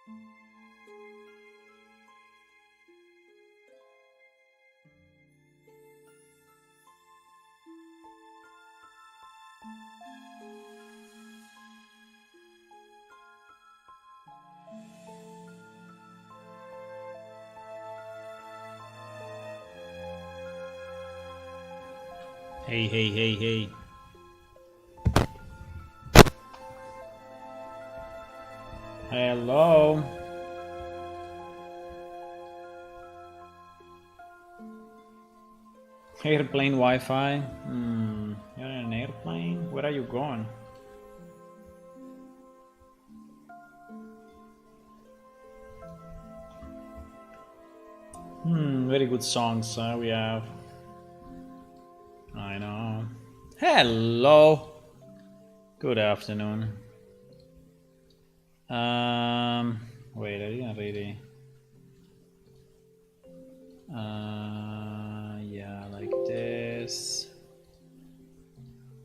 Hey, hey, hey, hey. Hello. Airplane Wi-Fi. You're in an airplane? Where are you going? Very good songs we have. I know. Hello. Good afternoon. Wait, I didn't really. Yeah, like this.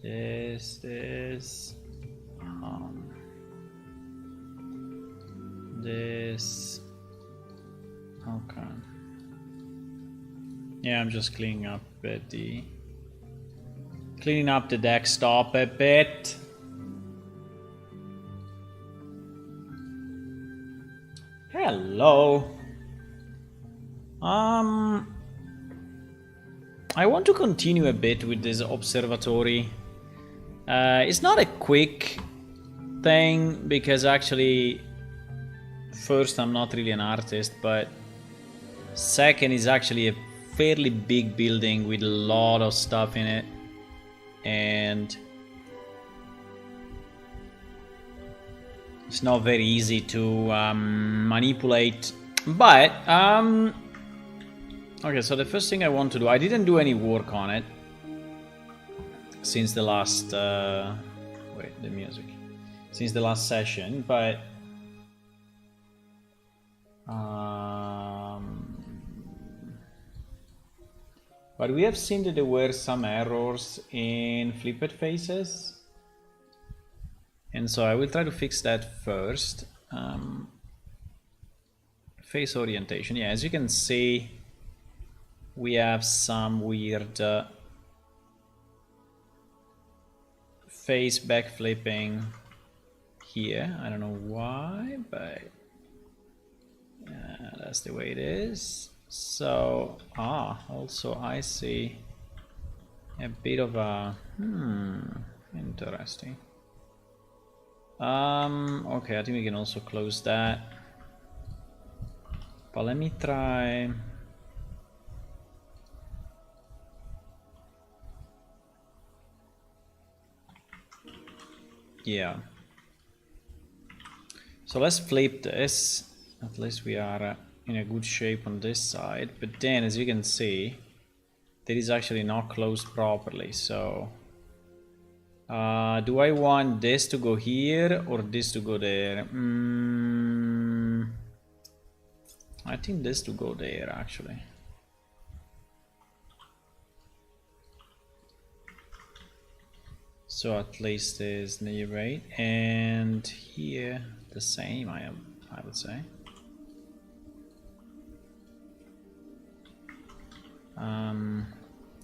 This. This. Okay. Yeah, I'm just cleaning up the desktop a bit. Hello. I want to continue a bit with this observatory. It's not a quick thing because actually, first, I'm not really an artist, but second is actually a fairly big building with a lot of stuff in it, and it's not very easy to manipulate. But okay, so the first thing I want to do, I didn't do any work on it since the last wait, the music, since the last session, but we have seen that there were some errors in flipped faces, and so I will try to fix that first. Face orientation, yeah, as you can see, we have some weird face backflipping here. I don't know why, but that's the way it is. So, also I see a bit of a interesting. Okay, I think we can also close that. But let me try. Yeah. So let's flip this. At least we are in a good shape on this side. But then, as you can see, that is actually not closed properly. So, do I want this to go here or this to go there? I think this to go there, actually. So at least is the right, and here the same. I would say.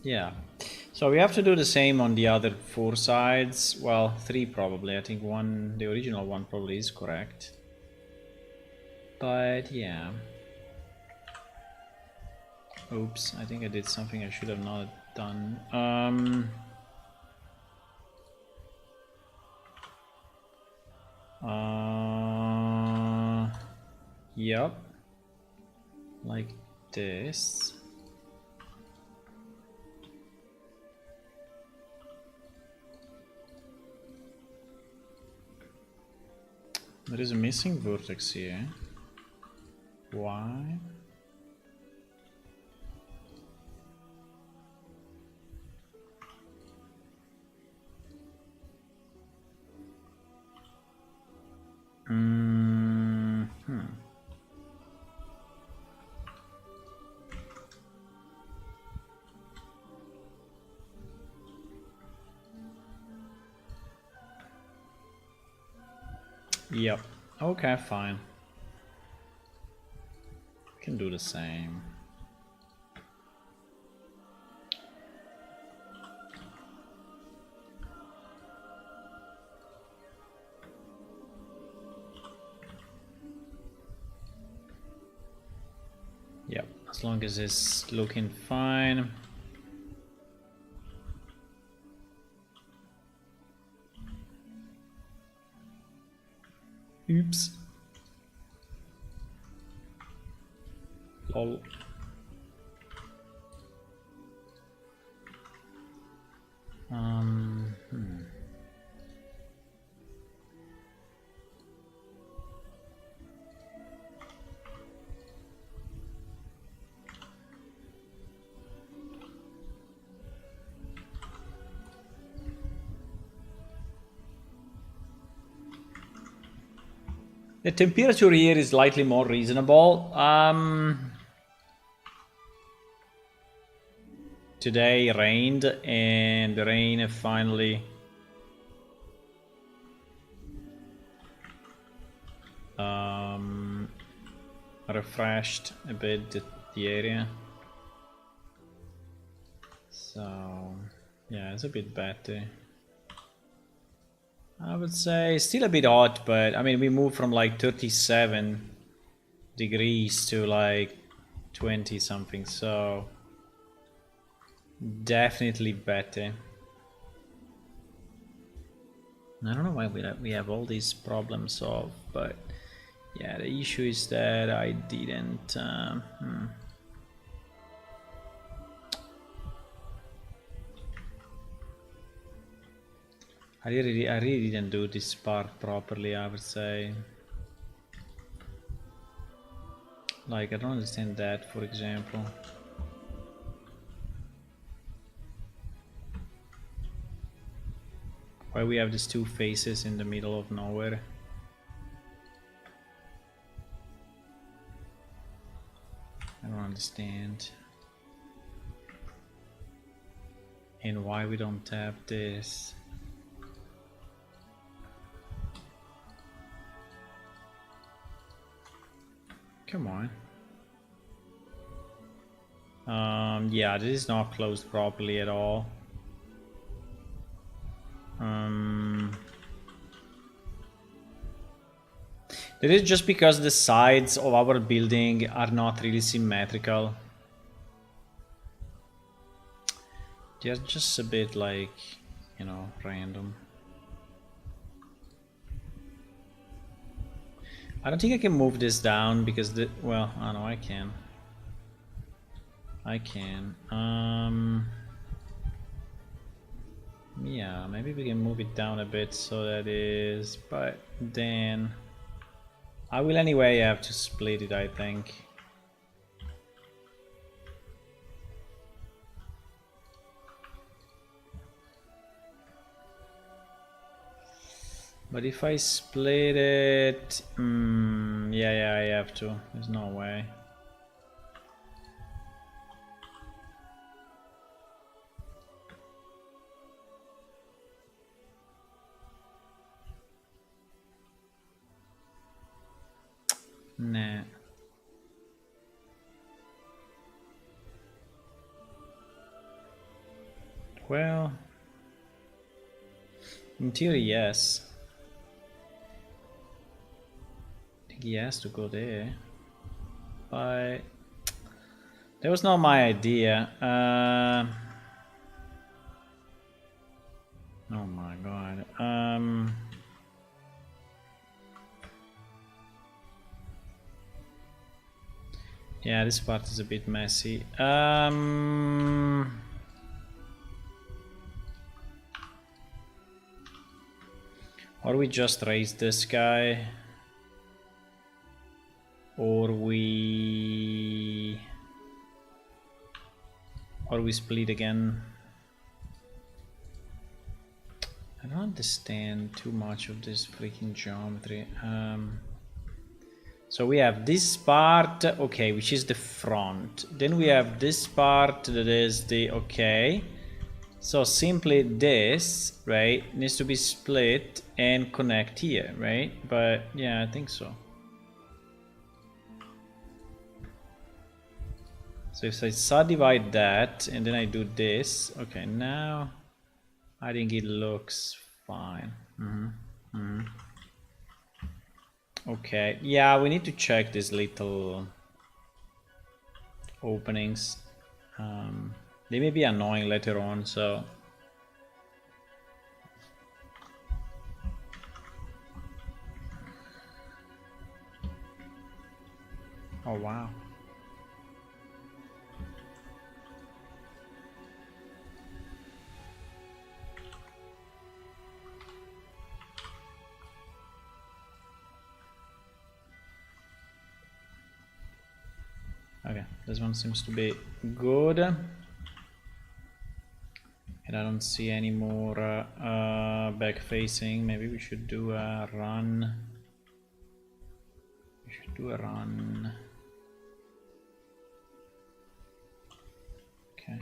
Yeah. So we have to do the same on the other 4 sides. Well, 3 probably. I think the original one probably is correct. But yeah. Oops, I think I did something I should have not done. Yep. Like this. There is a missing vertex here. Why? Yep. Okay, fine. can do the same. Yep, as long as it's looking fine. Oops. Lol. The temperature here is slightly more reasonable. Today rained, and the rain finally refreshed a bit the area. So yeah, it's a bit better. I would say still a bit hot, but I mean we moved from like 37 degrees to like 20 something, so definitely better. I don't know why we have all these problems solved, but yeah, the issue is that I didn't I really didn't do this part properly, I would say. Like, I don't understand that, for example. Why we have these two faces in the middle of nowhere. I don't understand. And why we don't have this. Come on. Yeah, this is not closed properly at all. That is just because the sides of our building are not really symmetrical. They're just a bit like, you know, random. I don't think I can move this down because the, well, I know I can. I can. Yeah, maybe we can move it down a bit so that is, but then I will anyway have to split it, I think. But if I split it, yeah, I have to. There's no way. Nah. Well, in theory, yes. I think he has to go there. But that was not my idea. Oh my god. Yeah, this part is a bit messy. Or we just raise this guy, or we split again. I don't understand too much of this freaking geometry. So we have this part, okay, which is the front. Then we have this part that is the, okay. So simply this, right, needs to be split and connect here, right? But yeah, I think so. So if I subdivide that and then I do this, okay, now I think it looks fine. Okay, yeah, we need to check these little openings. They may be annoying later on, so oh wow. Okay, this one seems to be good. And I don't see any more back facing. Maybe we should do a run. We should do a run. Okay.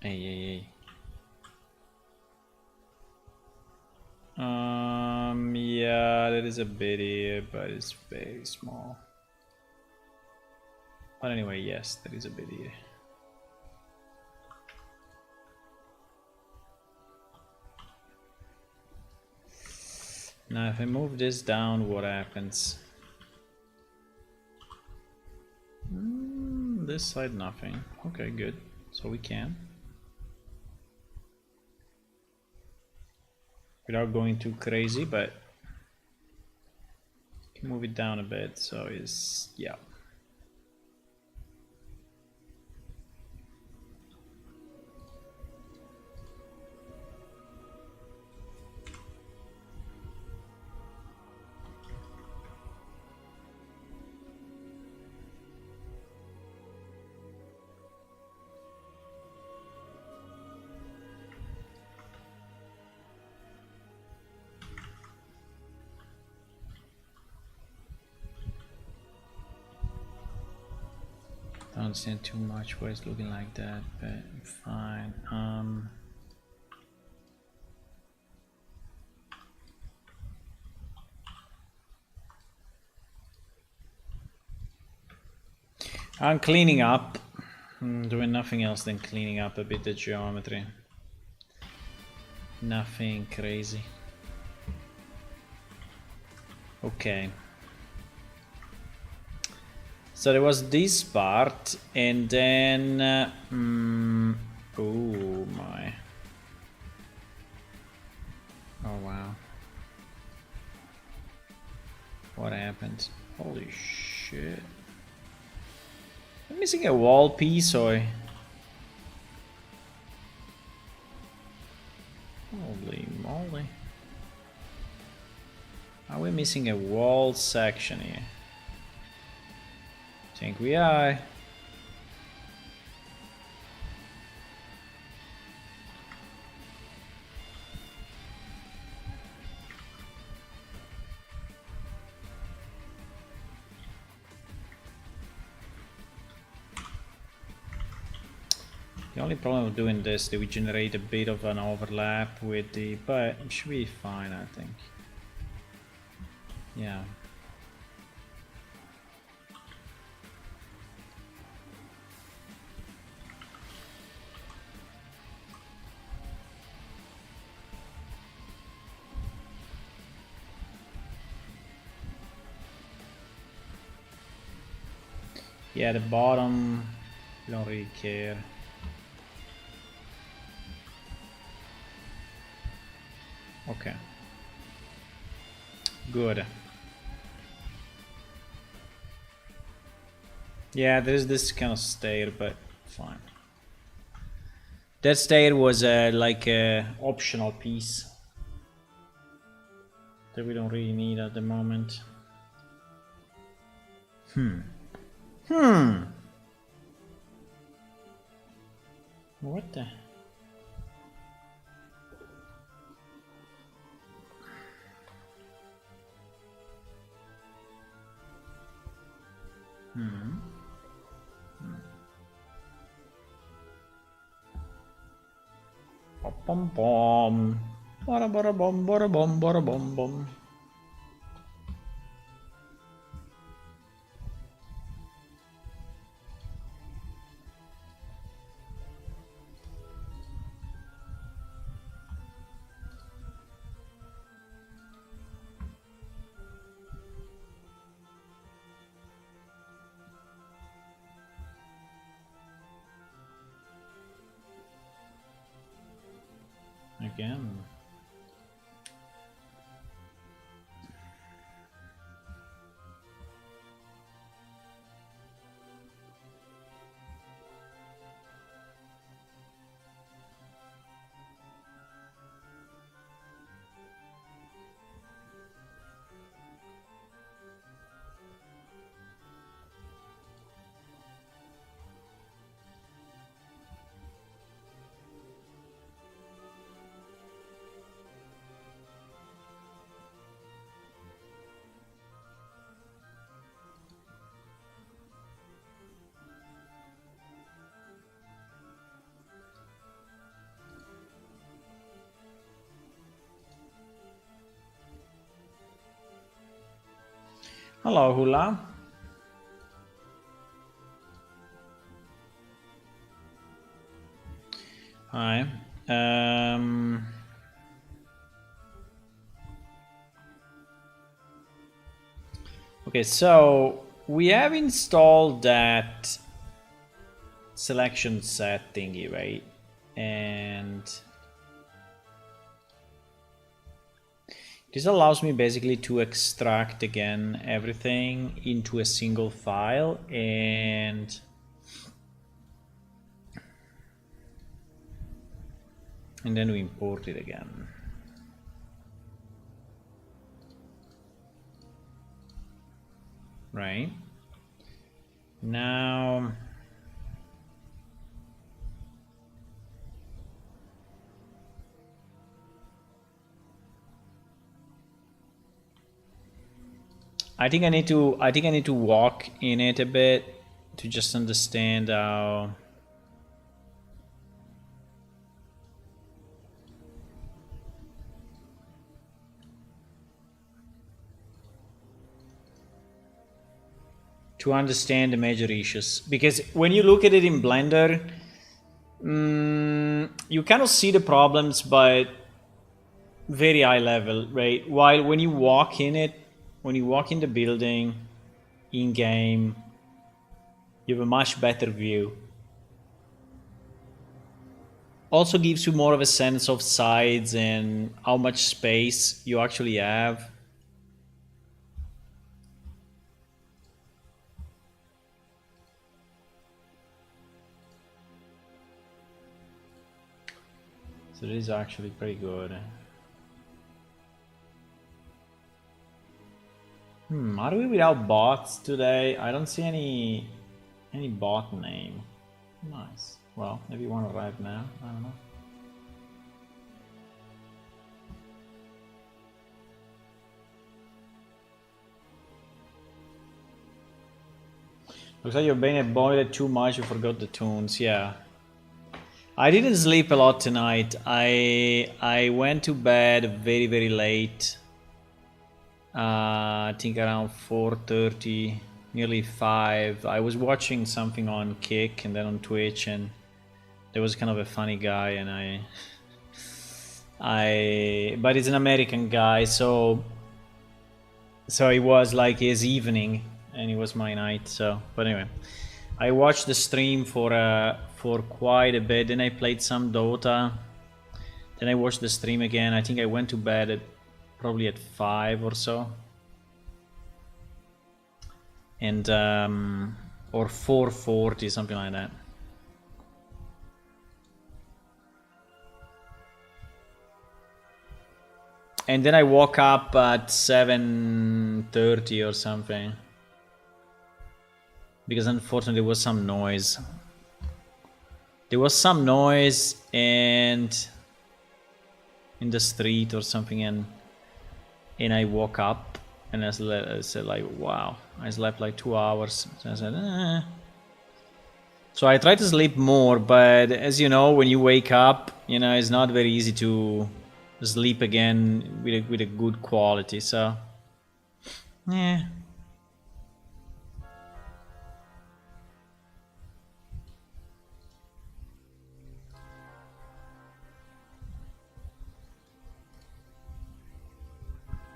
Hey. Yeah, there is a bit here, but it's very small. But anyway, yes, there is a bit here. Now, if I move this down, what happens? This side, nothing. Okay, good. So we can. Without going too crazy, but can move it down a bit, so it's, yeah. Don't see too much where it's looking like that, but fine. I'm cleaning up. I'm doing nothing else than cleaning up a bit the geometry. Nothing crazy. Okay. So there was this part, and then oh my, oh wow, what happened? Holy shit! I'm missing a wall piece, or holy moly! Are we missing a wall section here? Think we are. The only problem with doing this, that we generate a bit of an overlap with the, but it should be fine, I think. Yeah. Yeah, the bottom, we don't really care. Okay. Good. Yeah, there's this kind of stair, but fine. That stair was like a optional piece that we don't really need at the moment. What the? Bom bom. Bora bora bom bora bom bora bom bom. again. Hello, Hula. Hi. Okay, so we have installed that selection set thingy, right? And this allows me basically to extract again everything into a single file and then we import it again. Right? Now I think I need to walk in it a bit to just understand how the major issues, because when you look at it in Blender, you kind of see the problems, but very high level, right? While when you walk in it, when you walk in the building in game, you have a much better view. Also gives you more of a sense of size and how much space you actually have. So this is actually pretty good. Are we without bots today? I don't see any bot name. Nice. Well, maybe one arrived now. I don't know. Looks like you've been a boiler too much. You forgot the tunes. Yeah. I didn't sleep a lot tonight. I went to bed very, very late. I think around 4:30, nearly 5. I was watching something on Kick and then on Twitch, and there was kind of a funny guy, and but it's an American guy, so it was like his evening and it was my night. So, but anyway, I watched the stream for quite a bit. Then I played some Dota. Then I watched the stream again. I think I went to bed probably at 5 or so, and or 4:40, something like that. And then I woke up at 7:30 or something, because unfortunately there was some noise. And in the street or something, and I woke up and I said like, wow, I slept like 2 hours. So I said, So I try to sleep more, but as you know, when you wake up, it's not very easy to sleep again with a good quality. So, yeah.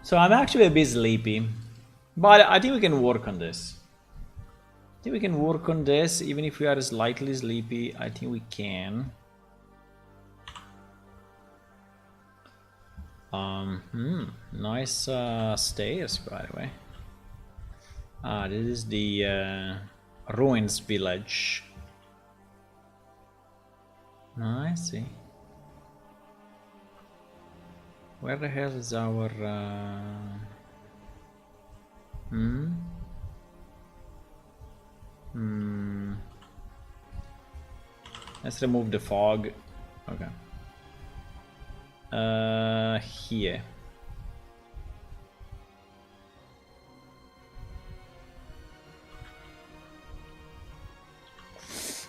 So I'm actually a bit sleepy, but I think we can work on this. Even if we are slightly sleepy. I think we can. Nice stairs, by the way. Ah, this is the ruins village. I see. Where the hell is our... Let's remove the fog. Okay. Here.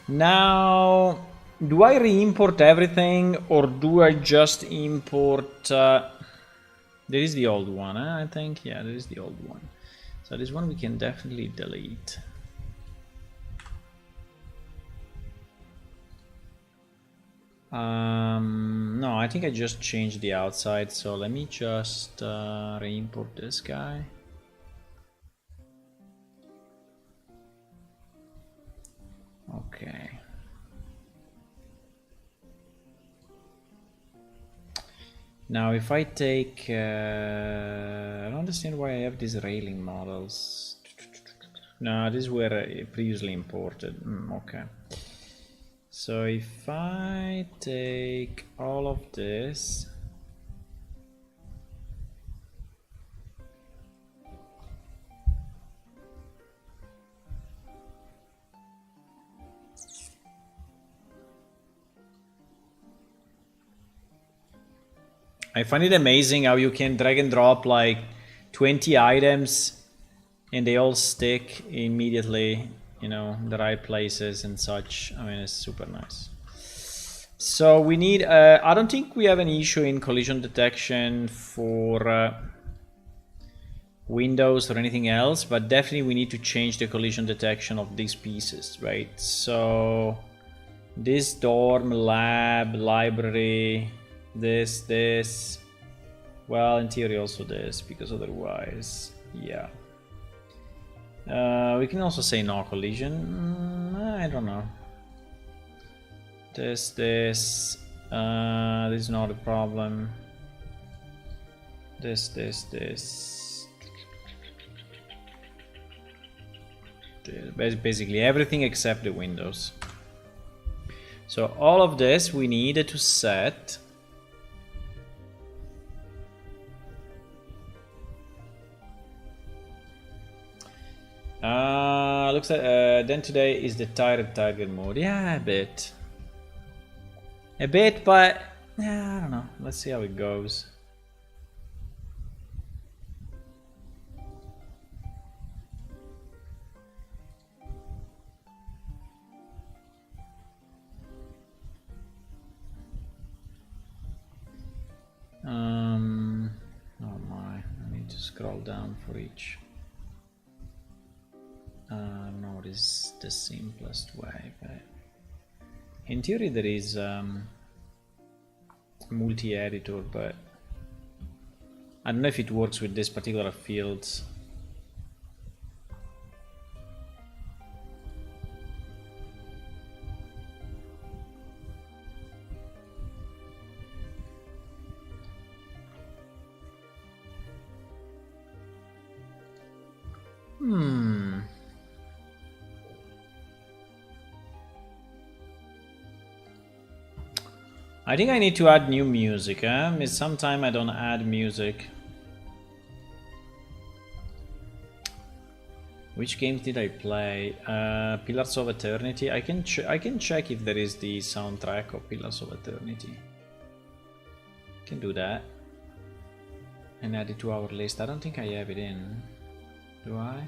Now, do I re-import everything or do I just import... there is the old one, I think. Yeah, there is the old one. So this one we can definitely delete. No, I think I just changed the outside, so let me just re-import this guy. Okay. Now if I take... I don't understand why I have these railing models. No, these were previously imported. Okay. So if I take all of this, I find it amazing how you can drag and drop like 20 items and they all stick immediately, you know, the right places and such. I mean, it's super nice. So we need, I don't think we have an issue in collision detection for windows or anything else, but definitely we need to change the collision detection of these pieces, right? So this dorm, lab, library, this, well, in theory also this, because otherwise, yeah. We can also say no collision. I don't know. This is not a problem. This. Basically everything except the windows. So all of this we needed to set. Looks like then today is the tired target mode. Yeah, a bit, but yeah, I don't know. Let's see how it goes. Oh my, I need to scroll down for each. No, this is the simplest way, but in theory there is multi-editor, but I don't know if it works with this particular fields. I think I need to add new music, sometime I don't add music. Which games did I play? Pillars of Eternity. I can check if there is the soundtrack of Pillars of Eternity. Can do that. And add it to our list. I don't think I have it in. Do I?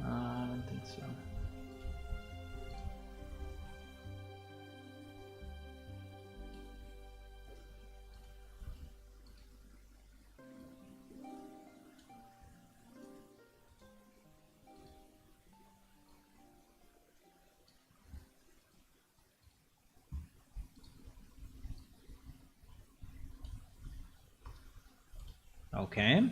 I don't think so. Okay.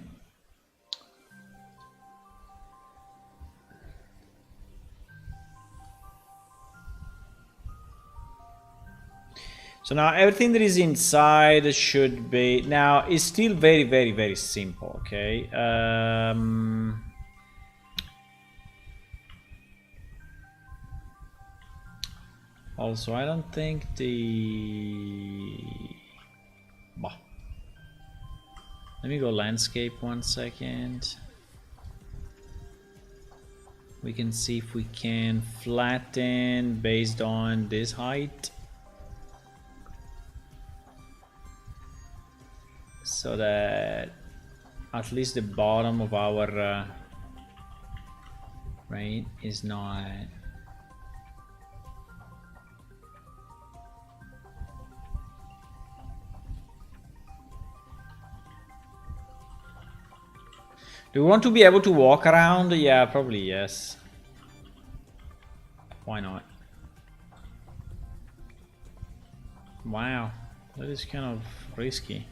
So now everything that is inside should be... Now, it's still very, very, very simple, okay? Also, I don't think the... Bah. Let me go landscape 1 second. We can see if we can flatten based on this height. So that at least the bottom of our right is not... Do we want to be able to walk around? Yeah, probably yes. Why not? Wow, that is kind of risky.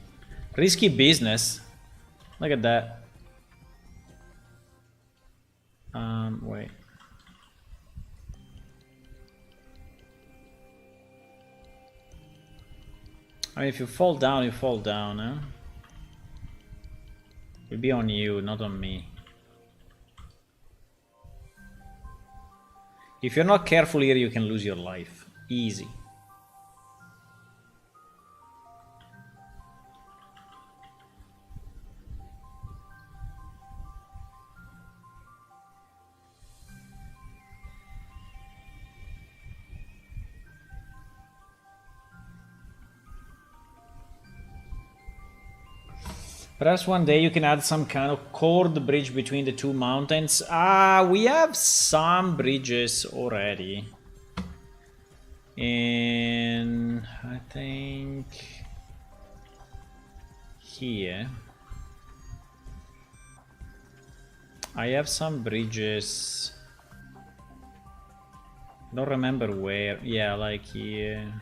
Risky business. Look at that. Wait. I mean, if you fall down, you fall down, huh? It'll be on you, not on me. If you're not careful here, you can lose your life. Easy. Perhaps one day you can add some kind of cord bridge between the two mountains. We have some bridges already. And I think here I have some bridges. Don't remember where. Yeah, like here.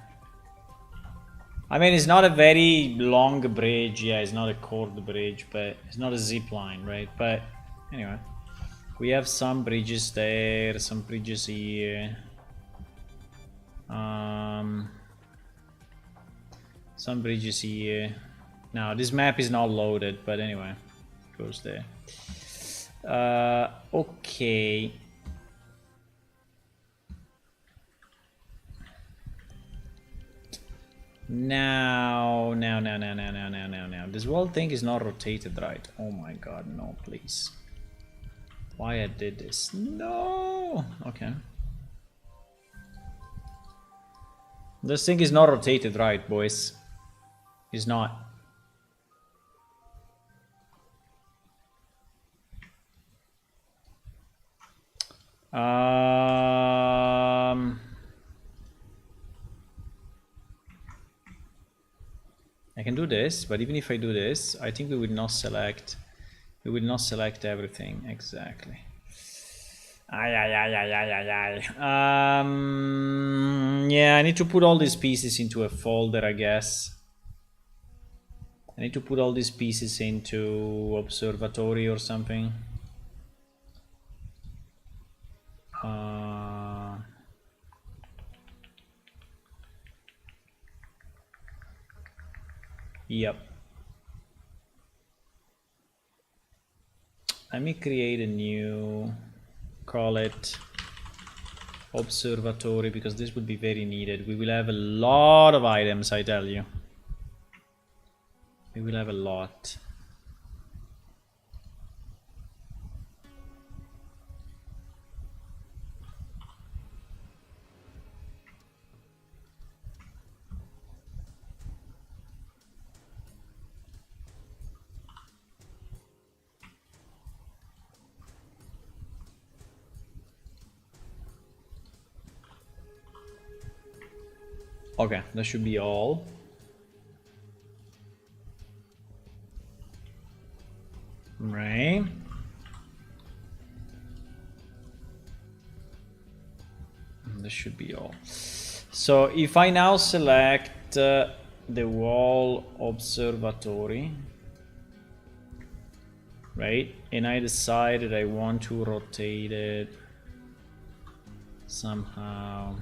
I mean, it's not a very long bridge. Yeah, it's not a cord bridge, but it's not a zip line, right? But anyway, we have some bridges there, some bridges here. Some bridges here. Now, this map is not loaded, but anyway, it goes there. Okay. Now. This whole thing is not rotated right. Oh my god, no, please. Why I did this? No! Okay. This thing is not rotated right, boys. It's not. I can do this, but even if I do this, I think we will not select. We will not select everything exactly. Yeah, I need to put all these pieces into a folder, I guess. I need to put all these pieces into Observatory or something. Yep. Let me create a new, call it Observatory, because this would be very needed. We will have a lot of items, I tell you. We will have a lot. Okay, that should be all. Right. This should be all. So if I now select the wall Observatory, right, and I decide that I want to rotate it somehow.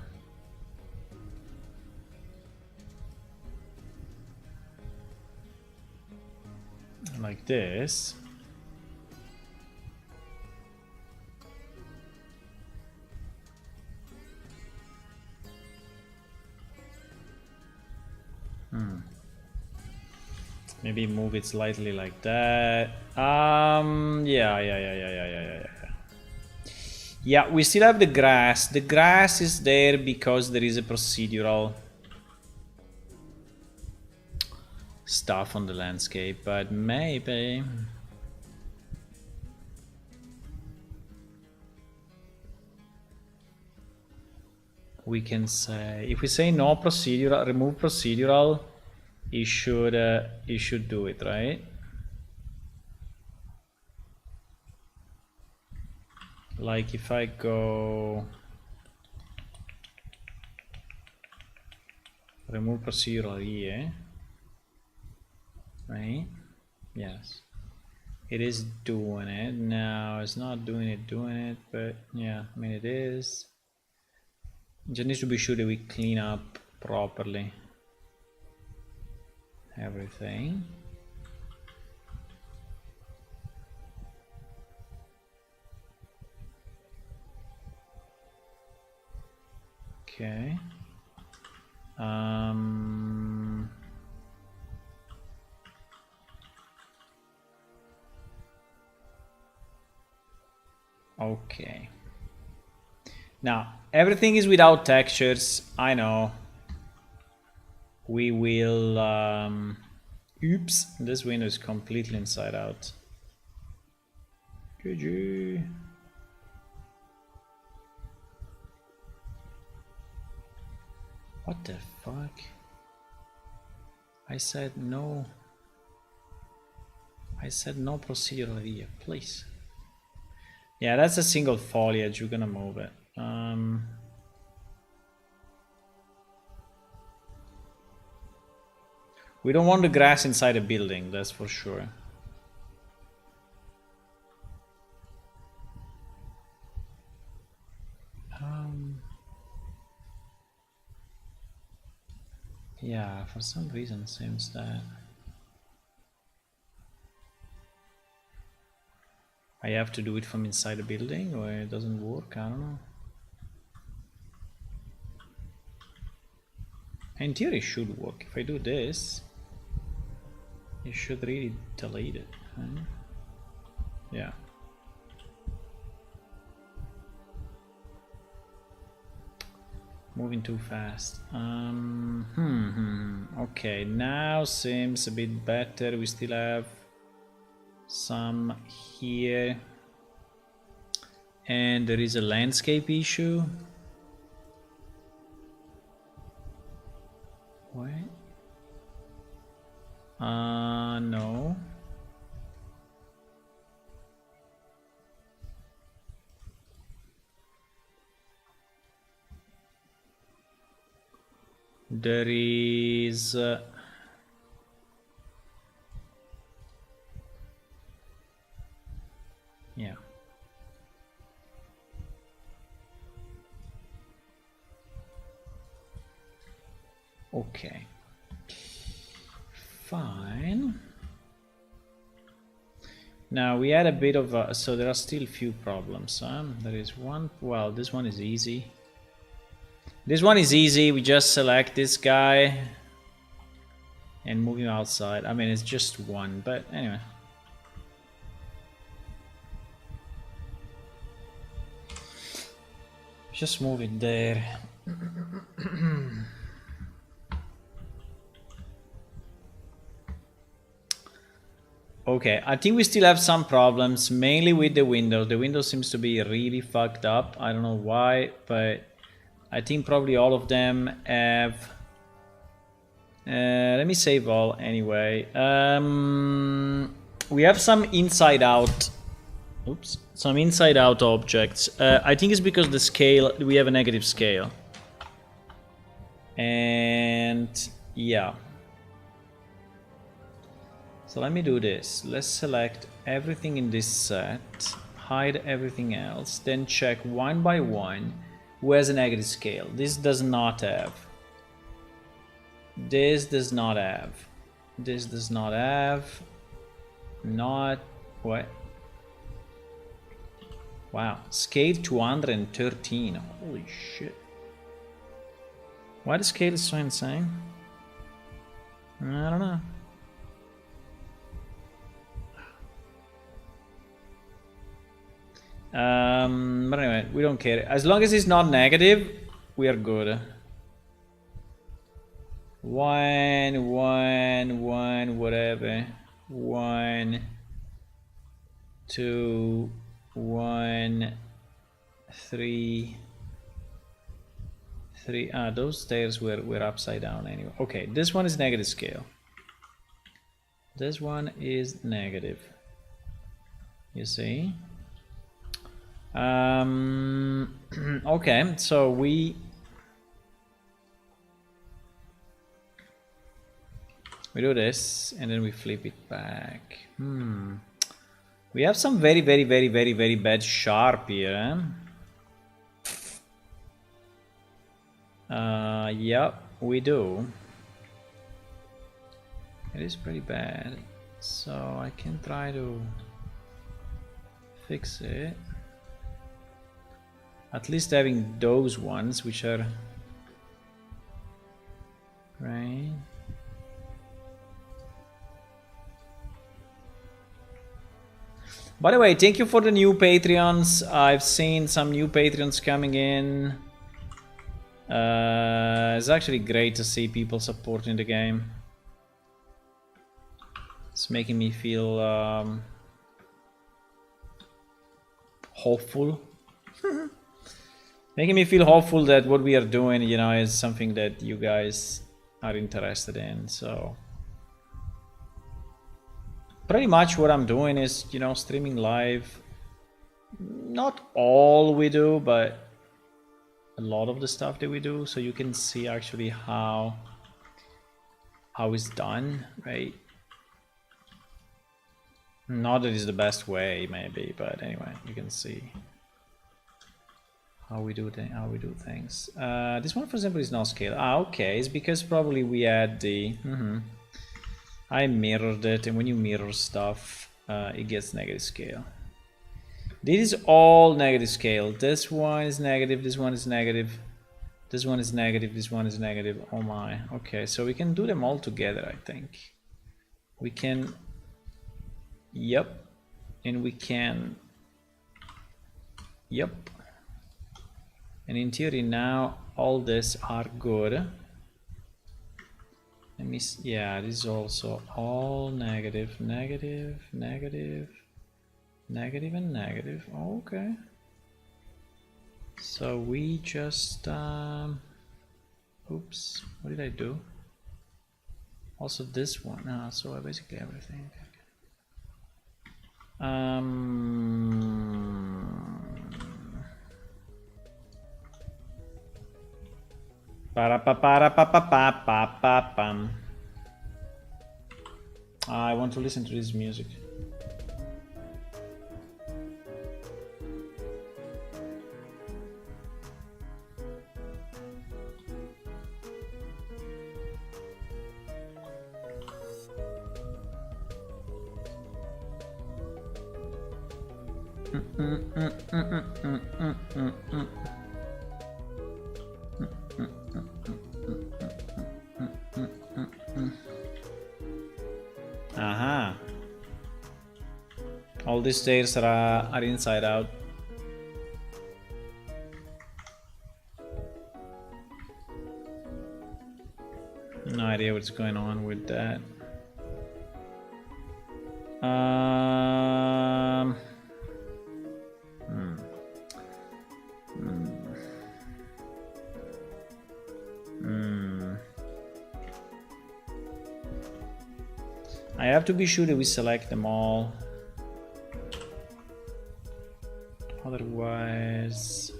like this. Maybe move it slightly like that. Yeah. Yeah, we still have the grass. The grass is there because there is a procedural stuff on the landscape, but maybe we can say, if we say no procedural, remove procedural, it should do it, right? Like if I go remove procedural here, right? Yes, it is doing it now. It's not doing it, but yeah, I mean it is. Just needs to be sure that we clean up properly everything. Okay. Okay. Now, everything is without textures. I know. We will... oops, this window is completely inside out. GG. What the fuck? I said no. I said no procedural here, please. Yeah, that's a single foliage. We're gonna move it. We don't want the grass inside a building, that's for sure. Yeah, for some reason it seems that I have to do it from inside a building, or it doesn't work, I don't know. In theory it should work. If I do this, it should really delete it, right? Yeah. Moving too fast. Okay, now seems a bit better. We still have some here. And there is a landscape issue. Wait. No. There is... yeah. Okay. Fine. Now we had a bit of a... so there are still a few problems. There is one... well, this one is easy. This one is easy. We just select this guy and move him outside. I mean, it's just one, but anyway. Just move it there. Okay, I think we still have some problems, mainly with the window. The window seems to be really fucked up. I don't know why, but I think probably all of them have... let me save all anyway. We have some inside out... oops. Some inside out objects. I think it's because the scale... we have a negative scale. And... yeah. So let me do this. Let's select everything in this set, hide everything else, then check one by one who has a negative scale. This does not have. This does not have. This does not have. not... What? Wow. Scale 213. Holy shit. Why the scale is so insane? I don't know. But anyway, we don't care. As long as it's not negative, we are good. 1, 1, 1, whatever. 1, 2, 1, 3, 3. Ah, those stairs were upside down anyway. Okay, this one is negative scale. This one is negative. You see? Okay, so we do this and then we flip it back. We have some very bad sharp here. Yeah, we do. It is pretty bad, so I can try to fix it. At least having those ones, which are right. By the way, thank you for the new Patreons. I've seen some new Patreons coming in. It's actually great to see people supporting the game. It's making me feel hopeful. Making me feel hopeful that what we are doing, you know, is something that you guys are interested in. So pretty much what I'm doing is, you know, streaming live. Not all we do, but a lot of the stuff that we do, so you can see actually how it's done, right? Not that it's the best way, maybe, but anyway, you can see how we do things. This one, for example, is not scale. Ah, okay, it's because probably we had the I mirrored it, and when you mirror stuff, it gets negative scale. This is all negative scale. This one is negative, this one is negative, this one is negative, this one is negative. Oh my. Okay, so we can do them all together, I think. We can... Yep. And we can... Yep. And in theory now, all this are good. Let me see. Yeah, this is also all negative, negative, negative, negative, and negative. Oh, okay. So we just oops, what did I do? Also this one. So basically everything. I want to listen to this music. Aha. All these stairs are inside out. No idea what's going on with that. I have to be sure that we select them all. Otherwise...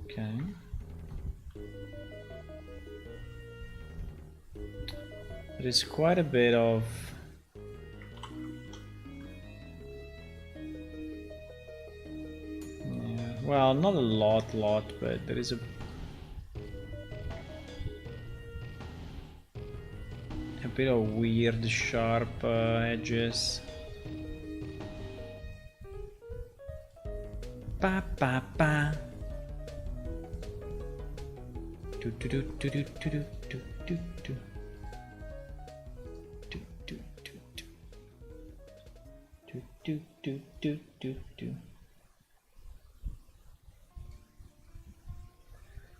Okay. There is quite a bit of... Yeah, well, not a lot, but there is a bit of weird sharp edges. Ba ba ba. Do do do do do do do do do do. Do do do do. Do do do do do do.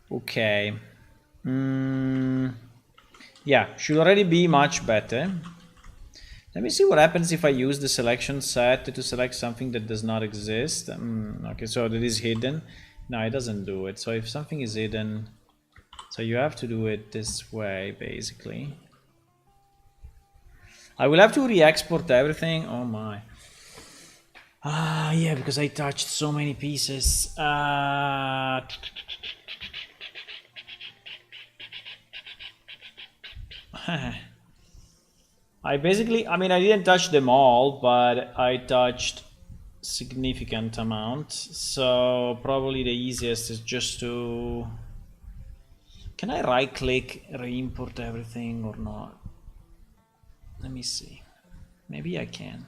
Okay. Yeah, should already be much better. Let me see what happens if I use the selection set to select something that does not exist. Okay, so that is hidden. No, it doesn't do it. So if something is hidden, so you have to do it this way, basically. I will have to re-export everything. Oh my. Ah, yeah, because I touched so many pieces. I didn't touch them all, but I touched significant amount. So probably the easiest is just to... Can I right click, re-import everything or not? Let me see. Maybe I can.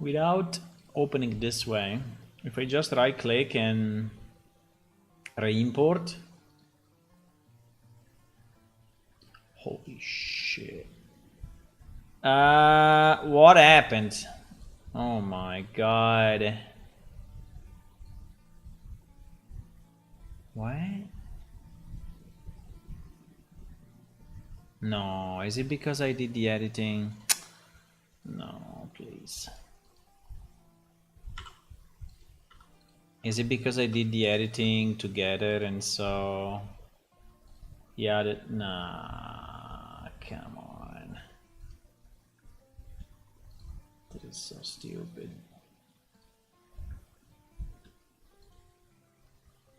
Without opening this way, if I just right click and re-import. Holy shit. What happened? Oh my god. What? No, is it because I did the editing? No, please. Is it because I did the editing together and so... Yeah, nah, come on. That is so stupid.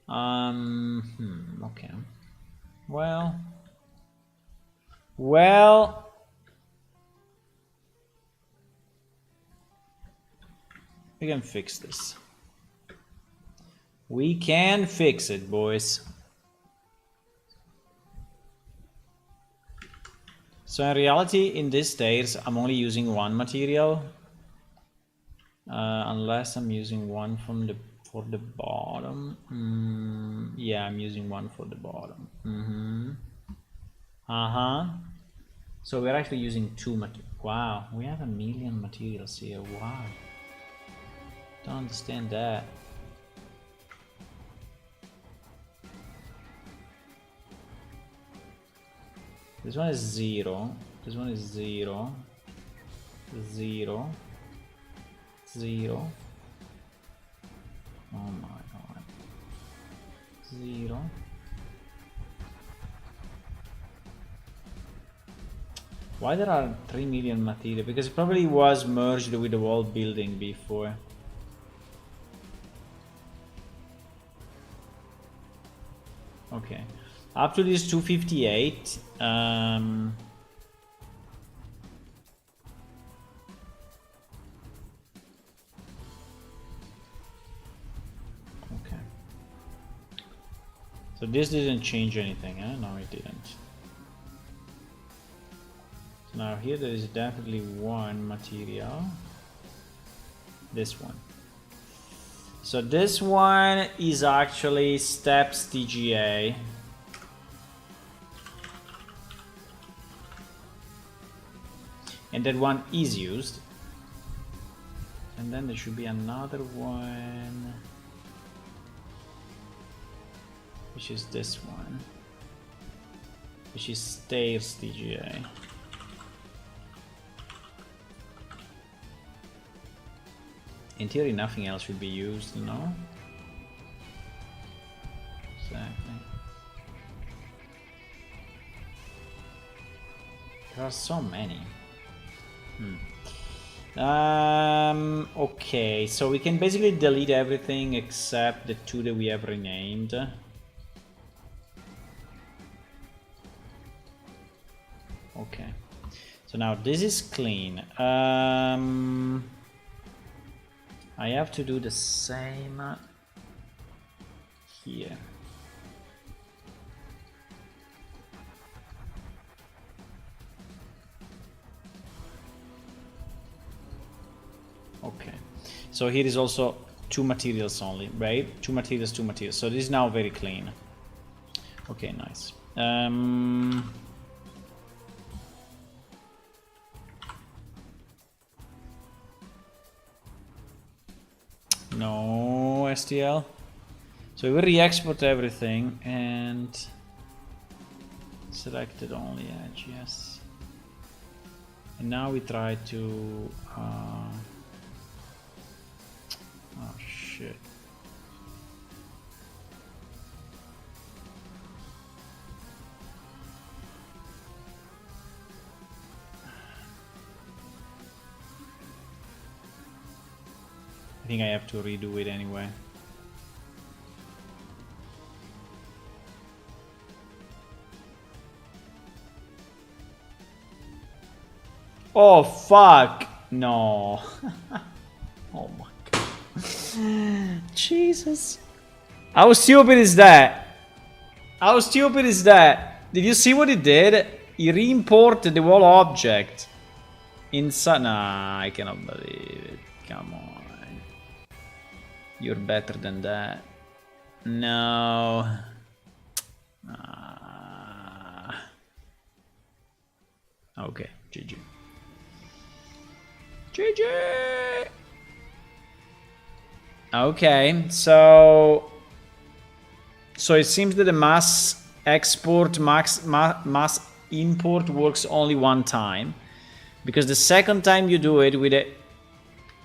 Okay. Well, we can fix this. We can fix it, boys. So in reality, in this stairs, I'm only using one material, unless I'm using one for the bottom. Yeah, I'm using one for the bottom. So we're actually using two materials. Wow, we have 1 million materials here. Wow, don't understand that. This one is 0. This one is 0. 0. 0. Oh my god. 0. Why there are 3 million material? Because it probably was merged with the wall building before. Okay. Up to this 258. Okay. So this didn't change anything, eh? No, it didn't. So now here there is definitely one material. This one. So this one is actually steps TGA. And that one is used. And then there should be another one, which is this one, which is stairs TGA. In theory, nothing else should be used, no? Exactly. There are so many. Okay, so we can basically delete everything except the two that we have renamed. Okay, so now this is clean. I have to do the same here. Okay. So here is also 2 materials only, right? 2 materials, 2 materials. So this is now very clean. Okay, nice. No STL. So we will re-export everything and selected only edge, yes. And now we try to oh shit. I think I have to redo it anyway. Oh fuck! No. Oh my god. Jesus. How stupid is that? How stupid is that? Did you see what it did? He re-imported the whole object. Inside. Nah, I cannot believe it. Come on. You're better than that. No. Okay, GG. GG! Okay, so it seems that the mass export, mass import works only one time. Because the second time you do it with the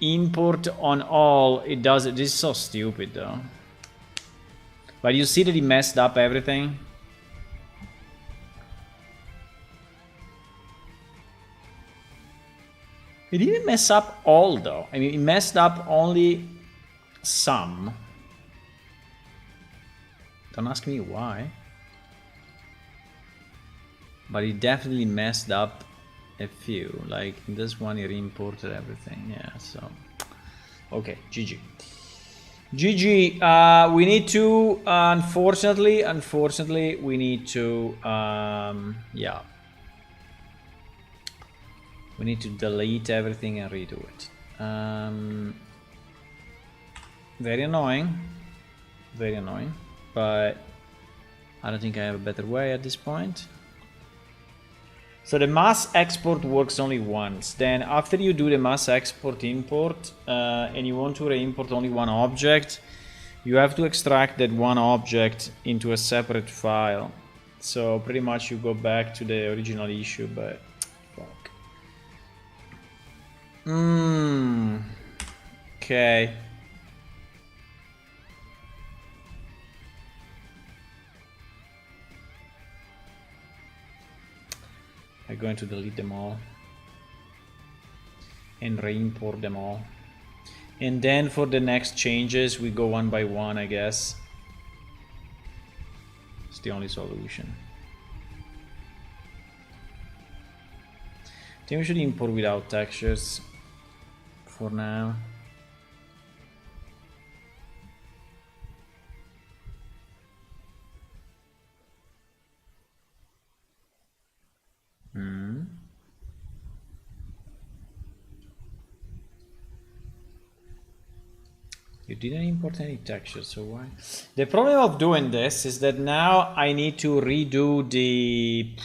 import on all, it does it. This is so stupid though. But you see that he messed up everything? He didn't mess up all though. I mean, he messed up only some. Don't ask me why. But he definitely messed up a few. Like in this one he re-imported everything. Yeah, so okay, GG. GG. We need to unfortunately we need to yeah. We need to delete everything and redo it. Very annoying. Very annoying. But I don't think I have a better way at this point. So the mass export works only once. Then after you do the mass export import and you want to re-import only one object, you have to extract that one object into a separate file. So pretty much you go back to the original issue, but fuck. Okay. I'm going to delete them all and re-import them all. And then for the next changes, we go one by one, I guess. It's the only solution. I think we should import without textures for now. You didn't import any textures, so why? The problem of doing this is that now I need to redo the...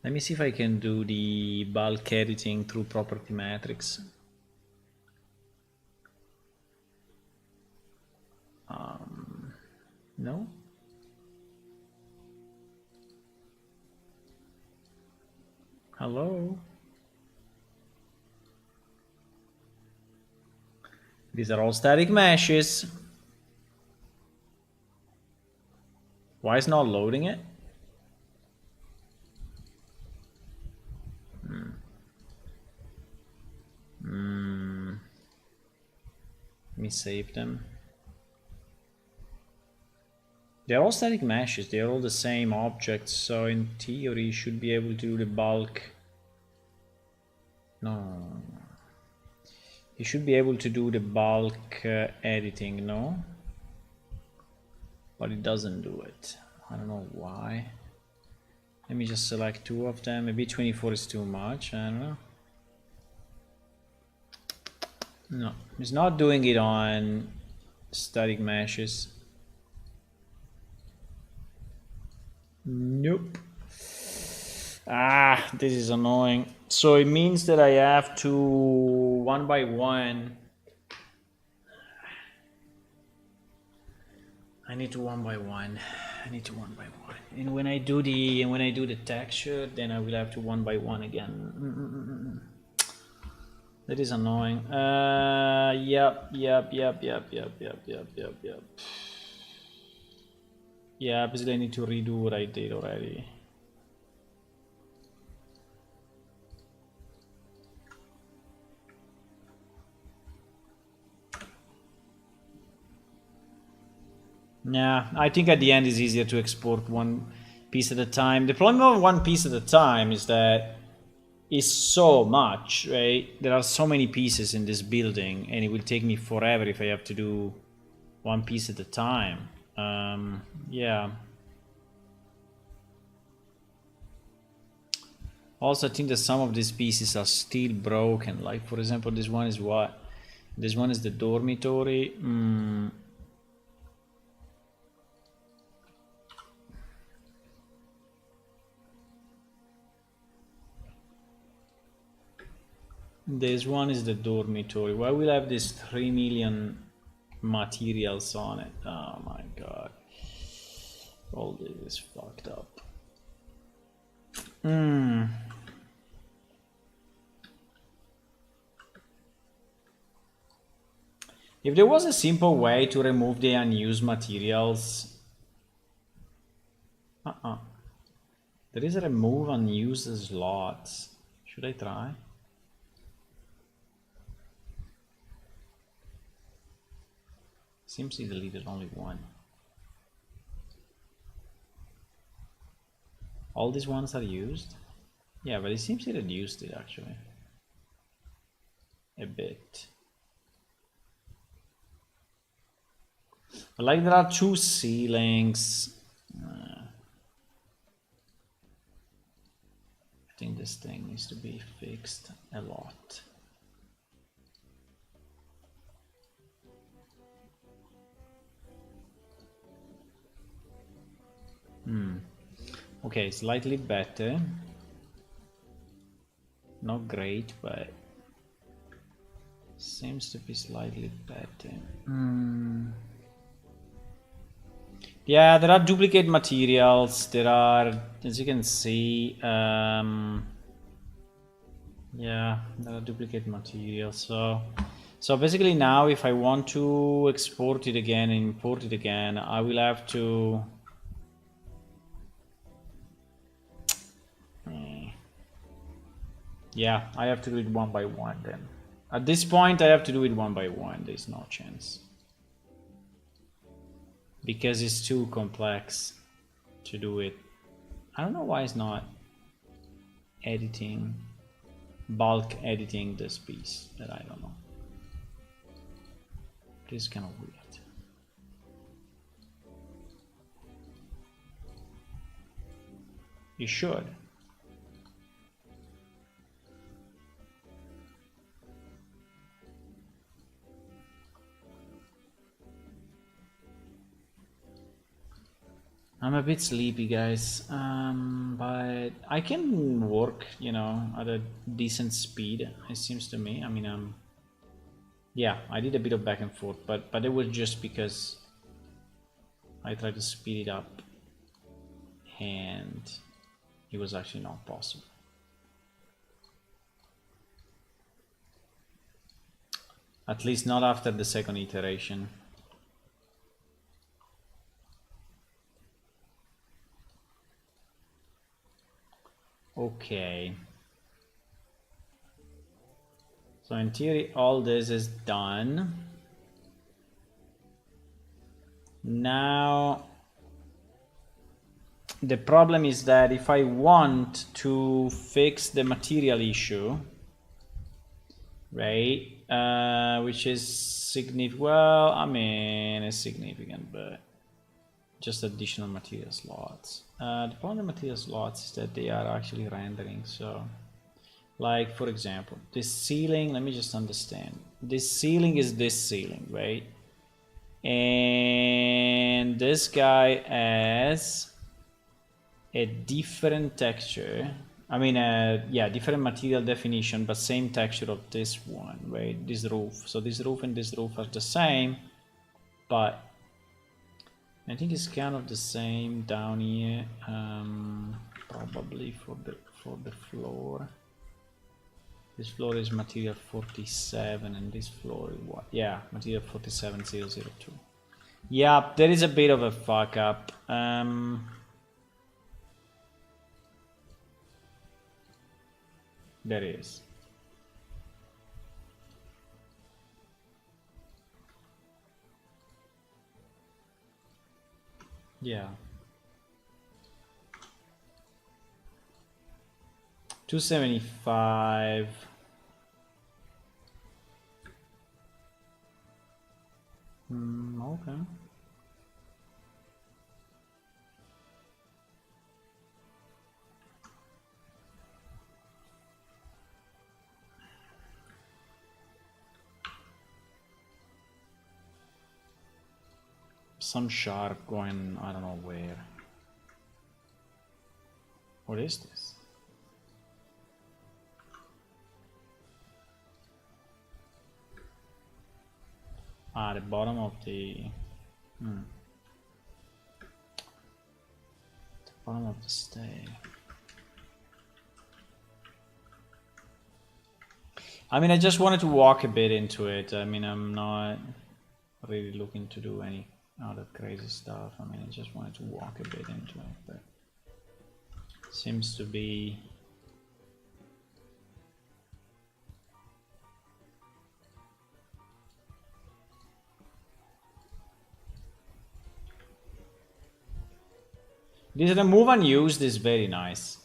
Let me see if I can do the bulk editing through property matrix. No? Hello? These are all static meshes. Why is not loading it? Let me save them. They're all static meshes, they're all the same objects, so in theory you should be able to do the bulk. No. You should be able to do the bulk editing, no? but it doesn't do it. I don't know why. Let me just select 2 of them. Maybe 24 is too much. I don't know. No, it's not doing it on static meshes. Nope. Ah, this is annoying. So it means that I have to 1 by 1. I need to 1 by 1. I need to 1 by 1. And when I do the texture, then I will have to 1 by 1 again. That is annoying. Yep. Yeah, basically I need to redo what I did already. Yeah, I think at the end it's easier to export one piece at a time. The problem of one piece at a time is that it's so much, right? There are so many pieces in this building, and it will take me forever if I have to do one piece at a time. Yeah. Also, I think that some of these pieces are still broken. Like, for example, this one is what? This one is the dormitory. This one is the dormitory. Why will I have this 3 million materials on it? Oh my god. All this is fucked up. If there was a simple way to remove the unused materials... There is a remove unused slots. Should I try? Seems he deleted only one. All these ones are used? Yeah, but it seems he reduced it actually. A bit. But like there are 2 ceilings. I think this thing needs to be fixed a lot. Okay, slightly better. Not great, but seems to be slightly better. Yeah, there are duplicate materials. There are, as you can see, yeah, there are duplicate materials. So basically now if I want to export it again and import it again, I will have to... Yeah, I have to do it 1 by 1 then. At this point I have to do it 1 by 1. There's no chance. Because it's too complex to do it. I don't know why it's not editing, bulk editing this piece. That I don't know. This is kind of weird. You should. I'm a bit sleepy, guys, but I can work, you know, at a decent speed, it seems to me. I mean, yeah, I did a bit of back and forth, but it was just because I tried to speed it up and it was actually not possible. At least not after the second iteration. Okay. So in theory, all this is done. Now, the problem is that if I want to fix the material issue, right, which is significant, well, I mean, it's significant, but just additional material slots. The problem with material slots is that they are actually rendering. So, like for example, this ceiling. Let me just understand. This ceiling is this ceiling, right? And this guy has a different texture. I mean, yeah, different material definition, but same texture of this one, right? This roof. So this roof and this roof are the same, but I think it's kind of the same down here. Probably for the floor. This floor is material 47, and this floor is what? Yeah, material 47002. Yeah, there is a bit of a fuck up. There is. Yeah. 275. Okay. Some shark going, I don't know where. What is this? Ah, the bottom of the... The bottom of the stay. I mean, I just wanted to walk a bit into it. I mean, I'm not really looking to do any other crazy stuff. I mean, I just wanted to walk a bit into it, but seems to be... This remove unused is very nice.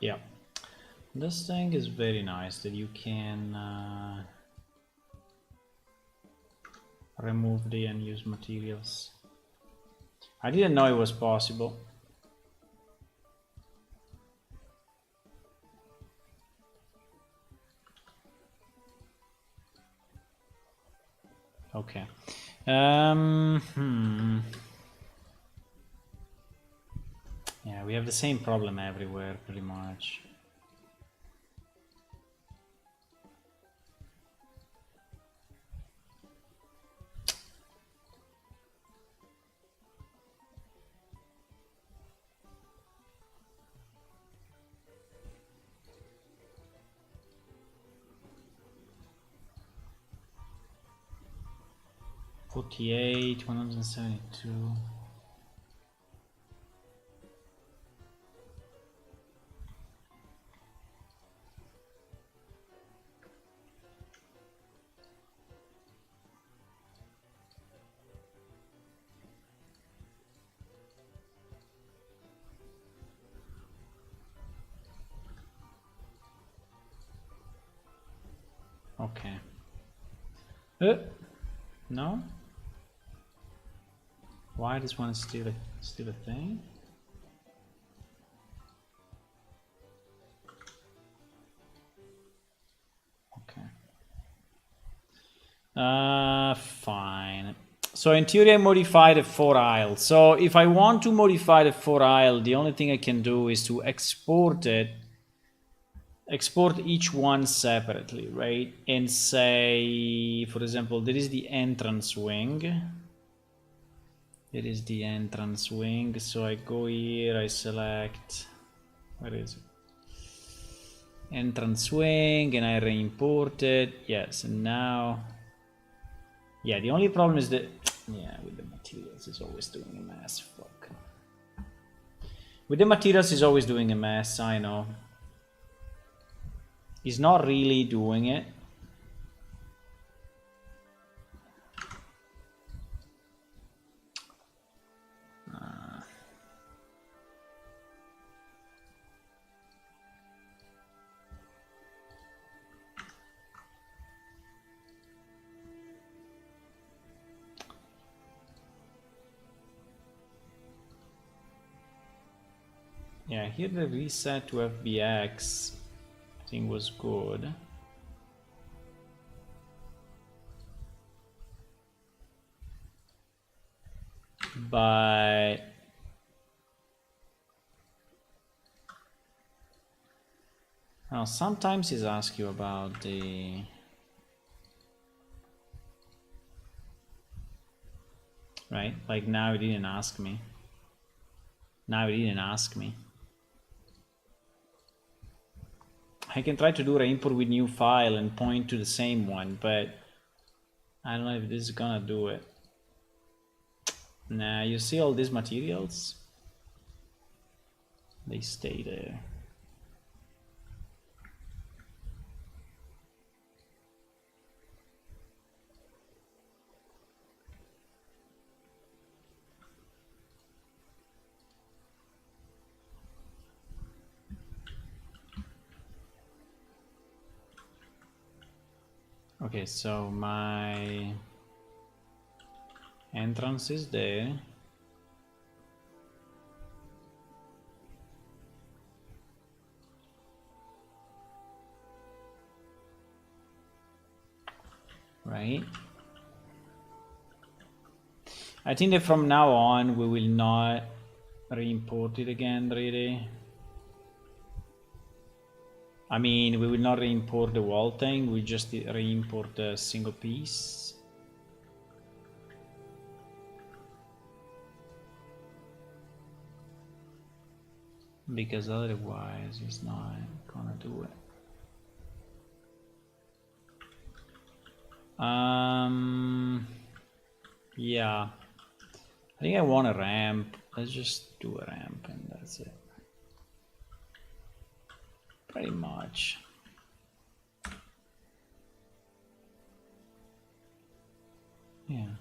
Yeah, this thing is very nice that you can remove the unused materials. I didn't know it was possible. Okay. Yeah, we have the same problem everywhere, pretty much. $48, 172. Okay. No? Why this one is still a thing? Okay. Fine. So in theory I modify the 4 aisle. So if I want to modify the 4 aisle, the only thing I can do is to export it. Export each one separately, right? And say, for example, there is the entrance wing. It is the entrance wing. So I go here, I select, where is it? Entrance wing, and I re-import it. Yes, and now Yeah, the only problem is that yeah, with the materials is always doing a mess. Fuck. With the materials is always doing a mess, I know. He's not really doing it. Yeah, here the reset to FBX I think was good. But now sometimes he's ask you about the right, like now he didn't ask me. Now he didn't ask me. I can try to do reimport with new file and point to the same one, but I don't know if this is gonna do it. Nah, you see all these materials? They stay there. Okay, so my entrance is there. Right? I think that from now on we will not re-import it again, really. I mean, we will not re-import the wall thing, we just re-import a single piece. Because otherwise it's not gonna do it. Yeah. I think I want a ramp. Let's just do a ramp and that's it. Pretty much. Yeah.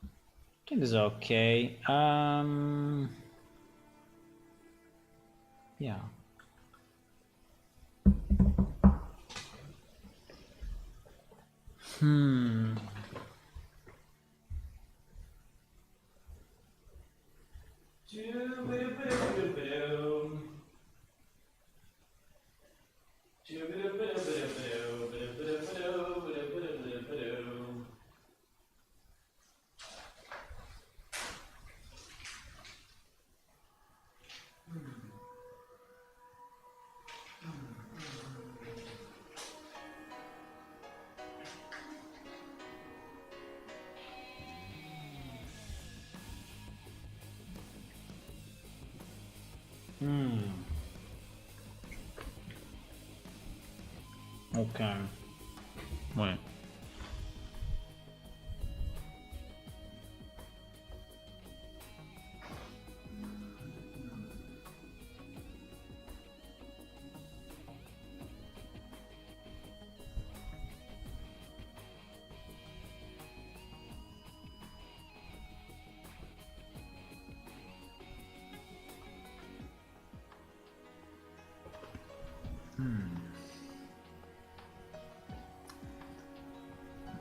I think this is okay. Yeah. Okay. Wait.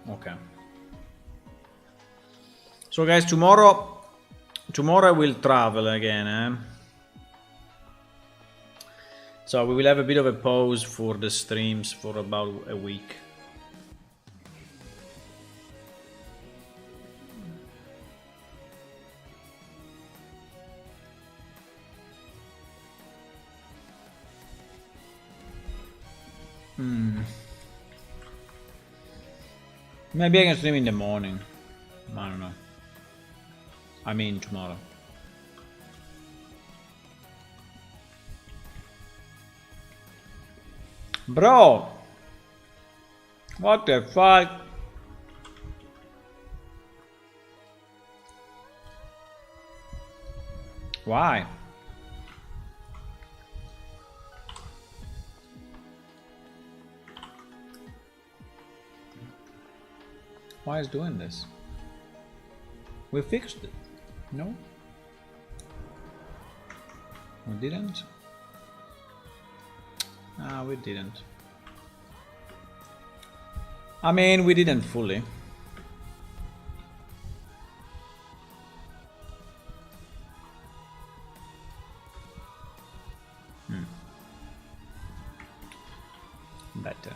Okay. So guys, tomorrow I will travel again, So we will have a bit of a pause for the streams for about a week. Maybe I can stream in the morning. I don't know. I mean tomorrow. Bro! What the fuck? Why? Why is doing this? We fixed it. No? We didn't? Ah, we didn't. I mean, we didn't fully. Better.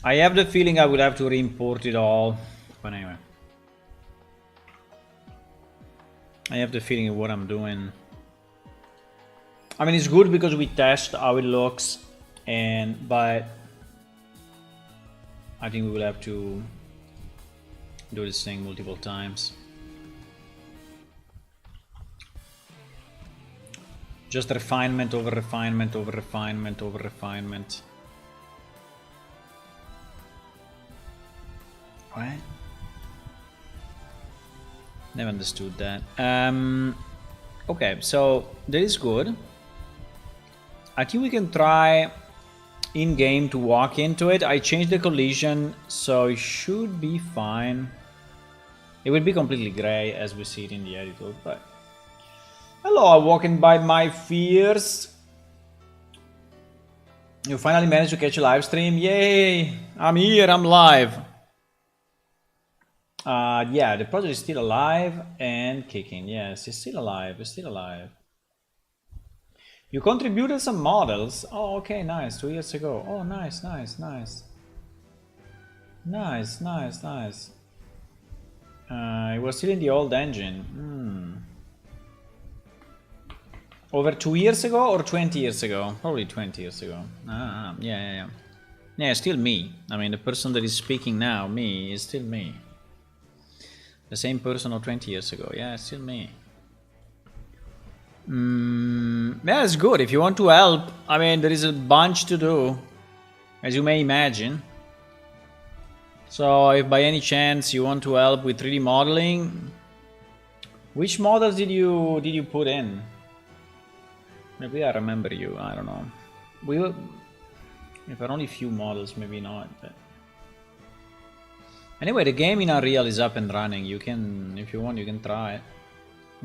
I have the feeling I will have to re-import it all. But anyway. I have the feeling of what I'm doing. I mean, it's good because we test how it looks, but I think we will have to do this thing multiple times. Just refinement over refinement over refinement over refinement. What? Never understood that. Okay, so that is good. I think we can try in-game to walk into it. I changed the collision, so it should be fine. It will be completely gray as we see it in the editor, but... Hello, I'm walking by my fears. You finally managed to catch a live stream. Yay! I'm here, I'm live. Yeah, the project is still alive and kicking. Yes, it's still alive, it's still alive. You contributed some models. Oh, okay, nice. 2 years ago. Oh, nice, nice, nice. Nice, nice, nice. It was still in the old engine. Over 2 years ago or 20 years ago? Probably 20 years ago. Yeah. Yeah, still me. I mean, the person that is speaking now, me, is still me. The same person of 20 years ago. Yeah, it's still me. Yeah, it's good. If you want to help, I mean, there is a bunch to do, as you may imagine. So, if by any chance you want to help with 3D modeling, which models did you put in? Maybe I remember you. I don't know. We will. If there are only a few models, maybe not. But anyway, the game in Unreal is up and running. You can, if you want, you can try it.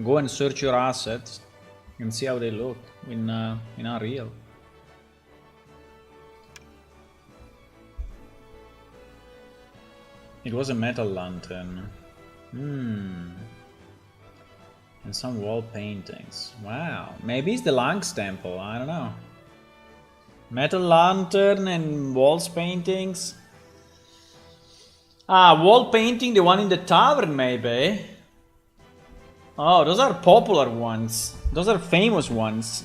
Go and search your assets and see how they look in Unreal. It was a metal lantern. And some wall paintings. Wow. Maybe it's the Lang's Temple. I don't know. Metal lantern and walls paintings. Ah, wall painting, the one in the tavern, maybe. Oh, those are popular ones. Those are famous ones.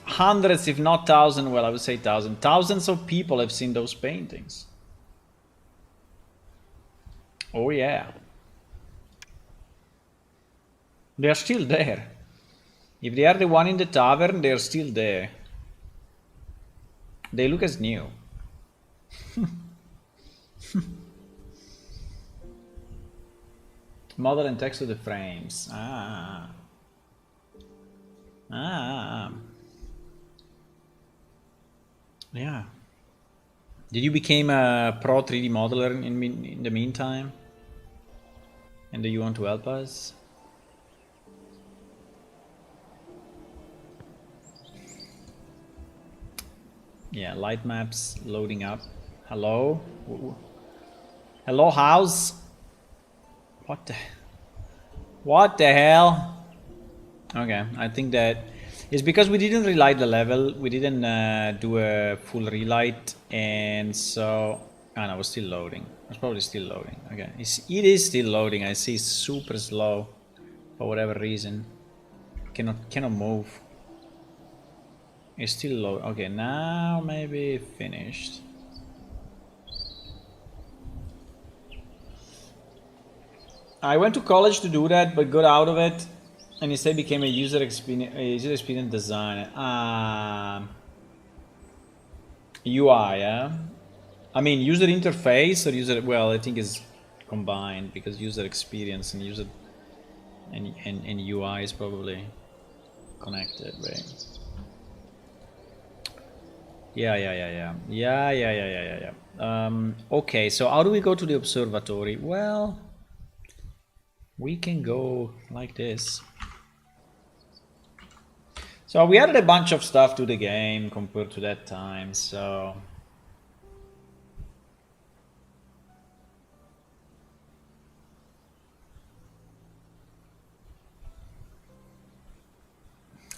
Hundreds, if not thousands, well, I would say thousands. Thousands of people have seen those paintings. Oh, yeah. They are still there. If they are the one in the tavern, they are still there. They look as new. Model and text to the frames. Yeah. Did you become a pro 3D modeler in the meantime? And do you want to help us? Yeah, light maps loading up. Hello? Hello, house? What the hell? Okay, I think that it's because we didn't relight the level. We didn't do a full relight, and so... Ah, no, it was still loading. It's probably still loading. Okay, it is still loading. I see it's super slow for whatever reason. Cannot move. It's still low. Okay, now maybe finished. I went to college to do that, but got out of it, and instead became a user experience designer. UI, yeah. I mean, user interface or user. Well, I think is combined because user experience and user and UI is probably connected, right? Yeah. Okay, so how do we go to the observatory? Well, we can go like this. So we added a bunch of stuff to the game compared to that time, so...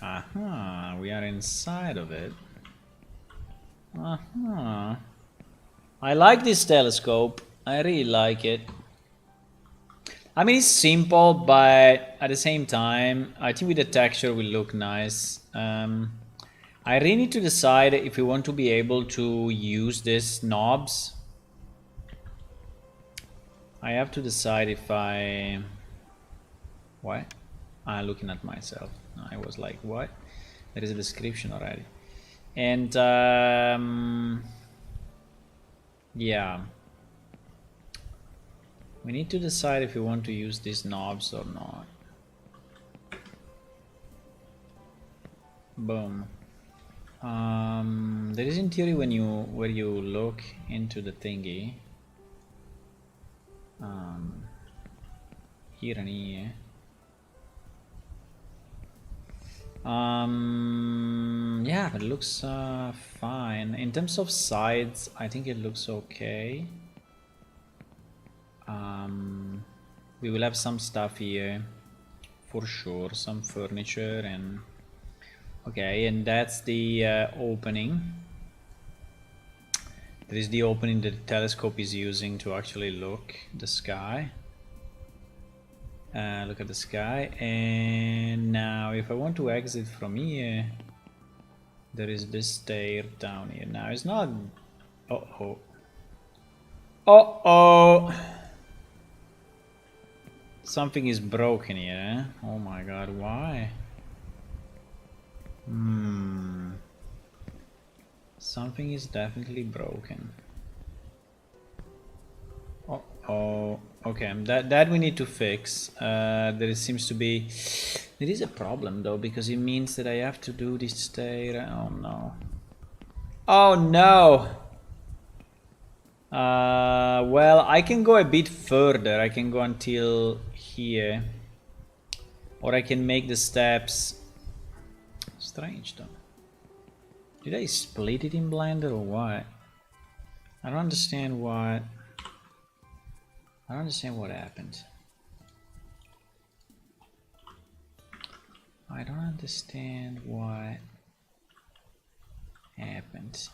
Aha, we are inside of it. Aha. I like this telescope. I really like it. I mean, it's simple, but at the same time, I think with the texture will look nice. I really need to decide if we want to be able to use these knobs. I have to decide if I... What? I'm looking at myself. I was like, what? There is a description already. And yeah. We need to decide if we want to use these knobs or not. Boom. There is in theory where you look into the thingy. Here and here. Yeah, but it looks fine. In terms of sides, I think it looks okay. We will have some stuff here for sure, some furniture and okay, and that's the opening. There is the opening that the telescope is using to actually look the sky. Look at the sky, and now if I want to exit from here, there is this stair down here. Now it's not... Uh-oh. Uh-oh! Something is broken here, eh? Oh my god, why? Something is definitely broken. Oh, okay, that we need to fix. There seems to be... There is a problem though, because it means that I have to do this stair. Oh no. Oh no! Well, I can go a bit further. I can go until here. Or I can make the steps... Strange though. Did I split it in Blender or what? I don't understand what... I don't understand what happened. I don't understand what happened.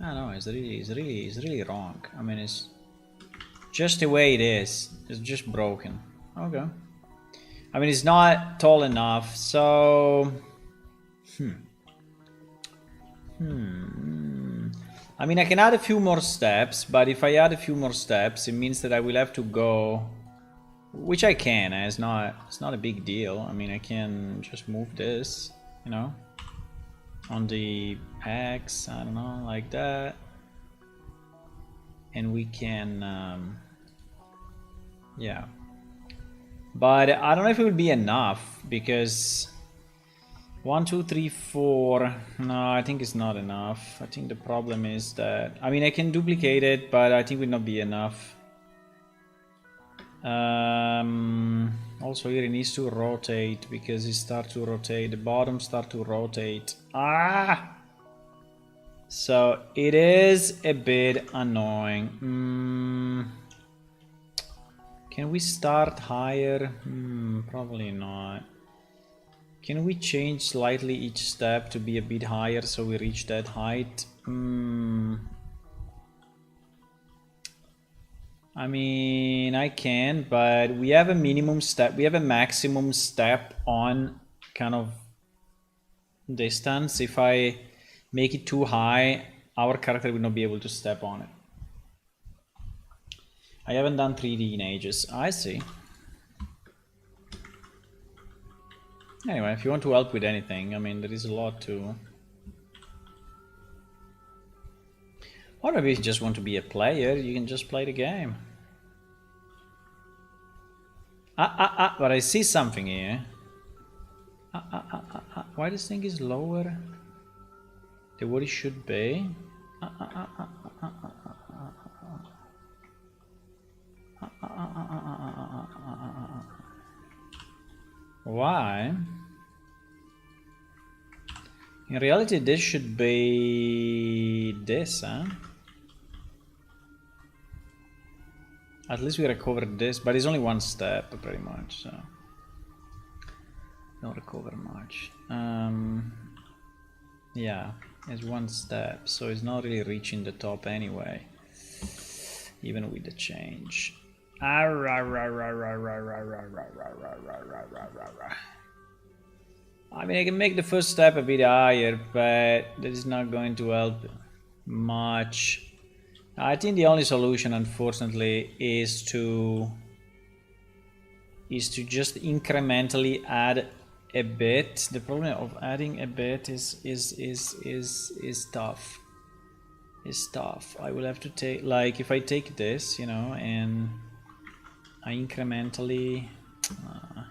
I don't know, it's really wrong. I mean, it's just the way it is. It's just broken. Okay. I mean, it's not tall enough, so... I mean, I can add a few more steps, but if I add a few more steps, it means that I will have to go, which I can. It's not a big deal. I mean, I can just move this, you know, on the X. I don't know, like that, and we can, yeah. But I don't know if it would be enough because. 1, 2, 3, 4. No, I think it's not enough. I think the problem is that... I mean, I can duplicate it, but I think it would not be enough. Also here it needs to rotate because it starts to rotate. The bottom starts to rotate. Ah! So it is a bit annoying. Can we start higher? Probably not. Can we change slightly each step to be a bit higher so we reach that height? I mean, I can, but we have a minimum step, we have a maximum step on kind of distance. If I make it too high, our character will not be able to step on it. I haven't done 3D in ages. I see. Anyway, if you want to help with anything, I mean, there is a lot to... Or maybe if you just want to be a player, you can just play the game. But I see something here. Why this thing is lower than what it should be? Why? In reality, this should be this, huh? At least we recovered this, but it's only one step, pretty much, so... Don't recover much. Yeah, it's one step, so it's not really reaching the top anyway. Even with the change. I mean, I can make the first step a bit higher, but that is not going to help much. I think the only solution, unfortunately, is to just incrementally add a bit. The problem of adding a bit is tough. It's tough. I will have to take, like, if I take this, you know, and I incrementally, I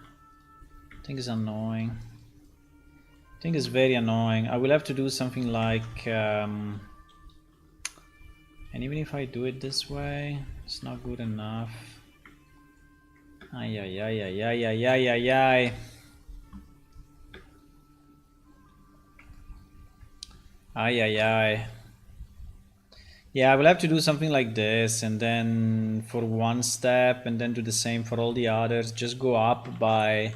think it's annoying. I think it's very annoying. I will have to do something like, and even if I do it this way, it's not good enough. Ay, ay, ay, ay, ay, ay, ay, ay, ay. Ay, ay, ay. Yeah, I will have to do something like this, and then for one step, and then do the same for all the others. Just go up by,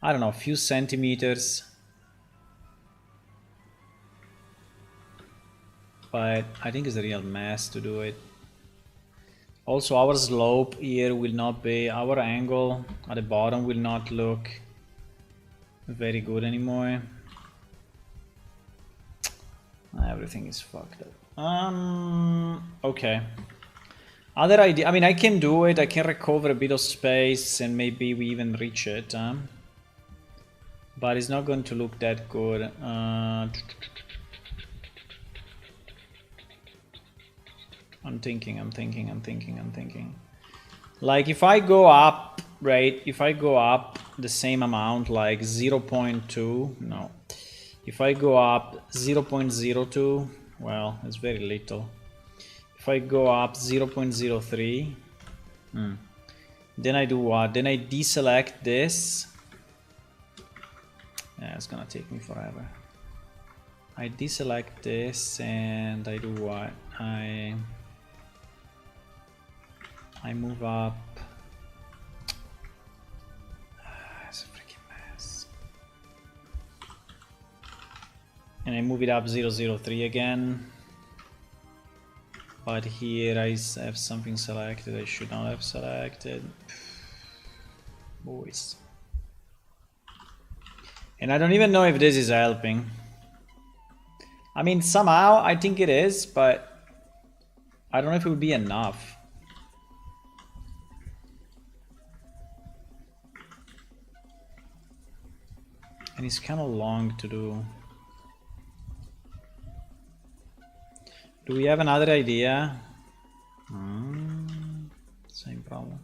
I don't know, a few centimeters. But I think it's a real mess to do it. Also, our slope here will not be, our angle at the bottom will not look very good anymore. Everything is fucked up. Okay. Other idea, I mean, I can do it, I can recover a bit of space and maybe we even reach it, but it's not going to look that good. I'm thinking. Like, if I go up, right, if I go up the same amount, like 0.2, no. If I go up 0.02, well, it's very little. If I go up 0.03, then I do what? Then I deselect this. Yeah, it's gonna take me forever. I deselect this and I do what? I move up. It's a freaking mess. And I move it up 003 again. But here I have something selected I should not have selected. Boys. And I don't even know if this is helping. I mean, somehow I think it is, but I don't know if it would be enough. And it's kind of long to do. Do we have another idea? Same problem.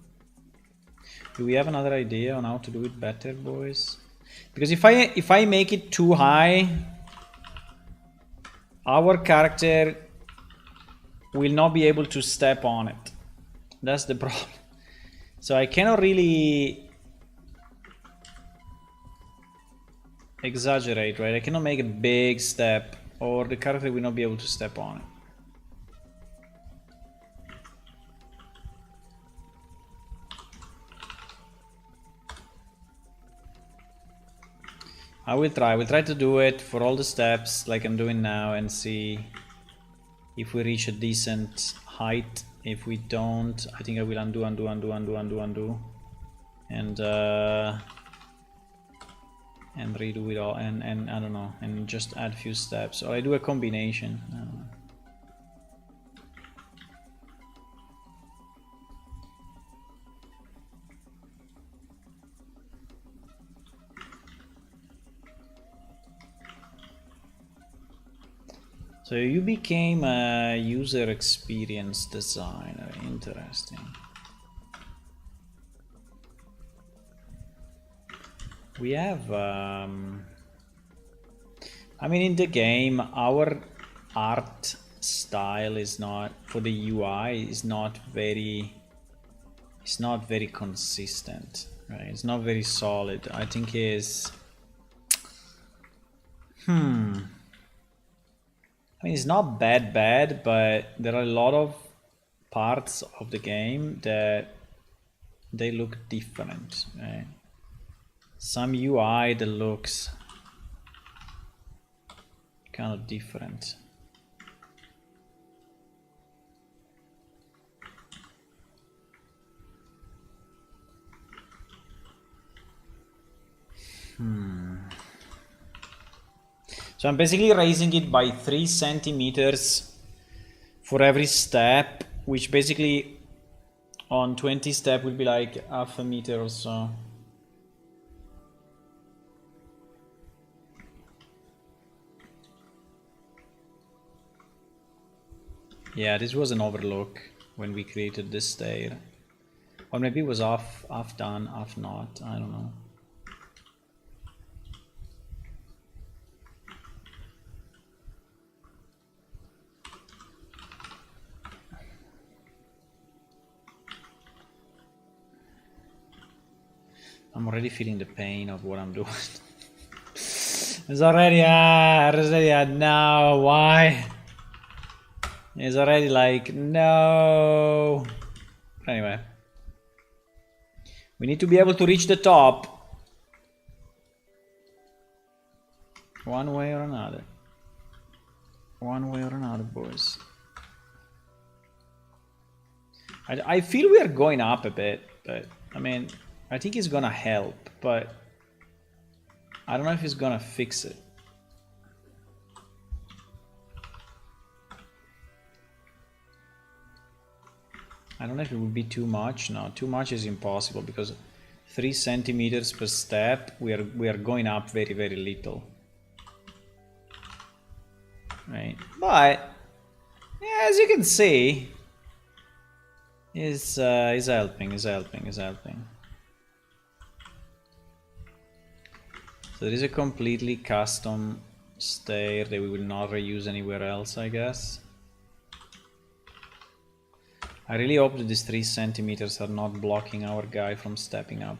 Do we have another idea on how to do it better, boys? Because if I make it too high, our character will not be able to step on it. That's the problem. So I cannot really exaggerate, right? I cannot make a big step or the character will not be able to step on it. I will try to do it for all the steps like I'm doing now and see if we reach a decent height. If we don't, I think I will undo. And and redo it all, and I don't know, and just add a few steps, or I do a combination. I don't know. So you became a user experience designer. Interesting. We have, I mean, in the game, our art style is not, for the UI, is not very, it's not very consistent, right? It's not very solid. I think is, I mean, it's not bad, but there are a lot of parts of the game that they look different, right? Some UI that looks kind of different. So I'm basically raising it by 3 centimeters for every step, which basically on 20 steps will be like half a meter or so. Yeah, this was an overlook when we created this stair. Or maybe it was half done, half not, I don't know. I'm already feeling the pain of what I'm doing. It's already, no, why? It's already like, no. Anyway. We need to be able to reach the top. One way or another. One way or another, boys. I feel we are going up a bit, but I mean, I think it's gonna help, but I don't know if it's gonna fix it. I don't know if it would be too much. No, too much is impossible because 3 centimeters per step, we are going up very, very little. Right, but yeah, as you can see, is helping. So there is a completely custom stair that we will not reuse anywhere else, I guess. I really hope that these 3 centimeters are not blocking our guy from stepping up.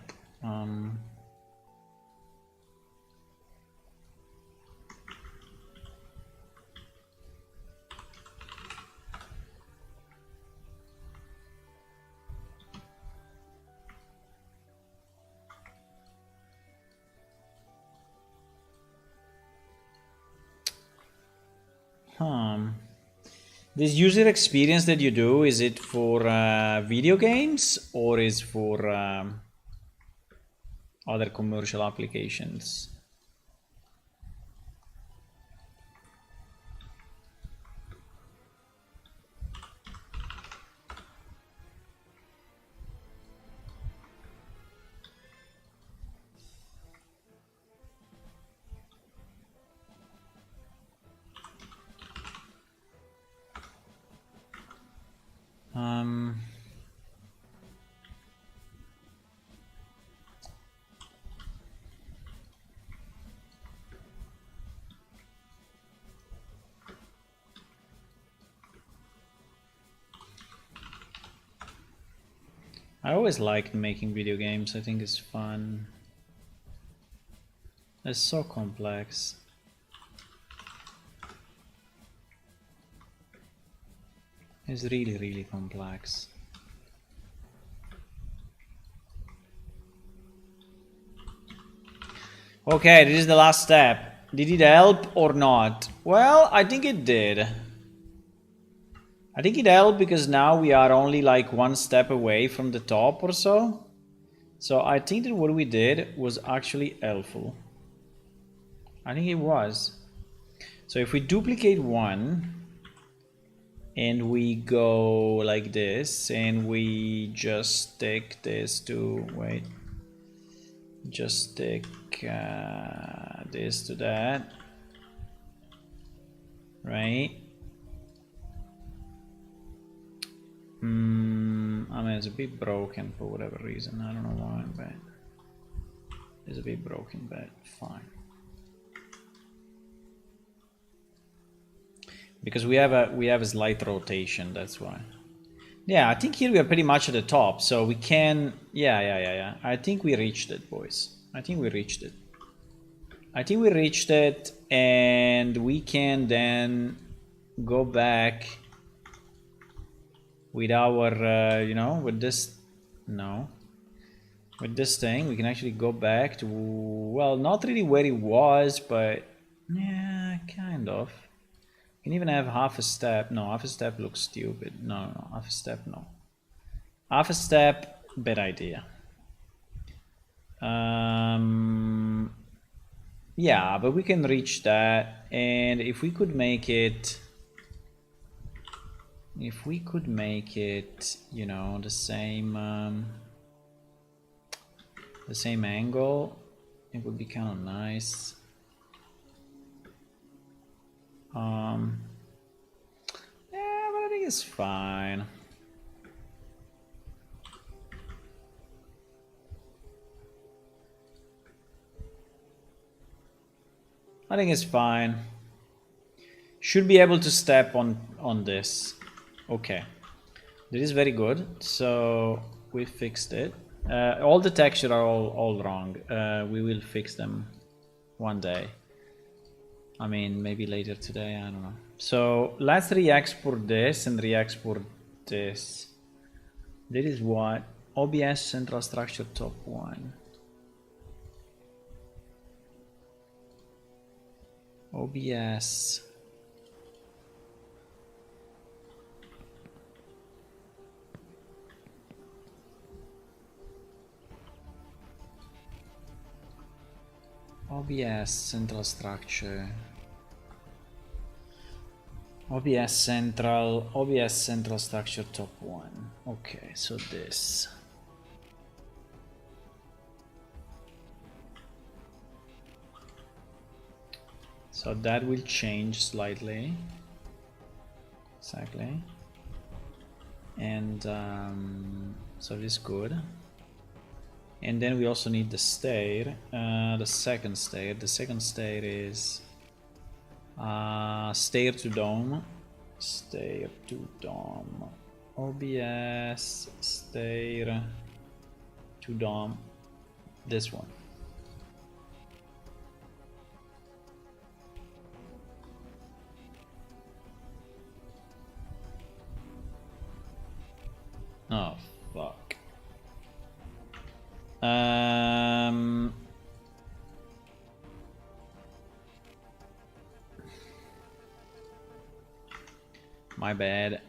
This user experience that you do, is it for video games or is for other commercial applications? I always liked making video games. I think it's fun. It's so complex. It's really, really complex. Okay, this is the last step. Did it help or not? Well, I think it did. I think it helped because now we are only like 1 step away from the top or so. So I think that what we did was actually helpful. I think it was. So if we duplicate one and we go like this and we just stick this to, wait, just stick this to that, right? I mean, it's a bit broken for whatever reason. I don't know why, but it's a bit broken, but fine. Because we have a slight rotation, that's why. Yeah, I think here we are pretty much at the top, so we can. Yeah. I think we reached it, boys. I think we reached it. And we can then go back with our, you know, with this. No. With this thing, we can actually go back to, well, not really where it was, but yeah, kind of. You can even have half a step. No, half a step looks stupid. No, half a step, no. Half a step, bad idea. Yeah, but we can reach that, and if we could make it, you know, the same angle, it would be kind of nice. Yeah, but I think it's fine. I think it's fine. Should be able to step on this. Okay, this is very good. So we fixed it. All the textures are all wrong. We will fix them one day. I mean, maybe later today. I don't know. So let's re-export this and re-export this. This is what OBS central structure top 1. OBS. OBS central structure. OBS central structure top 1. Okay, so this. So that will change slightly. Exactly. And so this is good. And then we also need the stair, the second stair. The second stair is stair to dome. Stair to dome. OBS stair to dome. This one. Oh fuck. My bad.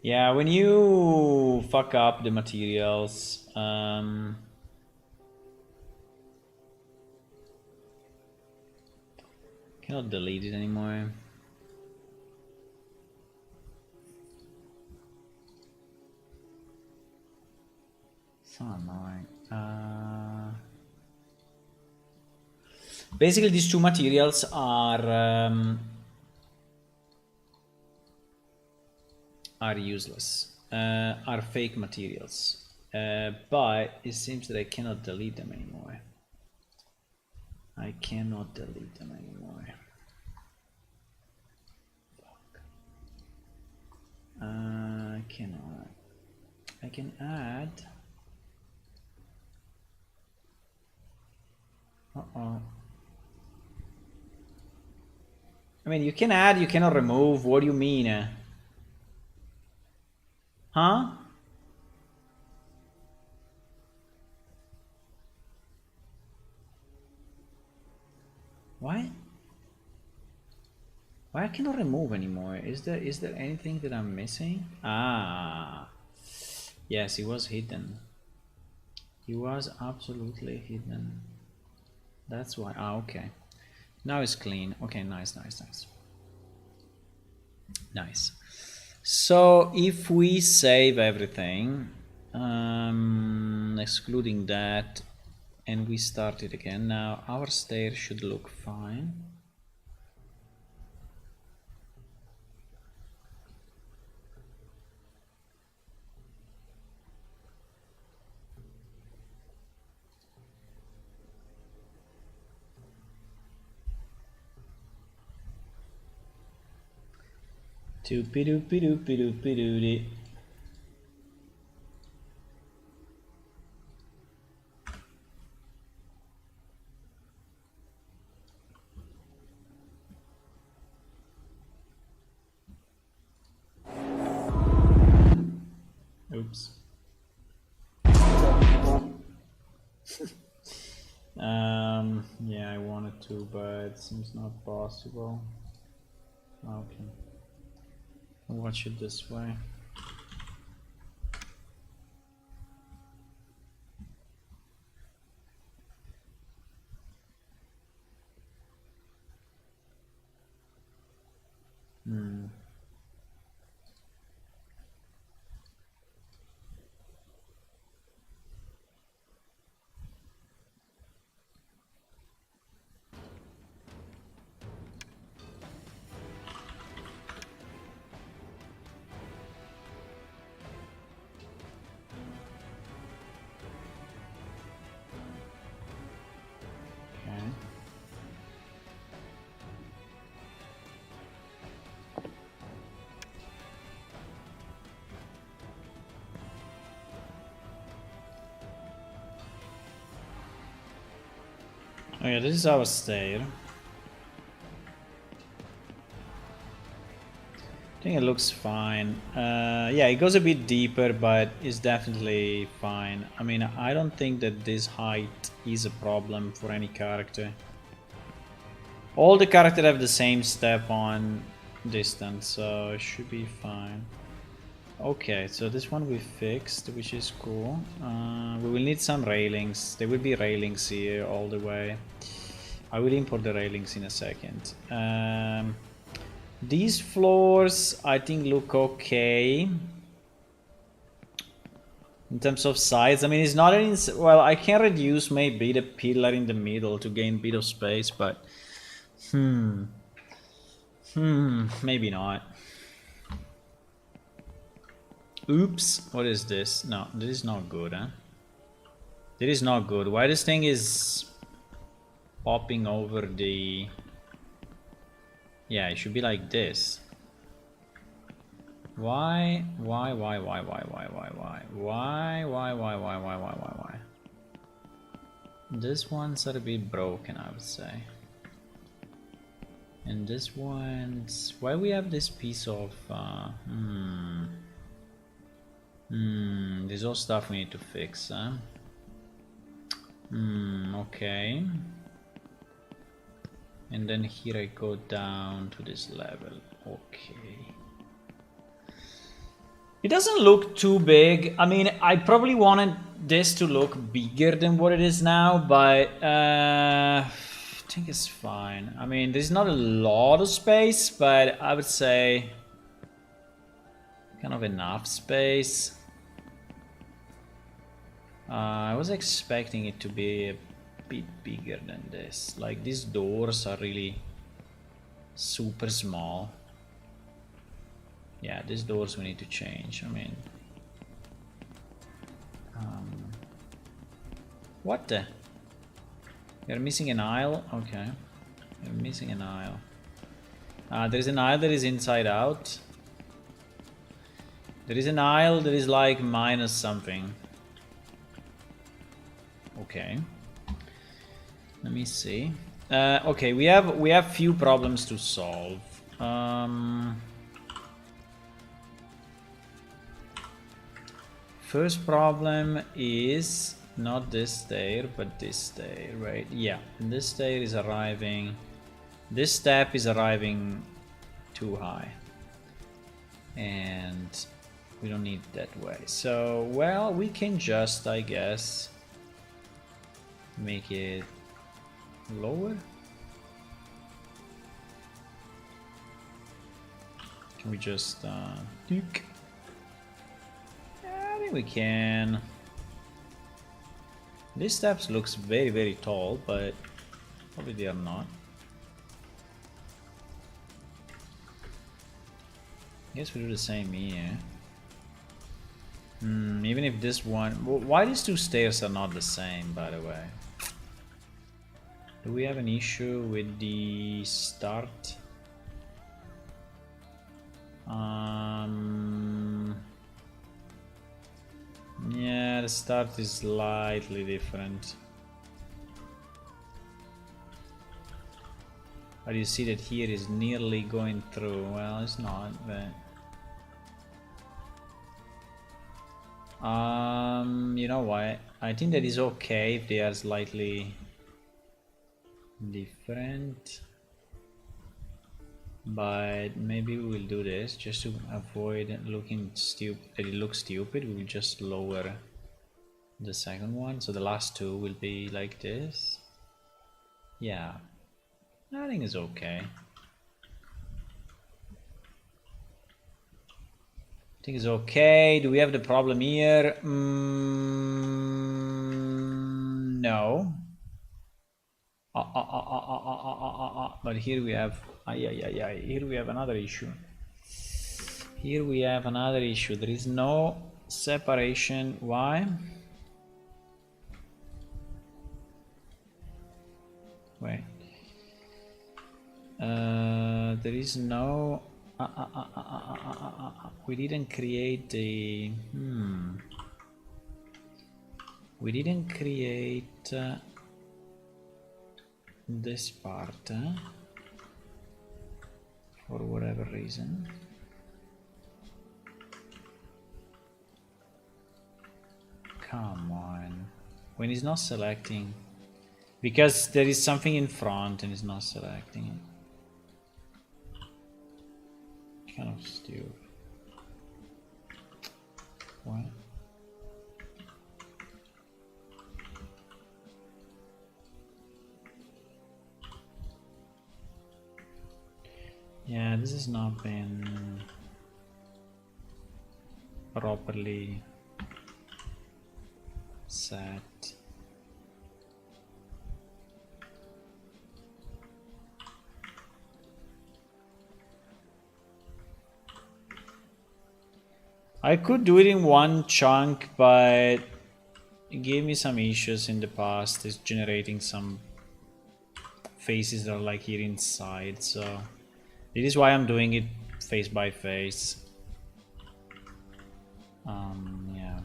Yeah, when you fuck up the materials, cannot delete it anymore. So annoying. Basically, these two materials are useless, are fake materials, but it seems that I cannot delete them anymore. I cannot delete them anymore. Fuck. I cannot. I can add. Uh-oh. I mean, you can add, you cannot remove. What do you mean? Huh? What? Why I cannot remove anymore? Is there anything that I'm missing? Ah, yes, he was hidden. He was absolutely hidden. That's why. Ah, okay. Now it's clean. Okay, nice. Nice. So if we save everything, excluding that, and we start it again, now our stair should look fine. Doopy-doopy-doopy-doopy-doopy. Oops. Yeah, I wanted to, but it seems not possible. Okay. Watch it this way. Okay. Oh yeah, this is our stair. I think it looks fine. Yeah, it goes a bit deeper, but it's definitely fine. I mean, I don't think that this height is a problem for any character. All the characters have the same step on distance, so it should be fine. Okay, so this one we fixed, which is cool. We will need some railings. There will be railings here all the way. I will import the railings in a second. These floors, I think, look okay. In terms of size, I mean, it's not an... Well, I can reduce maybe the pillar in the middle to gain a bit of space, but... maybe not. Oops, what is this? No, this is not good, huh? This is not good. Why this thing is popping over the... Yeah, it should be like this. Why? This one's a bit broken, I would say. And this one's... Why we have this piece of... There's all stuff we need to fix, huh? Okay. And then here I go down to this level. Okay. It doesn't look too big. I mean, I probably wanted this to look bigger than what it is now, but I think it's fine. I mean, there's not a lot of space, but I would say kind of enough space. I was expecting it to be a bit bigger than this. Like, these doors are really super small. Yeah, these doors we need to change. I mean, what the? You're missing an aisle? Okay, you're missing an aisle. There's an aisle that is inside out. There is an aisle that is like minus something. Okay. Let me see. Okay, we have few problems to solve. First problem is not this stair, but this stair, right? Yeah, this stair is arriving. This step is arriving too high. And we don't need it that way. So, well, we can just, I guess, make it lower. Can we just duke? Yeah, I think we can. These steps looks very tall, but probably they are not. I guess we do the same here. Even if this one... Why these two stairs are not the same, by the way? Do we have an issue with the start? Yeah, the start is slightly different. But you see that here is nearly going through. Well, it's not, but... you know what? I think that is okay if they are slightly different. But maybe we will do this just to avoid looking stupid. That it looks stupid. We will just lower the second one, so the last two will be like this. Yeah, I think it's okay. I think it's okay. Do we have the problem here? No. But here we have here we have another issue. Here we have another issue. There is no separation. Why? Wait. There is no we didn't create the we didn't create this part for whatever reason. Come on, when he's not selecting, because there is something in front and it's not selecting it. Kind of stupid. What? Yeah, this has not been properly set. I could do it in one chunk, but it gave me some issues in the past. It's generating some faces that are like here inside, so this is why I'm doing it face by face. Yeah.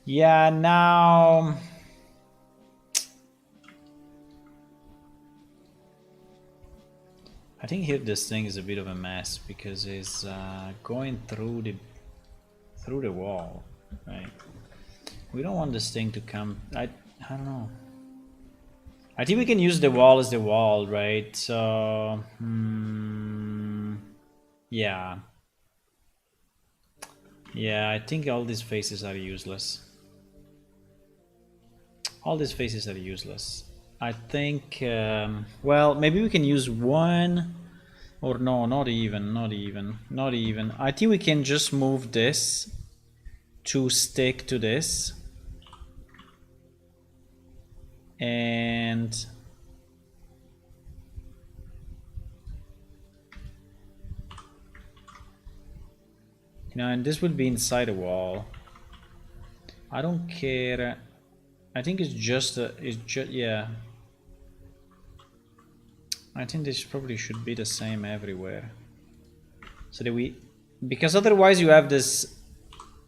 Yeah, now I think here this thing is a bit of a mess because it's going through the wall, right? We don't want this thing to come. I don't know. I think we can use the wall as the wall, right? So yeah. Yeah, I think all these faces are useless. All these faces are useless. I think, well, maybe we can use one, or no, not even. I think we can just move this to stick to this. And you know, and this will be inside a wall. I don't care. I think it's just yeah. I think this probably should be the same everywhere. So that because otherwise you have this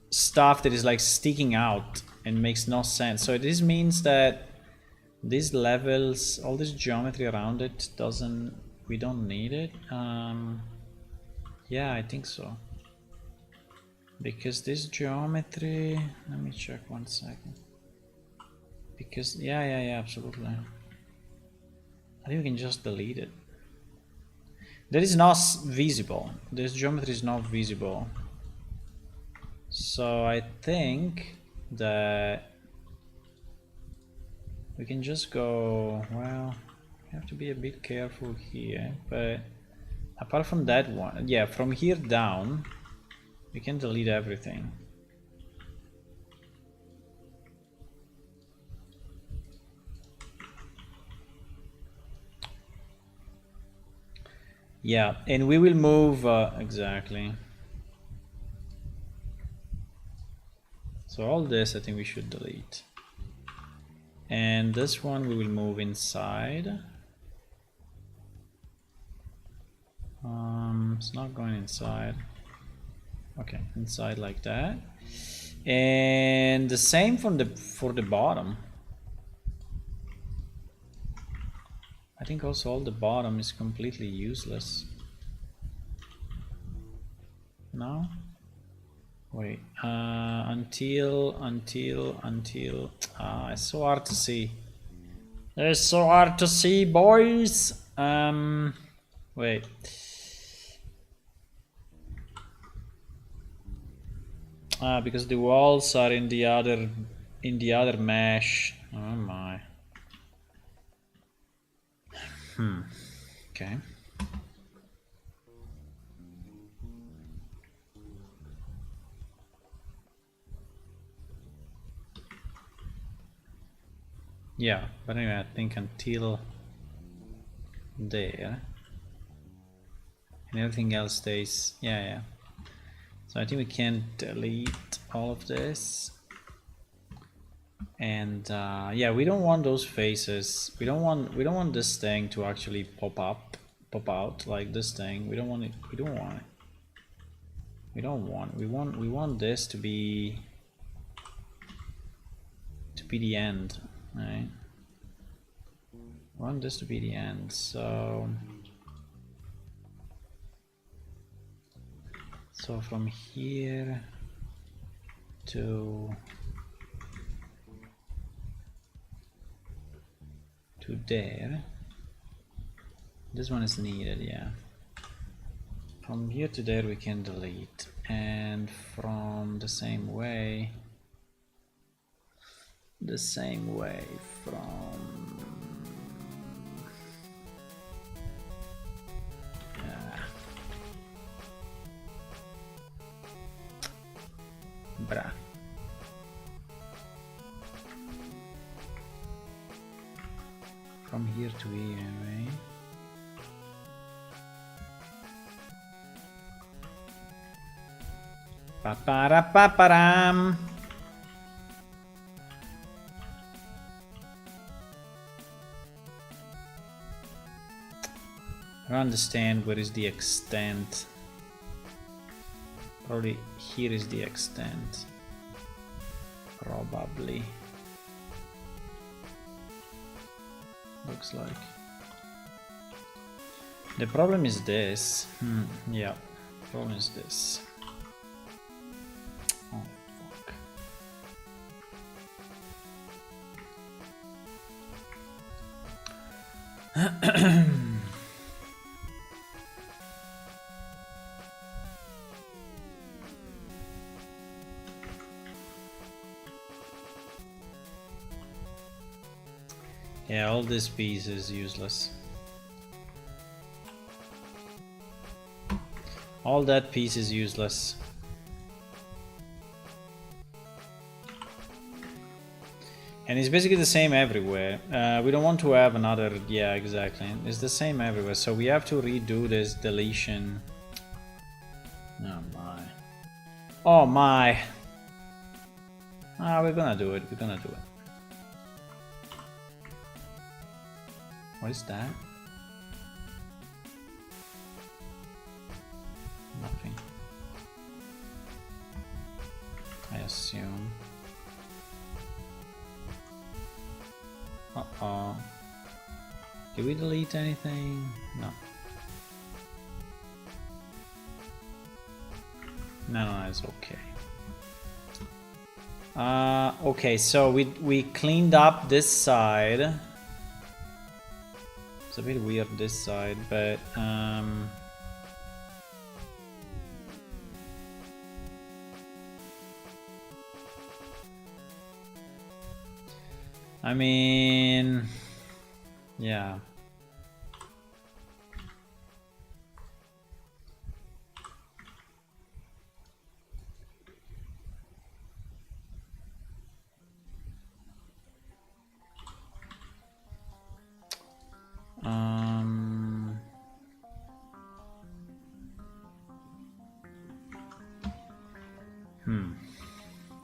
stuff that is like sticking out and makes no sense. So this means that these levels, all this geometry around it we don't need it. Yeah, I think so. Because this geometry, let me check 1 second. Because, yeah, absolutely. I think we can just delete it. That is not visible. This geometry is not visible. So I think that we can just go, well, we have to be a bit careful here, but apart from that one, yeah, from here down, we can delete everything. Yeah, and we will move, exactly. So all this, I think we should delete. And this one we will move inside. It's not going inside. Okay, inside like that. And the same for the bottom. I think also all the bottom is completely useless. No? Wait, until, it's so hard to see. It's so hard to see, boys. Wait. Because the walls are in the other mesh. Oh my. Okay. Yeah, but anyway, I think until there, and everything else stays. Yeah. So I think we can delete all of this. And yeah, we don't want those faces. We don't want this thing to actually pop out like this thing. We don't want it. We want this to be the end, right? We want this to be the end. So from here to there, this one is needed, yeah. From here to there we can delete, and from the same way from bruh. From here to here, right? Pa-pa-ra-pa-pa-ram. I don't understand where is the extent. Probably here is the extent. Probably. Looks like. The problem is this. Yeah, problem is this. Oh fuck. Yeah, all this piece is useless. All that piece is useless. And it's basically the same everywhere. We don't want to have another... Yeah, exactly. It's the same everywhere. So we have to redo this deletion. Oh my. Oh my. We're gonna do it. We're gonna do it. What is that? Nothing. I assume. Uh-oh. Did we delete anything? No. No, it's okay. Okay, so we cleaned up this side. It's a bit weird this side, but I mean, yeah.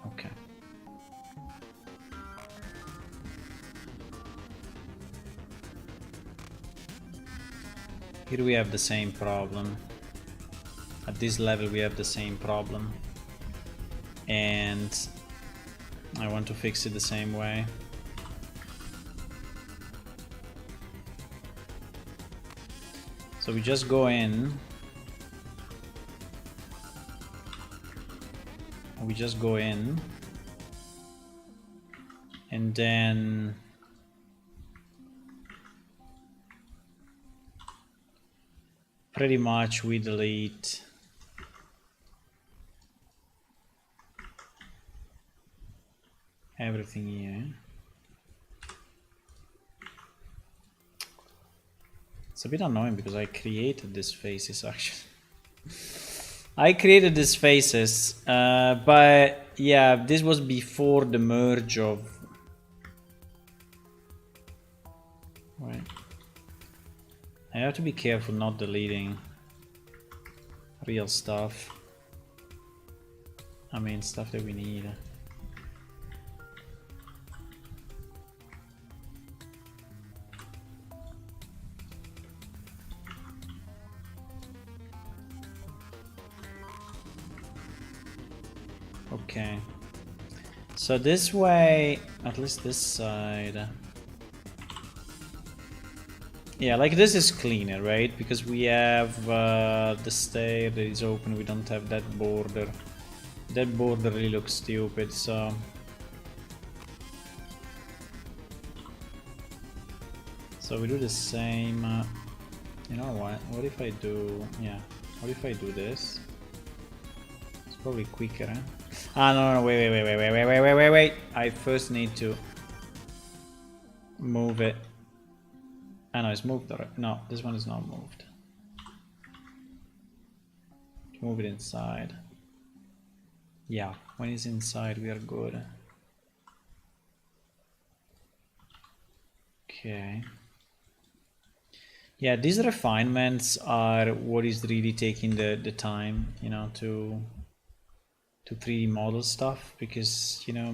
Okay. Here we have the same problem. At this level we have the same problem. And I want to fix it the same way. So we just go in. We just go in. And then pretty much we delete everything here. It's a bit annoying because I created these faces actually. I created these faces, but yeah, this was before the merge of... Right. I have to be careful not deleting real stuff. I mean, stuff that we need. Okay. So this way, at least this side. Yeah, like this is cleaner, right? Because we have the stair that is open, we don't have that border. That border really looks stupid, so... So we do the same... you know what if I do... yeah, what if I do this? It's probably quicker, huh? Ah, no, wait. I first need to move it. Ah, no, it's moved already. No, this one is not moved. Move it inside. Yeah, when it's inside, we are good. Okay. Yeah, these refinements are what is really taking the time, you know, to 3D model stuff, because, you know,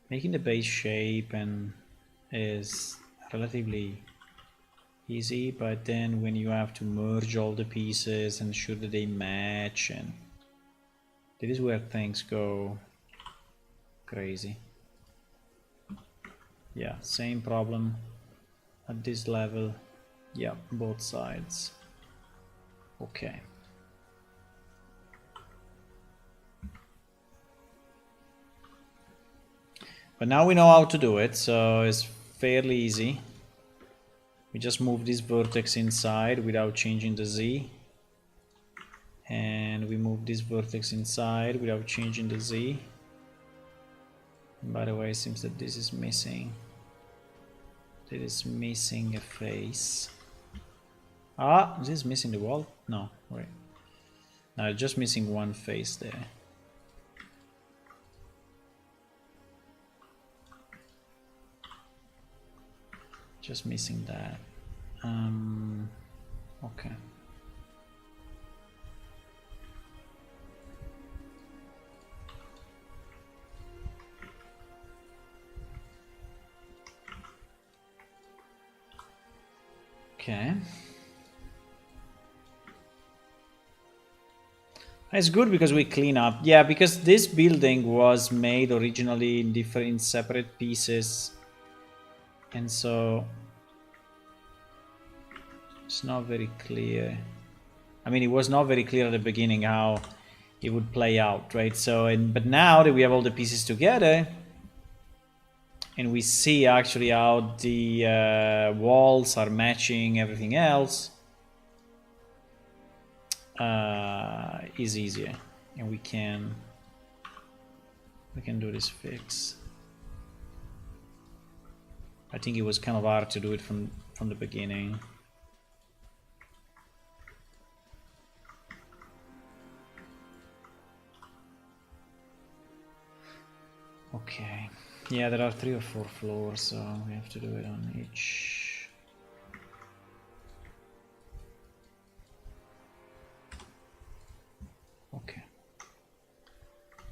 making the base shape and is relatively easy, but then when you have to merge all the pieces and ensure that they match, and that is where things go crazy. Yeah, same problem at this level. Yeah, both sides. Okay. But now we know how to do it, so it's fairly easy. We just move this vertex inside without changing the Z. And we move this vertex inside without changing the Z. And by the way, it seems that this is missing. It is missing a face. Ah, is this missing the wall? No, wait. No, just missing one face there. Just missing that. Okay. Okay. It's good because we clean up. Yeah, because this building was made originally in different separate pieces. And so it's not very clear. I mean, it was not very clear at the beginning how it would play out, right? So, but now that we have all the pieces together, and we see actually how the walls are matching everything else, is easier, and we can do this fix. I think it was kind of hard to do it from the beginning. Okay, yeah, there are 3 or 4 floors, so we have to do it on each. Okay.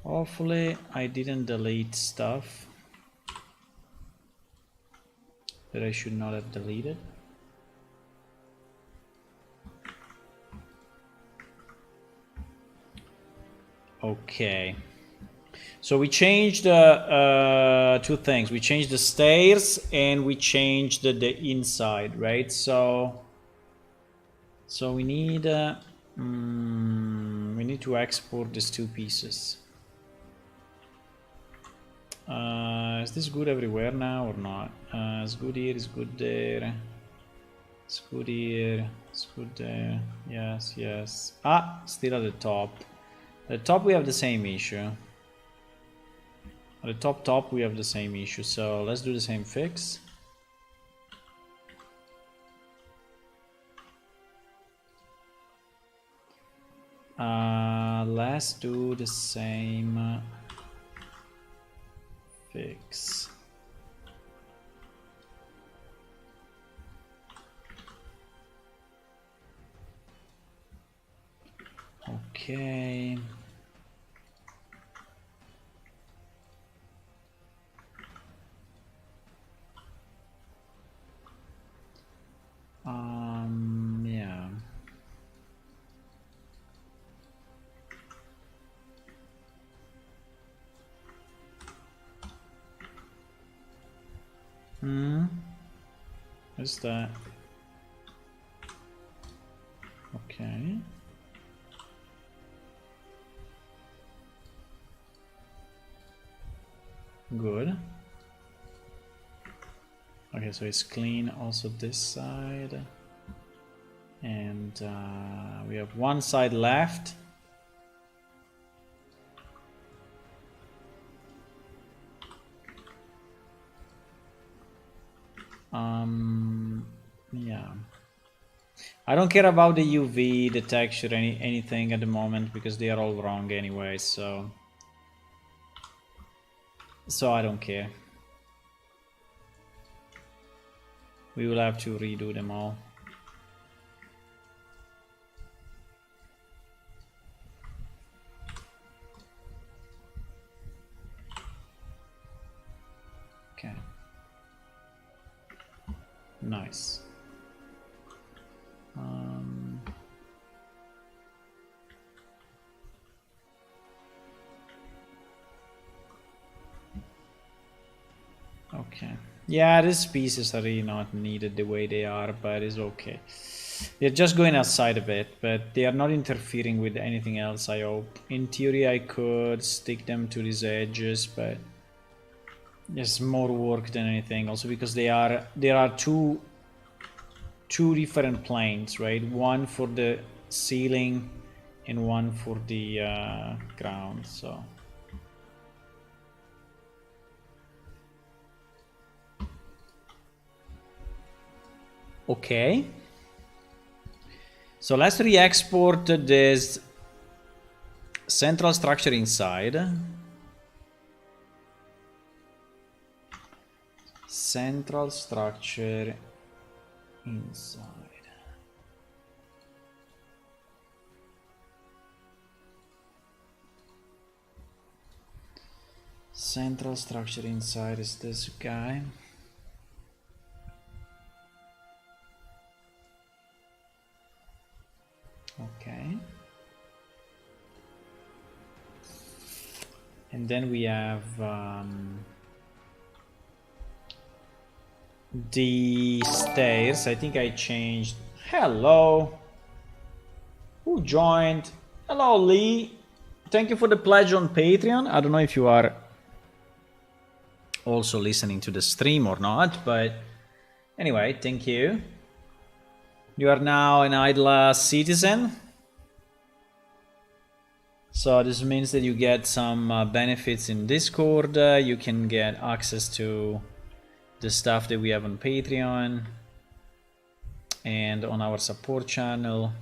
Hopefully I didn't delete stuff that I should not have deleted. Okay. So we changed 2 things. We changed the stairs and we changed the inside, right? So we need to export these 2 pieces. Is this good everywhere now or not? It's good here, it's good there. It's good here, it's good there. Yes, yes. Ah, still at the top. At the top we have the same issue. At the top we have the same issue, so let's do the same fix. Let's do the same fix. Okay. Yeah. What's that? Okay. Good. Okay, so it's clean also this side. And we have one side left. Yeah. I don't care about the UV, the texture, anything at the moment because they are all wrong anyway, so I don't care. We will have to redo them all. Okay. Nice. Okay. Yeah, these pieces are really not needed the way they are, but it's okay. They're just going outside a bit, but they are not interfering with anything else, I hope. In theory, I could stick them to these edges, but it's more work than anything. Also because there are two different planes, right? One for the ceiling and one for the ground, so... Okay, so let's re-export this central structure inside. Central structure inside. Central structure inside is this guy. Okay. And then we have the stairs. I think I changed. Hello. Who joined? Hello, Lee. thank you for the pledge on Patreon. I don't know if you are also listening to the stream or not, but anyway, thank you. You are now an idle citizen. So this means that you get some benefits in Discord. You can get access to the stuff that we have on Patreon and on our support channel.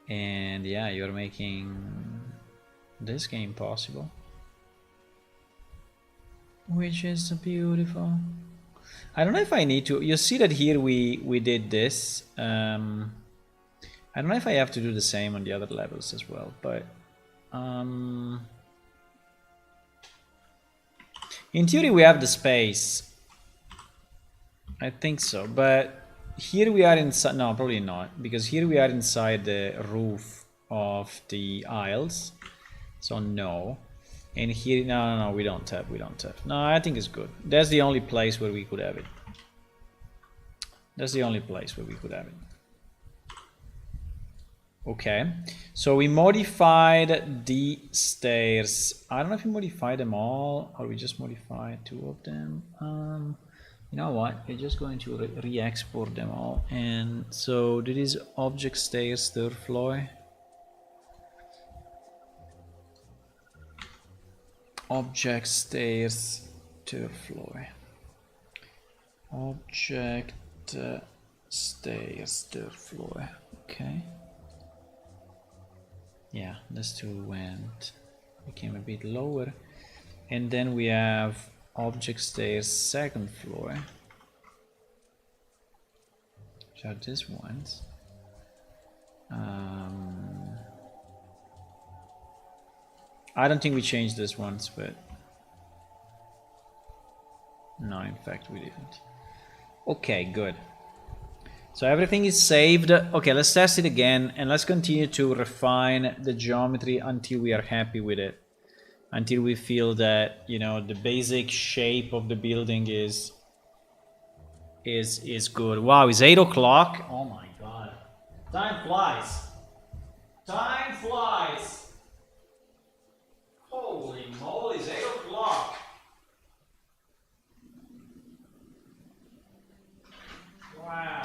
And yeah, you're making this game possible, which is beautiful. I don't know if I need to. You see that here we did this. I don't know if I have to do the same on the other levels as well, but in theory we have the space. I think so, but here we are inside. No, probably not, because here we are inside the roof of the aisles. So no. And here, no, we don't have. No, I think it's good. That's the only place where we could have it. That's the only place where we could have it. Okay, so we modified the stairs. I don't know if we modified them all or we just modified 2 of them. You know what? We're just going to re-export them all. And so this is object stairs, 3rd floor. Object stairs, 3rd floor. Object stairs, 3rd floor. Okay. Yeah, this two became a bit lower. And then we have object stairs, 2nd floor. Which are these ones. I don't think we changed these ones, but no, in fact we didn't. Okay, good. So everything is saved. Okay, let's test it again and let's continue to refine the geometry until we are happy with it. Until we feel that, you know, the basic shape of the building is good. Wow, it's 8 o'clock. Oh my god. Time flies. Time flies. Holy moly, it's 8 o'clock. Wow.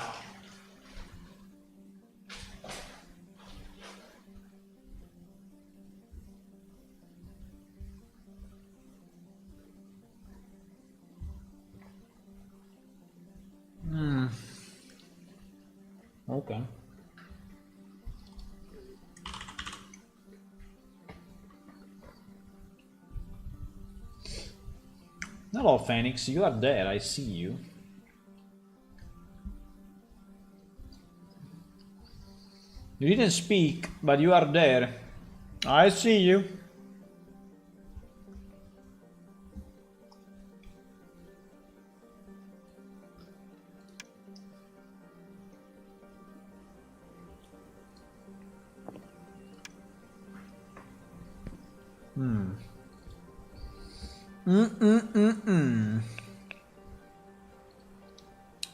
Okay. Hello, Phoenix. You are there. I see you. You didn't speak, but you are there. I see you.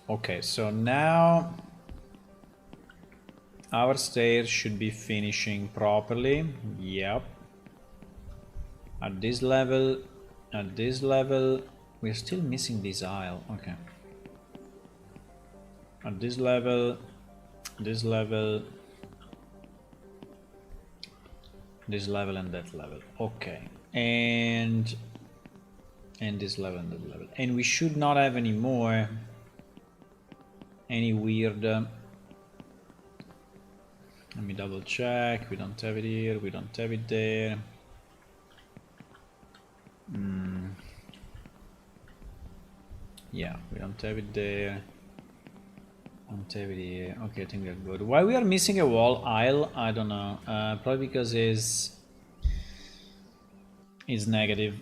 Okay, so now our stairs should be finishing properly. Yep. At this level, we're still missing this aisle. Okay. At this level, this level, and that level. Okay. And this level and that level. And we should not have any more any weird let me double check. We don't have it here, we don't have it there. Yeah, we don't have it there. Don't have it here. Okay, I think we're good. Why we are missing a wall aisle? I don't know. Probably because it's negative.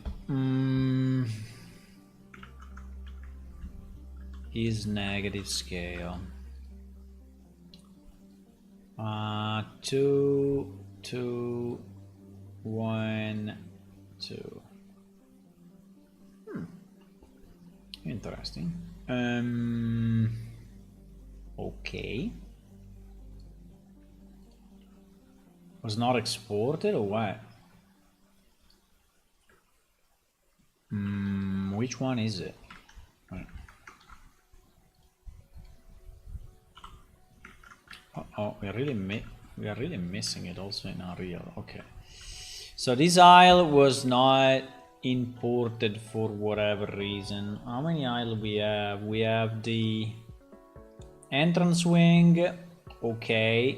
Is negative scale. 2, 2, 1, 2. Interesting. Okay. Was not exported or what? Which one is it? Right. Oh, we are really missing it also in Unreal. Okay. So this isle was not imported for whatever reason. How many isles we have? We have the entrance wing, okay,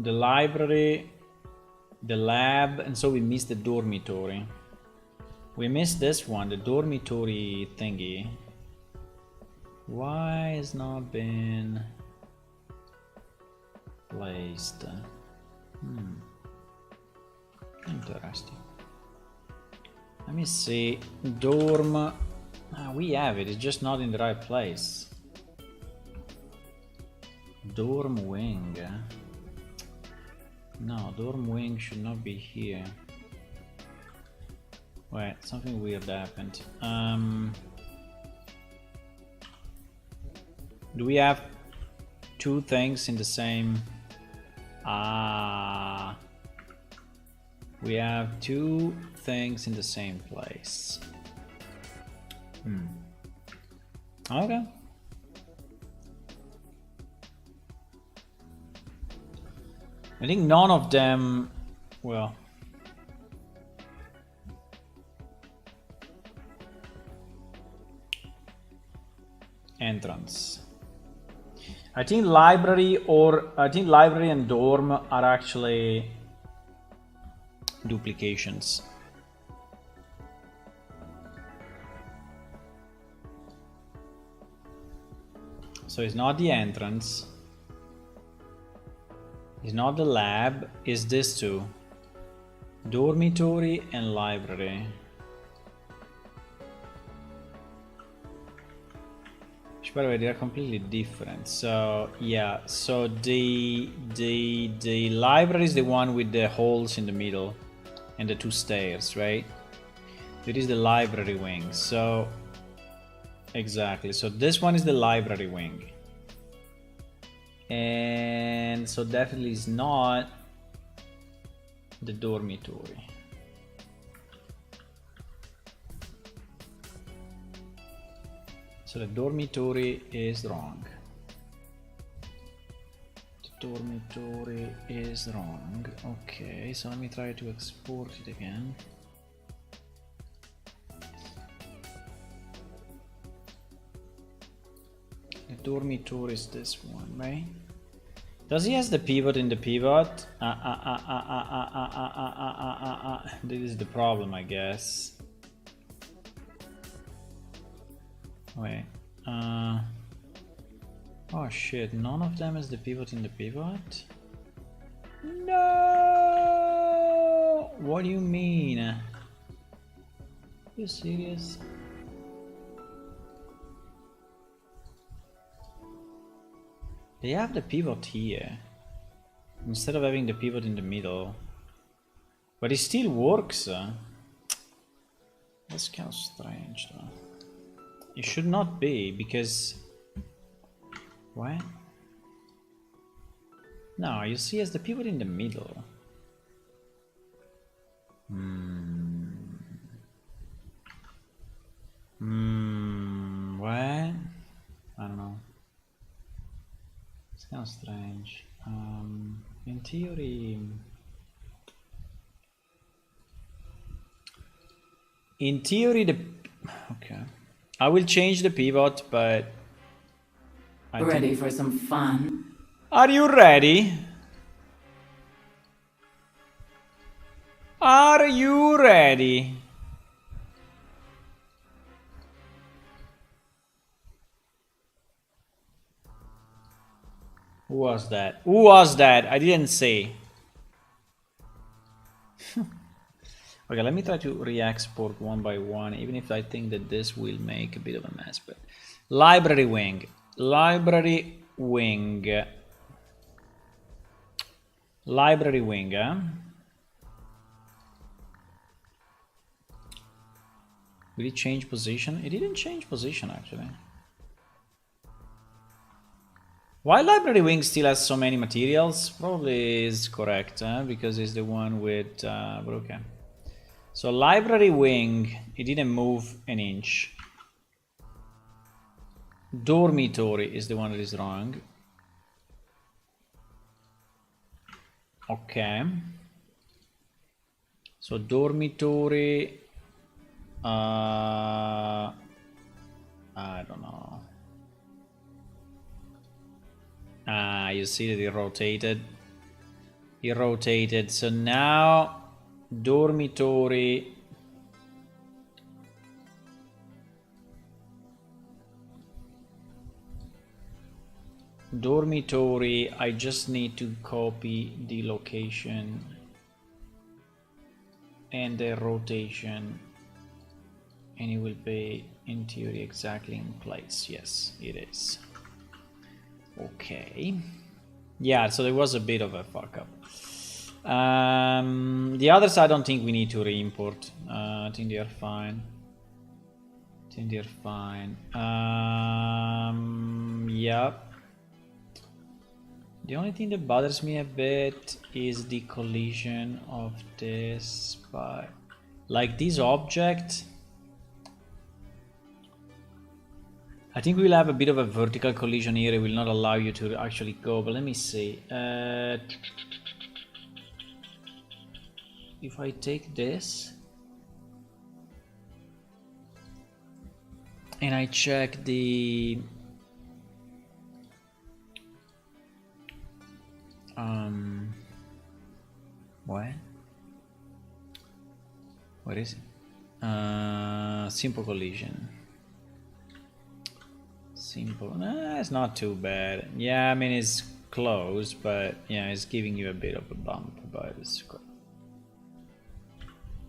the library, the lab, and so we missed the dormitory. We missed this one, the dormitory thingy. Why has not been placed? Interesting. Let me see. Dorm. We have it, it's just not in the right place. Dorm wing. No, dorm wing should not be here. Wait, something weird happened. Do we have two things in the same... we have two things in the same place. Okay. I think none of them... well... entrance. I think library and dorm are actually duplications. So it's not the entrance, it's not the lab, it's this two. Dormitory and library. Which, by the way, they are completely different. So yeah, so the library is the one with the holes in the middle and the two stairs, right? It is the library wing. So exactly, so this one is the library wing, and so definitely is not the dormitory. So the dormitory is wrong. The dormitory is wrong. Okay, so let me try to export it again. The dormitory is this one, right? Does he has the pivot in the pivot? This is the problem, I guess. Wait. Oh shit, none of them has the pivot in the pivot? No! What do you mean? Are you serious? They have the pivot here instead of having the pivot in the middle, but it still works. That's kind of strange though. It should not be, because what? No, you see, as the pivot in the middle. What? I don't know. It's kind of strange. In theory, the okay. I will change the pivot, but I ready for some fun? Are you ready? Are you ready? Who was that? Who was that? I didn't say. Okay, let me try to re-export one by one, even if I think that this will make a bit of a mess. But library wing, library wing, library wing. Will it change position? It didn't change position actually. Why library wing still has so many materials? Probably is correct, because it's the one with, but okay. So library wing, it didn't move an inch. Dormitory is the one that is wrong. Okay. So dormitory, I don't know. You see that it rotated. It rotated. So now dormitory. Dormitory, I just need to copy the location and the rotation, and it will be in theory exactly in place. Yes, it is. Okay. Yeah, so there was a bit of a fuck up. The others I don't think we need to re-import. I think they are fine. I think they're fine. Yeah. The only thing that bothers me a bit is the collision of this, but like this object, I think we'll have a bit of a vertical collision here. It will not allow you to actually go, but let me see. If I take this and I check the what is it? Simple collision. Simple. Nah, it's not too bad. Yeah, I mean it's close, but yeah, it's giving you a bit of a bump, but it's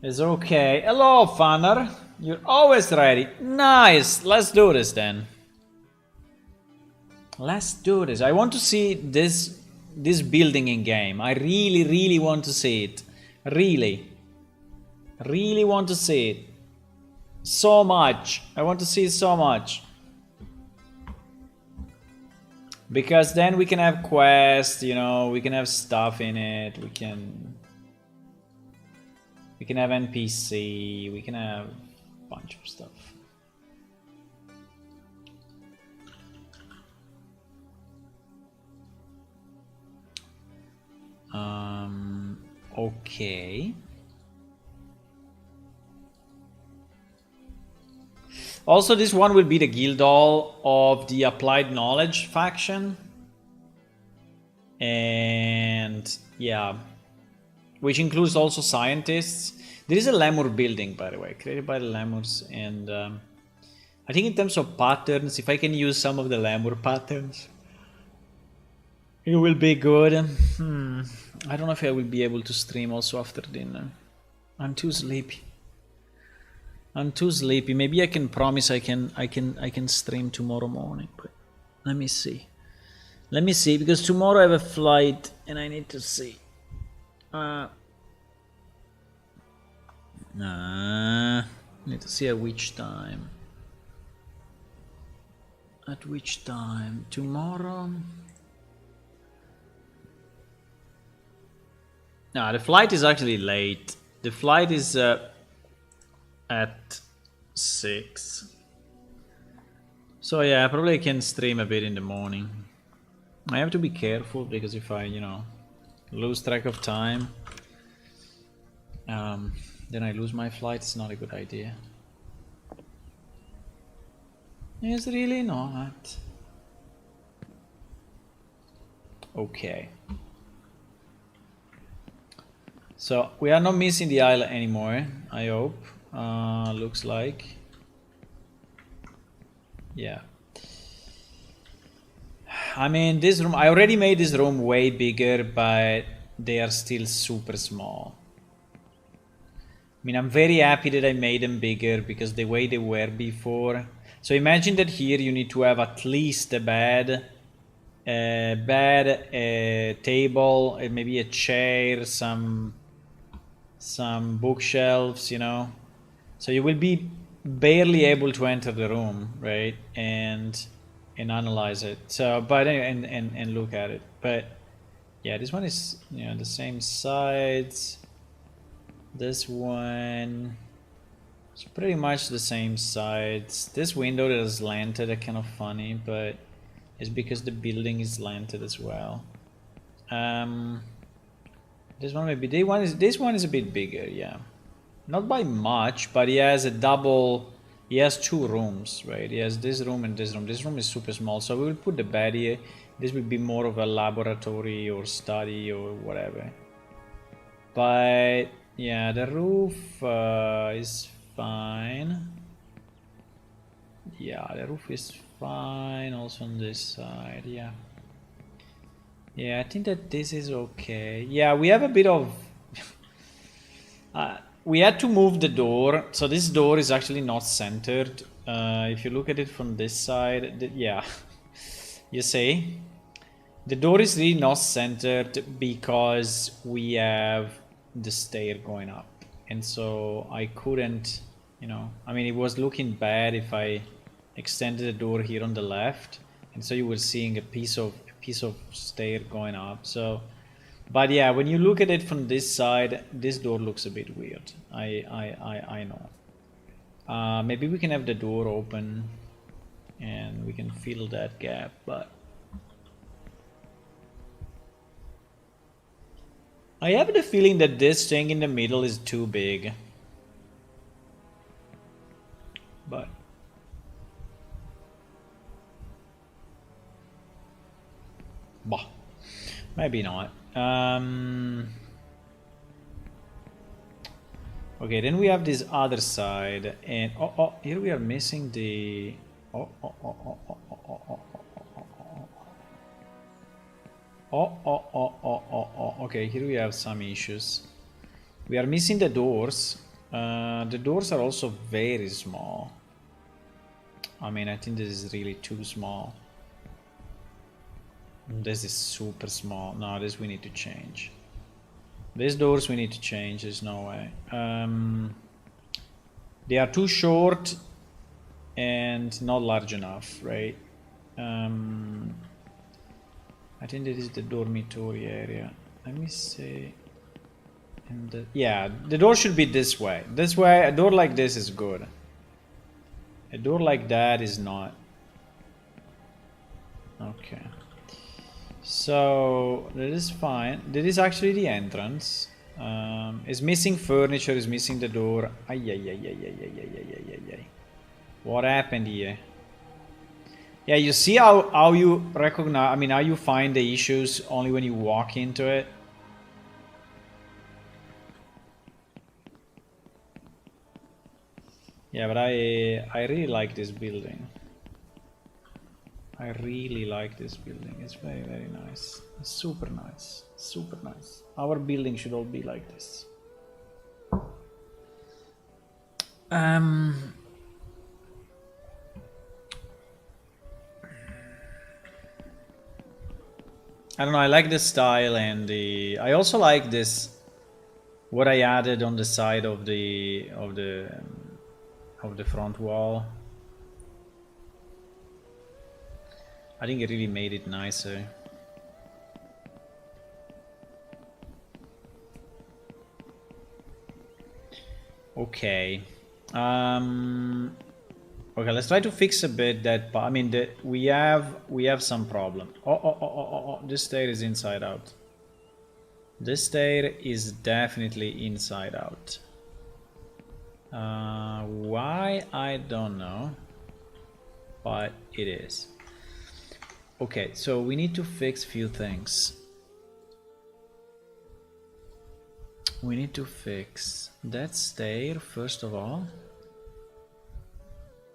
okay. Hello, Fanner. You're always ready. Nice. Let's do this then. Let's do this. I want to see this building in game. I really want to see it. Really want to see it so much. I want to see it so much, because then we can have quests, you know, we can have stuff in it, we can have NPC, we can have a bunch of stuff. Okay. Also, this one will be the guild hall of the applied knowledge faction. And yeah, which includes also scientists. There is a lemur building, by the way, created by the lemurs. And I think in terms of patterns, if I can use some of the lemur patterns, it will be good. I don't know if I will be able to stream also after dinner. I'm too sleepy. Maybe I can promise I can stream tomorrow morning, but let me see. Because tomorrow I have a flight and I need to see. Need to see at which time. Tomorrow? No, the flight is actually late. The flight is at 6. So yeah, probably I can stream a bit in the morning. I have to be careful, because if I, you know, lose track of time, then I lose my flight. It's not a good idea. It's really not. Okay. So we are not missing the island anymore, I hope. Looks like. Yeah. I mean, this room, I already made this room way bigger, but they are still super small. I mean, I'm very happy that I made them bigger, because the way they were before. So imagine that here you need to have at least a bed, a table, maybe a chair, some bookshelves, you know. So you will be barely able to enter the room, right? And and analyze it. So, but anyway, and look at it. But yeah, this one is, you know, the same sides. This one is pretty much the same sides. This window that is slanted are kind of funny, but it's because the building is slanted as well. This one maybe this one is a bit bigger, yeah. Not by much, but he has a double. He has 2 rooms, right? He has this room and this room. This room is super small, so we will put the bed here. This will be more of a laboratory or study or whatever. But yeah, the roof is fine. Yeah, the roof is fine. Also on this side, yeah. Yeah, I think that this is okay. Yeah, we have a bit of. We had to move the door, so this door is actually not centered. If you look at it from this side, yeah, you see, the door is really not centered because we have the stair going up, and so I couldn't, you know, I mean, it was looking bad if I extended the door here on the left, and so you were seeing a piece of stair going up. So. But yeah, when you look at it from this side, this door looks a bit weird. I know. Maybe we can have the door open and we can fill that gap, but I have the feeling that this thing in the middle is too big. But bah, maybe not. Okay, then we have this other side, and here we are missing the okay, here we have some issues. We are missing the doors. The doors are also very small. I mean, I think this is really too small. This is super small. No, this we need to change. These doors we need to change. There's no way. They are too short and not large enough, right? I think this is the dormitory area. Let me see. And yeah, the door should be this way. This way, a door like this is good. A door like that is not. Okay. So that is fine. That is actually the entrance. It's missing furniture. Is missing the door. Ay. What happened here? Yeah, you see how you recognize. I mean, how you find the issues only when you walk into it. Yeah, but I really like this building. I really like this building. It's very, very nice. It's super nice. Super nice. Our building should all be like this. I don't know, I like the style and the I also like this what I added on the side of the front wall. I think it really made it nicer. Okay. Okay, let's try to fix a bit that. I mean, we have some problem. Oh! This stair is inside out. This stair is definitely inside out. Why I don't know, but it is. Okay, so we need to fix few things. We need to fix that stair first of all.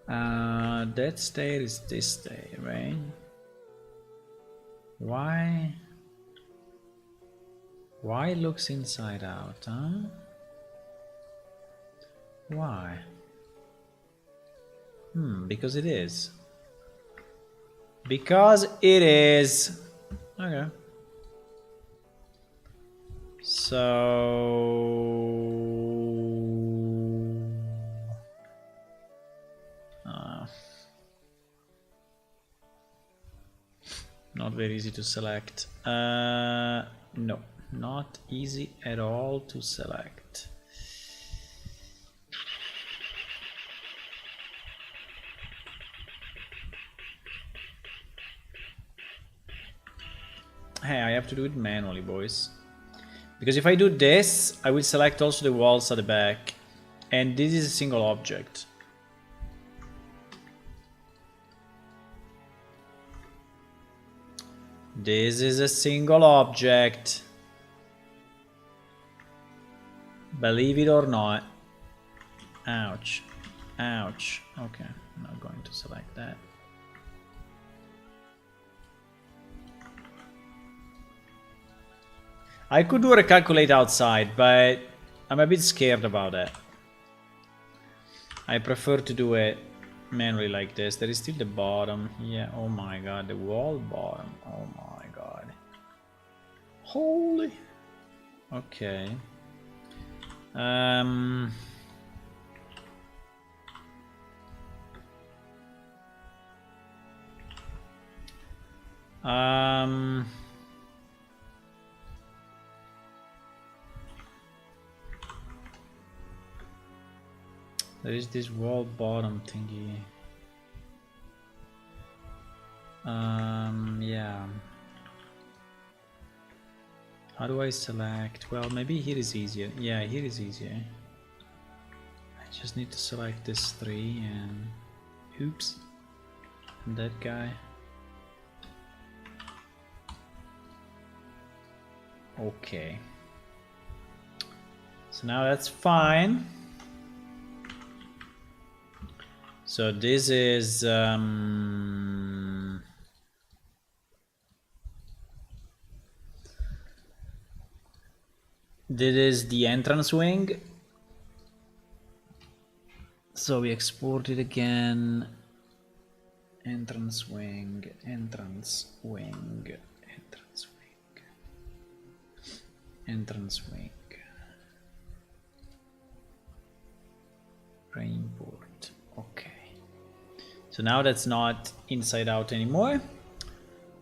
That stair is this stair, right? Why it looks inside out, huh? Why? Because it is. Because it is. Okay. So not very easy to select. No, not easy at all to select. Hey, I have to do it manually, boys. Because if I do this, I will select also the walls at the back. And this is a single object. This is a single object. Believe it or not. Ouch. Ouch. Okay, I'm not going to select that. I could do a recalculate outside, but I'm a bit scared about that. I prefer to do it manually like this. There is still the bottom. Yeah, oh my god, the wall bottom. Oh my god. Holy. Okay. There is this wall bottom thingy. Yeah. How do I select? Well, maybe here is easier. Yeah, here is easier. I just need to select this 3 and... Oops. And that guy. Okay. So now that's fine. So this is this is the entrance wing. So we export it again. Entrance wing, entrance wing, entrance wing, entrance wing. Reimport. Okay. So now that's not inside out anymore.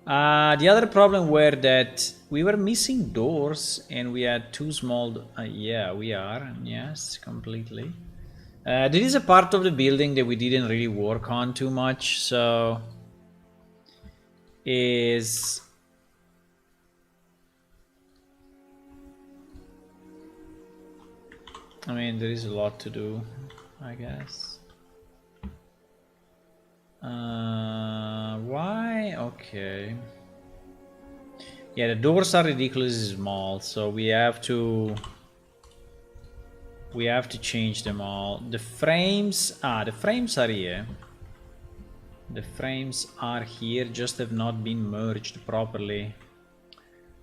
The other problem were that we were missing doors and we had too small. Yeah, we are. Yes, completely. There is a part of the building that we didn't really work on too much. So is I mean, there is a lot to do, I guess. Why? Okay. Yeah, the doors are ridiculously small, so we have to change them all. The frames, the frames are here. The frames are here, just have not been merged properly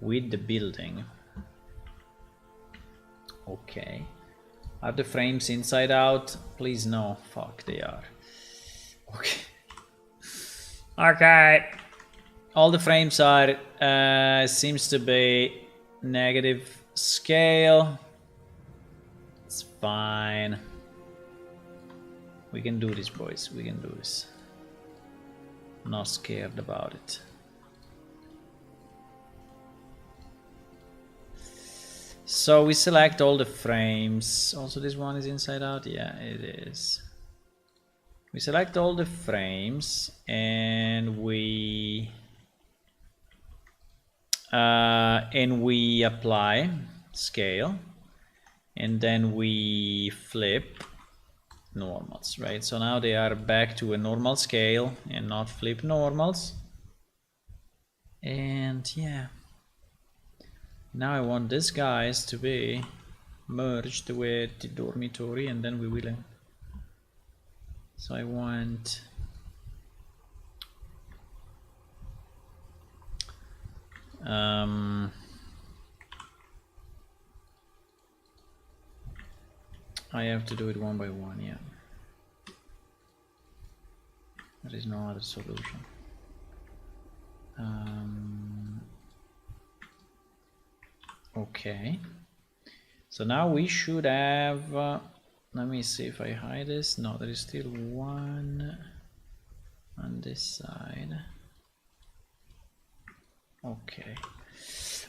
with the building. Okay. Are the frames inside out? Please no. Fuck, they are. Okay. Okay. All the frames are, seems to be negative scale. It's fine. We can do this, boys. We can do this. I'm not scared about it. So we select all the frames. Also, this one is inside out. Yeah, it is. We select all the frames and we apply scale, and then we flip normals, right? So now they are back to a normal scale and not flip normals. And yeah, now I want these guys to be merged with the dormitory, and then we will. So I want I have to do it one by one, yeah. There is no other solution. Okay. So now we should have, let me see if I hide this. No, there is still one on this side. Okay.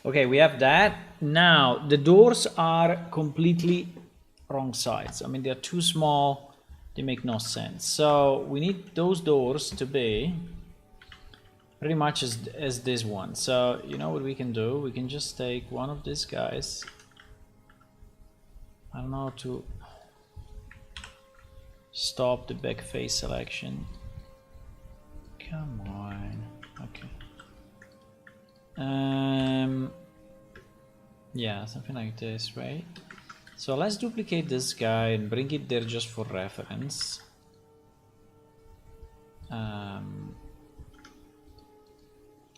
Okay, we have that. Now, the doors are completely wrong sides. I mean, they're too small. They make no sense. So we need those doors to be pretty much as this one. So you know what we can do? We can just take one of these guys. I don't know how to stop the back face selection. Come on. Okay. Yeah, something like this, right? So let's duplicate this guy and bring it there just for reference.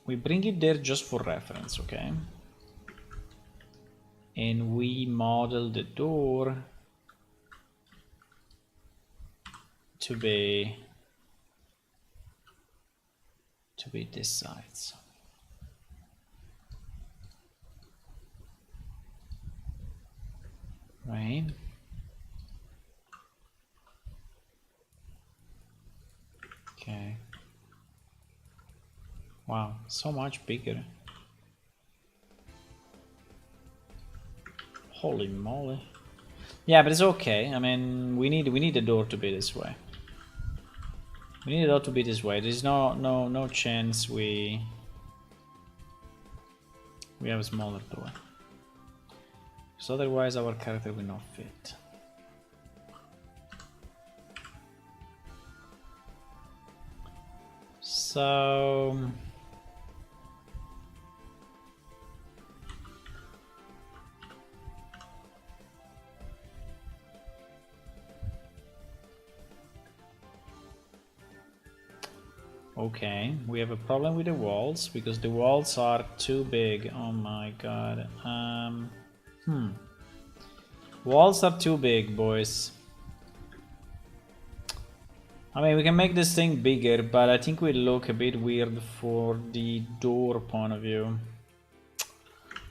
We bring it there just for reference, okay? And we model the door to be this size. Right? Okay. Wow, so much bigger. Holy moly. Yeah, but it's okay. I mean, we need the door to be this way. We need it all to be this way. There's no chance we have a smaller door. So otherwise our character will not fit. So okay, we have a problem with the walls because the walls are too big. Oh my god. Walls are too big, boys. I mean, we can make this thing bigger, but I think we look a bit weird for the door point of view.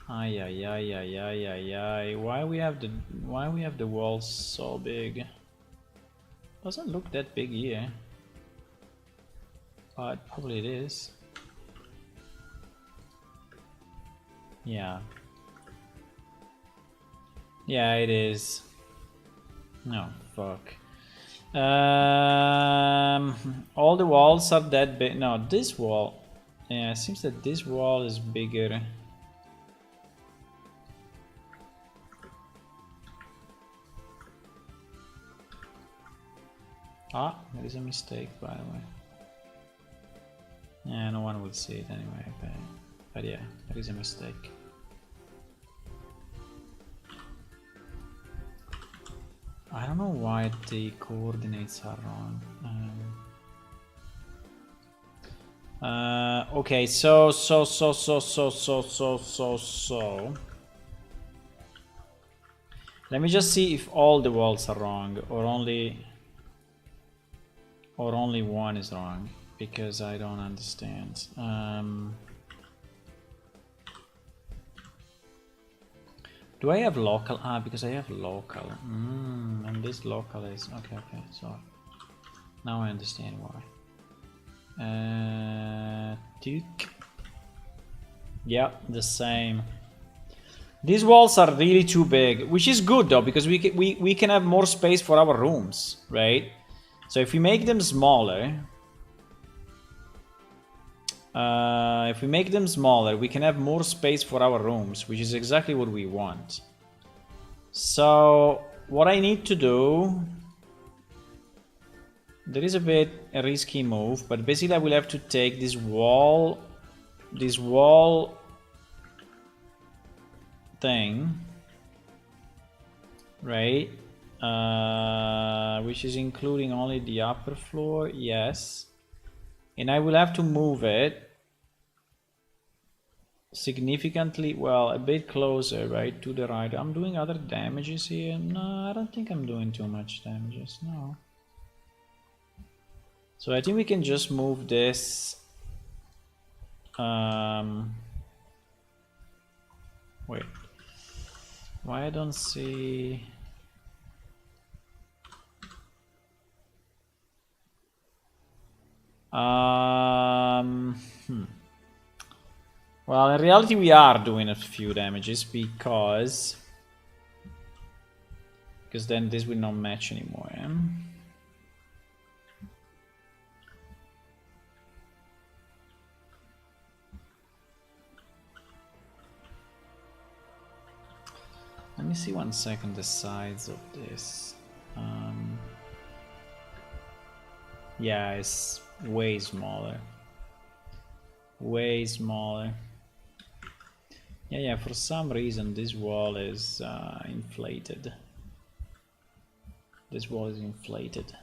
Ay ay ay ay ay ay ay. Why we have the walls so big? Doesn't look that big here. But probably it is. Yeah. Yeah, it is. No, fuck. All the walls are that big. No, this wall. Yeah, it seems that this wall is bigger. Ah, there is a mistake, by the way. Yeah, no one will see it anyway, but yeah, there is a mistake. I don't know why the coordinates are wrong. Okay, so. Let me just see if all the walls are wrong, or only one is wrong, because I don't understand. Do I have local? Ah, because I have local. And this local is... Okay, so... Now I understand why. Duke. Yeah, the same. These walls are really too big, which is good though, because we can have more space for our rooms, right? So if we make them smaller... we can have more space for our rooms, which is exactly what we want. So what I need to do, there is a bit a risky move, but basically I will have to take this wall thing, right? Which is including only the upper floor, yes. And I will have to move it significantly, well, a bit closer, right, to the right. I'm doing other damages here. No, I don't think I'm doing too much damages, no. So I think we can just move this. Wait. Why I don't see... Well, in reality we are doing a few damages because then this will not match anymore. Eh? Let me see 1 second the size of this. Yeah, it's way smaller. Way smaller. Yeah, for some reason this wall is inflated. This wall is inflated.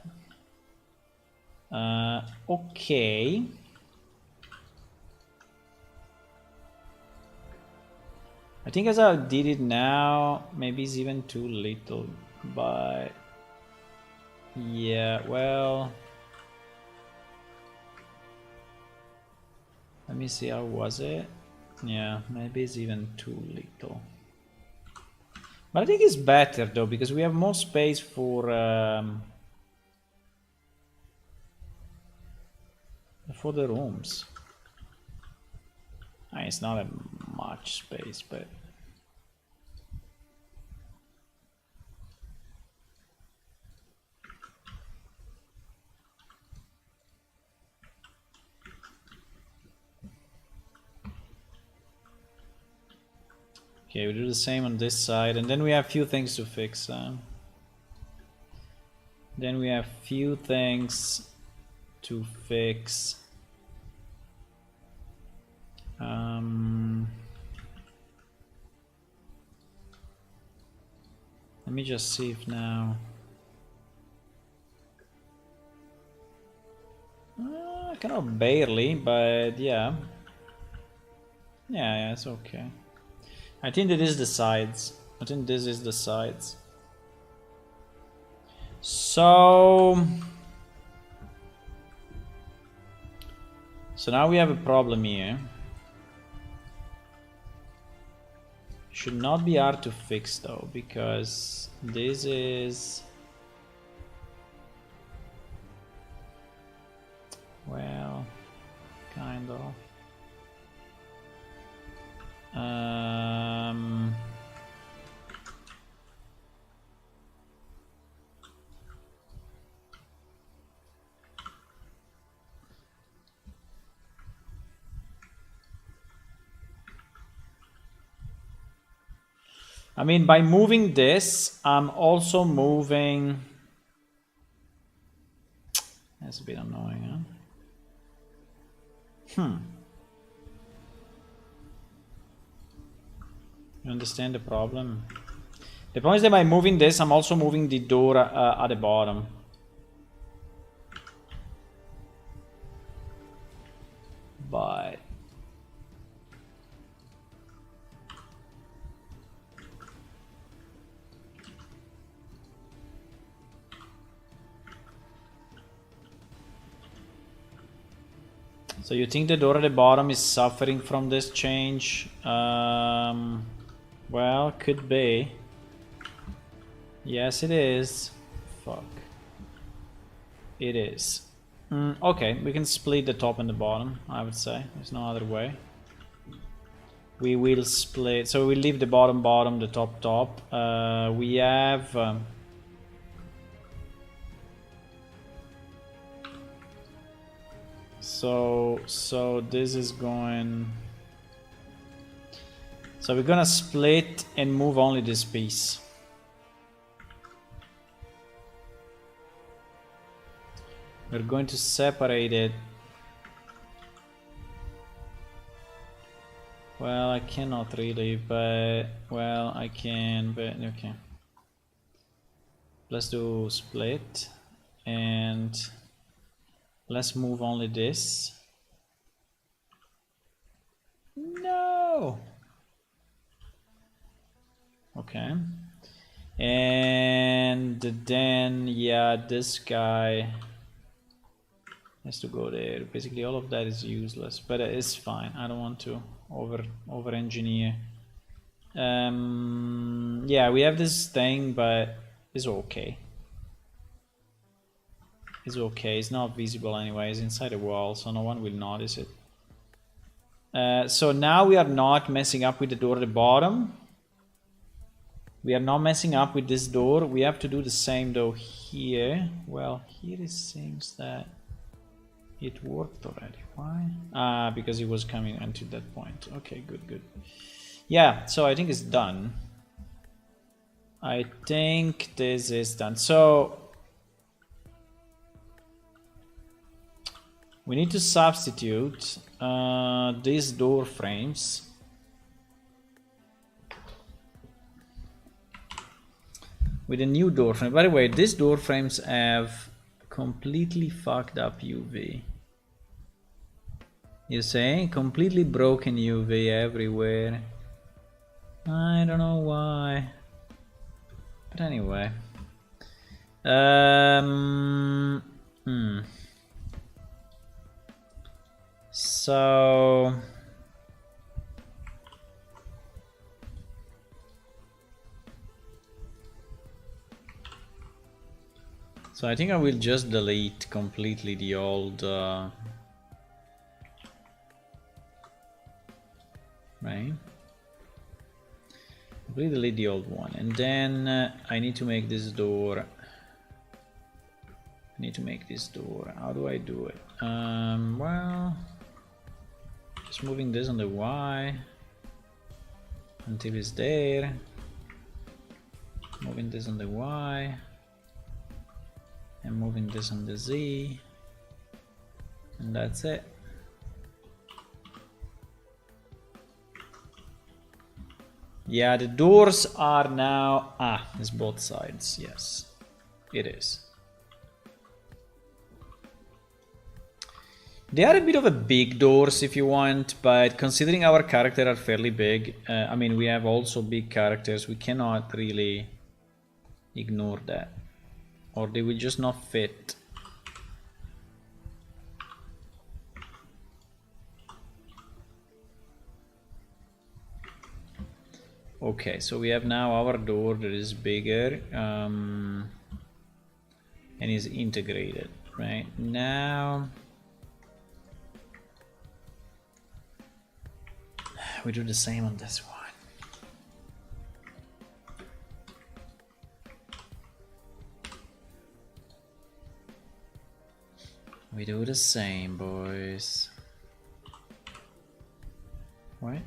Okay. I think as I did it now, maybe it's even too little, but yeah, well, let me see, how was it? Yeah, maybe it's even too little. But I think it's better though, because we have more space for the rooms. It's not much space, but okay, we do the same on this side, and then we have few things to fix. Then we have few things to fix. Let me just see if now. Kind of barely, but yeah. Yeah, it's okay. I think that is the sides. I think this is the sides. So now we have a problem here. Should not be hard to fix though, because this is, well, kind of. I mean, by moving this, I'm also moving. That's a bit annoying, huh? You understand the problem? The point is that by moving this, I'm also moving the door at the bottom. But so you think the door at the bottom is suffering from this change? Well, could be. Yes, it is. Fuck. It is. Okay, we can split the top and the bottom, I would say. There's no other way. We will split. So we leave the bottom, the top. We have... So this is going... So we're gonna split and move only this piece. We're going to separate it. Well, I cannot really, but... Well, I can, but... Okay. Let's do split. And... Let's move only this. No! Okay. And then, yeah, this guy has to go there. Basically, all of that is useless, but it's fine. I don't want to over engineer. Yeah, we have this thing, but it's okay. It's okay. It's not visible anyway. It's inside the wall, so no one will notice it. So now we are not messing up with the door at the bottom. We are not messing up with this door. We have to do the same though here. Well, here it seems that it worked already. Why? Because it was coming until that point. Okay, good. Yeah, so I think it's done. I think this is done. So we need to substitute these door frames with a new door frame. By the way, these door frames have completely fucked up UV. You say? Completely broken UV everywhere. I don't know why. But anyway. So I think I will just delete completely the old right? Completely delete the old one, and then I need to make this door. How do I do it? Well, just moving this on the Y until it's there. Moving this on the Y and moving this on the Z, and that's it. Yeah, the doors are now... it's both sides, yes. It is. They are a bit of a big doors if you want, but considering our characters are fairly big, I mean, we have also big characters, we cannot really ignore that. Or they will just not fit. Okay, so we have now our door that is bigger and is integrated. Right now we do the same on this one. We do the same, boys. What?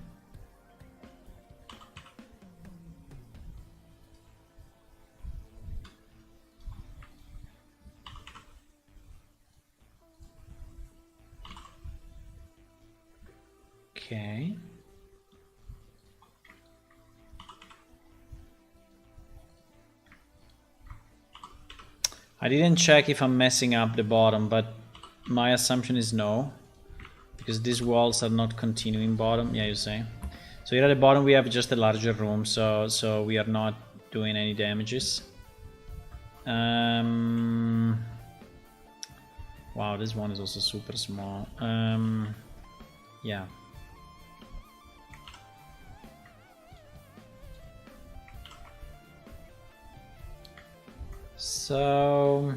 Okay. I didn't check if I'm messing up the bottom, but my assumption is no, because these walls are not continuing bottom. Yeah, you say. So here at the bottom we have just a larger room, so we are not doing any damages. Wow, this one is also super small. Yeah. So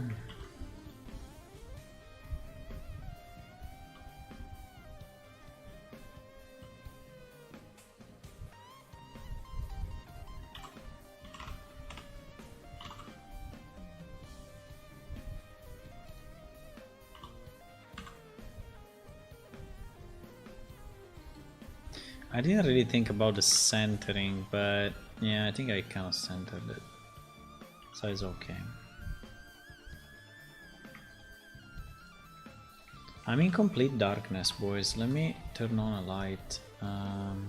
I didn't really think about the centering, but yeah, I think I kind of centered it, so it's okay. I'm in complete darkness, boys. Let me turn on a light. I'm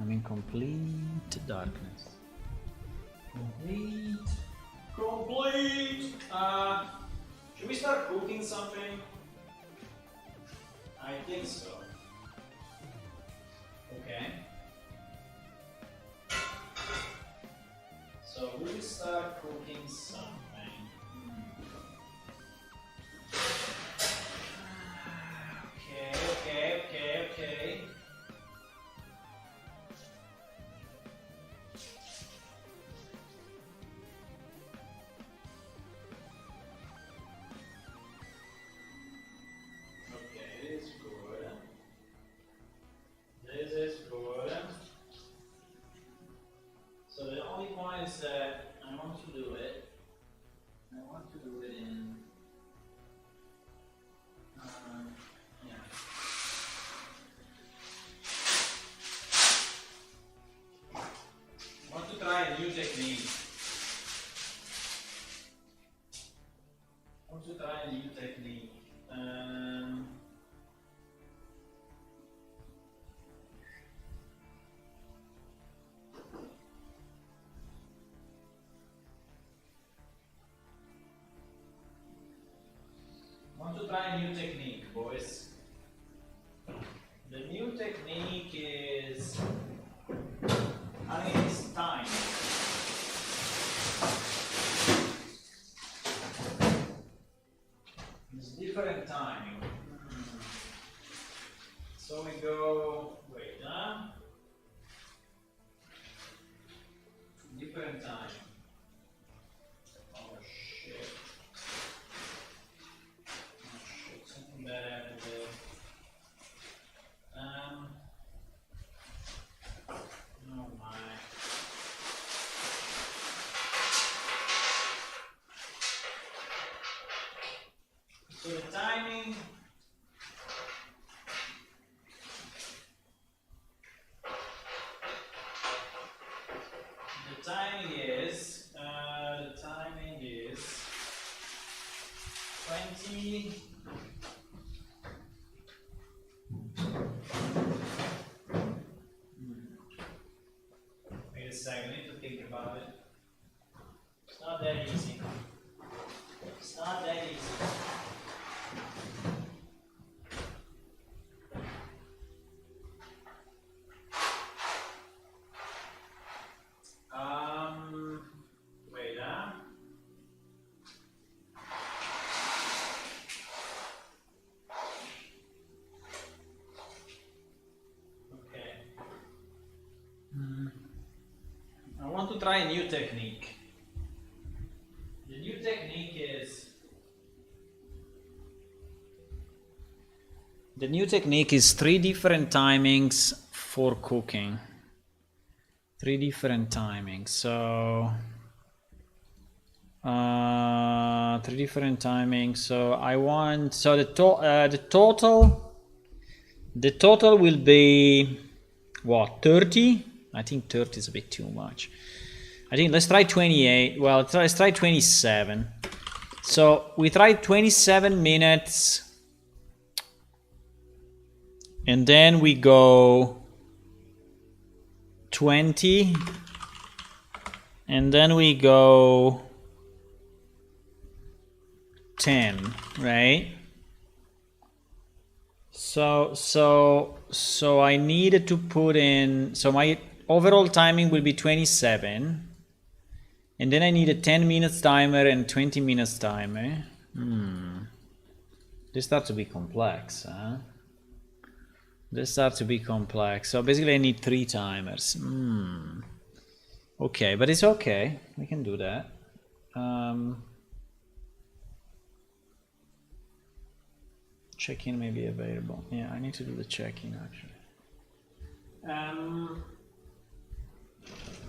in complete darkness. Complete. Should we start cooking something? I think so. Okay. So we will start cooking something. Okay. Okay, it's good. want to try a new technique. Want to try a new technique, boys. The new technique is, I mean, it's time. It's different timing. So we go, wait, different timing. Oh shit. Something bad happened there. Oh my. So the timing. The timing is 20. Wait a second, I need to think about it. It's not that easy. It's not that easy. Wait, Okay. I want to try a new technique. The new technique is 3 different timings for cooking. 3 different timings. So 3 different timings. So I want, so the total will be what, 30? I think 30 is a bit too much. I think let's try 28. Well, let's try 27. So we try 27 minutes. And then we go 20. And then we go 10, right? So I needed to put in, so my overall timing will be 27. And then I need a 10 minutes timer and 20 minutes timer. This starts to be complex, huh? This starts to be complex. So basically I need 3 timers. Okay, but it's okay. We can do that. Check-in may be available. Yeah, I need to do the check-in actually.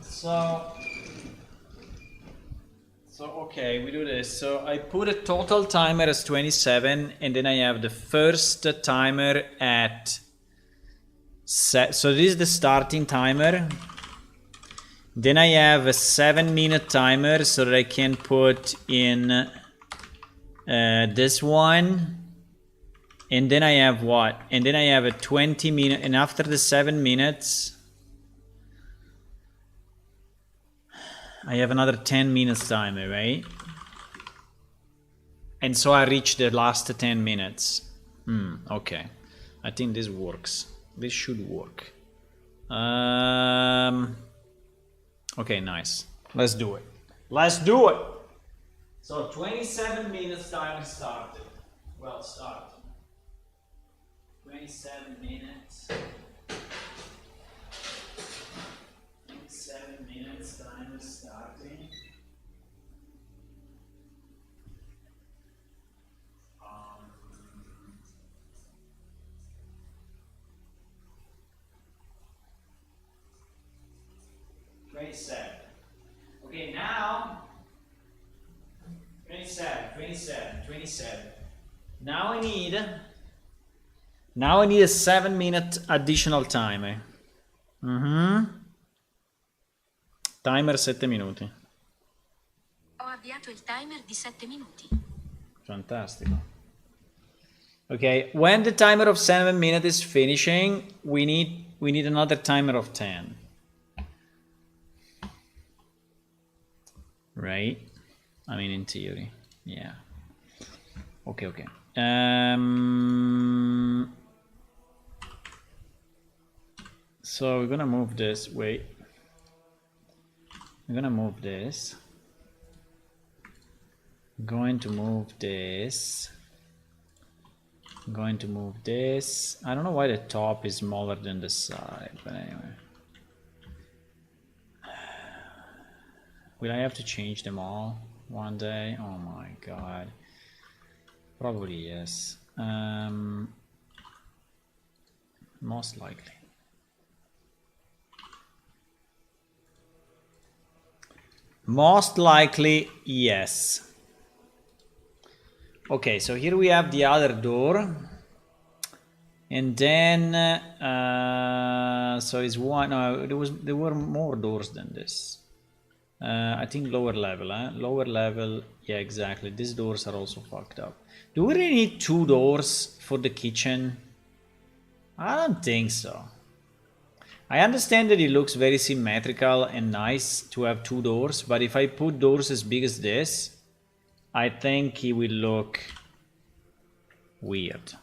So okay, we do this. So I put a total timer as 27, and then I have the first timer at set. So this is the starting timer. Then I have a 7-minute timer so that I can put in this one. And then I have what? And then I have a 20-minute, and after the 7 minutes, I have another 10 minutes timer, right? And so I reach the last 10 minutes. Okay. I think this works. This should work. Okay, nice. Let's do it. Let's do it! So 27 minutes timer started. Well started. 27 minutes. 27 minutes timer starting. 27. Okay, now 27. Now I need a 7-minute additional timer. Timer 7 minuti. Ho avviato il timer di 7 minuti. Fantastic. Okay, when the timer of 7 minutes is finishing, we need another timer of 10. Right? I mean, in theory, yeah. Okay, okay. So we're gonna move this. Wait. I'm gonna move this. I'm going to move this. I'm going to move this. I don't know why the top is smaller than the side, but anyway. Will I have to change them all one day? Oh my god. Probably yes. Most likely. Most likely, yes. Okay, so here we have the other door. And then, so it's one, no, there were more doors than this. I think lower level, Lower level, yeah, exactly. These doors are also fucked up. Do we really need 2 doors for the kitchen? I don't think so. I understand that it looks very symmetrical and nice to have 2 doors, but if I put doors as big as this, I think it will look weird.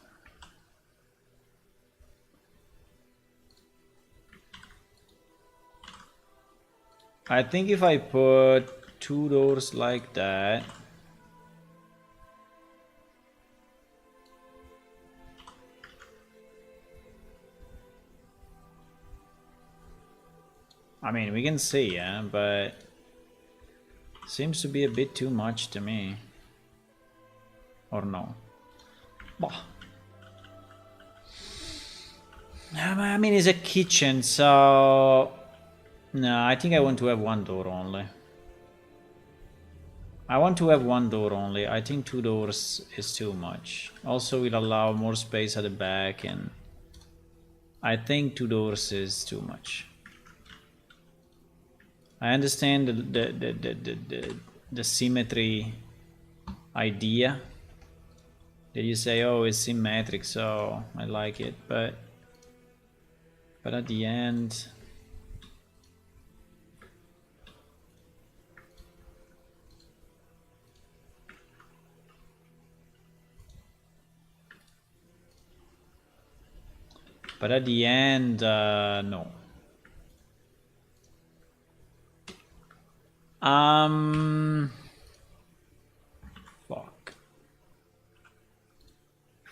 I think if I put 2 doors like that, I mean, we can see, yeah, but seems to be a bit too much to me. Or no? Bah. I mean, it's a kitchen, so no, I think I want to have 1 door only. I want to have 1 door only. I think 2 doors is too much. Also, will allow more space at the back, and I think 2 doors is too much. I understand the symmetry idea that you say, oh, it's symmetric, so I like it, but at the end, no.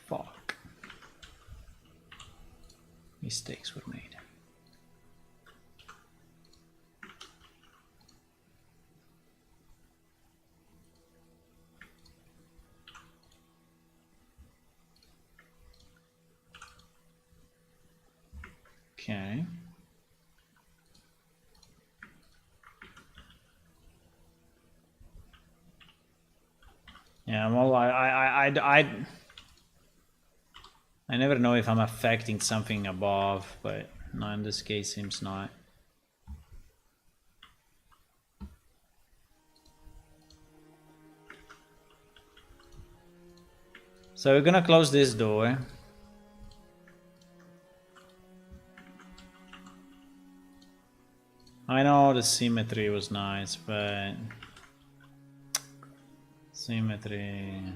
Fuck. Mistakes were made. Okay. Yeah, well, I never know if I'm affecting something above, but no, in this case seems not. So we're gonna close this door. I know the symmetry was nice, but symmetry.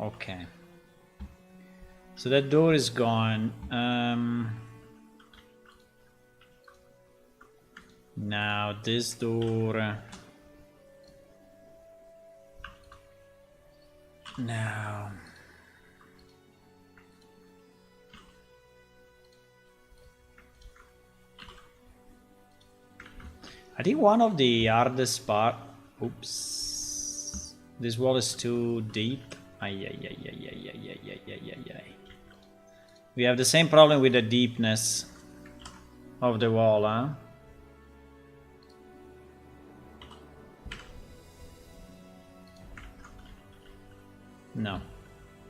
Okay. So that door is gone. Now this door. Now. I think one of the hardest part. Oops. This wall is too deep. We have the same problem with the deepness of the wall, huh? No, I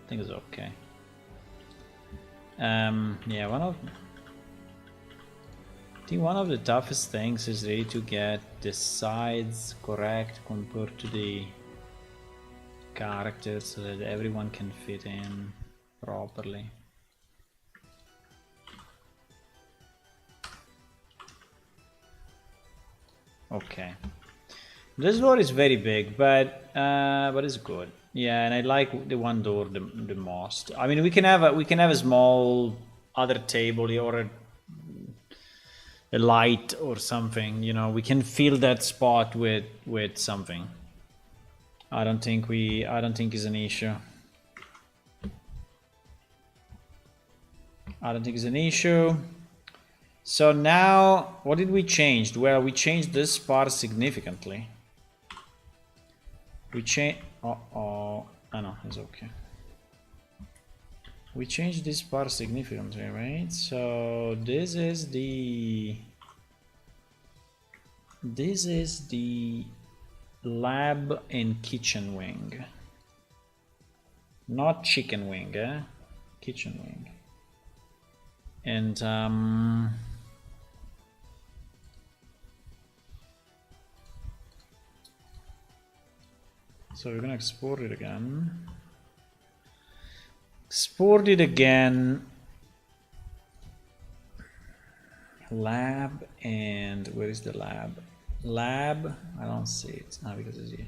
think it's okay. Yeah, one of think one of the toughest things is really to get the sides correct compared to the characters so that everyone can fit in properly. Okay. This door is very big, but it's good. Yeah, and I like the one door the most. I mean, we can have a small other table or a light or something. You know, we can fill that spot with something. I don't think it's an issue. I don't think it's an issue. So now, what did we change? Well, we changed this part significantly. We change. Oh no, it's okay. We changed this part significantly, right? So this is the lab and kitchen wing, not chicken wing, kitchen wing. And so we're gonna export it again. Export it again. Lab, and where is the lab? Lab, I don't see it. Ah, because it's here.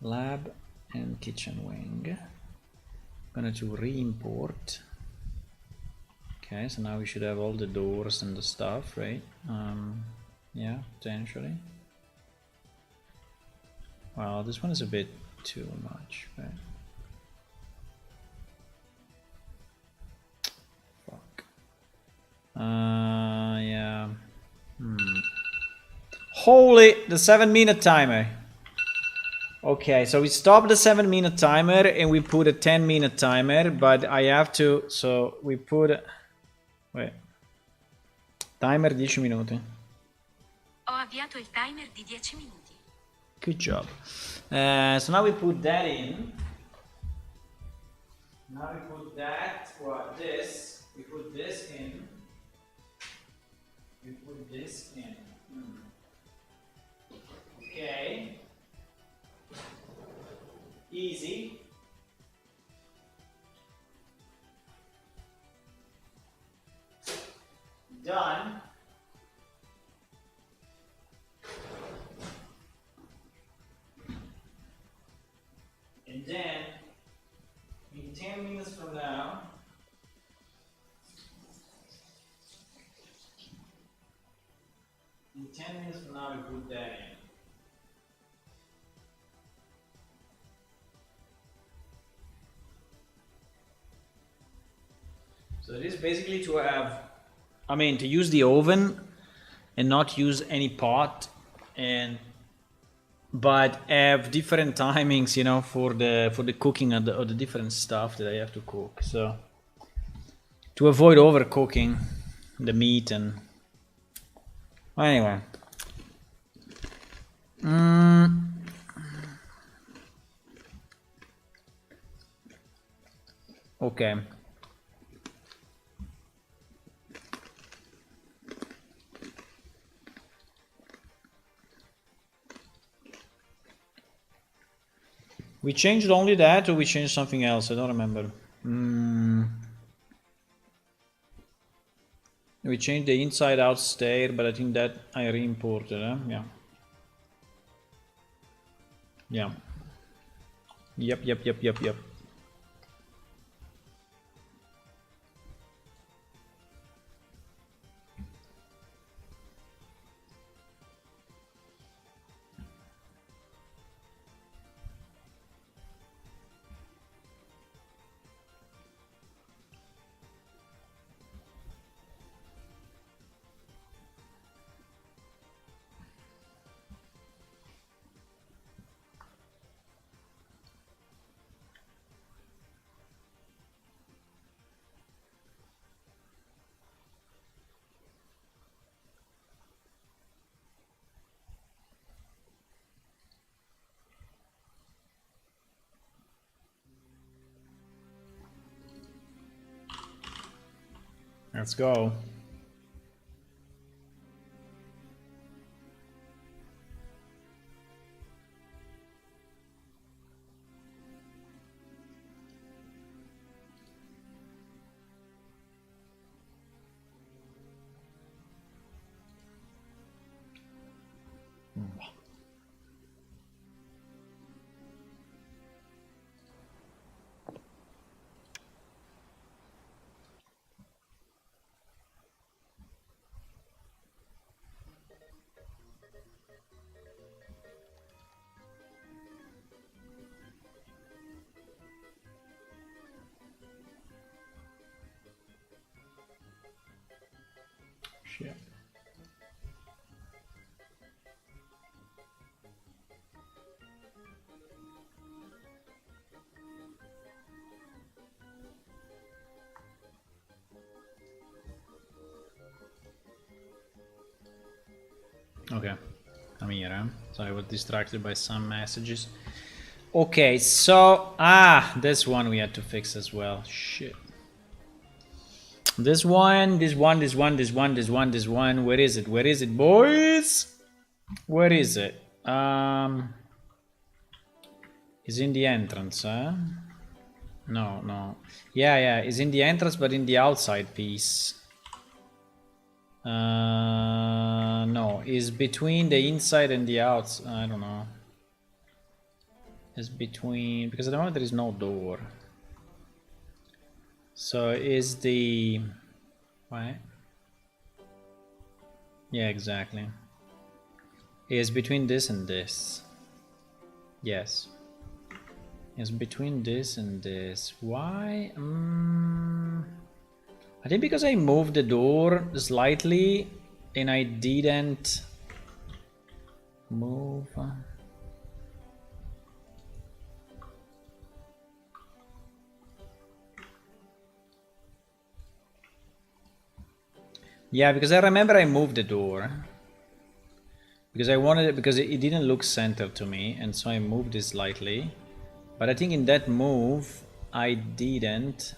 Lab and kitchen wing. I'm gonna to re-import. Okay, so now we should have all the doors and the stuff, right? Yeah, potentially. Well, this one is a bit too much, right? Fuck. Yeah. Holy, the 7-minute timer. Okay, so we stopped the 7-minute timer and we put a 10-minute timer, but I have to, so we put, wait, timer 10 minuti. Ho avviato il timer di 10 minuti. Good job. So now we put that in. Now we put that, what, this, we put this in. We put this in. Okay. Easy. Done. And then, in 10 minutes from now, we put that in. So it is basically to have, I mean, to use the oven and not use any pot, and but have different timings, you know, for the cooking of the different stuff that I have to cook. So to avoid overcooking the meat and well, anyway. Okay. We changed only that, or we changed something else? I don't remember. We changed the inside out stair, but I think that I re-imported, yeah. Yeah. Yep. Let's go. Okay, I'm here, huh? So I was distracted by some messages. Okay, so this one we had to fix as well. Shit. This one. Where is it? Where is it, boys? Where is it? Is in the entrance, huh? No, no. Yeah, it's in the entrance, but in the outside piece. No, is between the inside and the outside. I don't know. It's between, because at the moment there is no door. So is the what? Yeah, exactly. Is between this and this. Yes. It's between this and this. Why? I think because I moved the door slightly and I didn't move. Yeah, because I remember I moved the door. Because I wanted it, because it didn't look centered to me, and so I moved it slightly. But I think in that move, I didn't.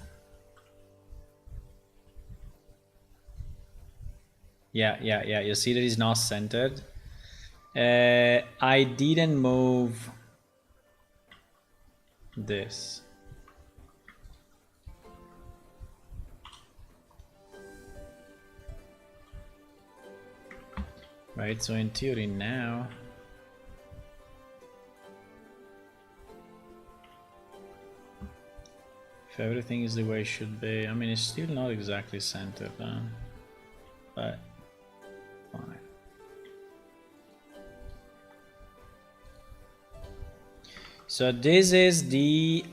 Yeah, you see that it's not centered. I didn't move this. Right, so in theory now, if everything is the way it should be, I mean, it's still not exactly centered, but fine. So this is the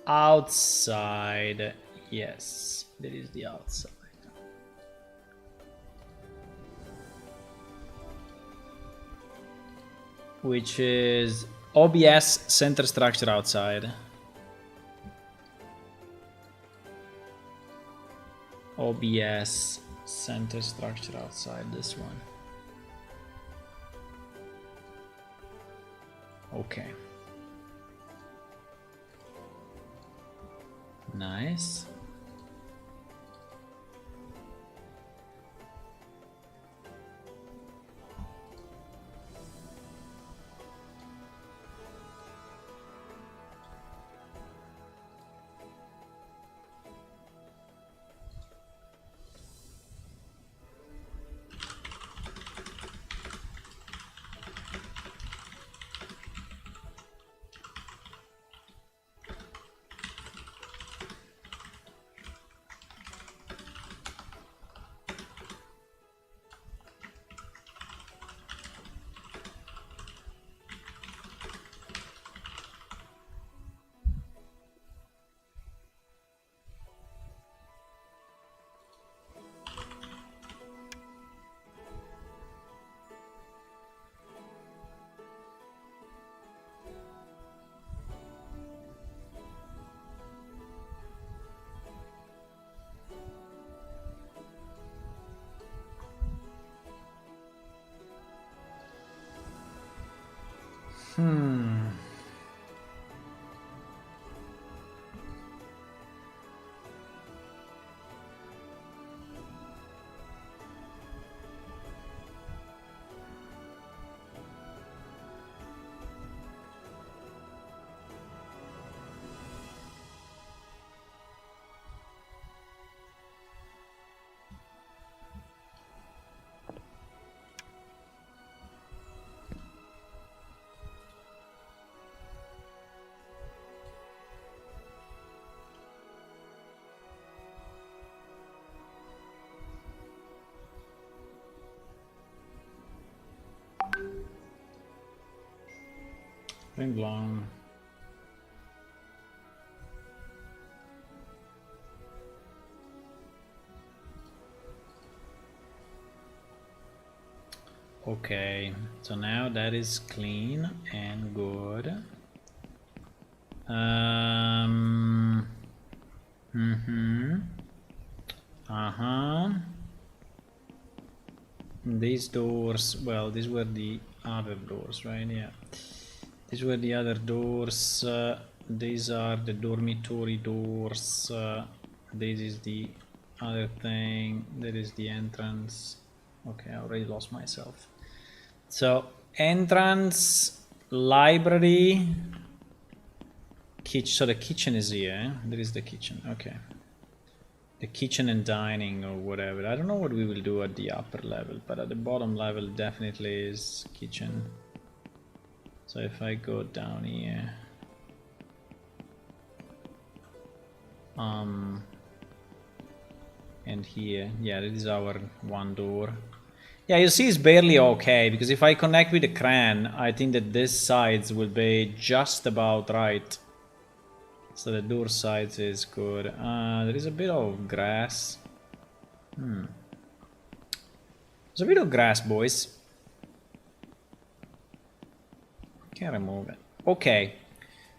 outside. Yes, that is the outside. Which is OBS center structure outside. OBS center structure outside, this one. Okay. Nice. Bling blong. Okay, so now that is clean and good. These doors, well, these were the other doors, right? Yeah. These were the other doors. These are the dormitory doors. This is the other thing. That is the entrance. Okay, I already lost myself. So, entrance, library, kitchen. So the kitchen is here. There is the kitchen. Okay. The kitchen and dining or whatever. I don't know what we will do at the upper level, but at the bottom level definitely is kitchen. So if I go down here, and here, yeah, this is our one door. Yeah, you see it's barely okay, because if I connect with the crane, I think that this sides will be just about right. So the door sides is good. There is a bit of grass. There's a bit of grass, boys. Can remove it. Okay.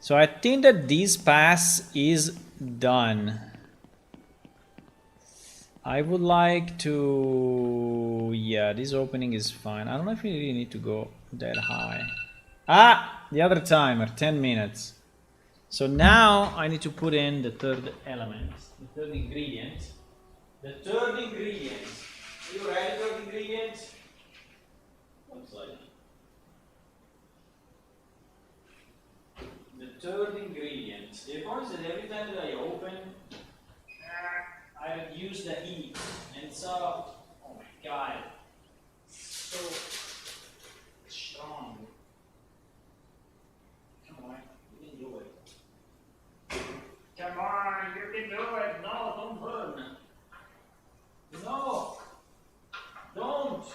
So I think that this pass is done. I would like to... Yeah, this opening is fine. I don't know if we really need to go that high. Ah! The other timer, 10 minutes. So now I need to put in the third element, the third ingredient. The third ingredient. Are you ready, third ingredient? Looks like. The third ingredient. The point is that every time that I open, I reduce the heat. And so, oh my god, so strong. Come on, you can do it. Come on, you can do it. No, don't burn. No, don't.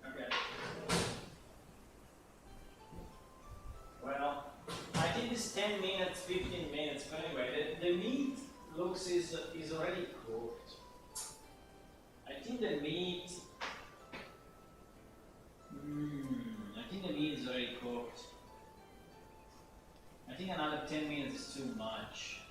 Okay. Well, I think it's 10 minutes, 15 minutes, but anyway, the meat looks is already cooked. I think the meat, is already cooked. I think another 10 minutes is too much.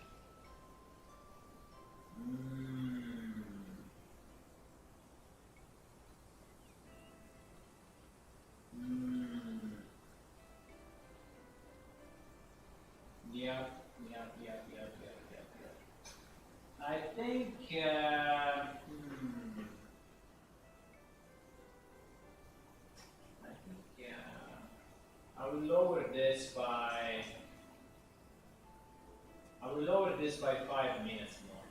Yep. I think, I will lower this by 5 minutes more.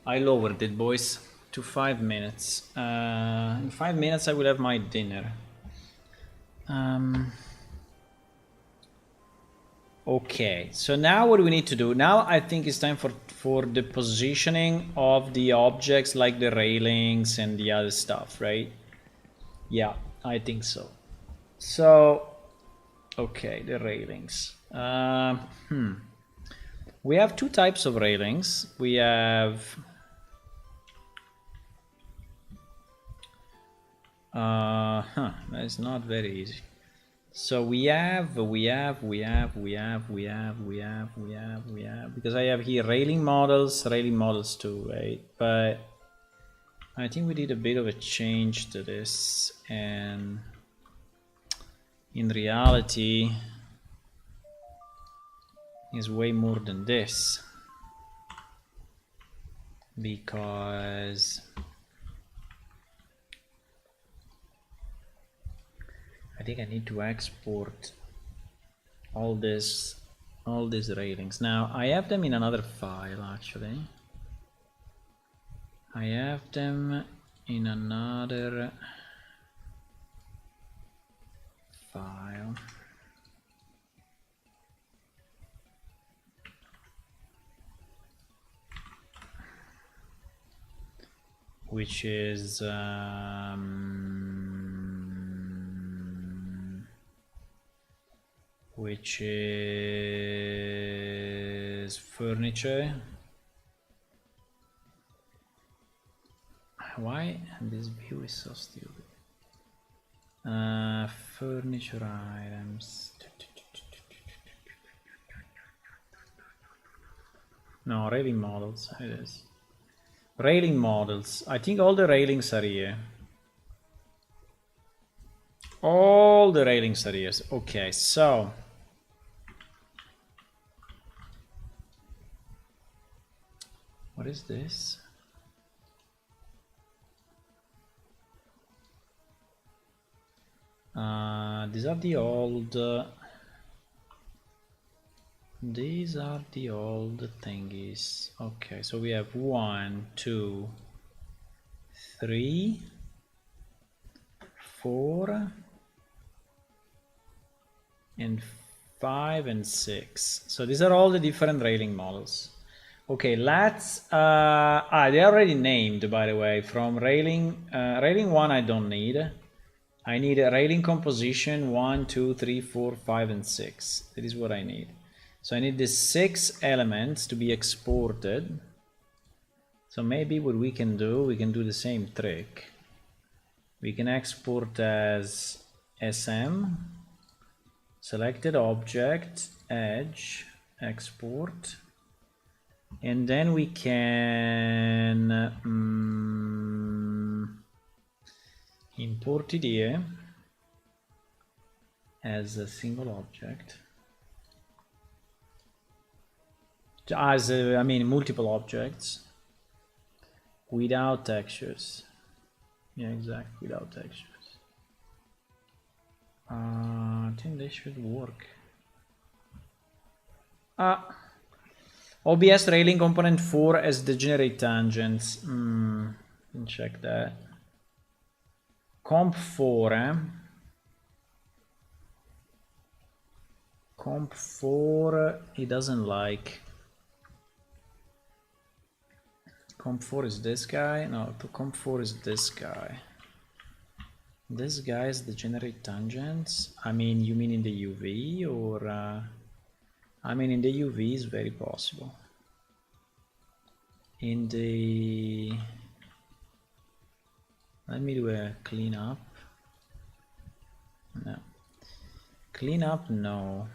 I lowered it, boys, to 5 minutes. In 5 minutes I will have my dinner. Okay, so now what do we need to do? Now I think it's time for the positioning of the objects, like the railings and the other stuff, right? Yeah, I think so. So, okay, the railings. We have two types of railings. We have that's not very easy. So we have, because I have here railing models too, right? But I think we did a bit of a change to this, and in reality is way more than this, because I think I need to export all these railings. Now I have them in another file, actually. I have them in another file. Which is furniture. Why this view is so stupid? Furniture items. No, railing models, it is. Railing models. I think all the railings are here. All the railings are here. Okay, so what is this? These are the old. These are the old thingies. Okay, so we have 1, 2, 3, 4, and 5 and 6. So these are all the different railing models. Okay, let's. They're already named, by the way. From railing, railing 1, I don't need. I need a railing composition 1, 2, 3, 4, 5, and 6. That is what I need. So I need the 6 elements to be exported. So maybe what we can do the same trick. We can export as SM, selected object, edge, export, and then we can import it here as a single object. As I mean multiple objects without textures. Yeah, exactly, without textures. I think they should work. OBS railing component 4 as the generate tangents. Can check that. Comp 4, Comp 4, he doesn't like. Comp 4 is this guy? No, comp 4 is this guy. This guy is the generate tangents. I mean, you mean in the UV or? I mean, in the UV is very possible. In the, let me do a cleanup. No, cleanup, no.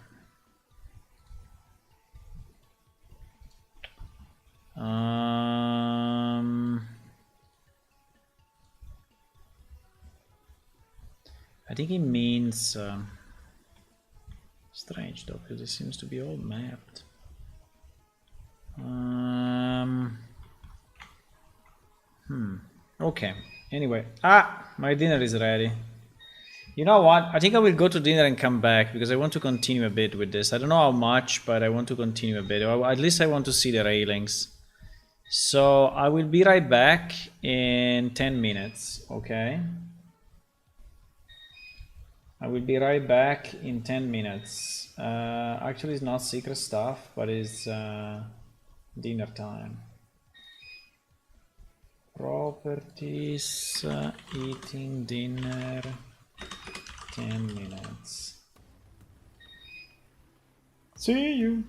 I think it means strange though, because it seems to be all mapped. Okay, anyway, my dinner is ready. You know what, I think I will go to dinner and come back because I want to continue a bit with this. I don't know how much, but I want to continue a bit, or at least I want to see the railings. So I will be right back in 10 minutes, okay? I will be right back in 10 minutes. Actually, it's not secret stuff, but it's dinner time. Properties, eating dinner, 10 minutes. See you.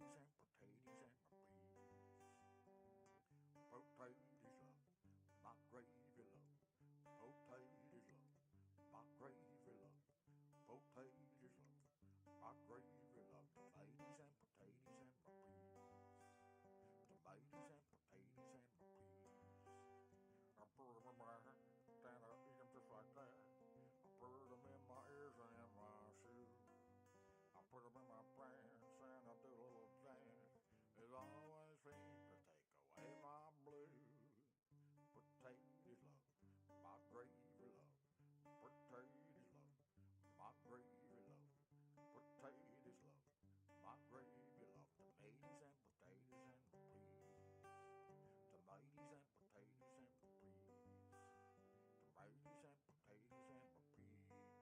tomatoes and potatoes and my peas. Potatoes love, my gravy love. Potatoes love, my gravy love. Potatoes love, my gravy love. Tomatoes and potatoes and my peas. Tomatoes and potatoes and my peas. I put them in my hand and I eat them just like that. I put them in my ears and in my shoes. I put them in my pants and I do a little dance. It always seems to take away my blues. Potatoes love, my gravy love. Potatoes love, my gravy love. Potatoes love, my gravy love. Tomatoes and potatoes and peas. Tomatoes and potatoes and peas. Tomatoes and potatoes and peas.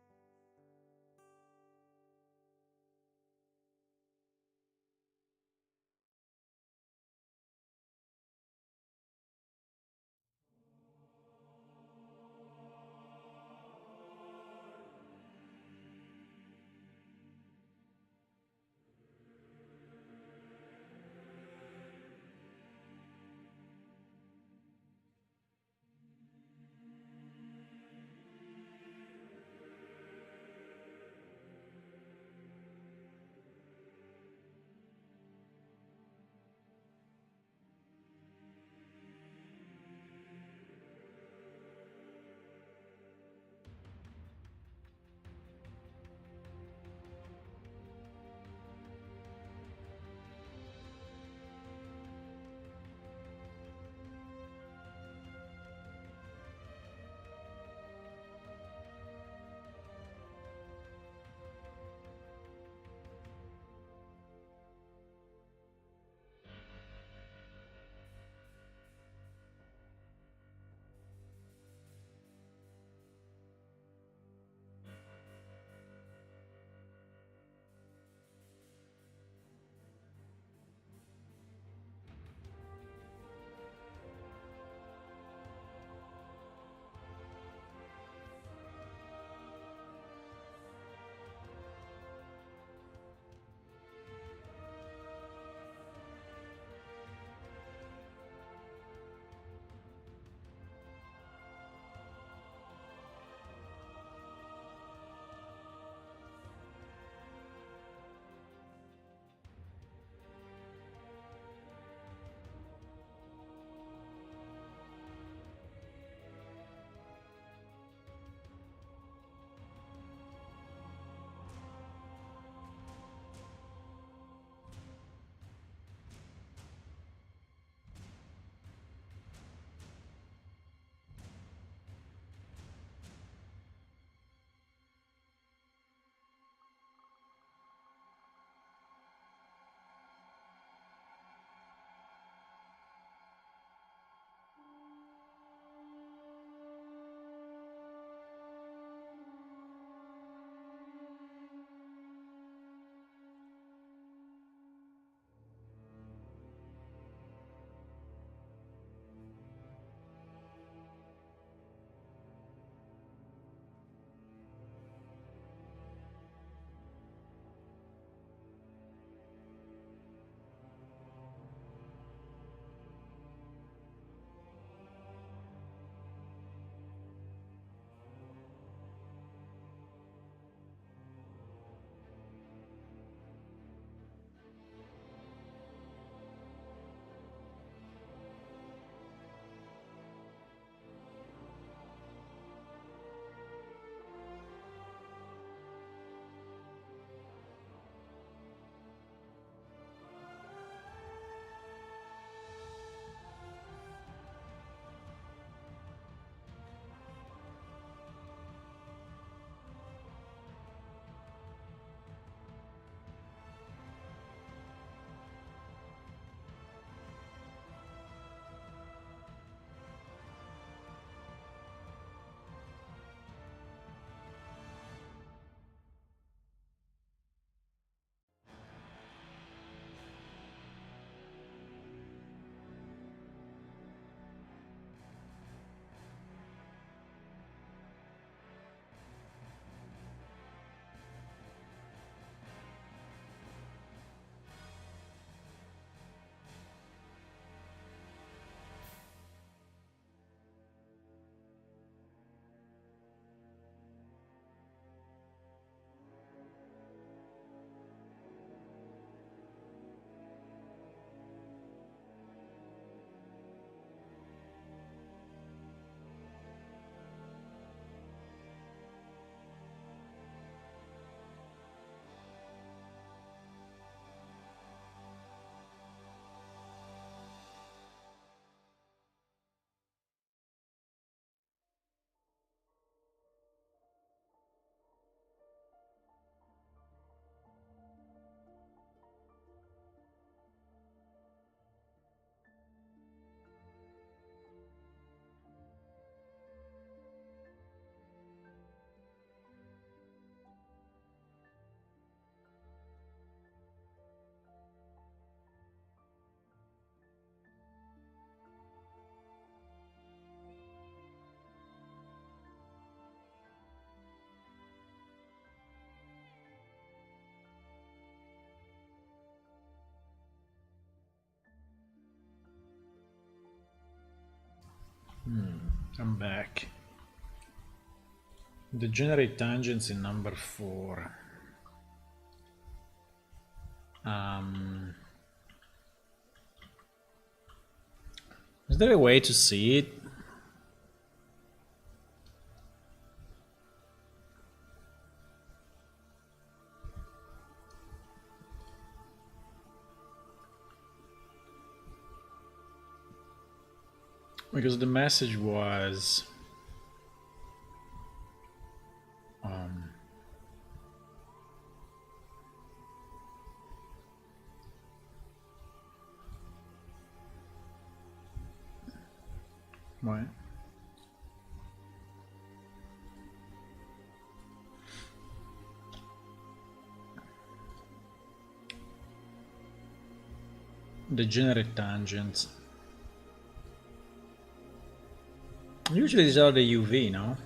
I'm back. Degenerate tangents in number 4. Is there a way to see it? Because the message was what? Degenerate tangents. Usually these are the UV, no?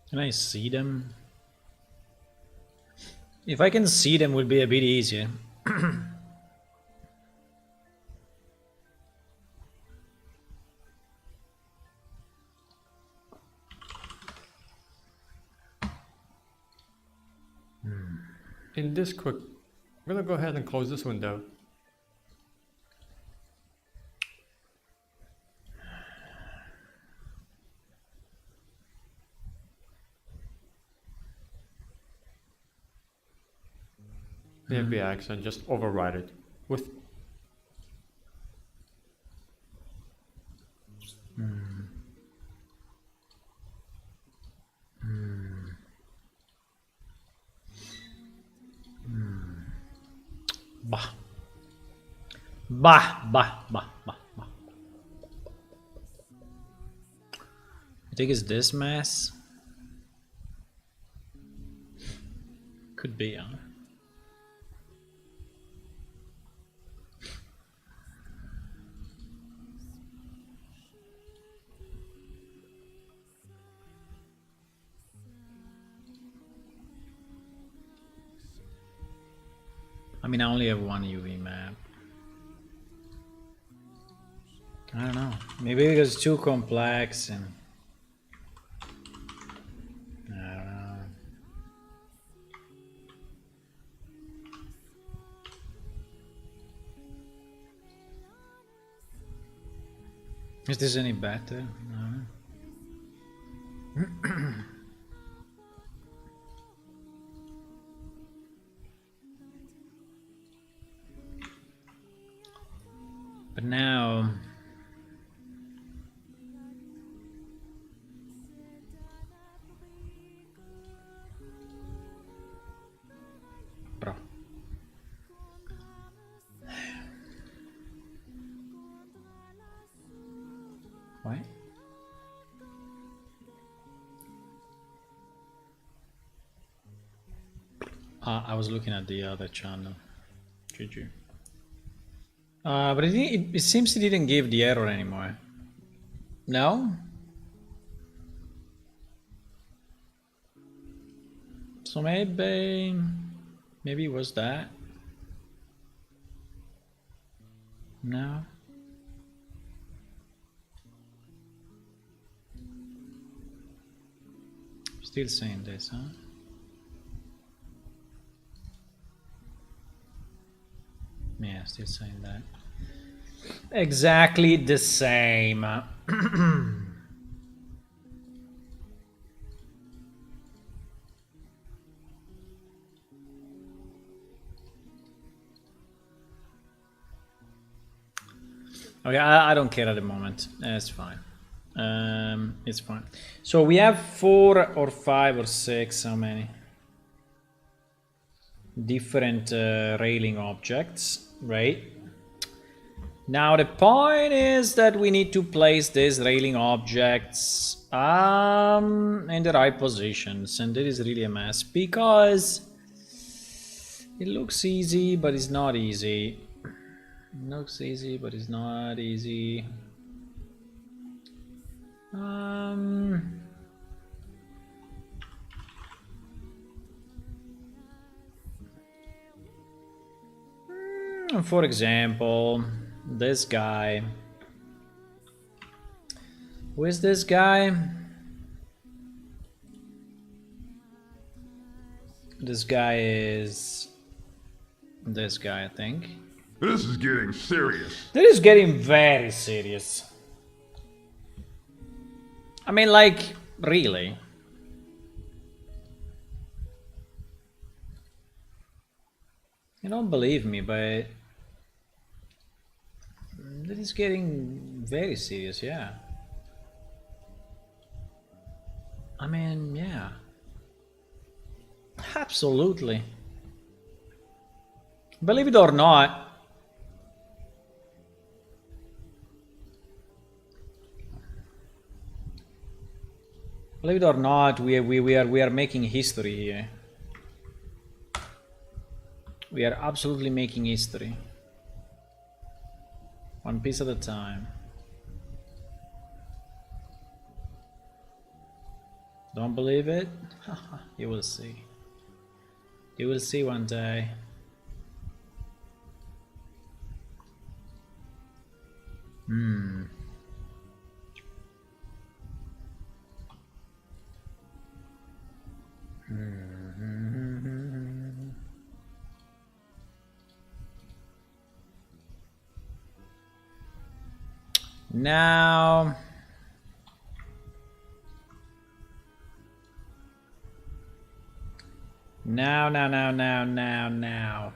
Can I see them? If I can see them, would be a bit easier. In this quick, I'm gonna go ahead and close this window. The FBX and just override it with Bah. Bah, bah, bah, bah, bah. I think it's this mess. Could be, huh? I mean, I only have one UV map. I don't know. Maybe because it's too complex and I don't know. Is this any better? No. But now bro. What? I was looking at the other channel. GG. But it seems it didn't give the error anymore. No? So maybe it was that. No. Still saying this, huh? Yeah, still saying that. Exactly the same. Okay, I don't care at the moment. It's fine. It's fine. So we have 4 or 5 or 6, how many? Different railing objects, right? Now the point is that we need to place these railing objects in the right positions, and it is really a mess because it looks easy, but it's not easy. It looks easy, but it's not easy. For example, this guy. Who is this guy? This guy is this guy, I think. This is getting serious. This is getting very serious. I mean, like, really? You don't believe me, but this is getting very serious, yeah. I mean, yeah. Absolutely. Believe it or not, we are making history here. We are absolutely making history. One piece at a time. Don't believe it? You will see. You will see one day. Now, now. No.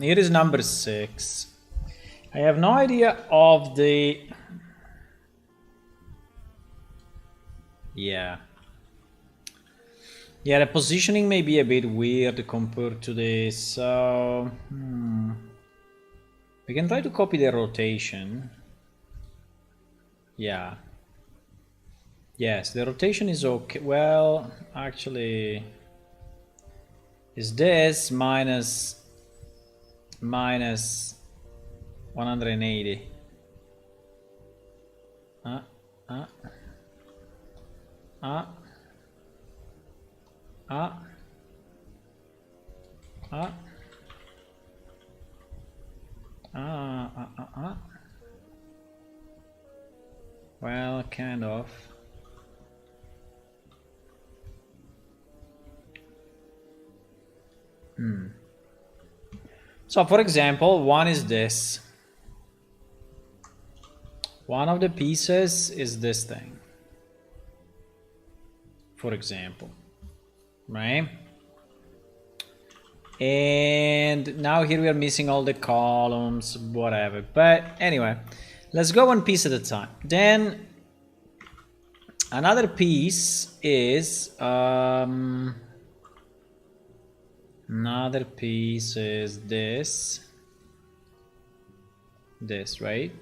Here is number 6. I have no idea of the... Yeah, the positioning may be a bit weird compared to this, so... We can try to copy the rotation. Yeah. Yes, the rotation is okay. Well, actually... Is this minus 180? Well, kind of. So, for example, one is this. One of the pieces is this thing. For example, right? And now here we are missing all the columns, whatever. But anyway, let's go one piece at a time. Then another piece is this, right?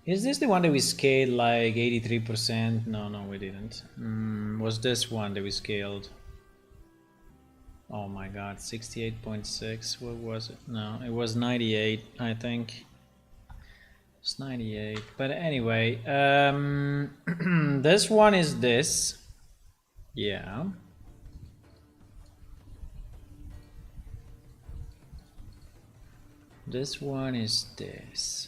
Is this the one that we scaled like 83%? No, we didn't. Was this one that we scaled? Oh my god, 68.6. What was it? No, it was 98, I think. It's 98. But anyway, this one is this. Yeah. This one is this.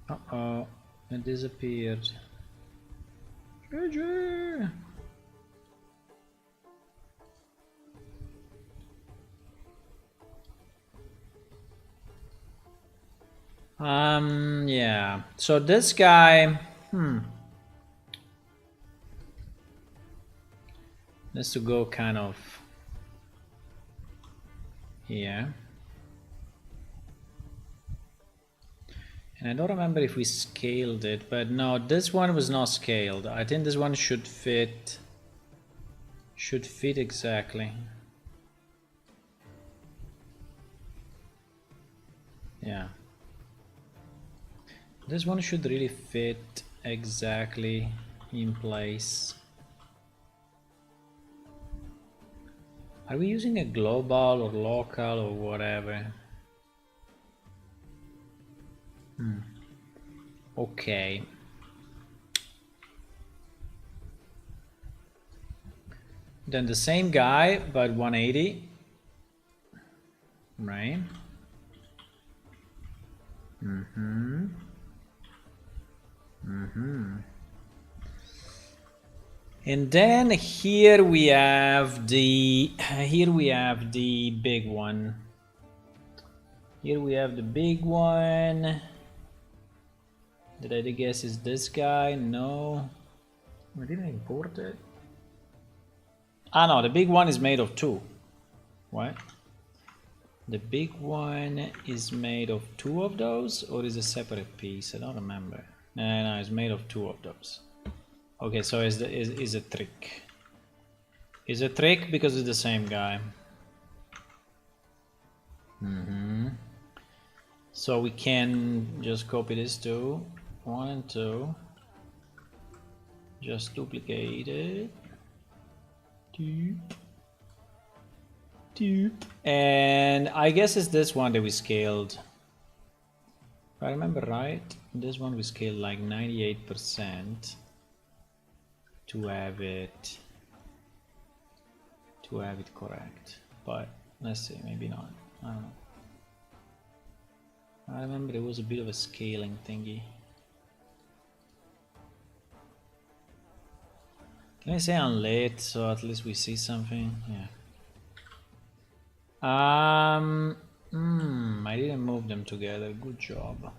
Uh-oh, it disappeared. GG! Yeah. So this guy, needs to go kind of here. And I don't remember if we scaled it, but no, this one was not scaled. I think this one should fit exactly. Yeah. This one should really fit exactly in place. Are we using a global or local or whatever? Okay. Then the same guy, but 180. Right? And then here we have the big one. Here we have the big one. Did I guess is this guy? No. I didn't import it. Ah no, the big one is made of two. What? The big one is made of two of those, or is a separate piece? I don't remember. No, it's made of two of those. Okay, so is a trick. Is a trick because it's the same guy. So we can just copy this two, 1 and 2. Just duplicate it. Doop. Doop. And I guess it's this one that we scaled. If I remember right, this one we scaled like 98% to have it correct. But let's see, maybe not. I don't know. I remember it was a bit of a scaling thingy. Can I say I'm late so at least we see something? Yeah. I didn't move them together. Good job.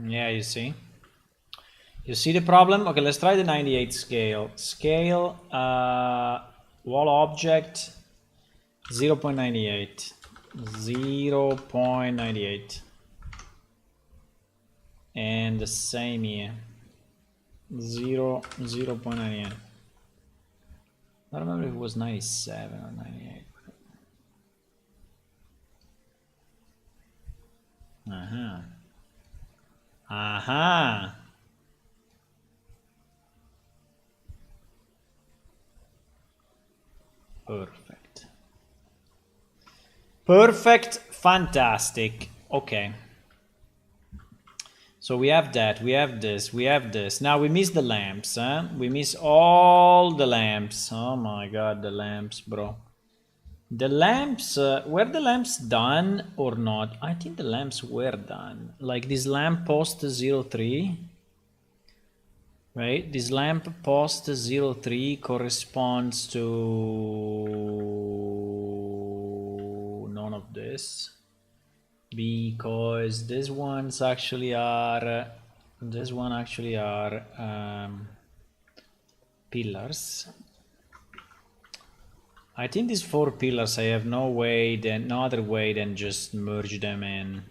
Yeah, you see? You see the problem? Okay, let's try the 98 scale. Scale, wall object, 0.98. 0.98. And the same here. 0.98. I don't remember if it was 97 or 98. Aha. Perfect. Perfect. Fantastic. Okay. So we have that, we have this, we have this. Now we miss the lamps, huh? We miss all the lamps. Oh my god, the lamps, bro. The lamps, were the lamps done or not? I think the lamps were done. Like this lamp post 03. Right? This lamp post 03 corresponds to none of this. Because these ones actually are pillars. I think these 4 pillars I have no other way than just merge them in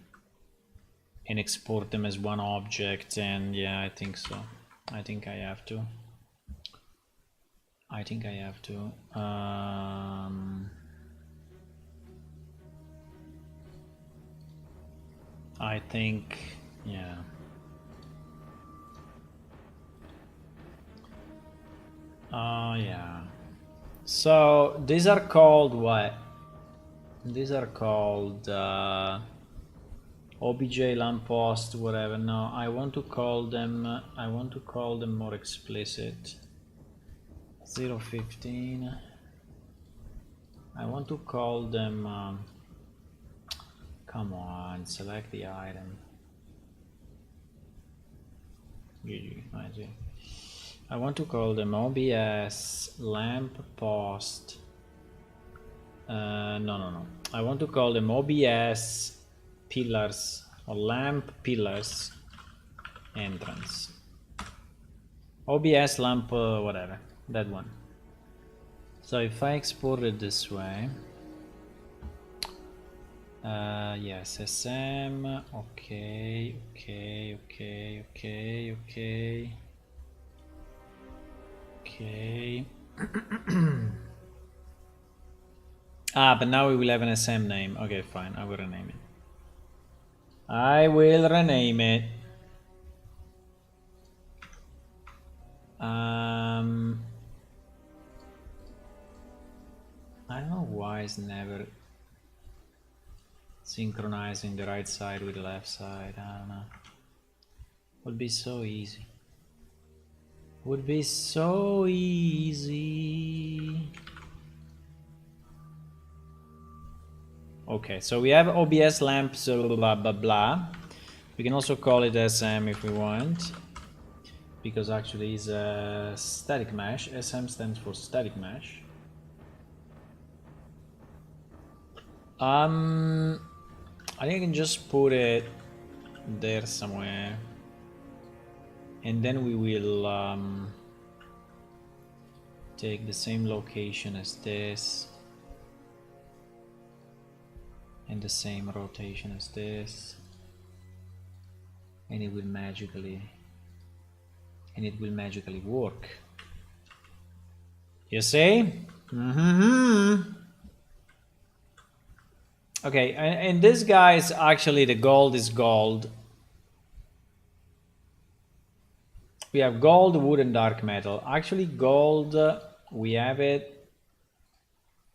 and export them as one object, and yeah, I think so. I think I have to. I think I have to. I think, yeah. Yeah. So these are called what? These are called obj lamppost, whatever. No, I want to call them. I want to call them more explicit. 015. I want to call them. Come on, select the item. GG, I want to call them OBS lamp post. No. I want to call them OBS pillars or lamp pillars entrance. OBS lamp, whatever, that one. So if I export it this way, yes, SM, okay. But now we will have an SM name. Okay, fine, I will rename it. I will rename it. I don't know why it's never synchronizing the right side with the left side. I don't know. Would be so easy. Would be so easy. Okay, so we have OBS lamps, blah blah blah. We can also call it SM if we want, because actually it's a static mesh. SM stands for static mesh. I think I can just put it there somewhere, and then we will take the same location as this and the same rotation as this, and it will magically work. You see? Okay, and this guy's actually the gold is gold. We have gold, wood, and dark metal. Actually, gold, we have it.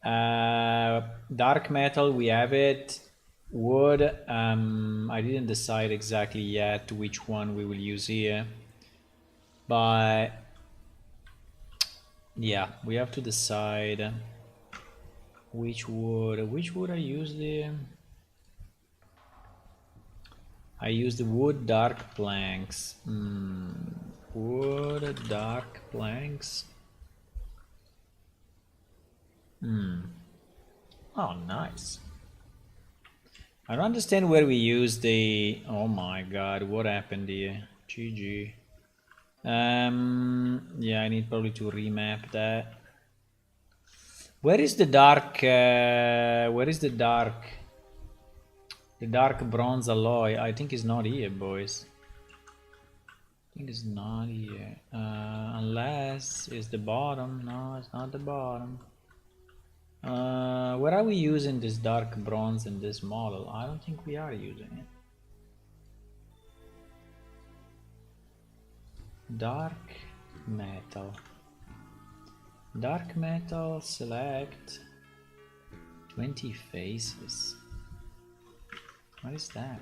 Dark metal, we have it. Wood, I didn't decide exactly yet which one we will use here. But yeah, we have to decide which wood I use there. I use the wood dark planks. Wood dark planks. Oh, nice. I don't understand where we use the. Oh my god, what happened here? GG. Yeah, I need probably to remap that. Where is the dark? Where is the dark? The dark bronze alloy? I think it's not here, boys. I think it's not here. Unless it's the bottom. No, it's not the bottom. Where are we using this dark bronze in this model? I don't think we are using it. Dark metal. Dark metal, select 20 faces. What is that?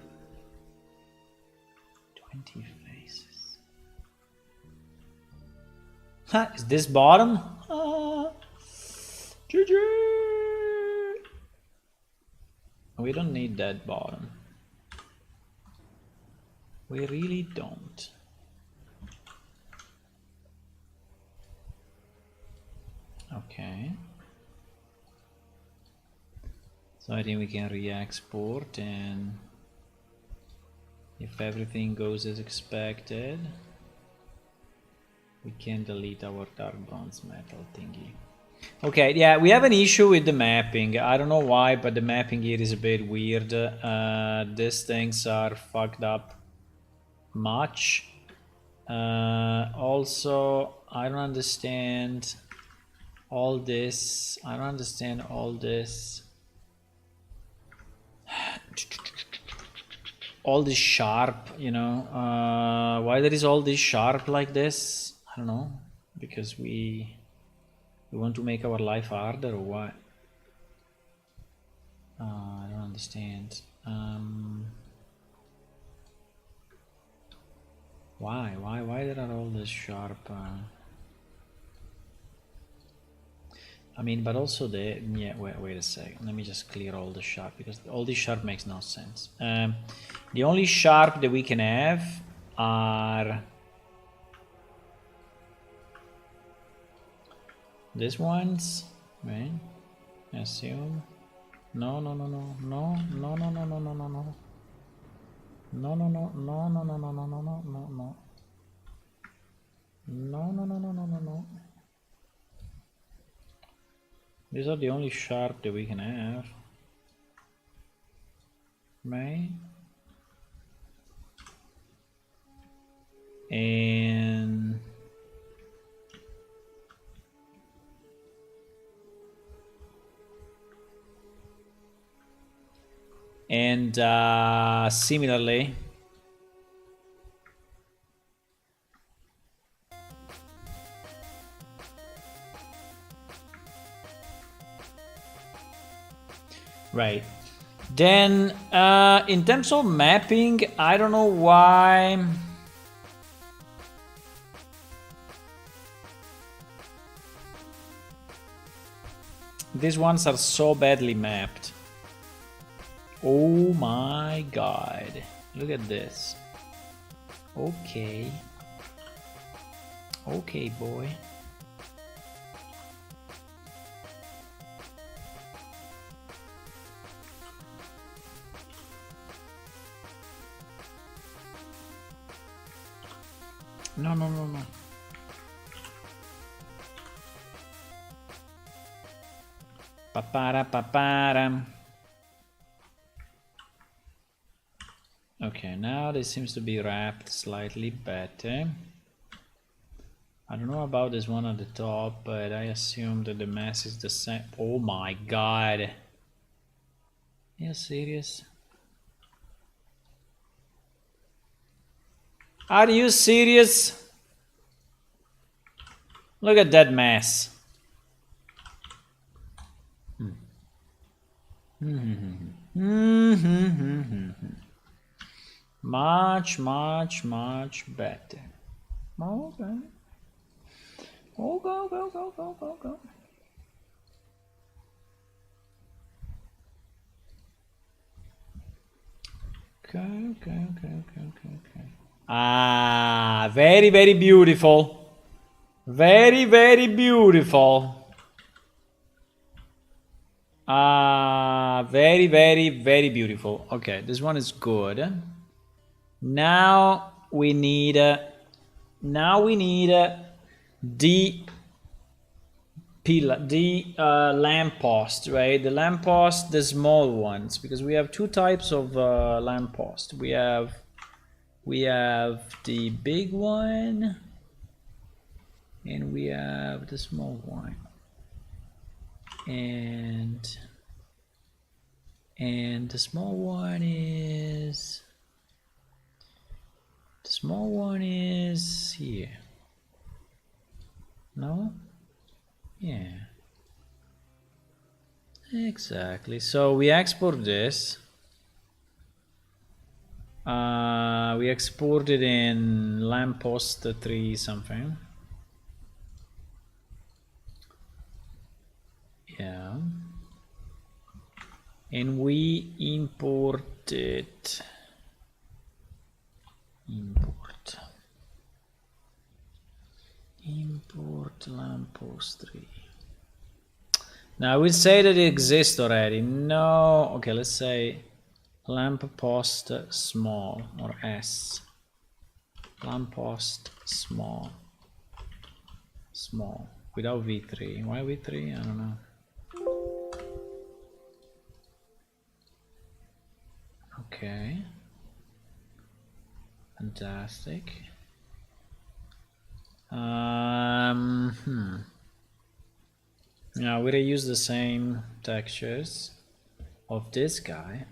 20 faces. Ha! Is this bottom? GG! We don't need that bottom. We really don't. Okay. So I think we can re-export, and if everything goes as expected, we can delete our dark bronze metal thingy. Okay, yeah, we have an issue with the mapping. I don't know why, but the mapping here is a bit weird. These things are fucked up much. Also, I don't understand all this. I don't understand all this. All this sharp, you know. Why there is all this sharp like this? I don't know. Because we You want to make our life harder or what? I don't understand. Why there are all these sharp? I mean, but also the yeah. Wait a second. Let me just clear all the sharp because all this sharp makes no sense. The only sharp that we can have are these ones, right? I assume. No. No. These are the only sharp that we can have, right? And similarly, right. Then in terms of mapping, I don't know why these ones are so badly mapped. Oh my god, look at this. Okay boy. No. Papara. Okay, now this seems to be wrapped slightly better. I don't know about this one at the top, but I assume that the mass is the same. Oh my god. Are you serious? Are you serious? Look at that mass. Much better. Okay. Go. Okay. Ah, very beautiful. Very beautiful. Very beautiful. Okay, this one is good. Now we need the pillar, the lamppost, right? The lamppost, the small ones, because we have two types of lamppost. We have the big one, and we have the small one, and the small one is here. No? Yeah. Exactly. So we export this. We export it in lamppost 3 something. Yeah. And we import it. Import lamppost 3. Now we'll say that it exists already. No. Okay, let's say lamppost small or S. Lamppost small without v3. Why v3? I don't know. Okay, fantastic. Now we're gonna use the same textures of this guy.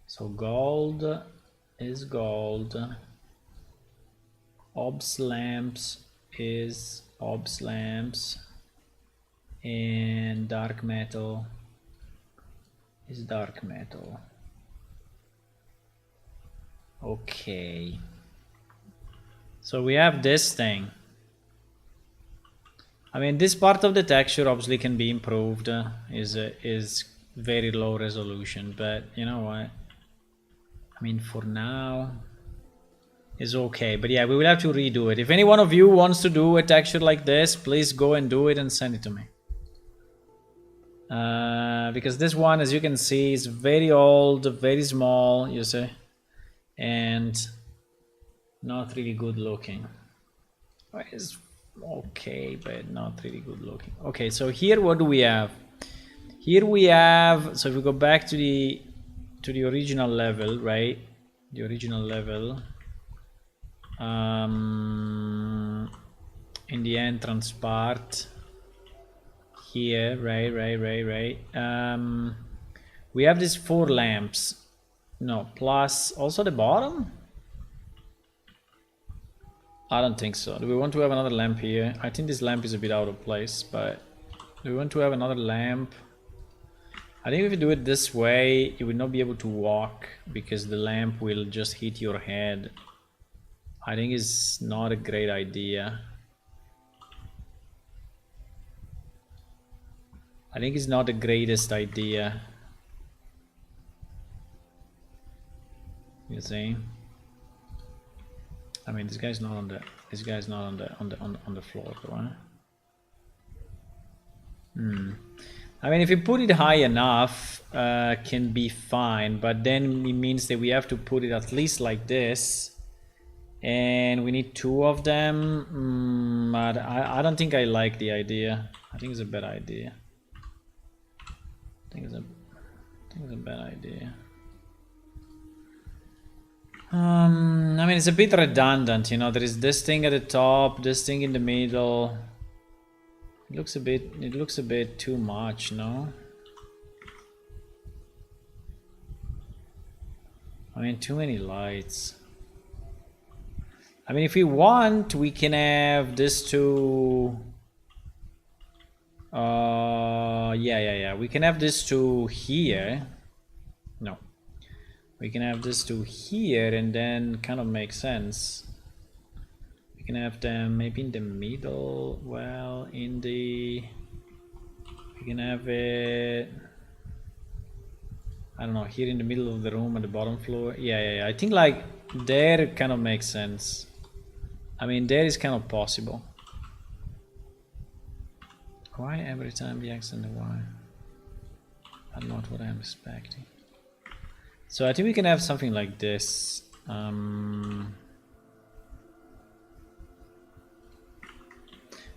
So gold is gold. Obs lamps is obs lamps. And dark metal is dark metal. Okay. So we have this thing. I mean, this part of the texture obviously can be improved. Is very low resolution, but you know what? I mean, for now, it's okay. But yeah, we will have to redo it. If any one of you wants to do a texture like this, please go and do it and send it to me. Because this one, as you can see, is very old, very small, you see, and not really good looking. It's okay, but not really good looking. Okay, so here what do we have? Here we have, so if we go back to the original level, right? The original level. In the entrance part. Here, right. We have these 4 lamps. No, plus also the bottom? I don't think so. Do we want to have another lamp here? I think this lamp is a bit out of place, but do we want to have another lamp? I think if you do it this way, you will not be able to walk because the lamp will just hit your head. I think it's not a great idea. I think it's not the greatest idea. You see? I mean, this guy's not on the floor, though, huh? I mean, if you put it high enough, can be fine, but then it means that we have to put it at least like this, and we need 2 of them. But I don't think I like the idea. I think it's a bad idea. I think it's a bad idea. I mean, it's a bit redundant, you know. There is this thing at the top, this thing in the middle. It looks a bit too much, no? I mean, too many lights. I mean, if we want, we can have this two. Yeah. We can have this two here. No. We can have this two here and then kind of make sense. We can have them maybe in the middle. Well, we can have it, I don't know, here in the middle of the room at the bottom floor. Yeah. I think like there kind of makes sense. I mean, there is kind of possible. Why every time the X and the Y are not what I'm expecting? So I think we can have something like this.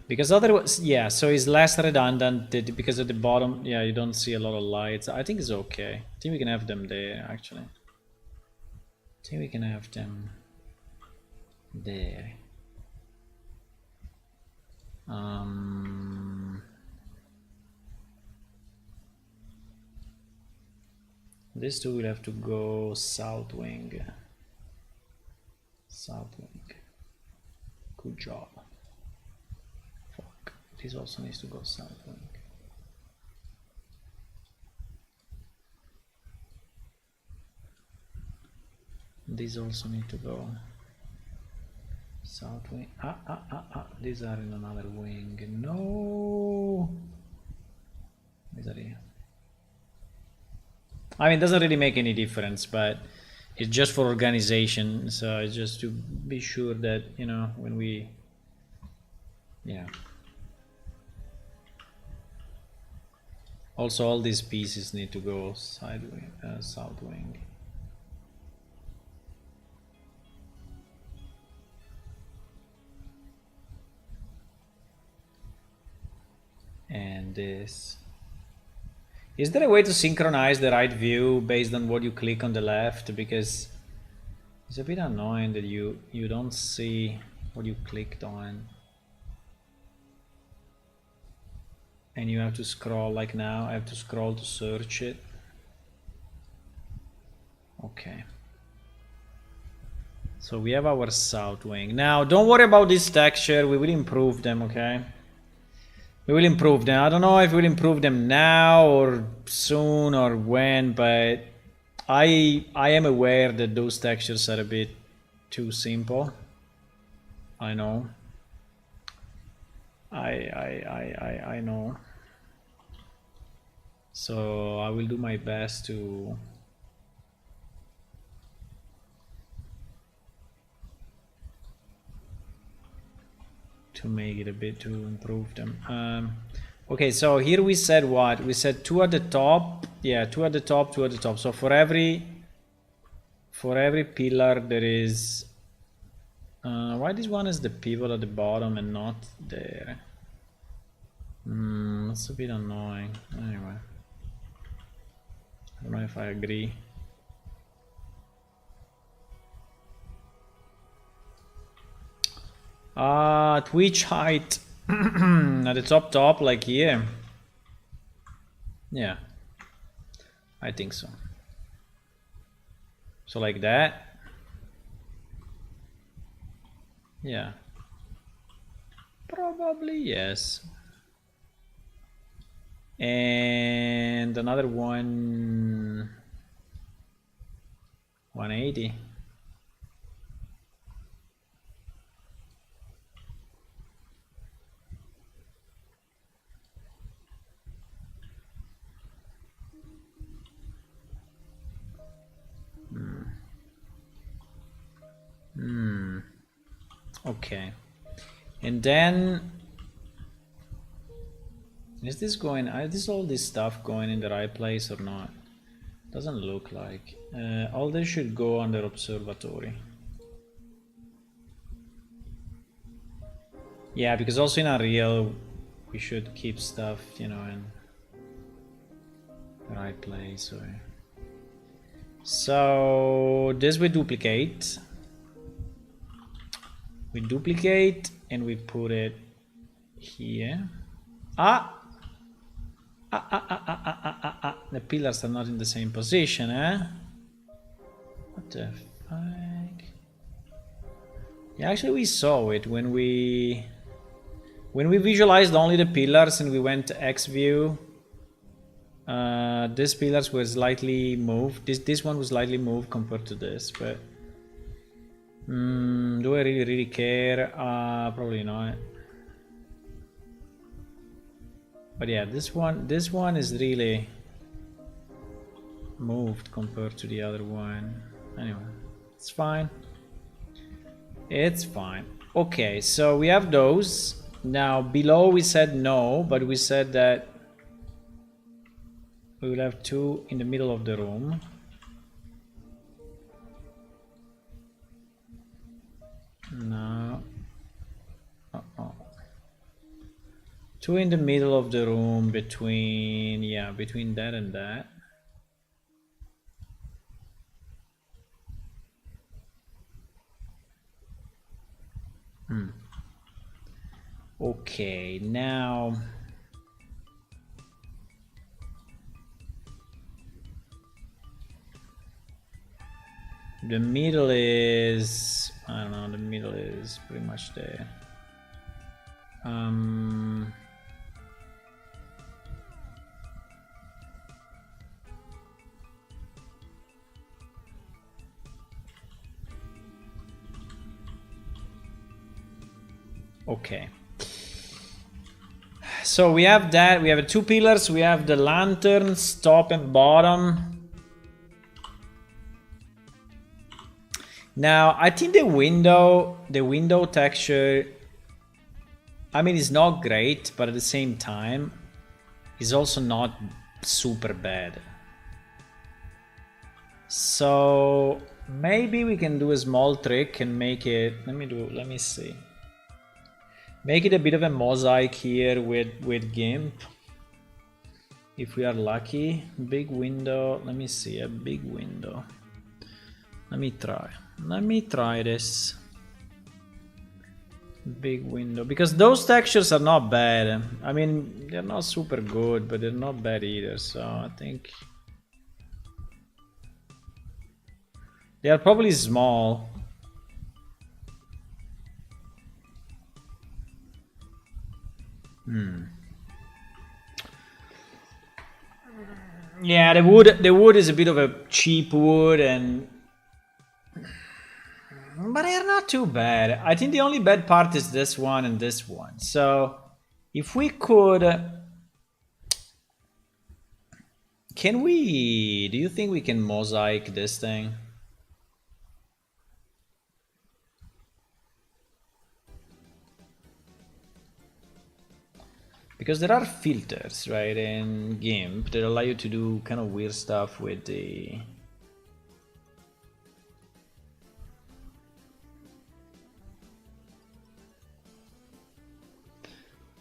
Because otherwise, yeah, so it's less redundant because at the bottom, yeah, you don't see a lot of lights. I think it's okay. I think we can have them there, actually. I think we can have them there. These two will have to go south wing. South wing. Good job. Fuck. This also needs to go south wing. These also need to go south wing. These are in another wing. No. These are here. I mean, it doesn't really make any difference, but it's just for organization. So it's just to be sure that, you know, when we, yeah. Also, all these pieces need to go south wing. And this. Is there a way to synchronize the right view based on what you click on the left? Because it's a bit annoying that you don't see what you clicked on. And you have to scroll, like now I have to scroll to search it. Okay. So we have our south wing. Now don't worry about this texture, we will improve them, okay? We will improve them. I don't know if we'll improve them now or soon or when, but I am aware that those textures are a bit too simple. I know. I know. So I will do my best to make it a bit, to improve them. Okay, so here we said what? We said 2 at the top. Yeah, 2 at the top, 2 at the top. So for every pillar there is why this one is the pivot at the bottom and not there? That's a bit annoying. Anyway, I don't know if I agree. Twitch height at the top, like here. Yeah, I think so. So like that. Yeah, probably yes. And another one, 180. Okay, and then is this going? Is all this stuff going in the right place or not? Doesn't look like. All this should go under Observatory. Yeah, because also in Unreal we should keep stuff, you know, in the right place. So this we duplicate. We duplicate and we put it here. The pillars are not in the same position, eh? What the fuck? Yeah, actually we saw it when we visualized only the pillars and we went to X view. These pillars were slightly moved. This one was slightly moved compared to this, but do I really care? Probably not. But yeah, this one is really moved compared to the other one. Anyway, it's fine. It's fine. Okay, so we have those. Now below we said no, but we said that we will have 2 in the middle of the room. No. 2 in the middle of the room between, yeah, between that and that. Okay, now the middle is, I don't know, the middle is pretty much there. Okay. So we have that, we have the 2 pillars, we have the lanterns, top and bottom. Now, I think the window texture, I mean, it's not great, but at the same time, it's also not super bad. So maybe we can do a small trick and make it, let me see. Make it a bit of a mosaic here with GIMP. If we are lucky. Big window, let me see, a big window. Let me try this. Big window, because those textures are not bad. I mean, they're not super good, but they're not bad either, so I think they are probably small. Yeah, the wood is a bit of a cheap wood, but they're not too bad. I think the only bad part is this one and this one. So if we could, can we? Do you think we can mosaic this thing? Because there are filters, right, in GIMP that allow you to do kind of weird stuff with the...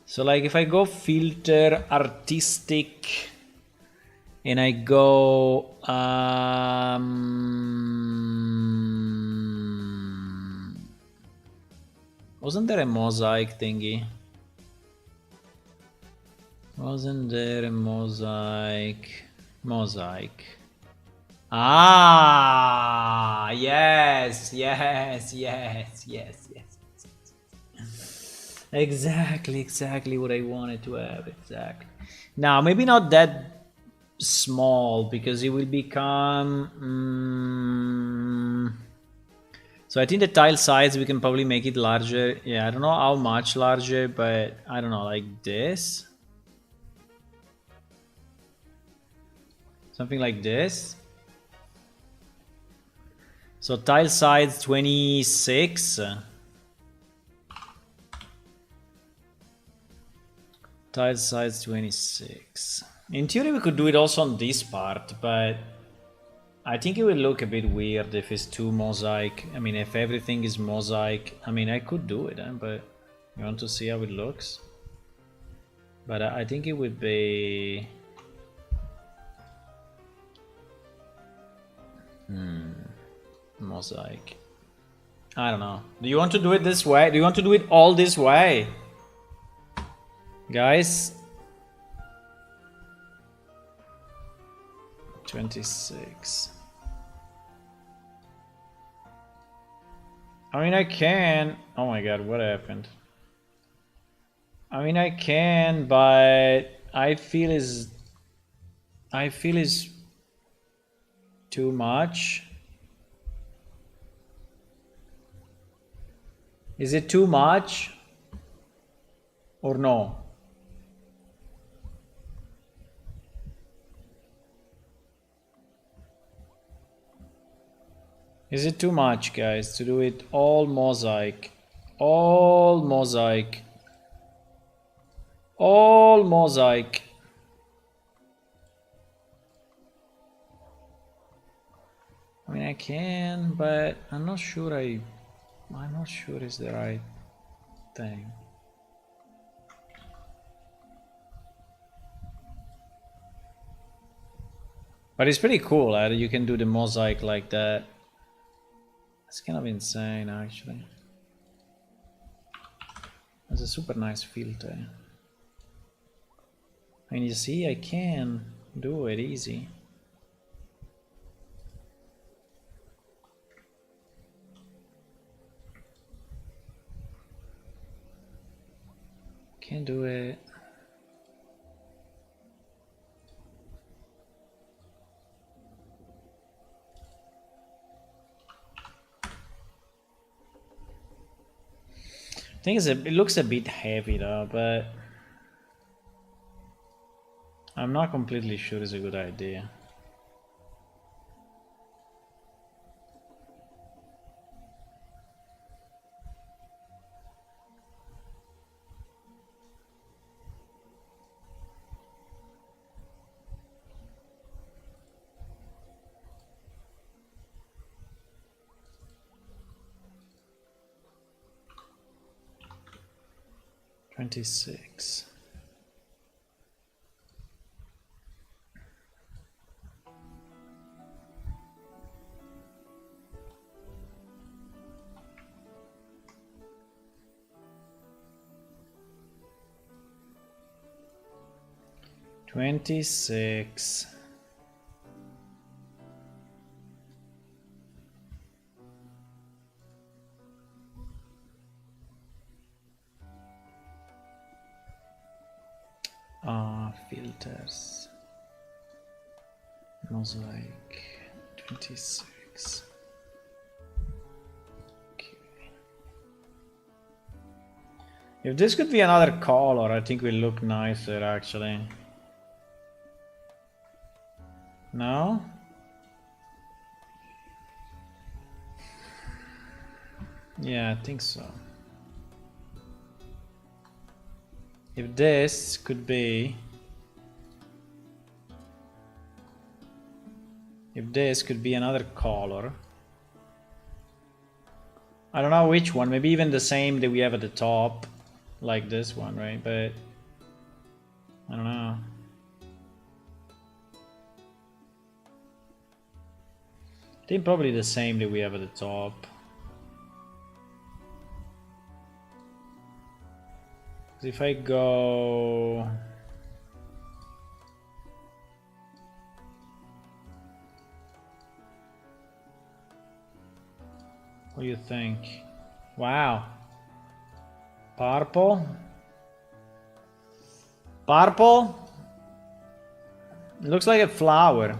So like if I go filter artistic and I go wasn't there a mosaic thingy? Wasn't there a mosaic? Mosaic. Ah, yes, yes, yes, yes, yes. Exactly what I wanted to have. Exactly. Now, maybe not that small because it will become. So I think the tile size we can probably make it larger. Yeah, I don't know how much larger, but I don't know, like this. Something like this. So tile size 26. Tile size 26. In theory we could do it also on this part, but I think it will look a bit weird if it's too mosaic. I mean, if everything is mosaic, I mean, I could do it, but you want to see how it looks? But I think it would be... mosaic. I don't know. Do you want to do it this way? Do you want to do it all this way? Guys? 26. I mean, I can... Oh my god, what happened? I mean, I can, but I feel is too much. Is it too much? Or no? Is it too much, guys, to do it all mosaic? All mosaic. All mosaic. I mean, I can, but I'm not sure it's the right thing. But it's pretty cool that you can do the mosaic like that. It's kind of insane, actually. It's a super nice filter. And you see, I can do it easy. Can do it. Thing is, it looks a bit heavy though, but I'm not completely sure it's a good idea. $26. $26. Filters. Mosaic 26. Okay. If this could be another color, I think we look nicer actually. No? Yeah, I think so. If this could be... If this could be another color. I don't know which one, maybe even the same that we have at the top. Like this one, right? But... I don't know. I think probably the same that we have at the top. If I go... What do you think? Wow. Purple? Purple? It looks like a flower.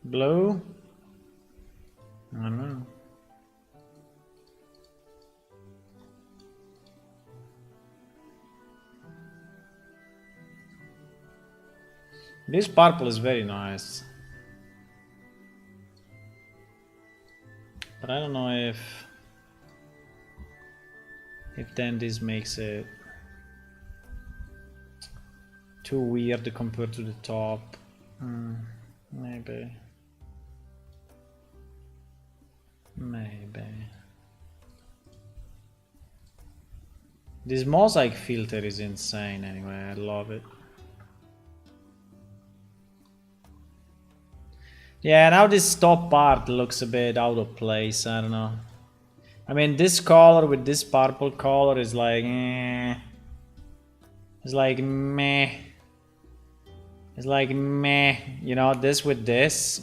Blue? I don't know. This purple is very nice. But I don't know if then this makes it too weird compared to the top. Maybe. Maybe. This mosaic filter is insane anyway, I love it. Yeah, now this top part looks a bit out of place, I don't know. I mean, this color with this purple color is like, It's like meh. It's like meh. You know, this with this.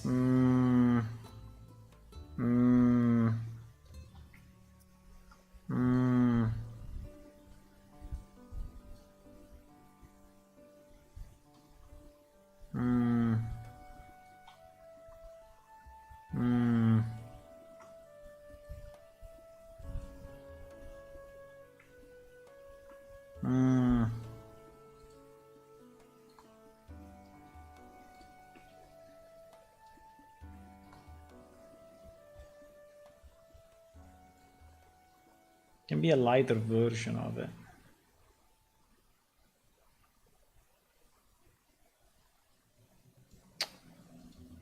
Can be a lighter version of it.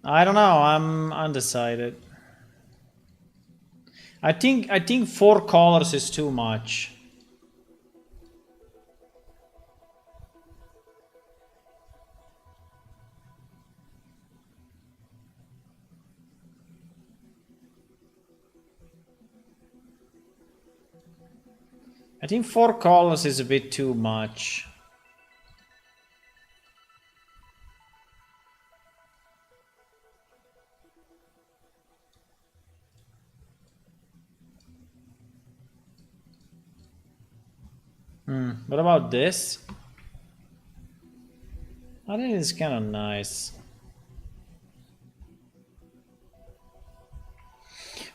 I don't know, I'm undecided. I think 4 colors is too much. I think 4 colors is a bit too much. What about this? I think it's kind of nice.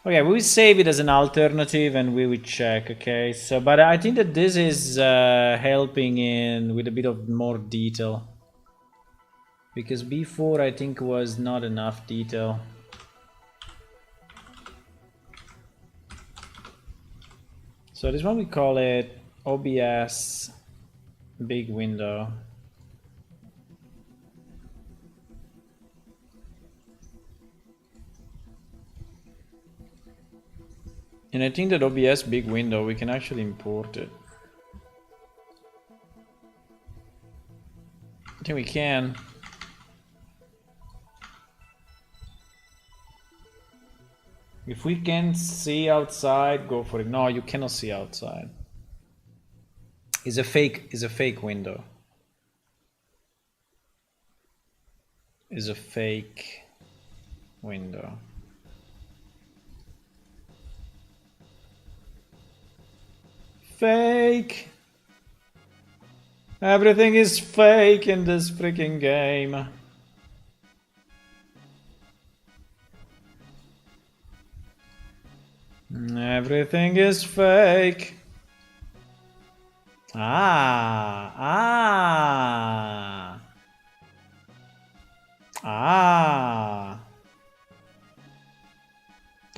Okay, we will save it as an alternative and we will check, okay? So, but I think that this is helping in with a bit of more detail. Because before I think was not enough detail. So this one we call it OBS big window. And I think that OBS big window, we can actually import it. I think we can. If we can see outside, go for it. No, you cannot see outside. It's a fake window. It's a fake window. fake. Everything is fake in this freaking game. Everything is fake. Ah. Ah. Ah.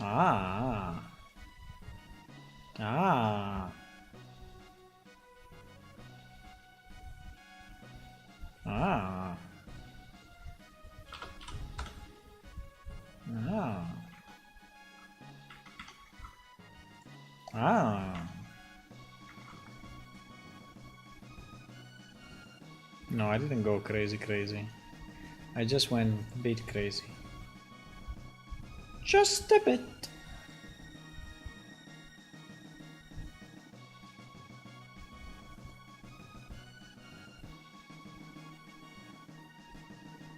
Ah. Ah. Ah. Ah. No, I didn't go crazy. I just went a bit crazy. Just a bit.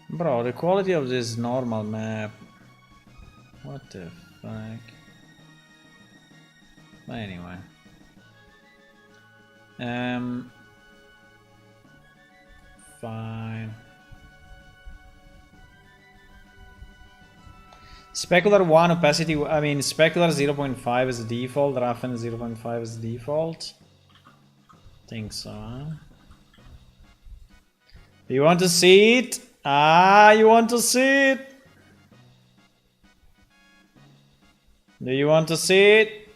Bro, the quality of this normal map. What the fuck? But anyway. Fine. Specular 1 opacity, I mean specular 0.5 is the default, Raffen 0.5 is the default. Think so, huh? You want to see it? Ah, you want to see it? Do you want to see it?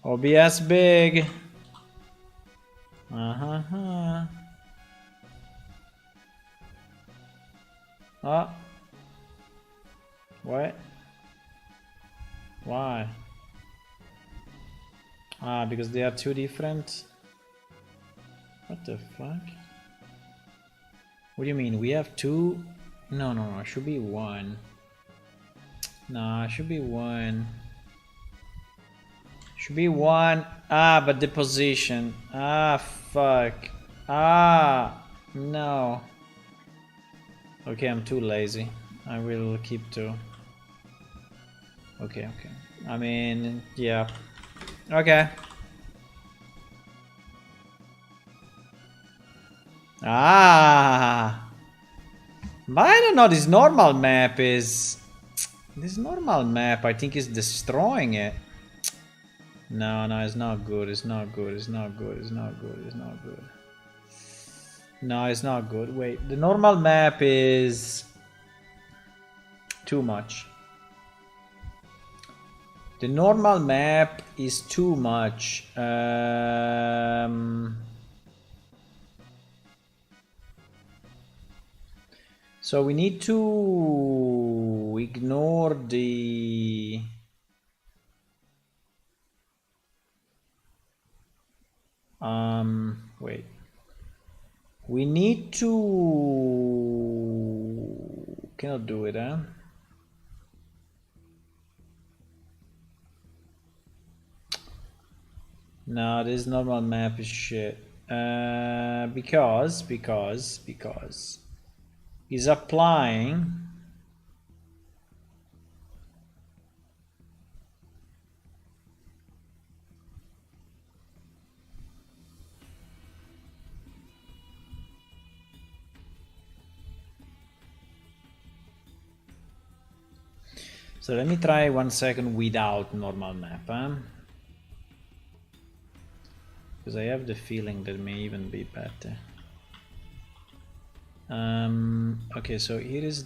OBS big. Ah. What? Why? Ah, because they are two different. What the fuck? What do you mean? We have two? No, it should be one. No, it should be one. Should be one. Ah, but the position. Ah, fuck. Ah, no. Okay, I'm too lazy. I will keep two. Okay. I mean, yeah. Okay. Ah. But I don't know, this normal map is... This normal map, I think, is destroying it. No, it's not good. It's not good. No, it's not good. Wait, the normal map is too much. The normal map is too much. So we need to ignore the... Wait. We need to... Cannot do it, huh? No, this normal map is shit. Because he's applying... So let me try 1 second without normal map, huh? Because I have the feeling that may even be better. Okay, so here is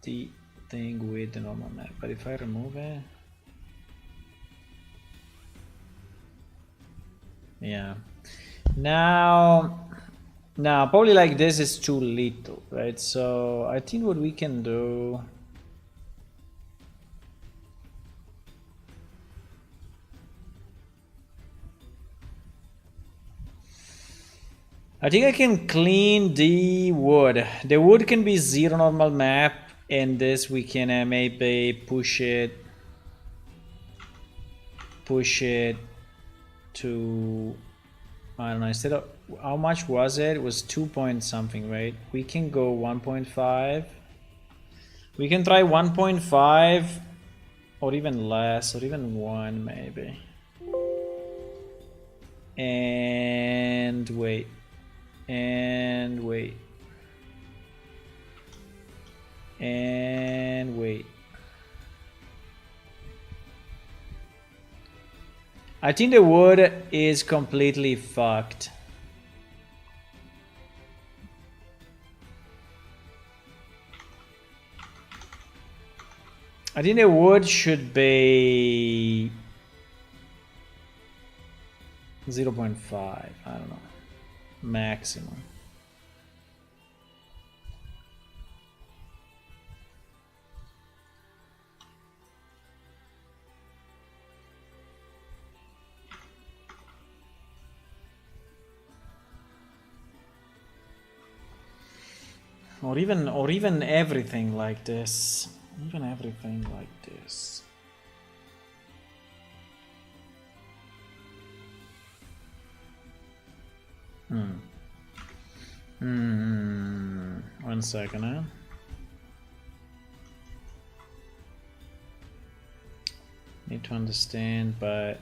the thing with the normal map, but if I remove it... Yeah. Now probably like this is too little, right? So I think what we can do... I think I can clean the wood. The wood can be 0 normal map, and this we can maybe push it to, I don't know, instead of, how much was it? It was 2 point something, right? We can go 1.5. We can try 1.5 Or even less, or even 1 maybe. And wait. And wait. And wait. I think the wood is completely fucked. I think the wood should be 0.5. I don't know. Maximum. Or even everything like this. Even everything like this. One second, huh? Need to understand, but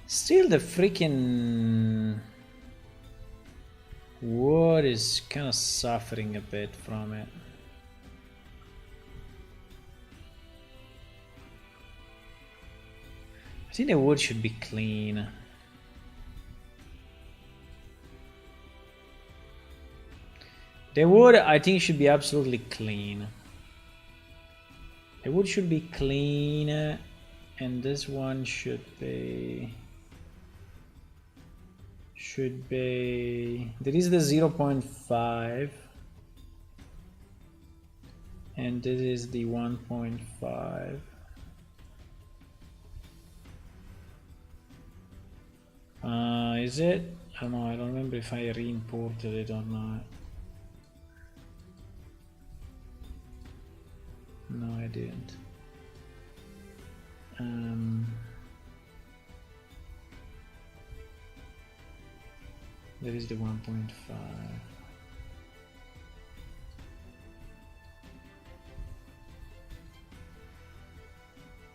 still the freaking wood is kind of suffering a bit from it. I think the wood should be clean. The wood, I think, should be absolutely clean. The wood should be clean, and this one should be... There is the 0.5, and this is the 1.5. Is it? I don't know, I don't remember if I re-imported it or not. No, I didn't. There is the 1.5.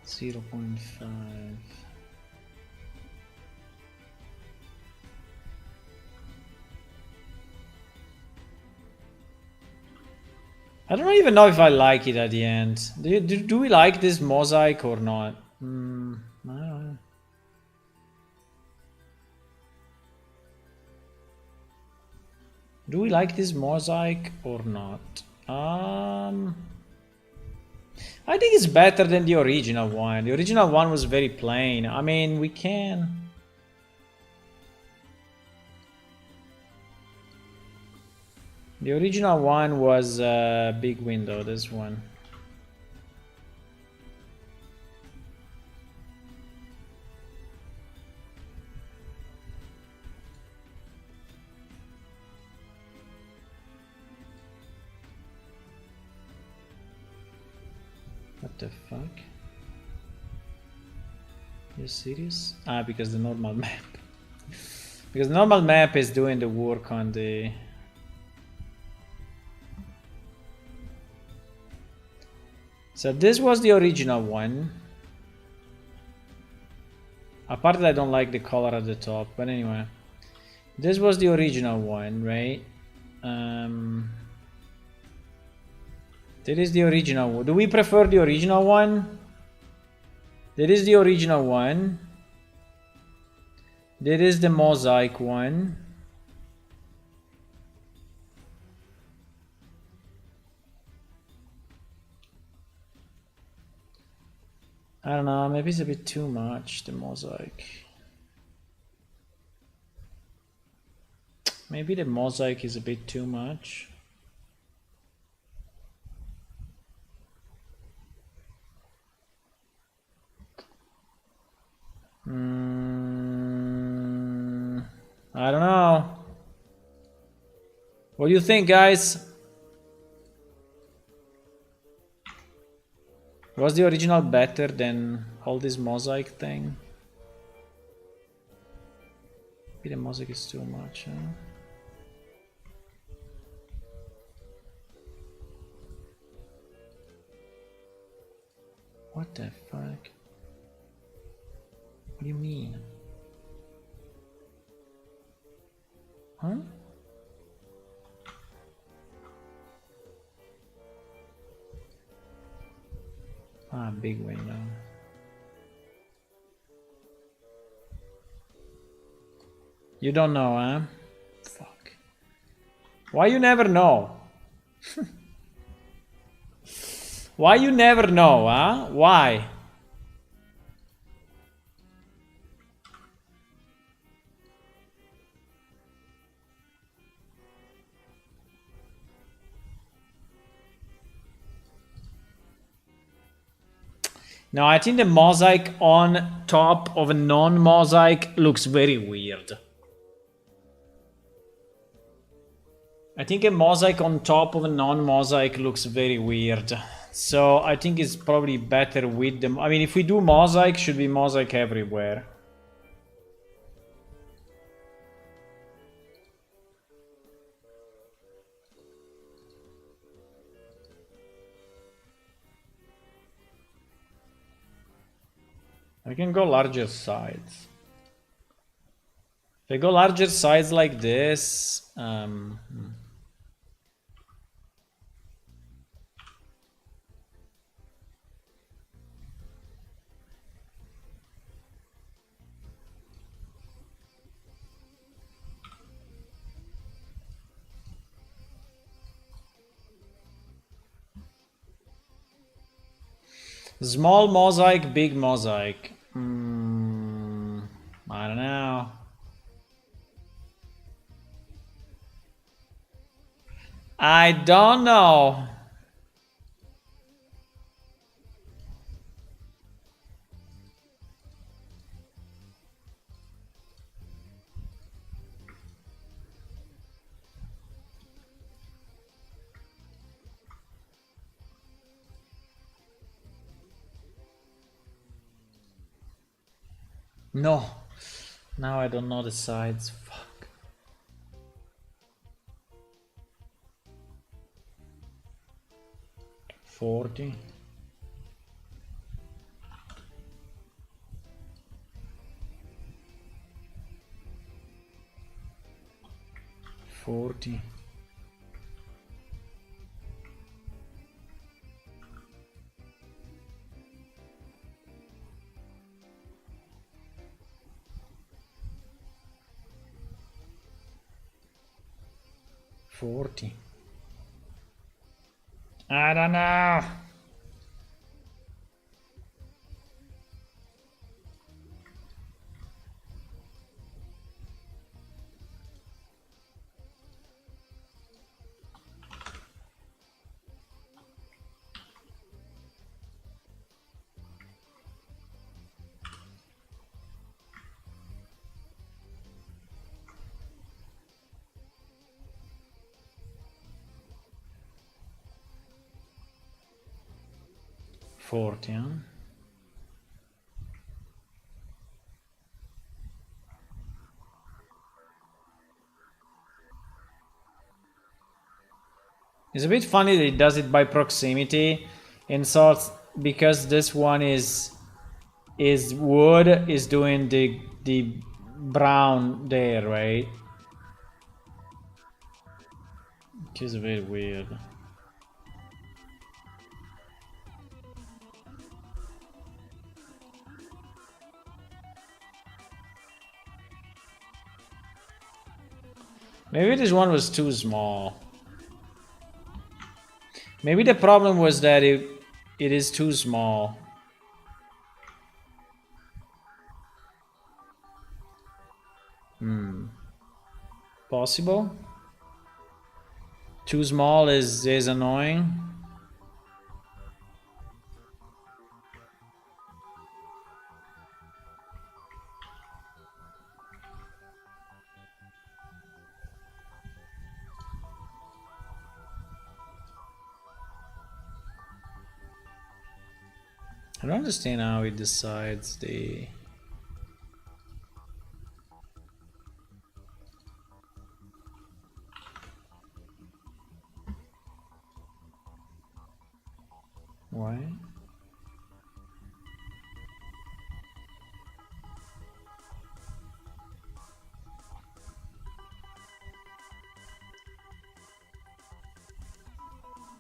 .5. I don't even know if I like it at the end. Do we like this mosaic or not? I don't know. Do we like this mosaic or not? I think it's better than the original one. The original one was very plain. I mean, we can... The original one was a big window, this one. What the fuck? You serious? Ah, because the normal map. Because the normal map is doing the work on the... So this was the original one. Apart that I don't like the color at the top, but anyway. This was the original one, right? That is the original one. Do we prefer the original one? That is the original one. That is the mosaic one. I don't know, maybe it's a bit too much, the mosaic. Maybe the mosaic is a bit too much. I don't know. What do you think, guys? What Was the original better than all this mosaic thing? Maybe the mosaic is too much, huh? What the fuck? What do you mean? Huh? Ah, big window. You don't know, huh? Fuck. Why you never know? Why you never know, huh? Why? No, I think the mosaic on top of a non-mosaic looks very weird. I think a mosaic on top of a non-mosaic looks very weird. So I think it's probably better with them. I mean, if we do mosaic, should be mosaic everywhere. I can go larger sides. If I go larger sides like this, small mosaic, big mosaic. I don't know. I don't know. No. Now I don't know the sides. Fuck. $40. 40. I don't know. $40, huh? It's a bit funny that it does it by proximity, and so it's because this one is wood, is doing the brown there, right? Which is a bit weird. Maybe this one was too small. Maybe the problem was that it is too small. Possible? Too small is annoying. I don't understand how it decides the... Why?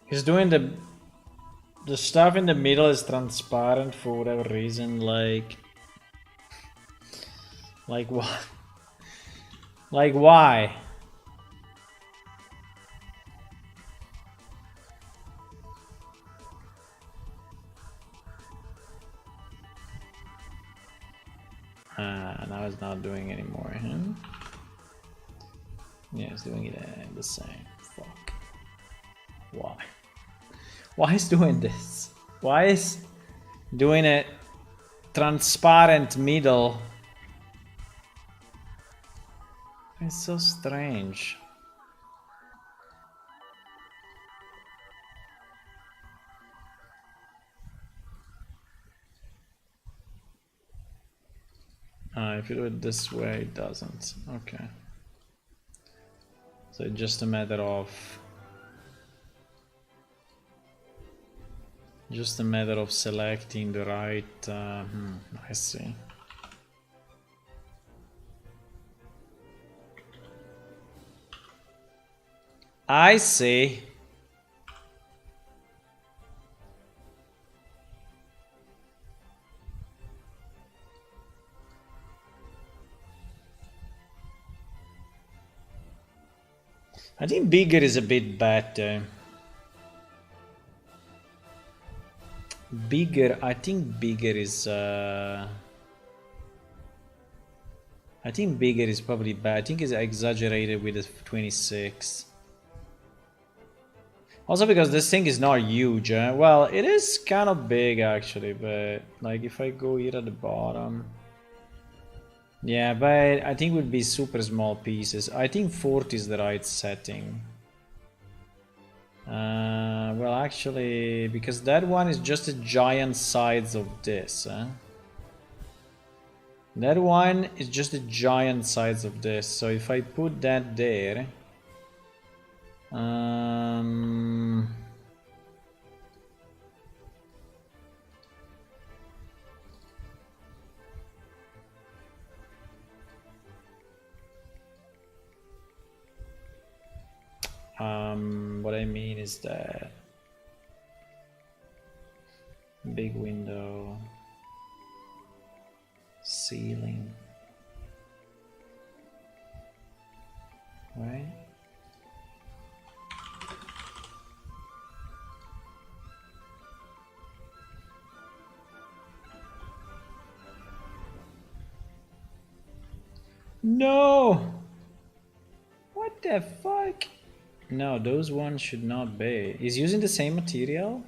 He's doing the stuff in the middle is transparent for whatever reason, like what? Like why? Now it's not doing anymore, huh? Yeah, it's doing it the same. Fuck. Why? Why is doing this? Why is doing it transparent middle? It's so strange. If you do it this way, it doesn't. Okay. So it's just a matter of... Just a matter of selecting the right... I see. I see. I think bigger is a bit better. Bigger, I think bigger is... I think bigger is probably bad. I think it's exaggerated with the 26. Also because this thing is not huge. Well, it is kind of big actually, but like if I go here at the bottom... Yeah, but I think it would be super small pieces. I think 40 is the right setting. Well, actually, because that one is just a giant size of this. That one is just a giant size of this. So if I put that there, what I mean is that big window, ceiling, right? No! What the fuck? No, those ones should not be. Is using the same material?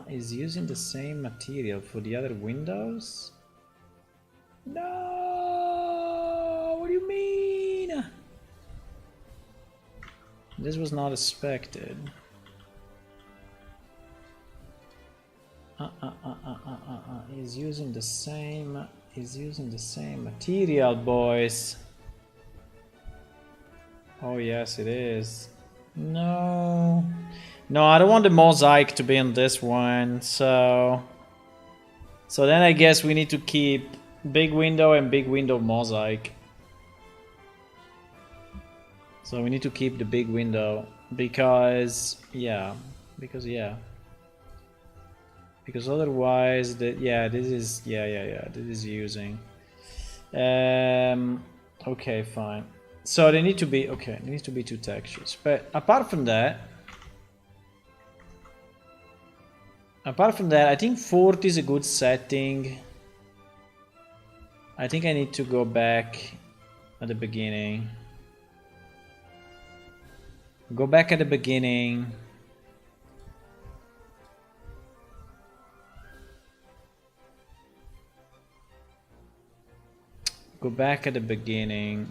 Is using the same material for the other windows? No! What do you mean? This was not expected. Is using the same... Is using the same material, boys. Oh yes, it is. No. No, I don't want the mosaic to be in this one, so then I guess we need to keep big window and big window mosaic. So we need to keep the big window because because otherwise this is this is using. Okay, fine. So they need to be there needs to be two textures. But apart from that, I think 40 is a good setting. I think I need to go back at the beginning. Go back at the beginning. Go back at the beginning.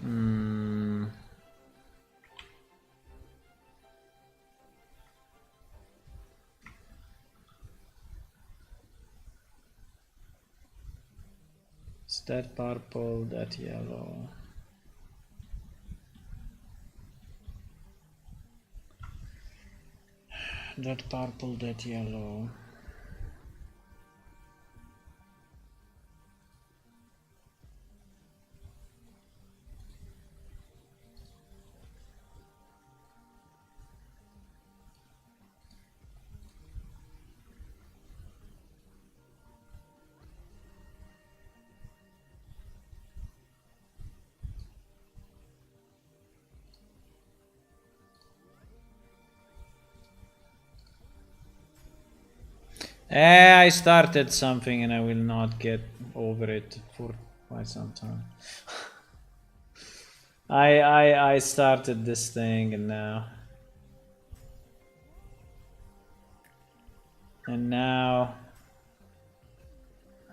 that purple, that yellow. That purple, that yellow. I started something and I will not get over it for quite some time. I started this thing and now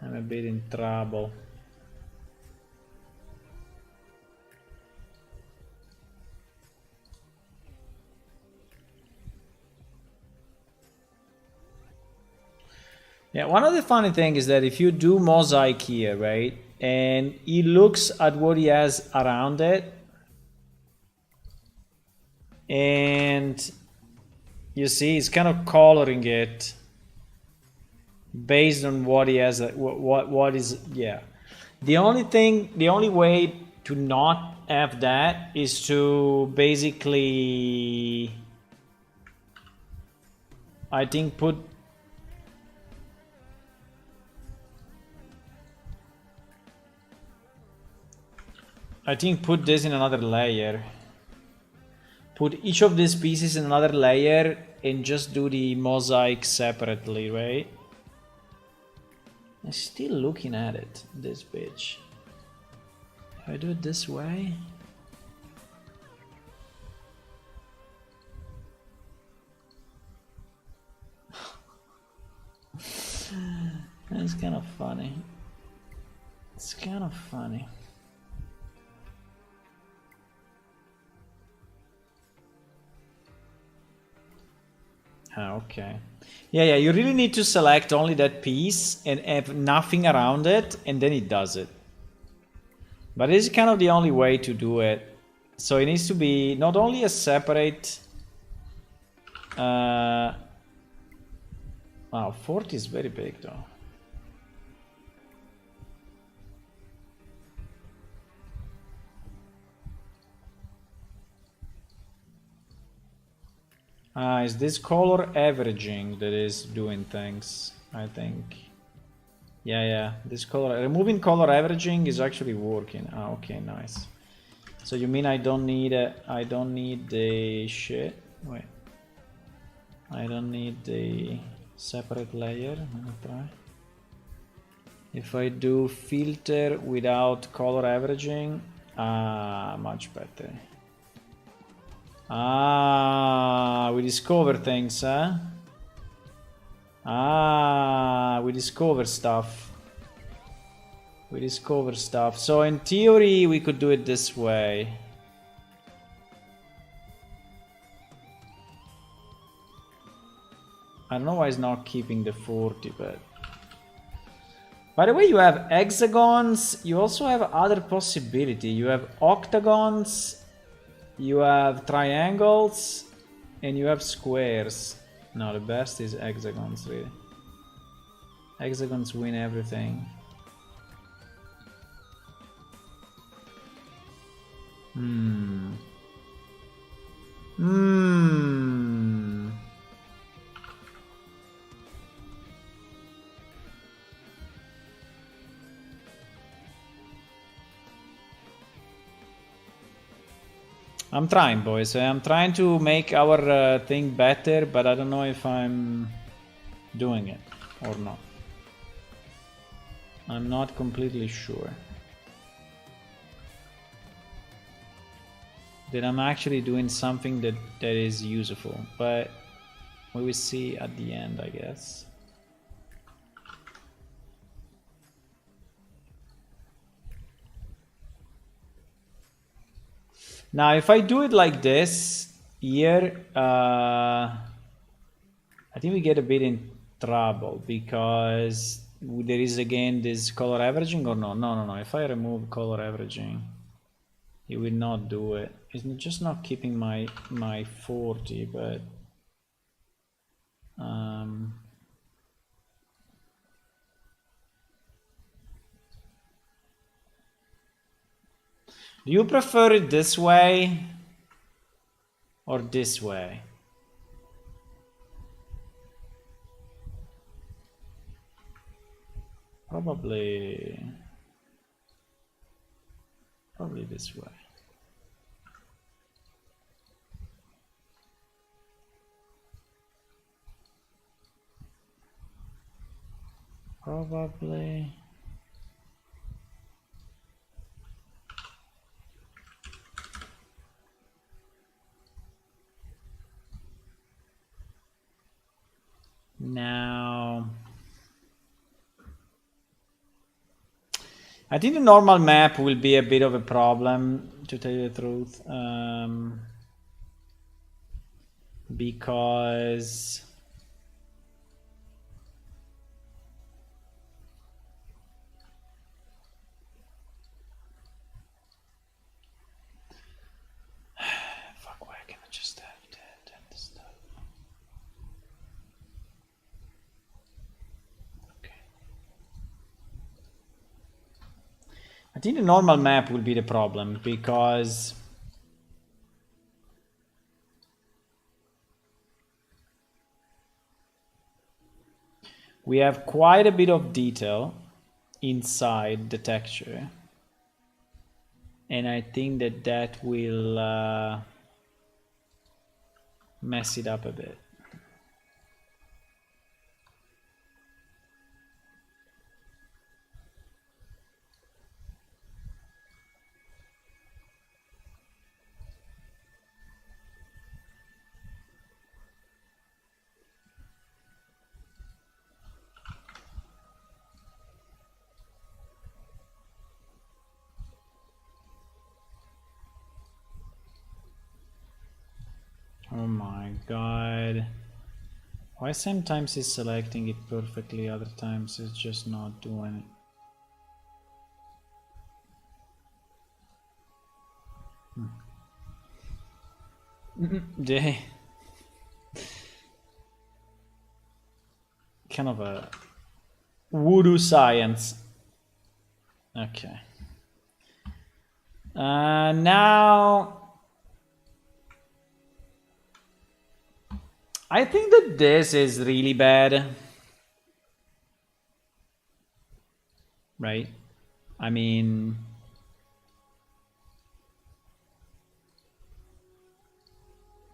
I'm a bit in trouble. Yeah, one of the funny things is that if you do mosaic here, right, and he looks at what he has around it, and you see he's kind of coloring it based on what he has, what is, yeah. The only way to not have that is to basically, I think, put this in another layer. Put each of these pieces in another layer and just do the mosaic separately, right? I'm still looking at it, this bitch. If I do it this way... That's kind of funny. It's kind of funny. Ah, okay. Yeah, you really need to select only that piece and have nothing around it, and then it does it. But this is kind of the only way to do it. So it needs to be not only a separate... Wow, 40 is very big though. Is this color averaging that is doing things, I think. Yeah, this color, removing color averaging is actually working. Ah, okay, nice. So you mean I don't need the shit? Wait. I don't need the separate layer. I'm gonna try. If I do filter without color averaging, much better. We discover things, huh? We discover stuff. So in theory, we could do it this way. I don't know why it's not keeping the 40, but... By the way, you have hexagons. You also have other possibility. You have octagons. You have triangles. And you have squares. No, the best is hexagons, really. Hexagons win everything. I'm trying, boys. I'm trying to make our thing better, but I don't know if I'm doing it or not. I'm not completely sure that I'm actually doing something that is useful, but we will see at the end, I guess. Now, if I do it like this here, I think we get a bit in trouble because there is again this color averaging or no? No. If I remove color averaging, it will not do it. It's just not keeping my 40, but do you prefer it this way or this way? Probably this way. Probably. Now, I think the normal map will be a bit of a problem, to tell you the truth, because fuck, where can I just have that stuff? Okay. I think the normal map will be the problem because we have quite a bit of detail inside the texture, and I think that will mess it up a bit. Oh my god. Why sometimes it's selecting it perfectly, other times it's just not doing it. Kind of a voodoo science. Okay. Now I think that this is really bad, right? I mean,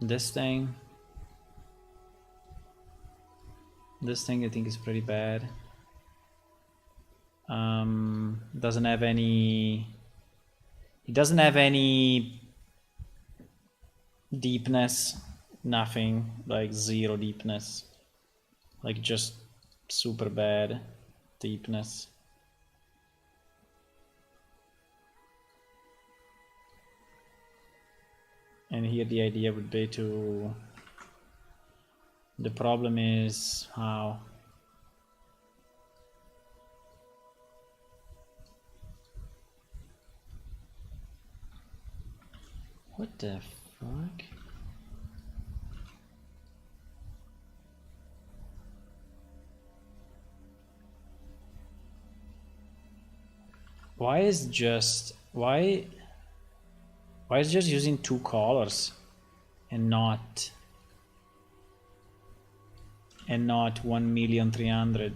this thing I think is pretty bad. Doesn't have any, it doesn't have any deepness, nothing, like zero deepness, like just super bad deepness. And here the idea would be to, the problem is how what the fuck? Why is just using two colors and not 1,300,000?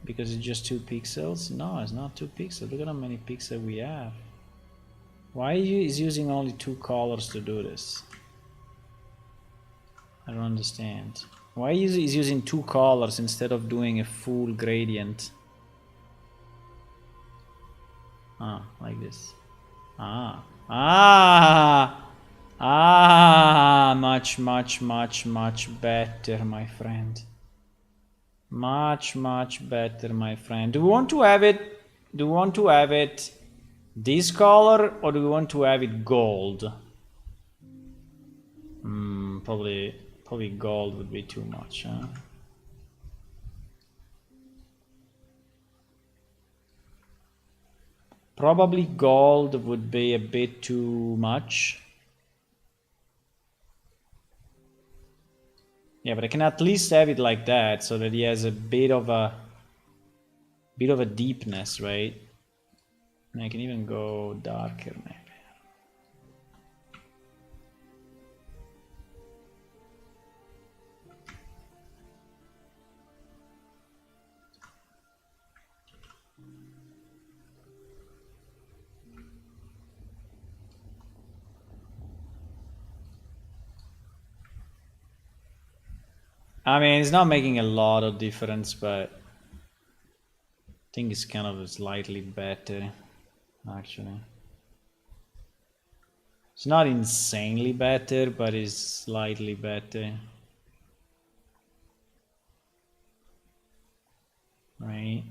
Because it's just 2 pixels? No, it's not 2 pixels. Look at how many pixels we have. Why is using only 2 colors to do this? I don't understand. Why is using 2 colors instead of doing a full gradient? Ah, like this. Much better, my friend. Much better, my friend. Do we want to have it this color, or do we want to have it gold? Probably gold would be too much, huh? Probably gold would be a bit too much. Yeah, but I can at least have it like that so that he has a bit of a deepness, right? And I can even go darker maybe. I mean, it's not making a lot of difference, but I think it's kind of slightly better, actually. It's not insanely better, but it's slightly better. Right?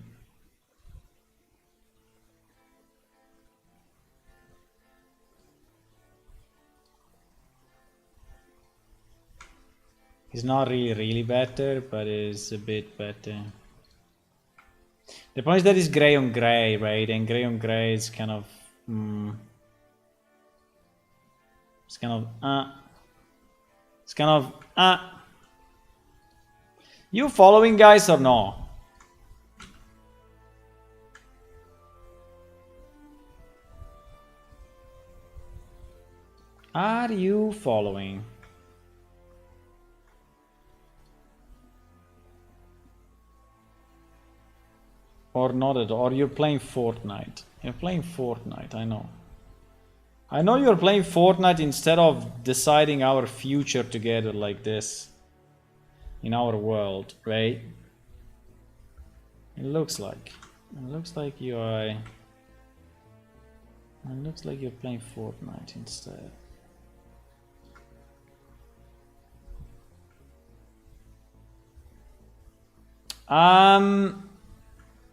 It's not really better, but it's a bit better. The point is that it's gray on gray, right? And gray on gray is kind of... it's kind of... It's kind of... You following, guys, or no? Are you following? Or not at all? Or you're playing Fortnite? You're playing Fortnite, I know. I know you're playing Fortnite instead of deciding our future together like this. In our world, right? It looks like. It looks like you are... It looks like you're playing Fortnite instead.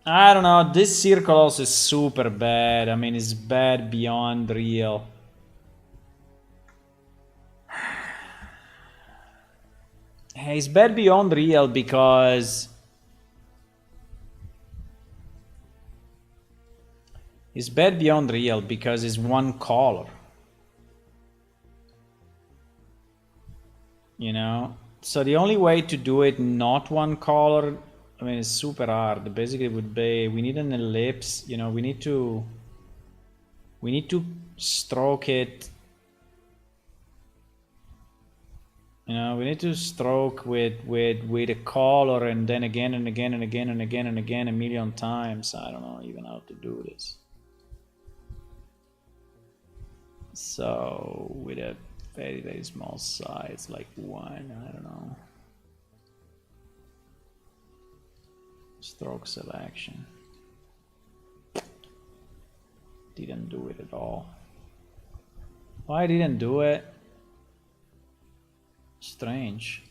I don't know, this circle also is super bad. I mean, it's bad beyond real. It's bad beyond real because... It's bad beyond real because it's one color. You know? So the only way to do it not one color... I mean, it's super hard. Basically, it would be we need an ellipse. You know, we need to stroke it. You know, we need to stroke with a color, and then again and again and again and again and again a million times. I don't know even how to do this. So with a very small size, like 1, I don't know. Stroke selection. Didn't do it at all. Why didn't do it? Strange.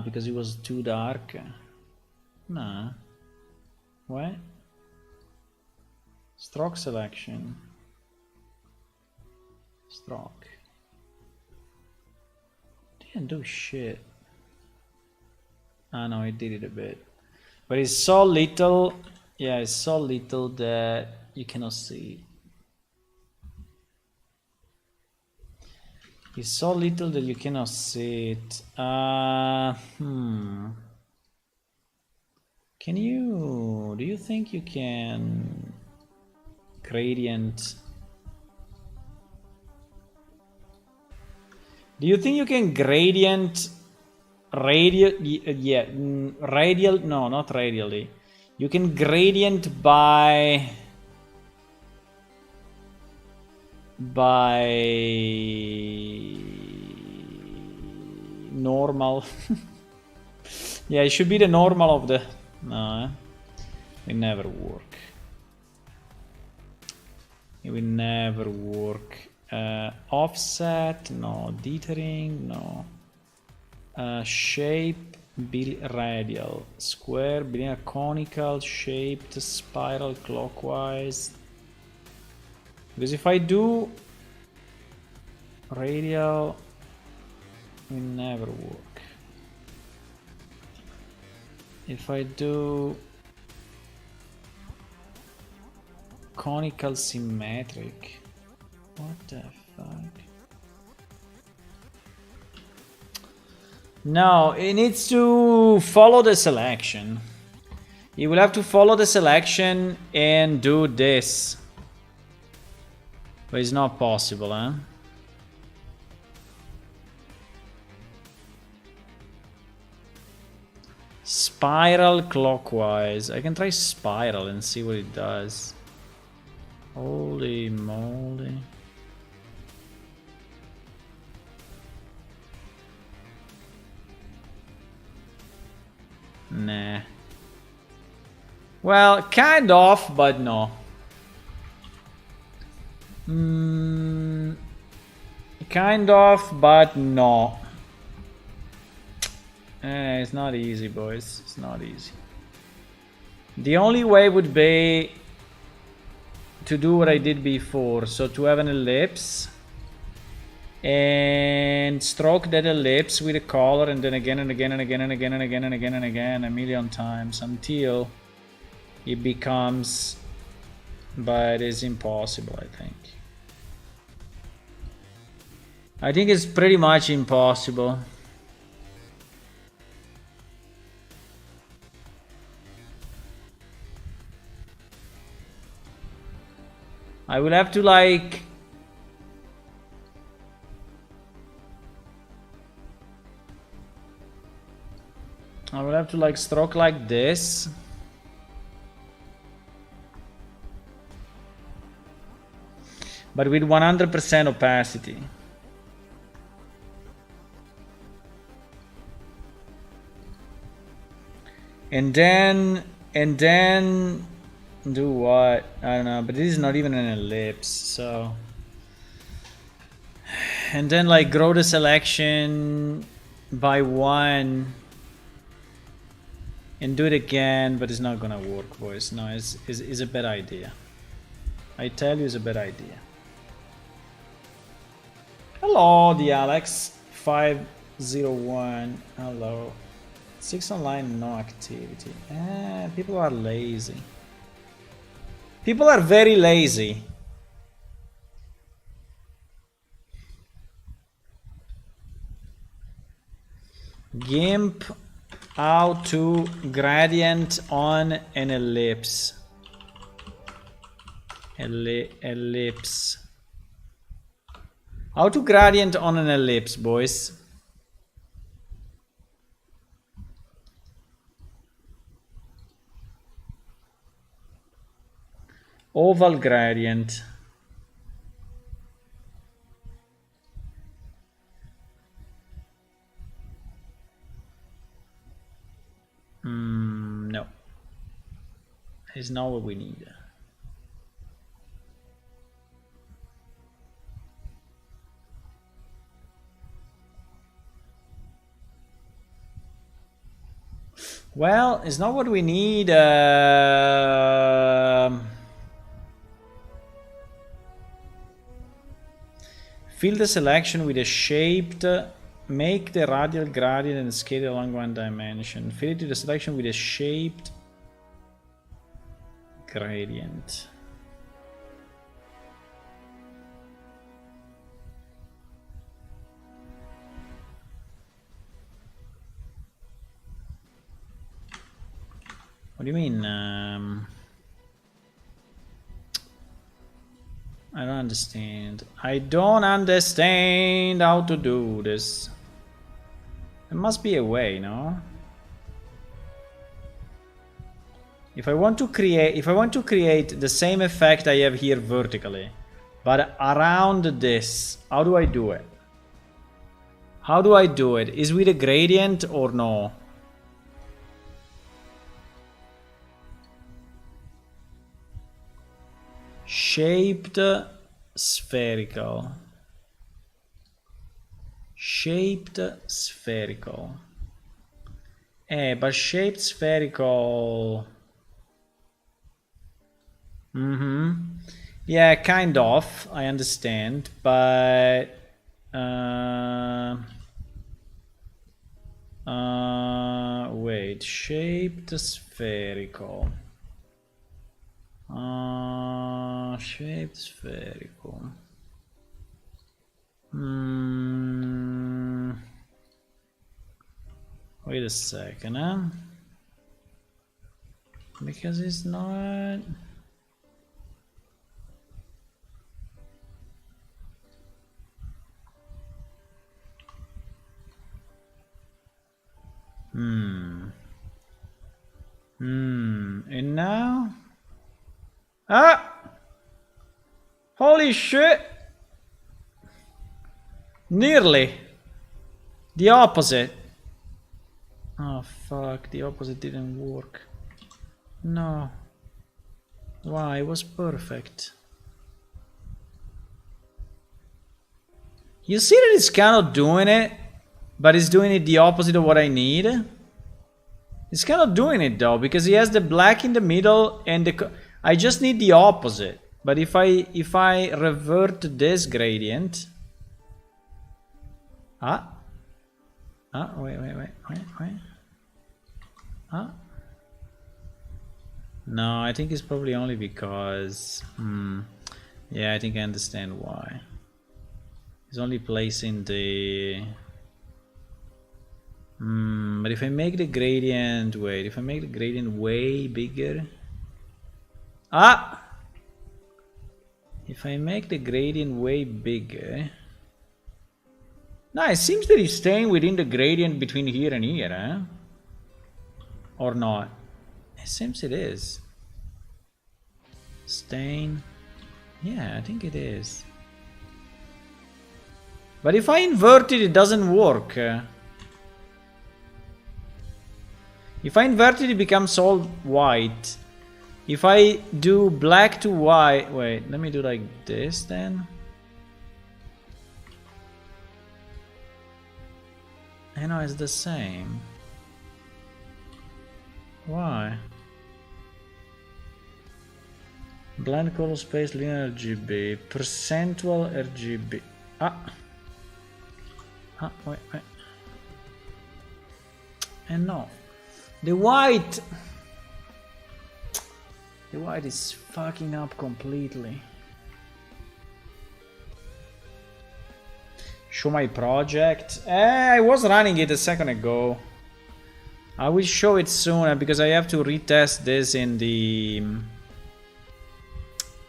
Because it was too dark. Nah. What? Stroke selection. Stroke. Didn't do shit. No, it did it a bit. But it's so little. Yeah, it's so little that you cannot see it. It's so little that you cannot see it. Can you... Do you think you can... Gradient... Do you think you can gradient... Radial... Yeah, radial... No, not radially. You can gradient by normal. Yeah, it should be the normal of the... No, it never work. It will never work. Offset, no. Dithering, no. Shape, radial. Square, bilinear, conical, shaped, spiral, clockwise. Because if I do radial, it will never work. If I do Conical symmetric. What the fuck? No, it needs to follow the selection. You will have to follow the selection and do this. But it's not possible, huh? Spiral clockwise. I can try spiral and see what it does. Holy moly. Nah. Well, kind of, but no. Kind of, but no. It's not easy, boys. It's not easy. The only way would be to do what I did before. So to have an ellipse and stroke that ellipse with a color, and then again and again and again and again and again and again and again a million times until it becomes, but it's impossible, I think. I think it's pretty much impossible. I will have to like stroke like this. But with 100% opacity. And then do what? I don't know, but this is not even an ellipse, so. And then like grow the selection by 1 and do it again, but it's not gonna work, boys. No, it's a bad idea. I tell you, it's a bad idea. Hello, the Alex 501. Hello. 6 online, no activity. People are lazy. People are very lazy. GIMP how to gradient on an ellipse. Ellipse. How to gradient on an ellipse, boys. Oval gradient. No. It's not what we need. Well, it's not what we need. Fill the selection with a shaped. Make the radial gradient and scale it along one dimension. Fill it to the selection with a shaped gradient. What do you mean? I don't understand. I don't understand how to do this. There must be a way, no? If I want to create the same effect I have here vertically, but around this, how do I do it? How do I do it? Is with a gradient or no? Shaped spherical. Shaped spherical. But shaped spherical. Yeah, kind of. I understand, but wait. Shaped spherical. shaped spherical. Wait a second, huh? Because it's not... And now... Ah! Holy shit! Nearly! The opposite. Oh fuck, the opposite didn't work. No. Why? It was perfect. You see that it's kind of doing it, but it's doing it the opposite of what I need? It's kind of doing it though, because he has the black in the middle and the... I just need the opposite. But if I revert to this gradient... wait. No, I think it's probably only because... Yeah, I think I understand why. It's only placing the... but if I make the gradient... Wait, if I make the gradient way bigger... If I make the gradient way bigger... No, it seems that it's staying within the gradient between here and here, huh? Or not? It seems it is. Staying... Yeah, I think it is. But if I invert it, it doesn't work. If I invert it, it becomes all white. If I do black to white... Wait, let me do like this then. I know it's the same. Why? Blend color space linear RGB. Percentual RGB. Wait. And no. The white is fucking up completely. Show my project. I was running it a second ago. I will show it soon because I have to retest this in the...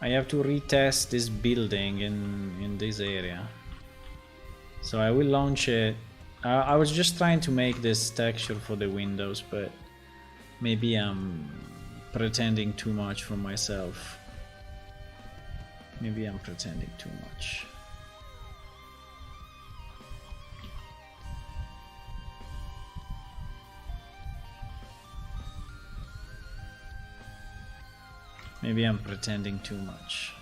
I have to retest this building in this area. So I will launch it. I was just trying to make this texture for the windows, but maybe I'm pretending too much for myself. Maybe I'm pretending too much. Maybe I'm pretending too much.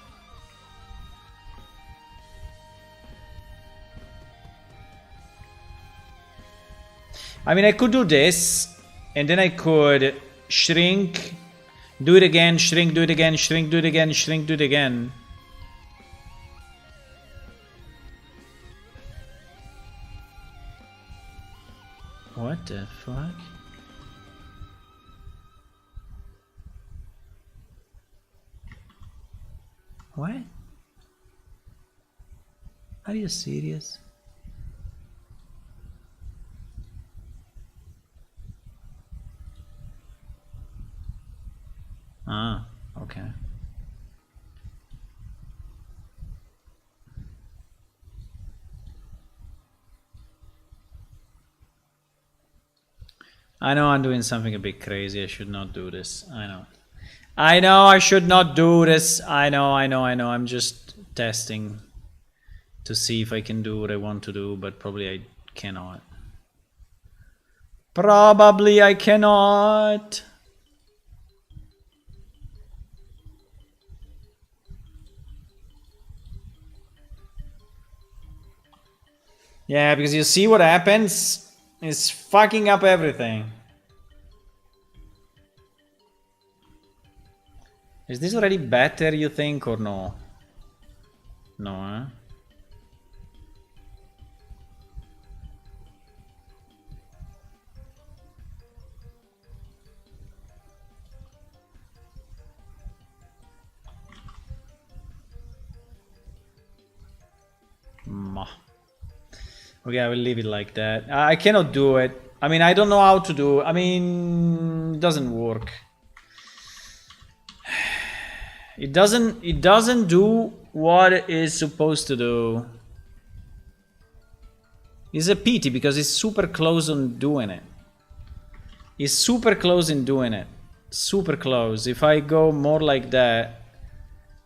I mean, I could do this, and then I could shrink, do it again, shrink, do it again, shrink, do it again, shrink, do it again. What the fuck? What? Are you serious? Okay. I know I'm doing something a bit crazy. I should not do this. I know. I know I should not do this. I know. I'm just testing to see if I can do what I want to do, but probably I cannot. Probably I cannot. Yeah, because you see what happens? It's fucking up everything. Is this already better, you think, or no? No, eh? Okay, I will leave it like that. I cannot do it. I mean, I don't know how to do. I mean, it doesn't work. It doesn't do what it is supposed to do. It's a pity because it's super close on doing it. It's super close in doing it. Super close. If I go more like that,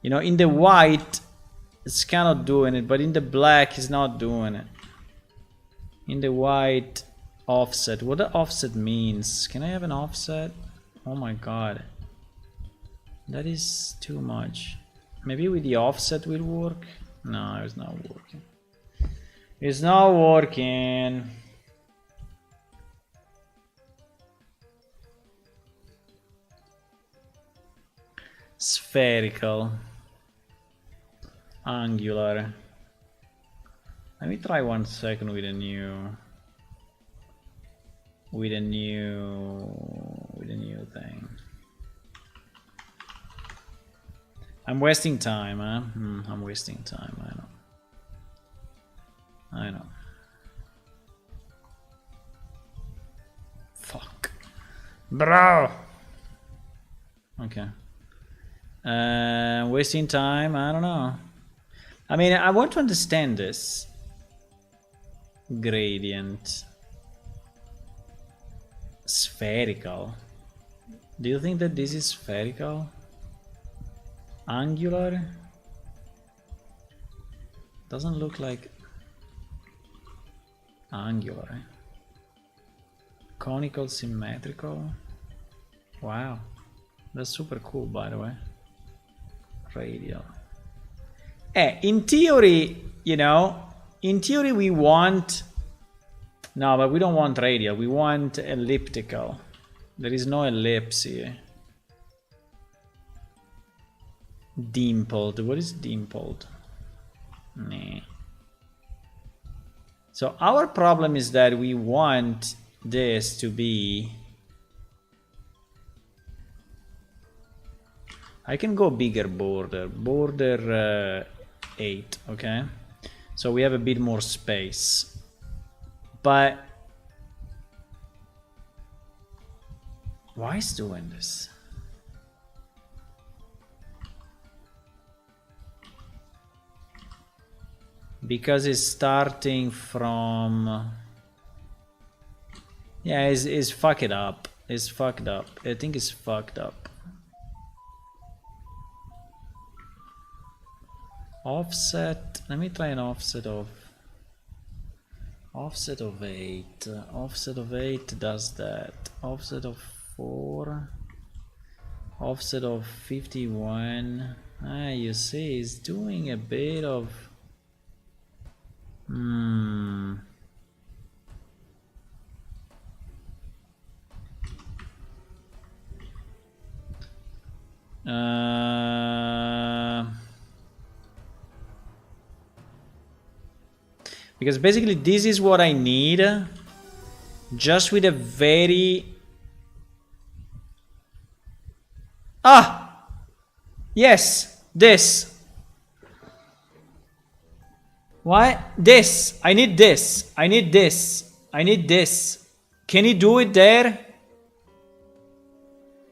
you know, in the white, it's kind of doing it, but in the black, it's not doing it. In the white, offset. What the offset means? Can I have an offset? Oh my god. That is too much. Maybe with the offset will work? No, it's not working. It's not working. Spherical. Angular. Let me try 1 second with a new thing. I'm wasting time, huh? I'm wasting time, I know. Fuck. Bro! Okay. Wasting time, I don't know. I mean, I want to understand this. Gradient. Spherical. Do you think that this is spherical? Angular? Doesn't look like angular. Conical, symmetrical. Wow, that's super cool, by the way. Radial. In theory, you know, in theory we want... No, but we don't want radial, we want elliptical. There is no ellipse here. Dimpled. What is dimpled? Nah. So our problem is that we want this to be... I can go bigger border. Border 8, okay? So we have a bit more space. But... why is doing this? Because it's starting from... yeah, it's fucked up. It's fucked up. I think it's fucked up. Offset. Let me try an offset of... offset of 8. Offset of 8 does that. Offset of 4. Offset of 51. Ah, you see, it's doing a bit of... because basically this is what I need, just with a very... ah! Yes! This! What? This! I need this! I need this! I need this! Can you do it there?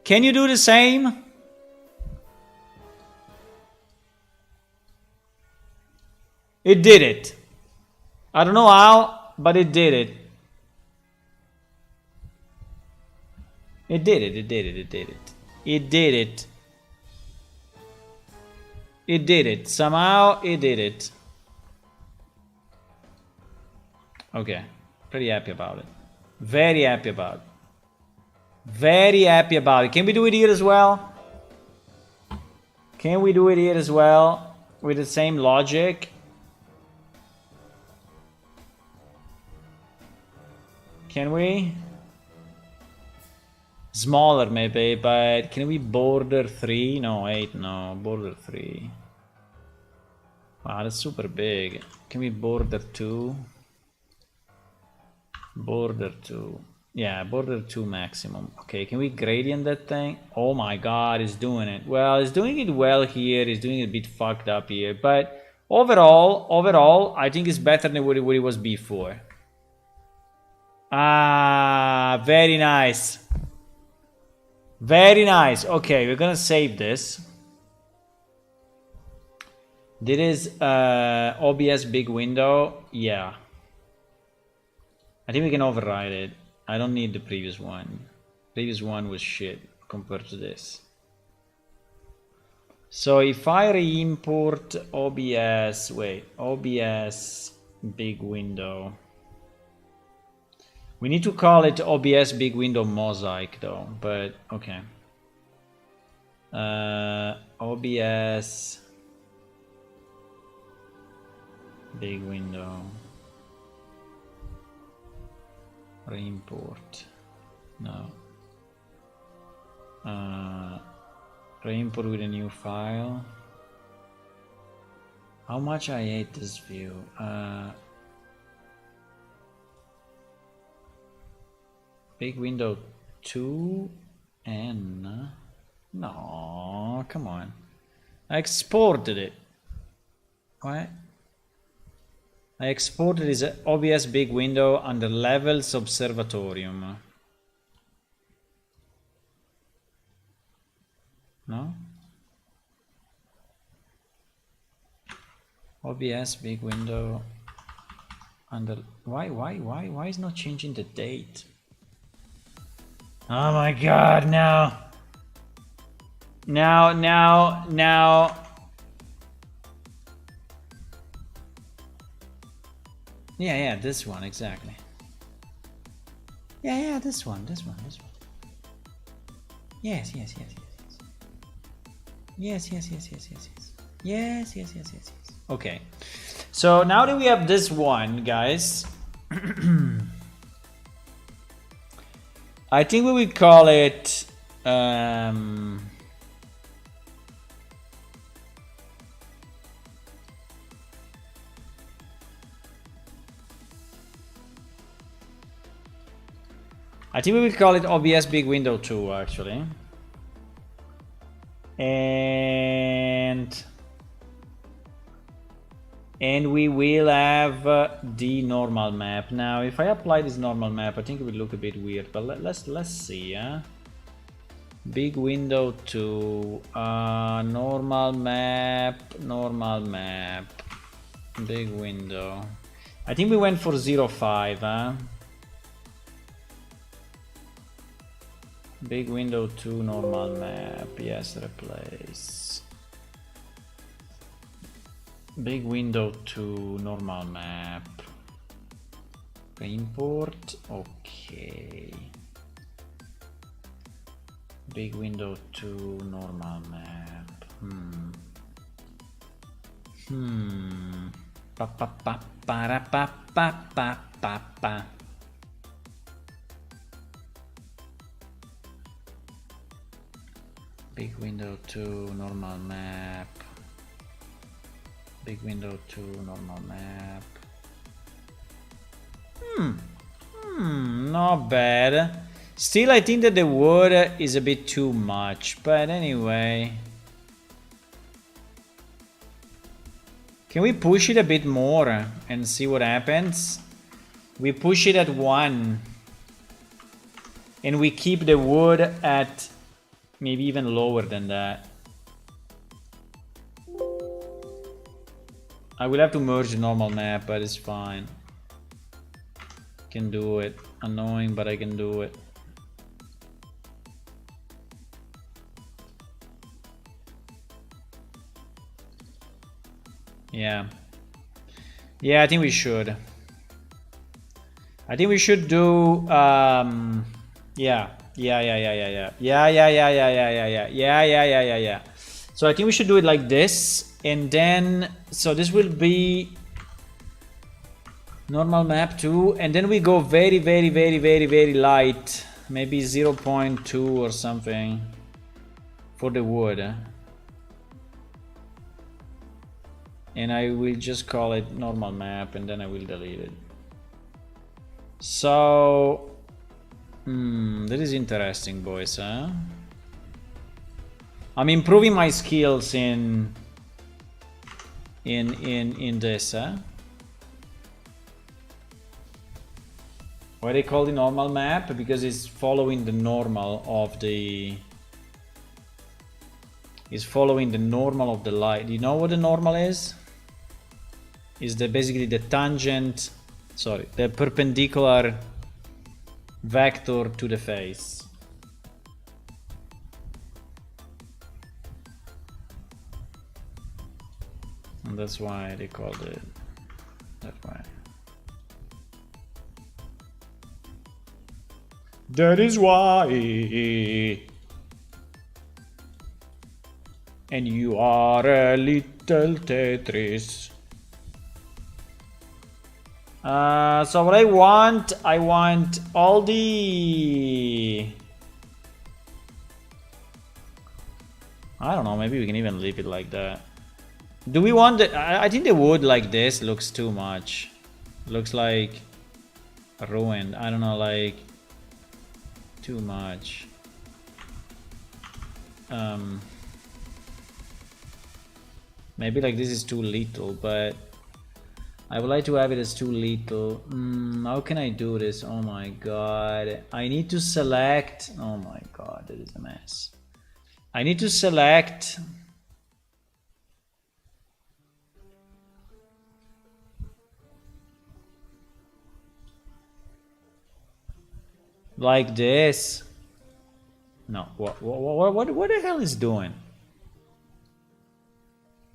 Can you do the same? It did it. I don't know how, but it did it. It did it, it did it, it did it. It did it. It did it. Somehow it did it. Okay. Pretty happy about it. Very happy about it. Very happy about it. Can we do it here as well? Can we do it here as well? With the same logic? Can we? Smaller maybe, but can we border 3? No, 8, no. Border 3. Wow, that's super big. Can we border 2? Border 2. Yeah, border 2 maximum. Okay, can we gradient that thing? Oh my god, it's doing it. Well, it's doing it well here. It's doing it a bit fucked up here. But Overall, I think it's better than what it was before. Ah, very nice. Very nice. Okay, we're gonna save this. This is OBS big window. Yeah. I think we can override it. I don't need the previous one. Previous one was shit compared to this. So if I re-import OBS, wait, OBS big window. We need to call it OBS big window mosaic though, but okay. OBS big window. Re-import. No. Re-import with a new file. How much I hate this view. Big window 2N. No, come on. I exported it. What? I exported this OBS big window under levels Observatorium. No? OBS big window under why is not changing the date? Oh my god, now. Yeah, this one, exactly. Yeah, this one. Yes. Yes. Okay. So now that we have this one, guys, I think we will call it OBS big window 2 actually. And we will have the normal map. Now if I apply this normal map, I think it will look a bit weird, but let's see. Big window 2, normal map, big window. I think we went for 0.5. Big window 2 normal map. Yes, replace. Big window 2 normal map. Import. Okay. Big window 2 normal map. Pa pa pa para pa pa pa pa pa. Big window 2 normal map. Big window 2 normal map. Not bad. Still, I think that the word is a bit too much, but anyway. Can we push it a bit more and see what happens? We push it at 1. And we keep the word at maybe even lower than that. I will have to merge the normal map, but it's fine. Can do it. Annoying, but I can do it. Yeah. Yeah, I think we should. I think we should do yeah. So I think we should do it like this, and then so this will be normal map 2, and then we go very light, maybe 0.2 or something for the wood. And I will just call it normal map, and then I will delete it. So that is interesting, boys, huh? I'm improving my skills in in this, huh? Why they call it normal map? Because it's following the normal of the... It's following the normal of the light. Do you know what the normal is? Is basically the tangent, sorry, the perpendicular vector to the face. And that's why they called it that way. That is why. And you are a little Tetris. So what I want all the... I don't know, maybe we can even leave it like that. Do we want the... I think the wood like this looks too much. Looks like ruined. I don't know, like too much. Maybe like this is too little, but I would like to have it as too little. How can I do this? Oh my god. I need to select... Oh my god, that is a mess. I need to select... like this. No, what the hell is doing?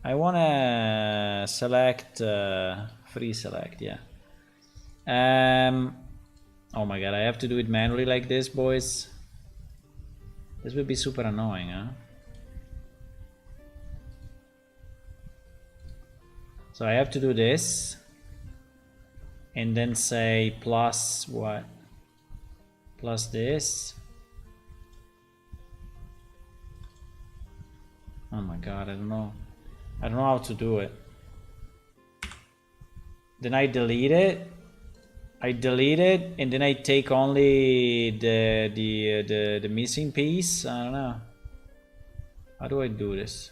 I wanna select free select, yeah. Oh my god, I have to do it manually like this, boys. This would be super annoying, huh? So I have to do this and then say plus what? Plus this. Oh my god, I don't know how to do it. Then I delete it. And then I take only the missing piece. I don't know. How do I do this?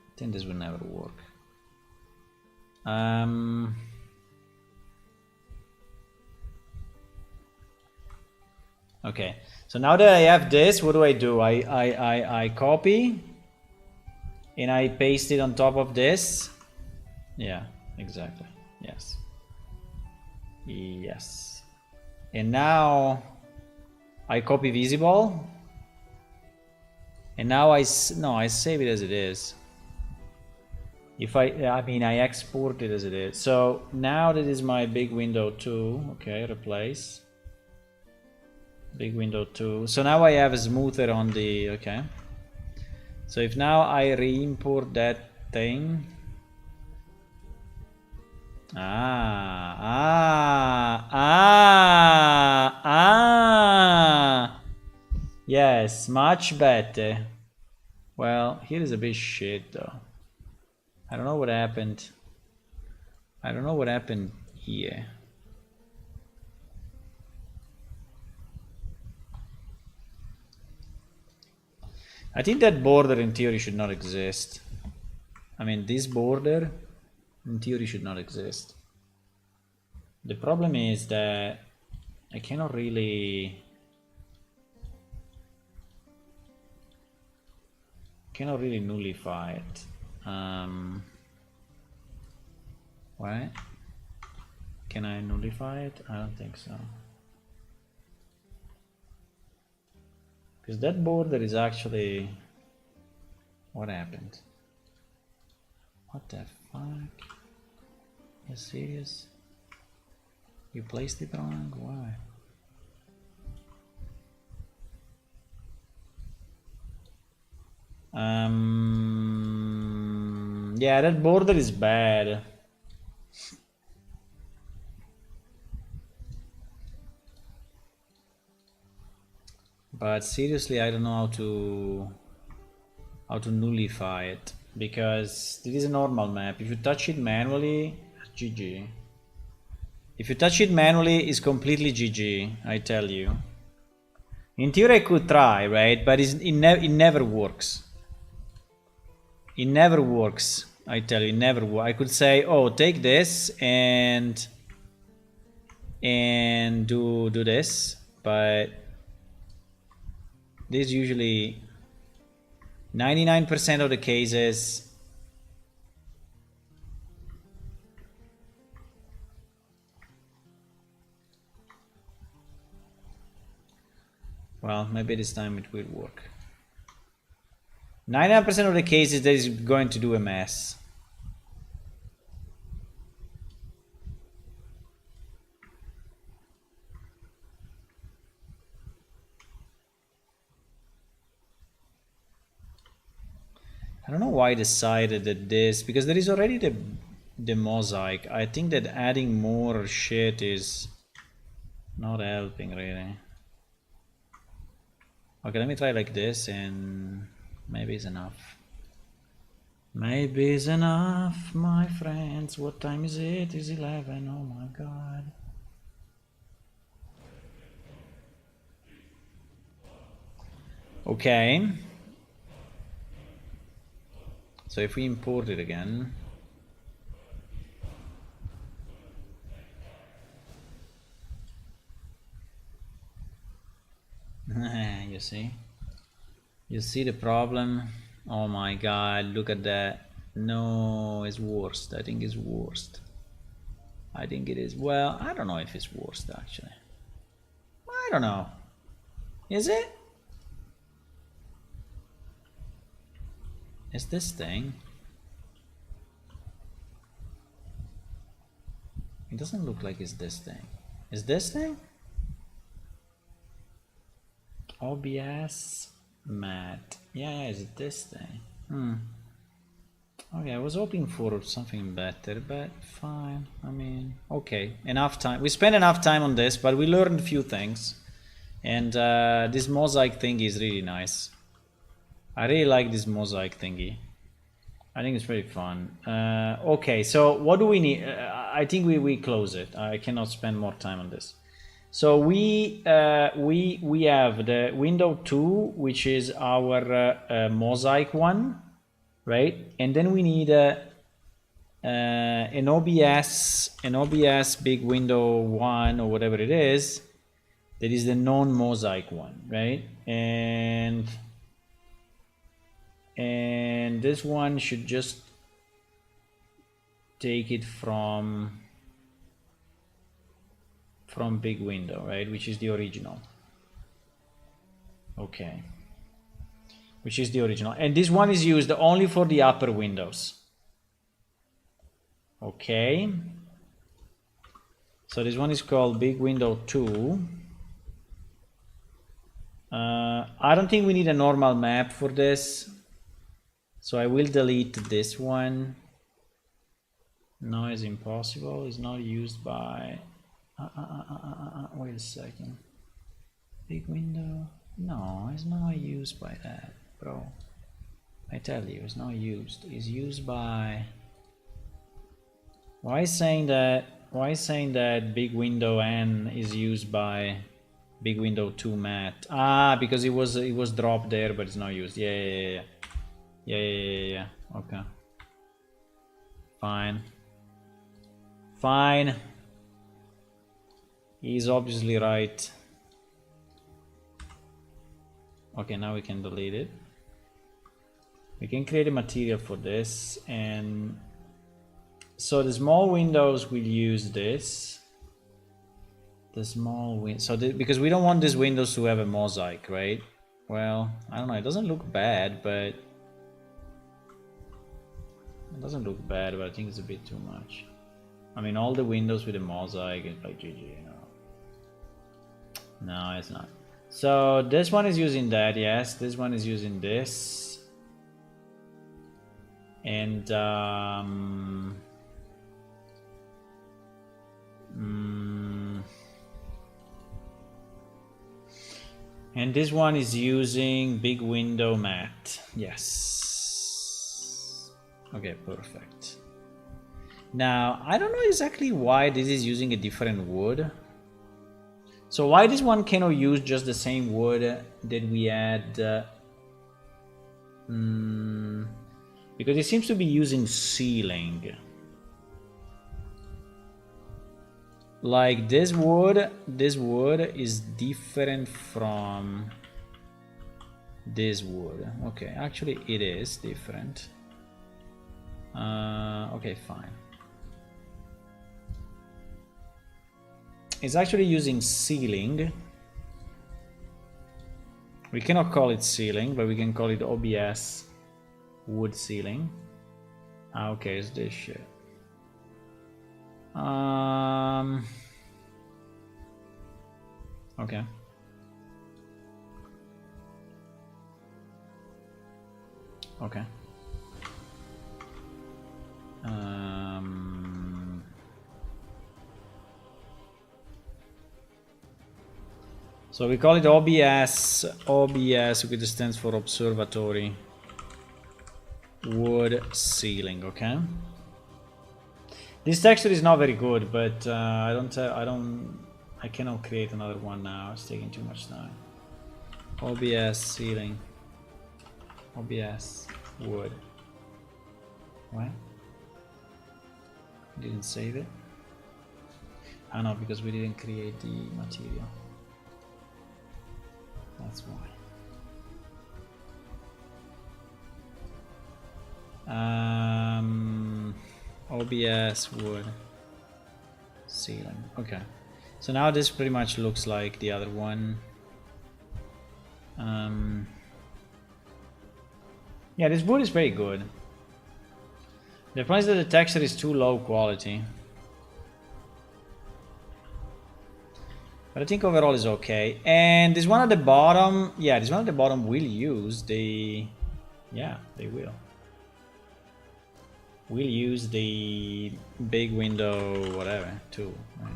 I think this will never work. Okay, so now that I have this, what do? I copy and I paste it on top of this. Yeah, exactly. Yes. Yes. And now I copy visible. And now I save it as it is. If I export it as it is. So now that is my big window 2. Okay, replace. Big window 2. So now I have a smoother on the... Okay. So if now I re-import that thing... Yes, much better. Well, here is a bit shit though. I don't know what happened. I don't know what happened here. I think that border in theory should not exist. I mean, this border in theory should not exist. The problem is that I cannot really nullify it. What? Can I nullify it? I don't think so. Because that border is actually... What happened? What the fuck? You serious? You placed it wrong? Why? Yeah, that border is bad. But seriously, I don't know how to nullify it, because this is a normal map. If you touch it manually, GG. If you touch it manually, it's completely GG, I tell you. In theory I could try, right? But it never works. It never works. I tell you, it never works. I could say, oh, take this and do this, but this usually 99% of the cases well, maybe this time it will work. 99% of the cases that is going to do a mess. I don't know why I decided that this, because there is already the mosaic. I think that adding more shit is not helping really. Okay, let me try like this and maybe it's enough. Maybe it's enough, my friends. What time is it? It's 11. Oh my god. Okay. So if we import it again, you see the problem. Oh my god, look at that. No, it's worst. I think it's worst. I think it is. Well, I don't know if it's worst actually. I don't know. Is it? Is this thing? It doesn't look like it's this thing. Is this thing? OBS matte. Yeah, is it this thing? Okay, I was hoping for something better, but fine. I mean, okay, enough time. We spent enough time on this, but we learned a few things. And this mosaic thing is really nice. I really like this mosaic thingy. I think it's very fun. Okay, so what do we need? I think we close it. I cannot spend more time on this. So we have the window 2, which is our mosaic one, right? And then we need an OBS big window 1 or whatever it is. That is the non-mosaic one, right? And this one should just take it from big window, right? Which is the original. Okay. Which is the original. And this one is used only for the upper windows. Okay. So this one is called big window 2. I don't think we need a normal map for this. So I will delete this one. No, it's impossible. It's not used by... wait a second. Big window. No, it's not used by that, bro. I tell you, it's not used. It's used by... Why is saying that big window N is used by big window 2 matte? Ah, because it was dropped there, but it's not used. Yeah. Okay. Fine. He's obviously right. Okay, now we can delete it. We can create a material for this, and so the small windows will use this. The small window, because we don't want these windows to have a mosaic, right? Well, I don't know. It doesn't look bad, but I think it's a bit too much. I mean, all the windows with a mosaic is like GG, you know. No, it's not. So this one is using that, yes. This one is using this. And and this one is using big window matte. Yes. Okay, perfect. Now, I don't know exactly why this is using a different wood. So why this one cannot use just the same wood that we had? Because it seems to be using ceiling. Like this wood is different from this wood. Okay, actually it is different. Okay, fine. It's actually using ceiling. We cannot call it ceiling, but we can call it OBS wood ceiling. Ah, okay, it's this shit. Okay. Okay. So we call it OBS, which stands for Observatory wood ceiling. Okay. This texture is not very good, but I cannot create another one now. It's taking too much time. OBS ceiling. OBS wood. What? Didn't save it? Ah no, because we didn't create the material. That's why. OBS wood ceiling. Okay. So now this pretty much looks like the other one. Yeah, this wood is very good. The problem is that the texture is too low quality. But I think overall is okay. And this one at the bottom, yeah, this one at the bottom will use the, yeah, they will. We'll use the big window, whatever, too, right?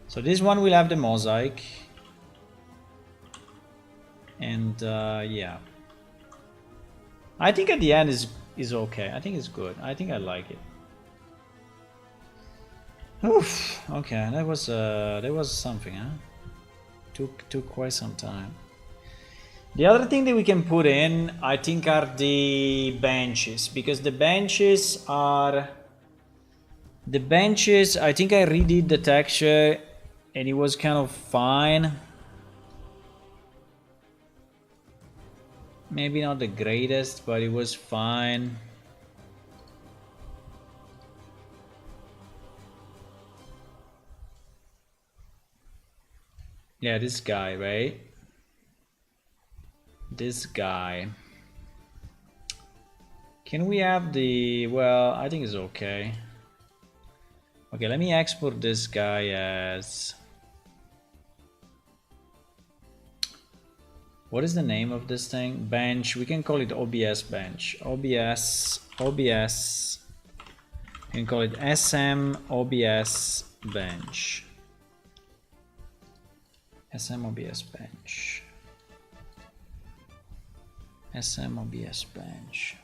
So this one will have the mosaic. And yeah. I think at the end is okay. I think it's good. I think I like it. Oof. Okay, that was something, huh? Took quite some time. The other thing that we can put in, I think, are the benches, because the benches, I think I redid the texture and it was kind of fine. Maybe not the greatest, but it was fine. Yeah, this guy, right? This guy. Can we have the, well, I think it's okay. Okay, let me export this guy as, what is the name of this thing? Bench. We can call it OBS bench. OBS. We can call it SM OBS bench. SM OBS bench. SM OBS bench.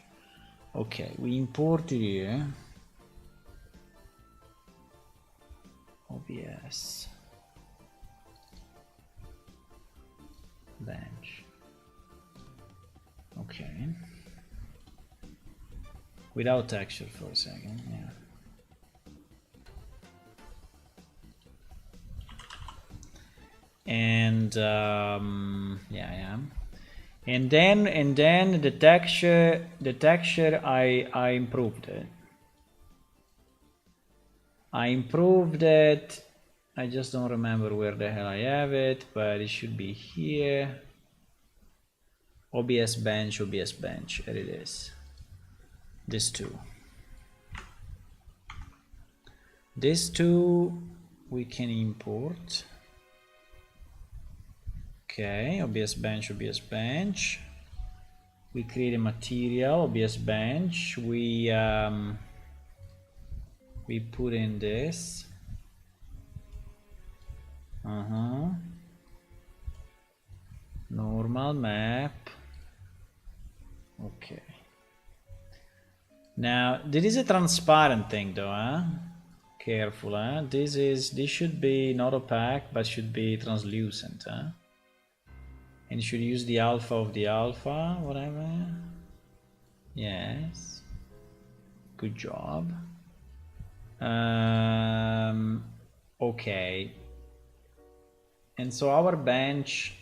Okay, we import it here. OBS bench. Okay. Without texture for a second, yeah. And yeah. And then the texture I improved it. I just don't remember where the hell I have it, but it should be here. OBS bench, there it is. This two we can import. Okay, OBS bench. We create a material, OBS bench. We put in this. Normal map. Okay. Now, this is a transparent thing though, huh? Careful, huh? This should be not opaque, but should be translucent, huh? And you should use the alpha of the alpha, whatever. Yes. Good job. Okay. And so our bench...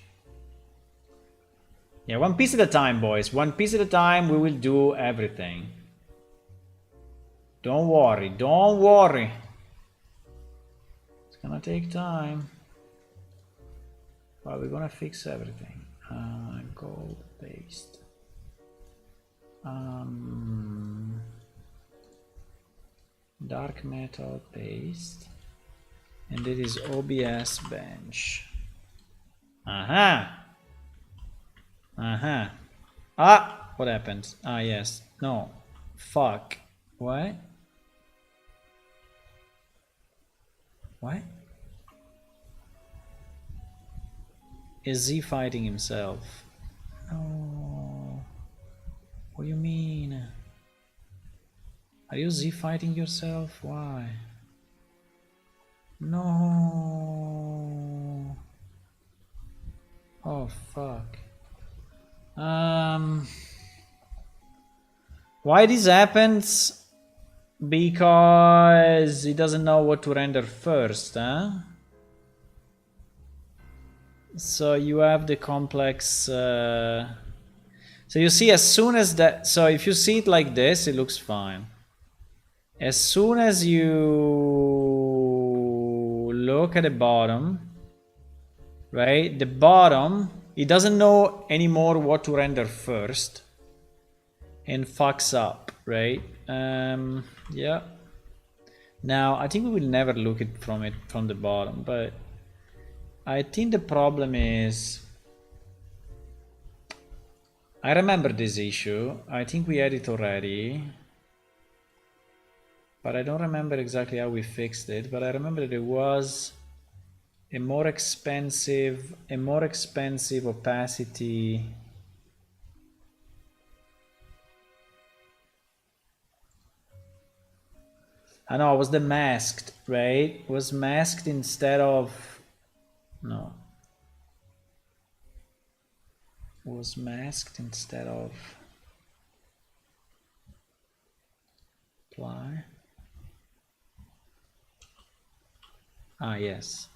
Yeah, one piece at a time, boys. One piece at a time, we will do everything. Don't worry, don't worry. It's gonna take time. But we're gonna fix everything. Gold paste. Dark metal paste. And it is OBS bench. Aha! Aha. Ah! What happens? Ah, yes. No. Fuck. What? What? Is Z fighting himself? No. What do you mean? Are you Z fighting yourself? Why? No. Oh, fuck. Why this happens? Because he doesn't know what to render first, huh? So you have the complex... So you see, as soon as that... So if you see it like this, it looks fine. As soon as you look at the bottom, right? The bottom, it doesn't know anymore what to render first. And fucks up, right? Yeah. Now, I think we will never look at from the bottom, but I think the problem is... I remember this issue. I think we had it already. But I don't remember exactly how we fixed it. But I remember there was a more expensive opacity. I know, it was the masked, right? It was masked instead of... No. It was masked instead of... Apply. Ah, yes.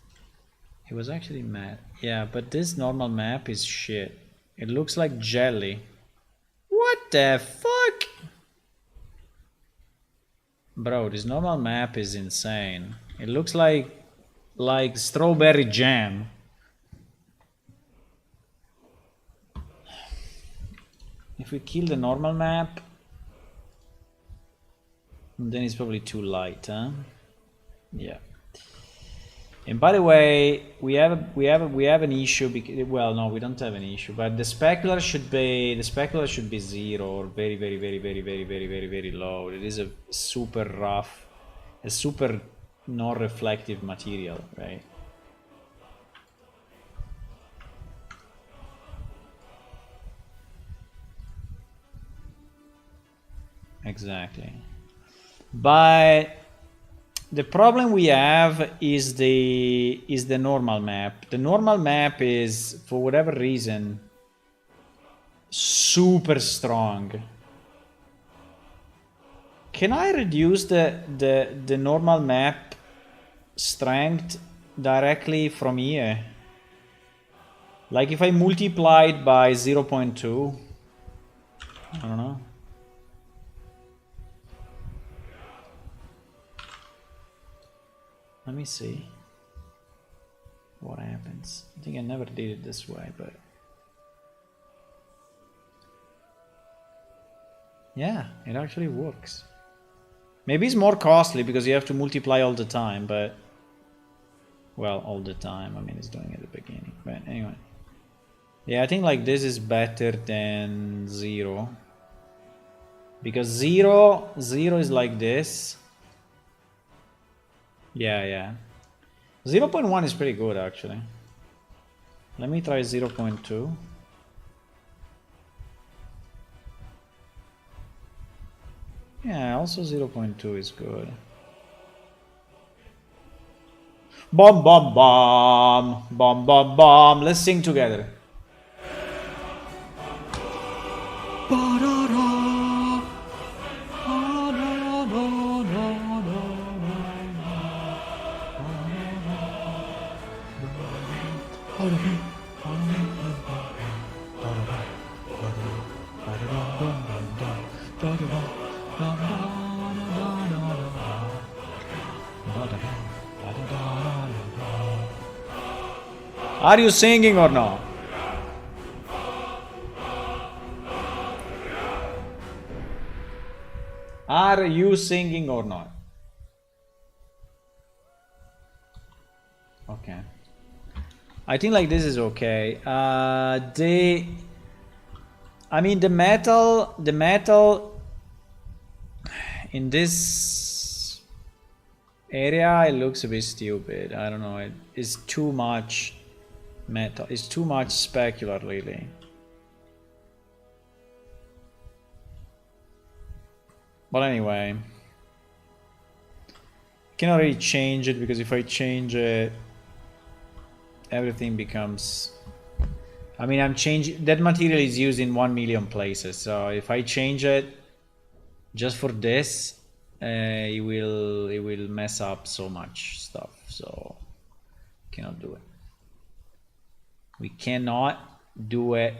It was actually matte. Yeah, but this normal map is shit. It looks like jelly. What the fuck? Bro, this normal map is insane. It looks like strawberry jam. If we kill the normal map, then it's probably too light, huh? Yeah. And by the way, we have an issue. Well, no, we don't have an issue. But the specular should be 0 or very low. It is a super rough, a super non-reflective material, right? Exactly. But the problem we have is the normal map. The normal map is, for whatever reason, super strong. Can I reduce the normal map strength directly from here? Like if I multiply it by 0.2? I don't know. Let me see what happens. I think I never did it this way, but yeah, it actually works. Maybe it's more costly because you have to multiply all the time, but well, all the time. I mean, it's doing it at the beginning, but anyway. Yeah, I think like this is better than 0 because 0 is like this. Yeah. 0.1 is pretty good, actually. Let me try 0.2. Yeah, also 0.2 is good. Bomb, bomb, bomb. Bomb, bomb, bomb. Let's sing together. Are you singing or not? Are you singing or not? Okay. I think like this is okay. I mean the metal in this area, it looks a bit stupid. I don't know, it's too much metal. It's too much specular, really. But anyway, cannot really change it, because if I change it, everything becomes... I mean, I'm changing... That material is used in 1 million places, so if I change it just for this, it will mess up so much stuff, so cannot do it. We cannot do it.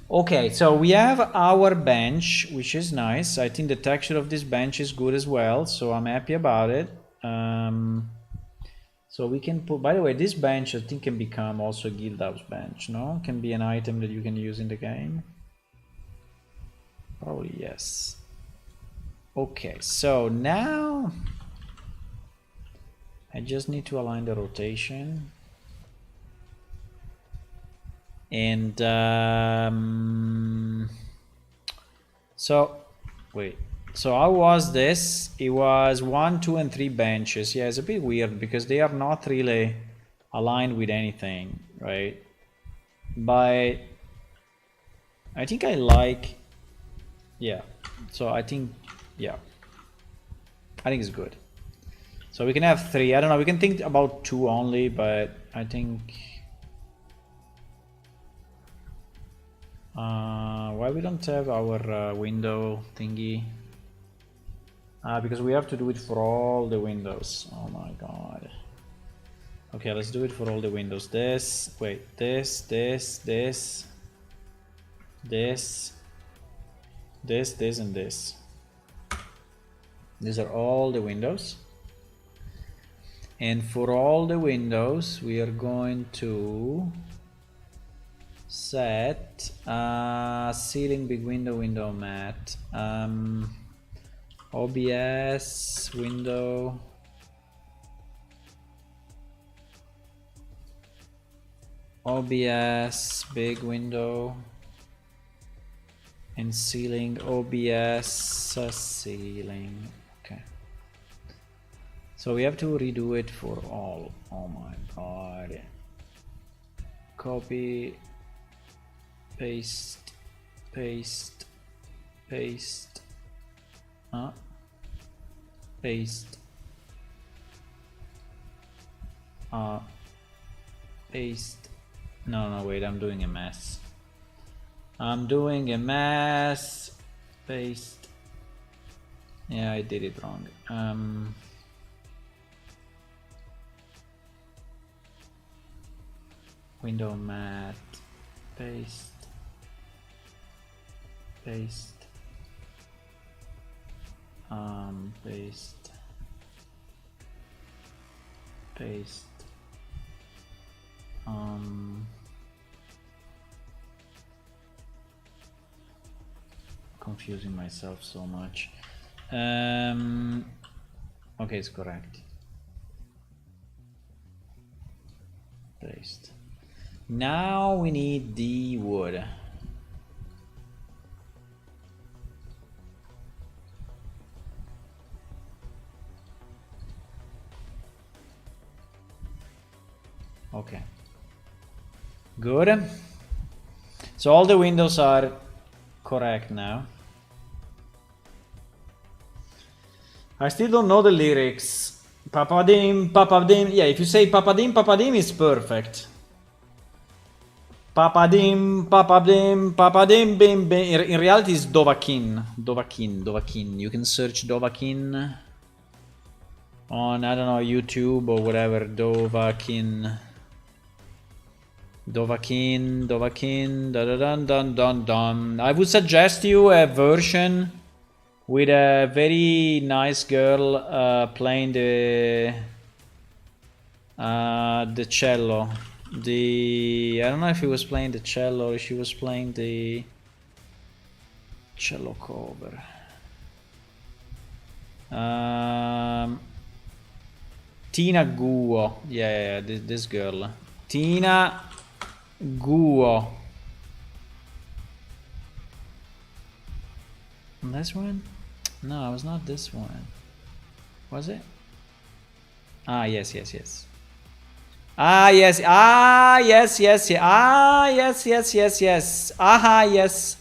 Okay, so we have our bench, which is nice. I think the texture of this bench is good as well, so I'm happy about it. So we can put, by the way, this bench I think can become also a guild house bench, no? Can be an item that you can use in the game. Probably yes. Okay, so now I just need to align the rotation. And so wait, so how was this? It was 1, 2 and 3 benches. Yeah, it's a bit weird because they are not really aligned with anything, right? But I think I like, yeah, so I think, yeah, I think it's good. So we can have 3. I don't know, we can think about 2 only, but I think why we don't have our window thingy? Because we have to do it for all the windows. Oh my god. Okay, let's do it for all the windows. This, wait, this, and this. These are all the windows. And for all the windows, we are going to set ceiling big window mat, OBS window, OBS big window, and ceiling OBS ceiling. Okay, so we have to redo it for all. Oh my god. Copy, paste, paste, paste, paste, paste. No, wait, I'm doing a mess. Paste. Yeah, I did it wrong. Window mat, paste, paste, paste, paste, confusing myself so much. Okay, it's correct. Paste. Now we need the wood. Okay. Good. So all the windows are correct now. I still don't know the lyrics. Papadim, papadim. Yeah, if you say papadim, papadim, it's perfect. Papadim, papadim, papadim, bim, bim. In reality, it's Dovahkiin. Dovahkiin. You can search Dovahkiin. on, I don't know, YouTube or whatever. Dovahkiin, dun dun dun dun dun. I would suggest you a version with a very nice girl playing the cello. I don't know if he was playing the cello or she was playing the cello cover. Tina Guo. Yeah, this girl. Tina Guo. This one? No, it was not this one. Was it? Ah, yes. Ah, yes. Ah, yes. Ah, yes. Aha, yes.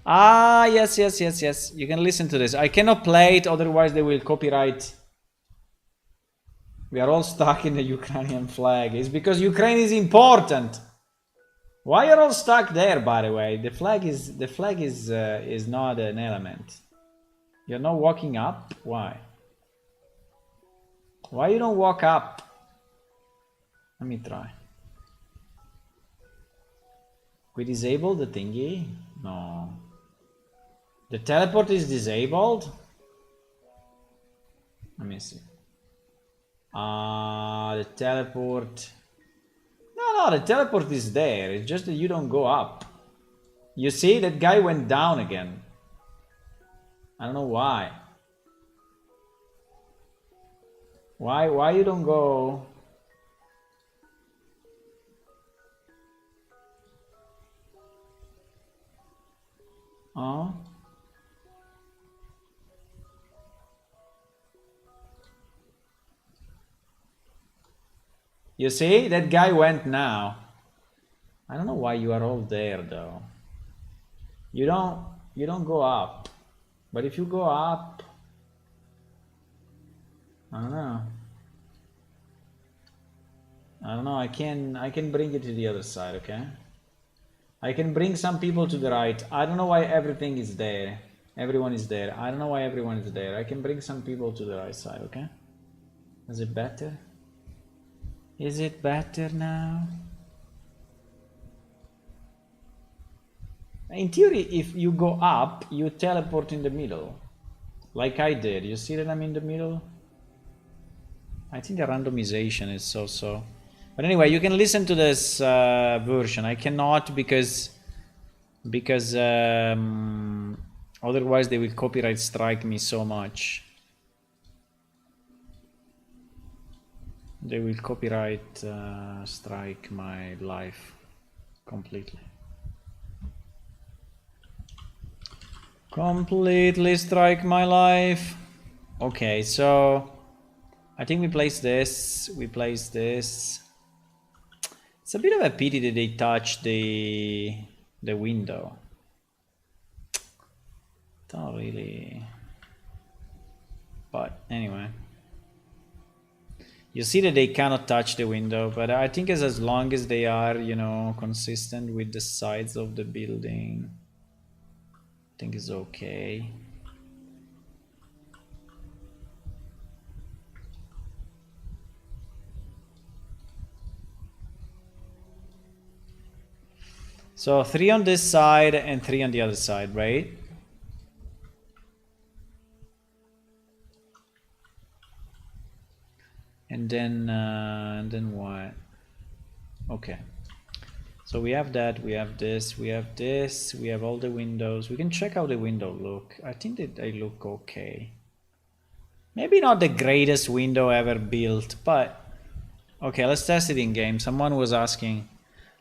Ah, yes. You can listen to this. I cannot play it, otherwise they will copyright. We are all stuck in the Ukrainian flag. It's because Ukraine is important. Why are all stuck there, by the way? The flag is not an element. You're not walking up? Why? Why you don't walk up? Let me try. We disable the thingy? No. The teleport is disabled? Let me see. The teleport. No, the teleport is there. It's just that you don't go up. You see, that guy went down again. I don't know why. Why you don't go? Oh. You see, that guy went now. I don't know why you are all there though. You don't go up. But if you go up, I don't know. I can bring it to the other side, okay? I can bring some people to the right. I don't know why everything is there. Everyone is there. I don't know why everyone is there. I can bring some people to the right side, okay? Is it better? Is it better now? In theory, if you go up, you teleport in the middle. Like I did. You see that I'm in the middle? I think the randomization is so. But anyway, you can listen to this version. I cannot because otherwise they will copyright strike me so much. They will copyright strike my life completely. Completely strike my life. Okay, so I think we place this. It's a bit of a pity that they touched the window. Not really. But anyway. You see that they cannot touch the window, but I think as long as they are, you know, consistent with the sides of the building, I think it's okay. So 3 on this side and 3 on the other side, right? And then what? Okay. So we have that, we have this, we have this, we have all the windows. We can check how the window look. I think that they look okay. Maybe not the greatest window ever built, but okay, let's test it in game. Someone was asking,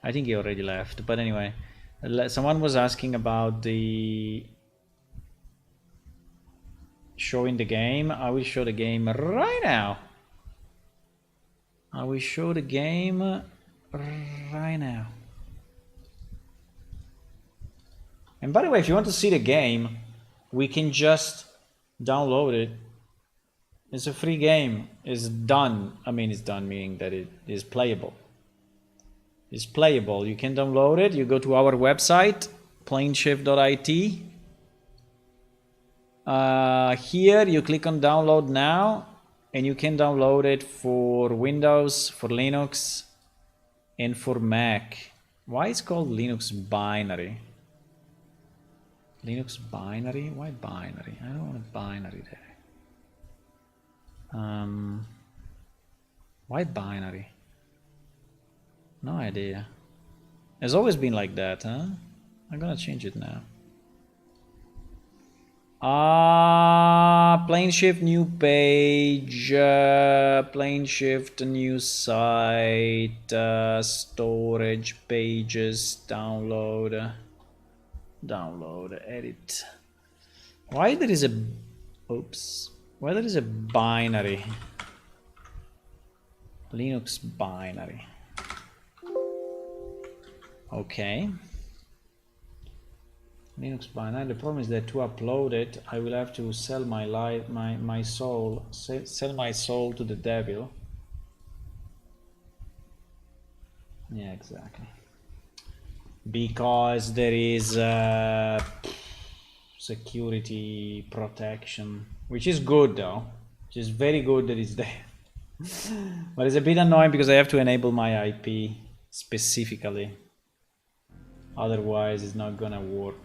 I think he already left, but anyway, someone was asking about the showing the game. I will show the game right now. I will show the game right now. And by the way, if you want to see the game, we can just download it. It's a free game. It's done. I mean, it's done meaning that it is playable. It's playable. You can download it. You go to our website, planeshift.it. Here you click on download now, and you can download it for Windows, for Linux, and for Mac. Why is it called Linux binary? Linux binary? Why binary? I don't want a binary there. Why binary? No idea. It's always been like that, huh? I'm gonna change it now. Plane shift, new page, plane shift, new site, storage, pages, download, edit. Why there is a, oops, why there is a binary? Linux binary. Okay. Linux binary. The problem is that to upload it, I will have to sell my soul, sell my soul to the devil. Yeah, exactly. Because there is security protection, which is good though, which is very good that it's there. But it's a bit annoying because I have to enable my IP specifically. Otherwise, it's not gonna work.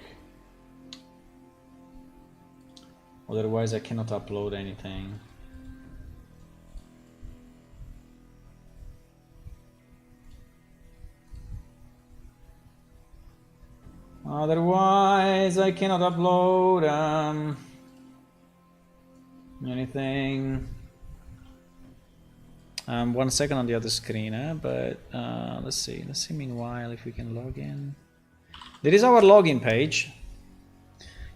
Otherwise, I cannot upload anything. Otherwise, I cannot upload anything. 1 second on the other screen, but let's see. Let's see meanwhile if we can log in. There is our login page.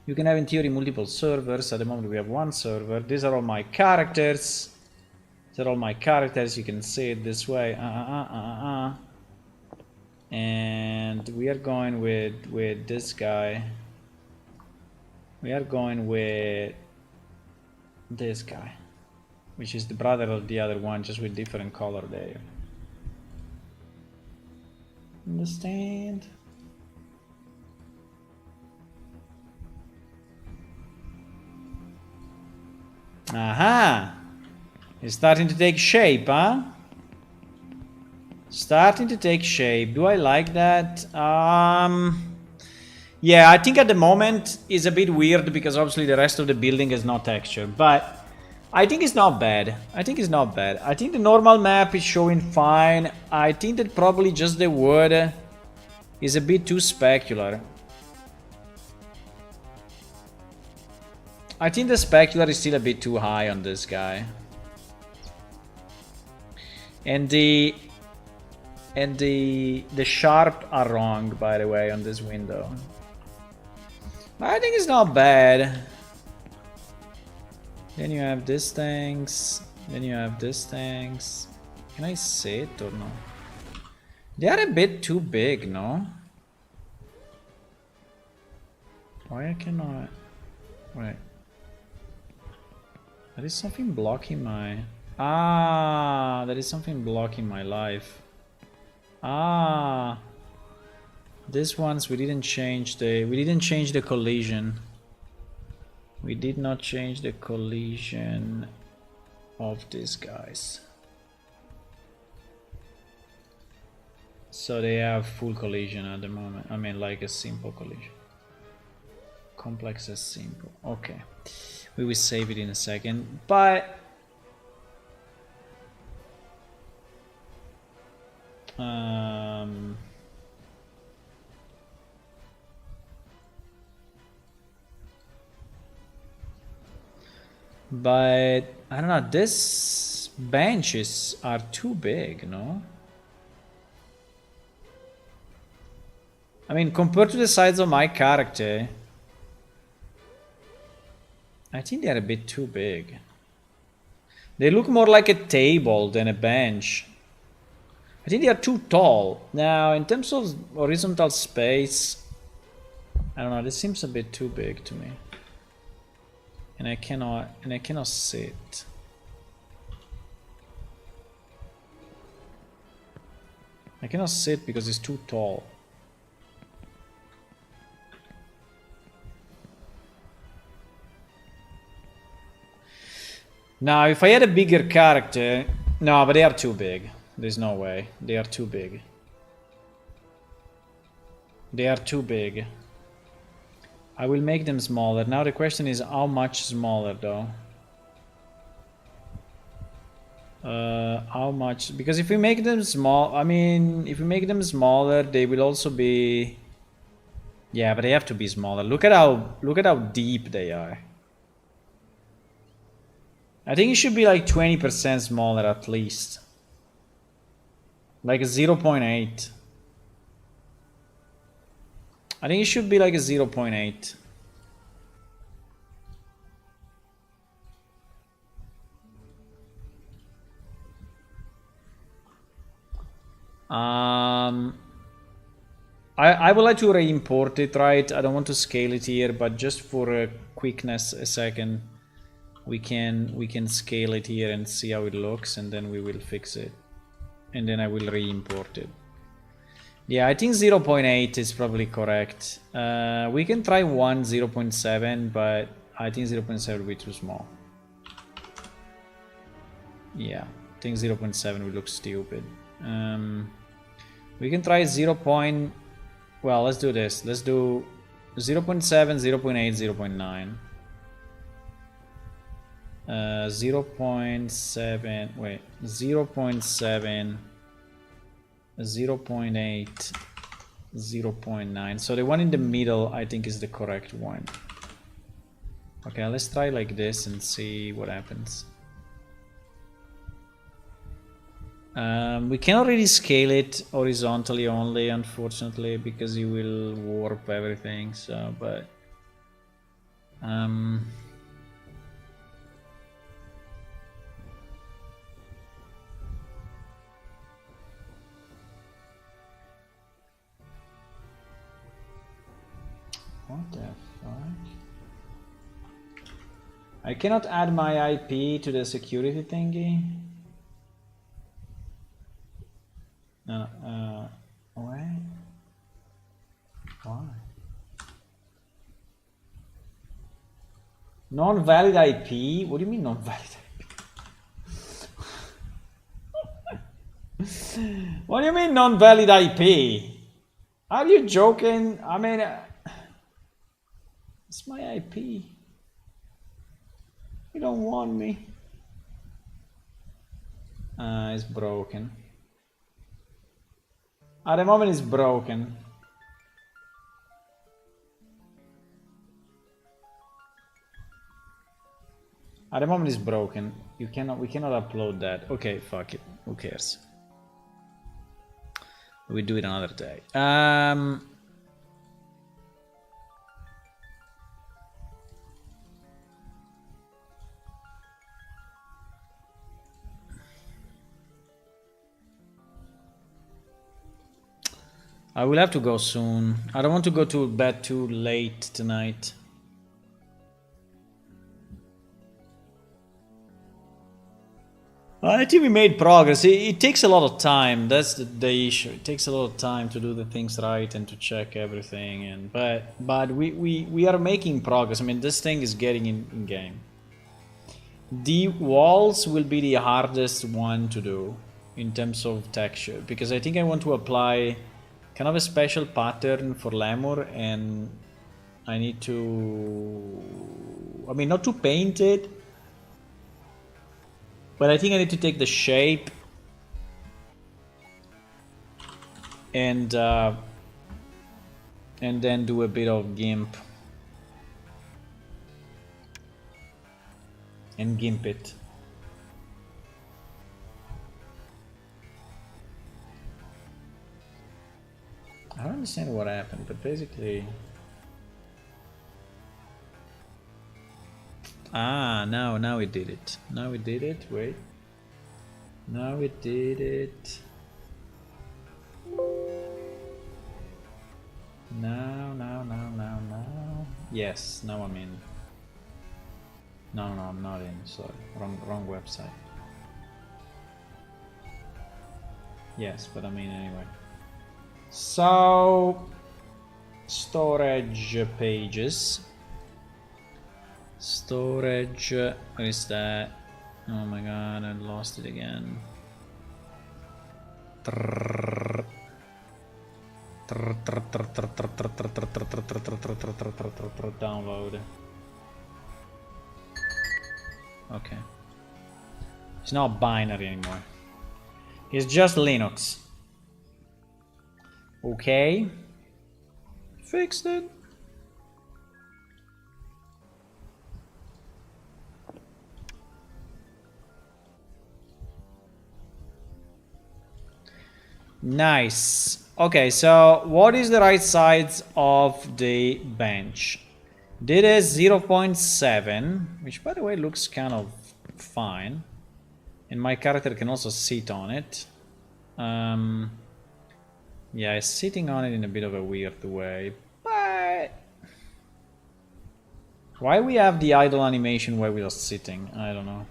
You can have in theory multiple servers. At the moment we have one server. These are all my characters. These are all my characters. You can see it this way. And we are going with this guy. We are going with this guy, which is the brother of the other one, just with different color there. Understand? Aha! It's starting to take shape, huh? Starting to take shape. Do I like that? Yeah, I think at the moment it's a bit weird because obviously the rest of the building has no texture, but I think it's not bad. I think it's not bad. I think the normal map is showing fine. I think that probably just the wood is a bit too specular. I think the specular is still a bit too high on this guy. And the sharp are wrong, by the way, on this window. I think it's not bad. Then you have these things. Then you have these things. Can I see it or no? They are a bit too big, no? Why I cannot? Wait. There is something blocking my... there is something blocking my life. These ones we didn't change the collision. We did not change the collision of these guys. So they have full collision at the moment. I mean, like a simple collision. Complex as simple. Okay. We will save it in a second. But I don't know, these benches are too big, no? I mean, compared to the size of my character, I think they're a bit too big. They look more like a table than a bench. I think they are too tall. Now, in terms of horizontal space, I don't know, this seems a bit too big to me. And I cannot sit. I cannot sit because it's too tall. Now, if I had a bigger character... No, but they are too big. There's no way. They are too big. They are too big. I will make them smaller. Now the question is how much smaller though? How much? Because if we make them small... I mean, if we make them smaller, they will also be... Yeah, but they have to be smaller. Look at how deep they are. I think it should be like 20% smaller at least. Like a 0.8. I think it should be like a 0.8. I would like to re-import it, right? I don't want to scale it here, but just for quickness, a second, we can scale it here and see how it looks, and then we will fix it, and then I will re-import it. Yeah, I think 0.8 is probably correct. We can try 0.7, but I think 0.7 will be too small. Yeah, I think 0.7 will look stupid. We can try 0. Well, let's do this. Let's do 0.7, 0.8, 0.9. 0.7, wait, 0.7, 0.8, 0.9. So the one in the middle, I think, is the correct one. Okay, let's try like this and see what happens. We cannot really scale it horizontally only, unfortunately, because you will warp everything. So, but what the fuck? I cannot add my IP to the security thingy. Wait. Why? Non-valid IP? What do you mean non-valid IP? What do you mean non-valid IP? Are you joking? I mean, it's my IP. You don't want me. It's broken. At the moment it's broken. At the moment it's broken. We cannot upload that. Okay, fuck it. Who cares? We do it another day. I will have to go soon. I don't want to go to bed too late tonight. I think we made progress. It takes a lot of time. That's the issue. It takes a lot of time to do the things right and to check everything. And but we are making progress. I mean, this thing is getting in game. The walls will be the hardest one to do in terms of texture, because I think I want to apply kind of a special pattern for lemur, and I need to, I mean, not to paint it, but I think I need to take the shape and then do a bit of GIMP and GIMP it. I don't understand what happened, but basically... Ah, now it did it. Now it did it, wait. Now it did it. Now. Yes, now I'm in. No, I'm not in, sorry. Wrong website. Yes, but I'm in anyway. So, storage pages. Storage, where is that? Oh my god, I lost it again. Download. Okay. It's not binary anymore. It's just Linux. Okay. Fixed it. Nice. Okay, so what is the right size of the bench? This is 0.7, which by the way looks kind of fine. And my character can also sit on it. Yeah, it's sitting on it in a bit of a weird way, but why we have the idle animation while we are sitting? I don't know.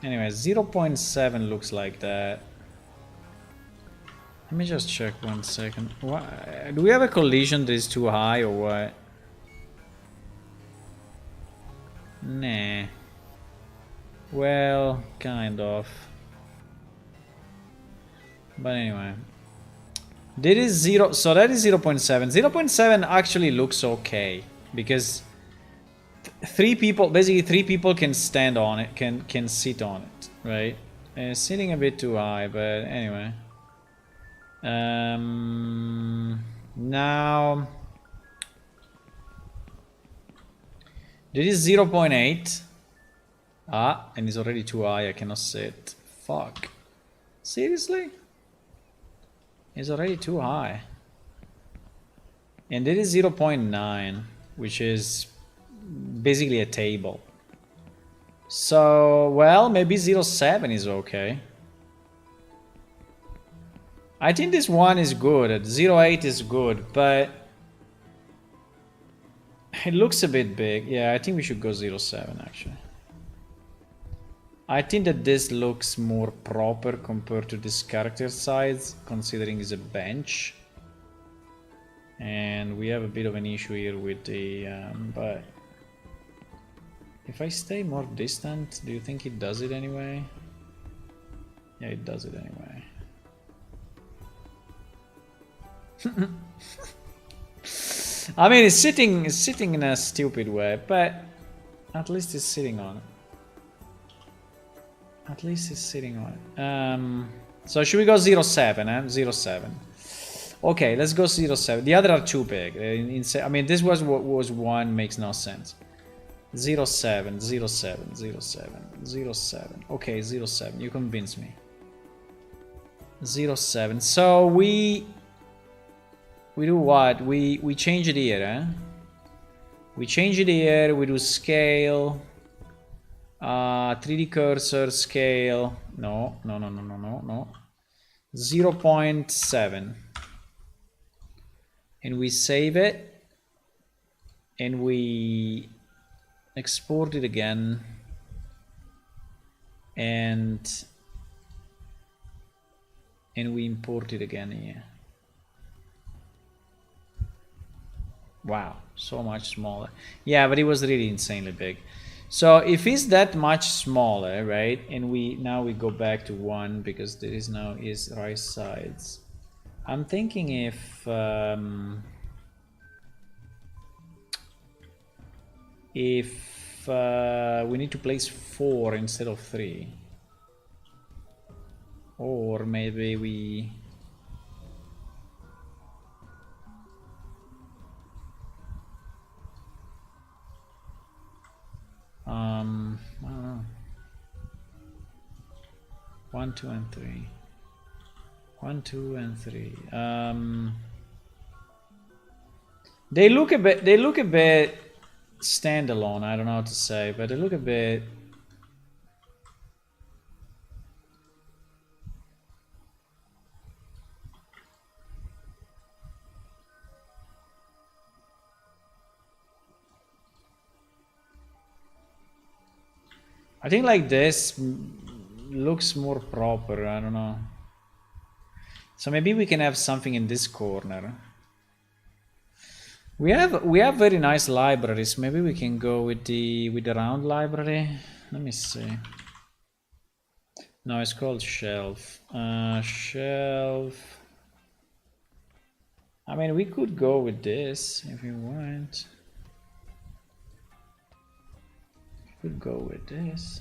Anyway, 0.7 looks like that. Let me just check 1 second. What, do we have a collision that is too high or what? Nah. Well, kind of. But anyway. That is 0, so that is 0.7. 0.7 actually looks okay. Because basically three people can stand on it, can sit on it, right? It's sitting a bit too high, but anyway. Now this is 0.8. Ah, and it's already too high, I cannot sit. Fuck. Seriously? It's already too high. And it is 0.9, which is basically a table. So, well, maybe 0.7 is okay. I think this one is good. 0.8 is good, but it looks a bit big. Yeah, I think we should go 0.7 actually. I think that this looks more proper compared to this character size, considering it's a bench. And we have a bit of an issue here with the... but if I stay more distant, do you think it does it anyway? Yeah, it does it anyway. I mean, it's sitting in a stupid way, but at least it's sitting on it. At least it's sitting on it. So should we go 0.7? 0.7. Okay, let's go 0.7. The other are too big. I mean, this was what was one, makes no sense. 0.7, 0.7, 0.7, 0.7. Okay, 0.7. You convinced me. 0.7. So we do what? We change it here, eh? We change it here. We do scale. 3D cursor scale. No. 0.7. And we save it. And we export it again. And we import it again here. Wow, so much smaller. Yeah, but it was really insanely big. So if it's that much smaller, right, and now we go back to 1 because there is now is right sides. I'm thinking if we need to place 4 instead of 3, or maybe we. I don't know. 1, 2, and 3. 1, 2, and 3. They look a bit standalone. I don't know how to say, but they look a bit. I think like this looks more proper. I don't know. So maybe we can have something in this corner. We have very nice libraries. Maybe we can go with the round library. Let me see. No, it's called shelf. Shelf. I mean, we could go with this if you want. We could go with this.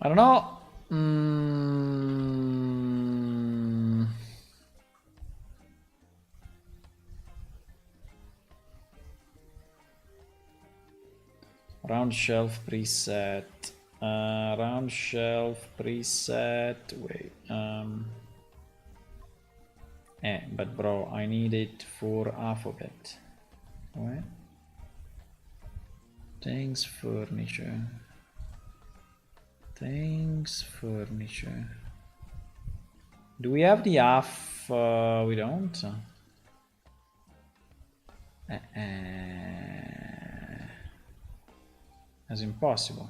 I don't know. Round shelf preset. Round shelf preset. Wait. But bro, I need it for alphabet. What? Things furniture. Things furniture. Do we have the half? We don't. That's impossible.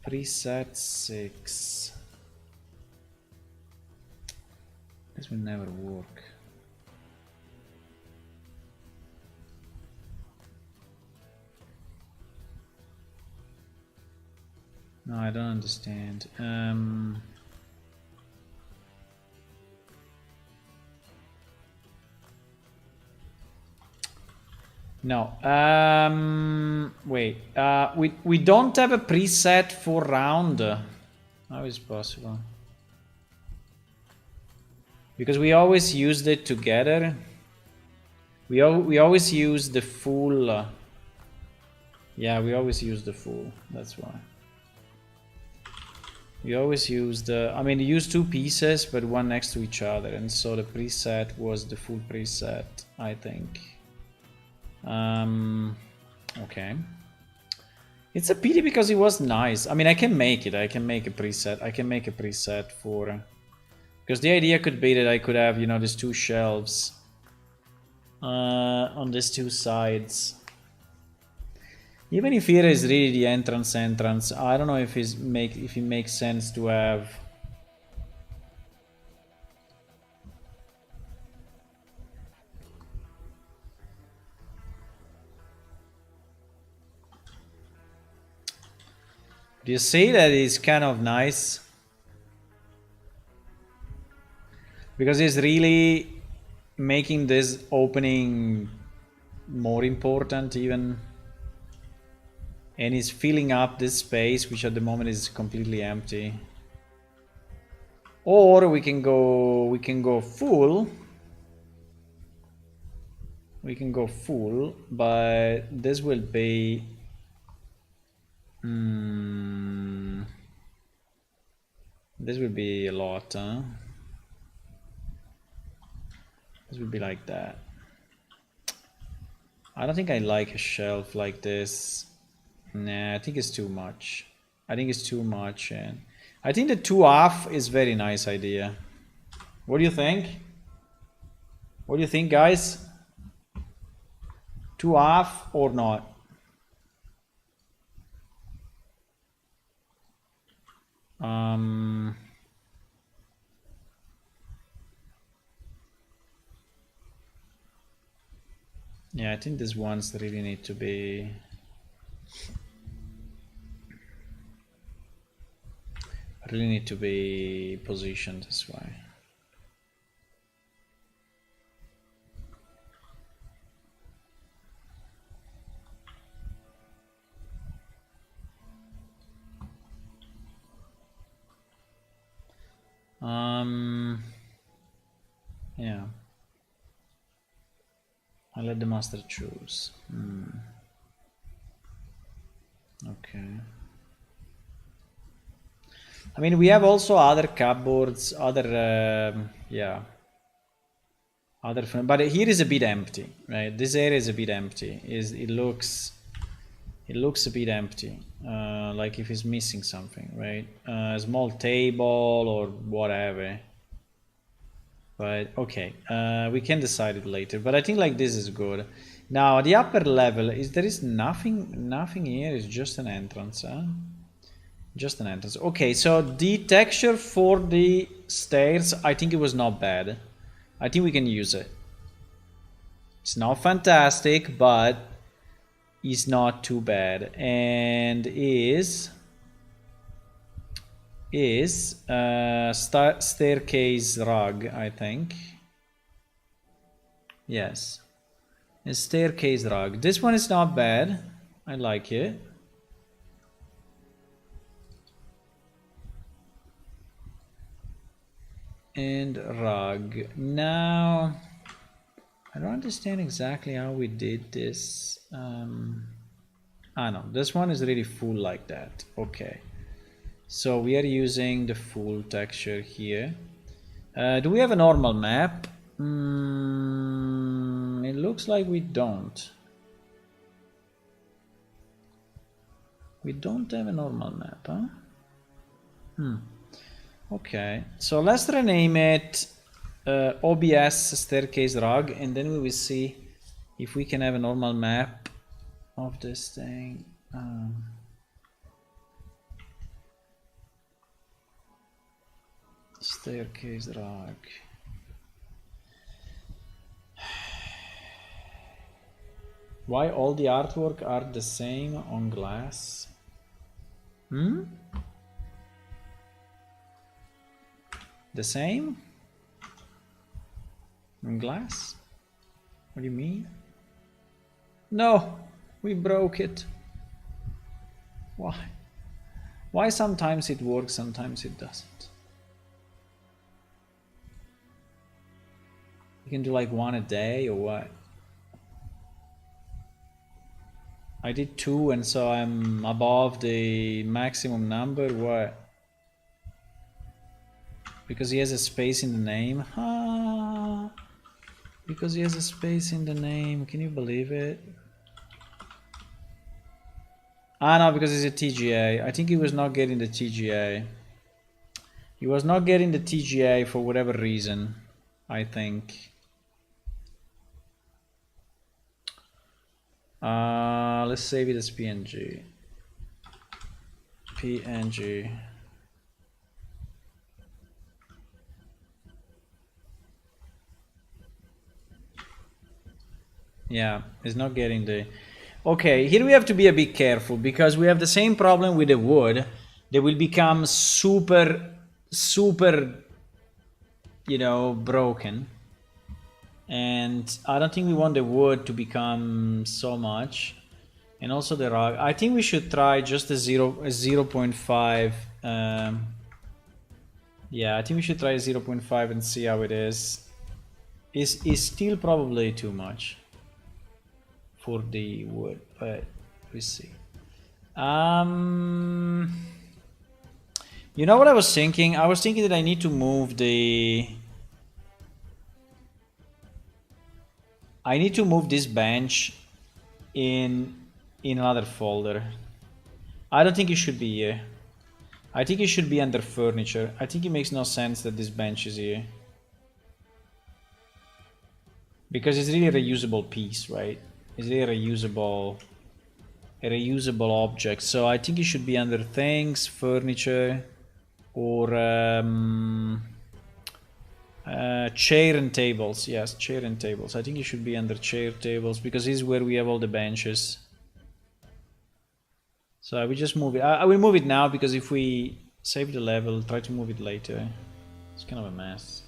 Preset 6. This will never work. No, I don't understand. No. Wait. We don't have a preset for round. How is it possible? Because we always used it together. We always use the full. Yeah, we always use the full. That's why. We always use the. I mean, you use two pieces, but one next to each other, and so the preset was the full preset, I think. Okay. It's a pity because it was nice. I mean, I can make it. I can make a preset. I can make a preset for. Because the idea could be that I could have, you know, these two shelves on these two sides. Even if here is really the entrance, I don't know if it makes sense to have. Do you see that it's kind of nice? Because it's really making this opening more important even. And it's filling up this space, which at the moment is completely empty. Or we can go full. We can go full, but this will be this will be a lot, huh? This will be like that. I don't think I like a shelf like this. Nah, I think it's too much. I think it's too much, and I think the 2 half is very nice idea. What do you think? What do you think, guys? 2 half or not? Yeah, I think these ones really need to be. Really need to be positioned this way. Yeah. I let the master choose. Okay. I mean, we have also other cupboards, other yeah, other. But here is a bit empty, right? This area is a bit empty. It looks a bit empty, like if it's missing something, right? A small table or whatever. But okay, we can decide it later. But I think like this is good. Now the upper level there is nothing here. It's just an entrance, huh? Just an entrance. Okay, so the texture for the stairs, I think it was not bad. I think we can use it. It's not fantastic, but it's not too bad. And is staircase rug, I think. Yes. A staircase rug. This one is not bad. I like it. And rug. Now, I don't understand exactly how we did this. No, this one is really full like that. Okay. So we are using the full texture here. Do we have a normal map? It looks like we don't. We don't have a normal map, huh? Okay, so let's rename it OBS staircase rug, and then we will see if we can have a normal map of this thing. Staircase rug. Why all the artwork are the same on glass? The same? On glass? What do you mean? No, we broke it. Why? Why sometimes it works, sometimes it doesn't? You can do like one a day or what? I did 2 and so I'm above the maximum number, what? Because he has a space in the name? Because he has a space in the name, can you believe it? No, because it's a TGA. I think he was not getting the TGA. He was not getting the TGA for whatever reason, I think. Let's save it as PNG. PNG. Yeah, it's not getting the... Okay, here we have to be a bit careful because we have the same problem with the wood. They will become super, you know, broken. And I don't think we want the wood to become so much. And also the rug. I think we should try just a 0.5. Yeah, I think we should try a 0.5 and see how it is. Is still probably too much for the wood, but we see. You know what I was thinking? I was thinking that I need to move the... I need to move this bench in another folder. I don't think it should be here. I think it should be under furniture. I think it makes no sense that this bench is here. Because it's really a reusable piece, right? It's really a reusable object. So I think it should be under things, furniture, or chair and tables. Yes, chair and tables. I think it should be under chair tables because this is where we have all the benches. So I will just move it. I will move it now because if we save the level, try to move it later. It's kind of a mess.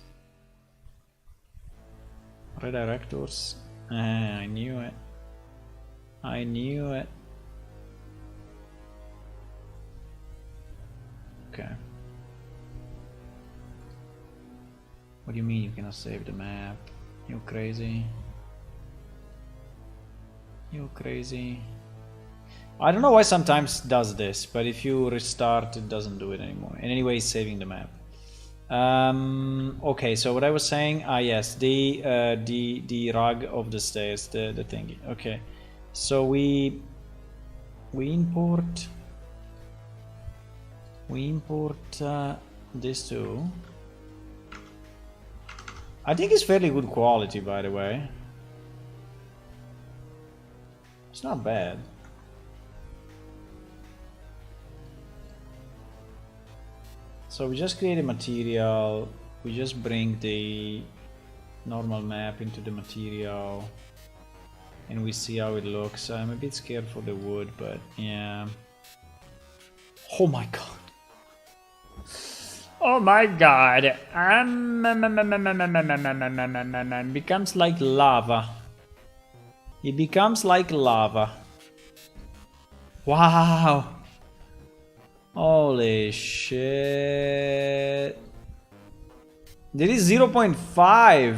Redirectors. I knew it. I knew it. Okay. What do you mean you cannot save the map? You crazy? You crazy? I don't know why sometimes it does this, but if you restart it doesn't do it anymore. And anyway, it's saving the map. Okay, so what I was saying, yes, the rug of the stairs, the thingy. Okay, so we import this too. I think it's fairly good quality, by the way. It's not bad. So we just create a material, we just bring the normal map into the material, and we see how it looks. I'm a bit scared for the wood, but yeah. Oh my god. Oh my god. Becomes like lava. It becomes like lava. Wow. Holy shit. There is 0.5.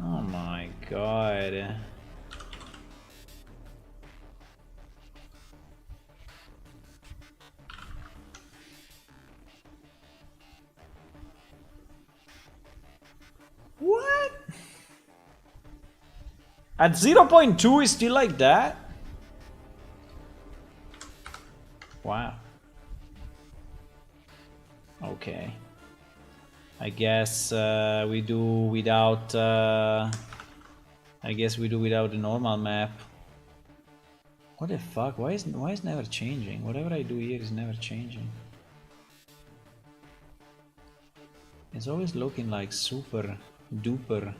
Oh my god. What? At 0.2 is still like that? Wow. Okay. I guess we do without. I guess we do without the normal map. What the fuck? Why is never changing? Whatever I do here is never changing. It's always looking like super duper.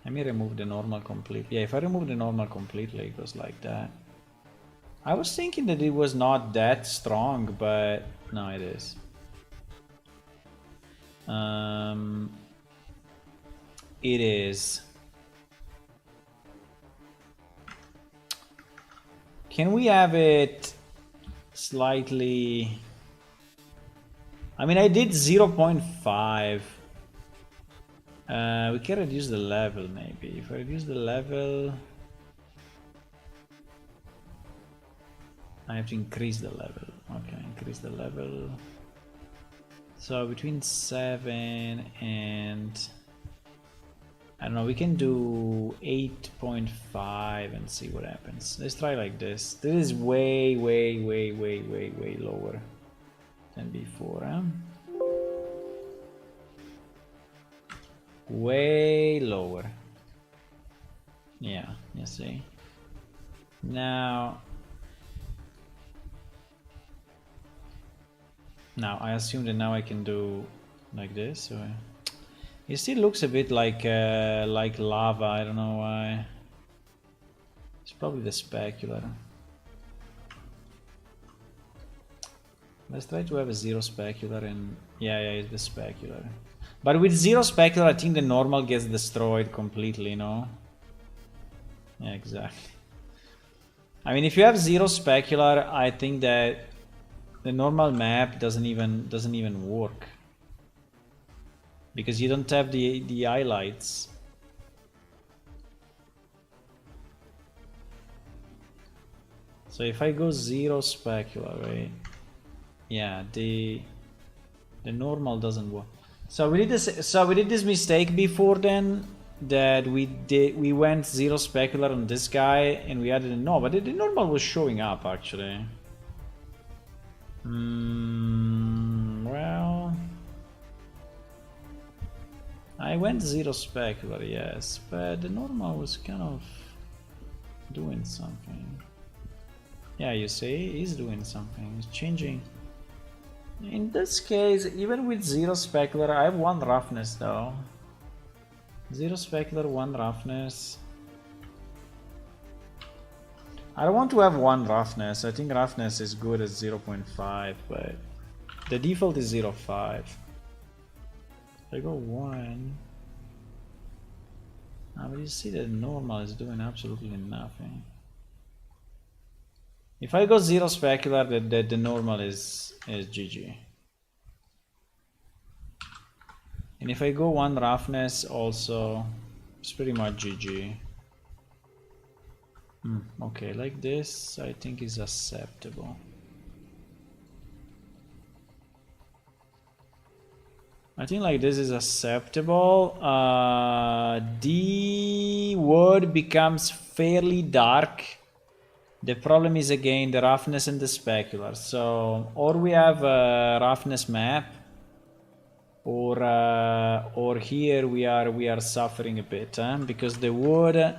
Let me remove the normal completely. Yeah, if I remove the normal completely, it goes like that. I was thinking that it was not that strong, but no, it is. It is. Can we have it slightly? I mean, I did 0.5. We can reduce the level maybe. If I reduce the level, I have to increase the level. Okay, increase the level. So between 7 and I don't know, we can do 8.5 and see what happens. Let's try like this. This is way lower than before, huh? Way lower. Yeah, you see. Now I assume that now I can do like this. Or it still looks a bit like lava. I don't know why. It's probably the specular. Let's try to have a 0 specular and yeah, it's the specular. But with 0 specular, I think the normal gets destroyed completely, no? Yeah, exactly. I mean, if you have 0 specular, I think that the normal map doesn't even work because you don't have the highlights. So if I go 0 specular, right? Yeah, the normal doesn't work. So we did this. So we did this mistake before then that we went 0 specular on this guy and we added a no, but the normal was showing up actually. Well, I went 0 specular, yes, but the normal was kind of doing something. Yeah, you see, he's doing something, he's changing. In this case, even with 0 specular, I have 1 roughness though. 0 specular, 1 roughness. I don't want to have 1 roughness. I think roughness is good at 0.5, but the default is 0.5. If I go 1, but you see that normal is doing absolutely nothing. If I go 0 specular, the normal is GG. And if I go 1 roughness, also it's pretty much GG. Okay, like this I think is acceptable. I think like this is acceptable. The wood becomes fairly dark. The problem is again the roughness and the specular. So or we have a roughness map, or here we are suffering a bit, because the wood,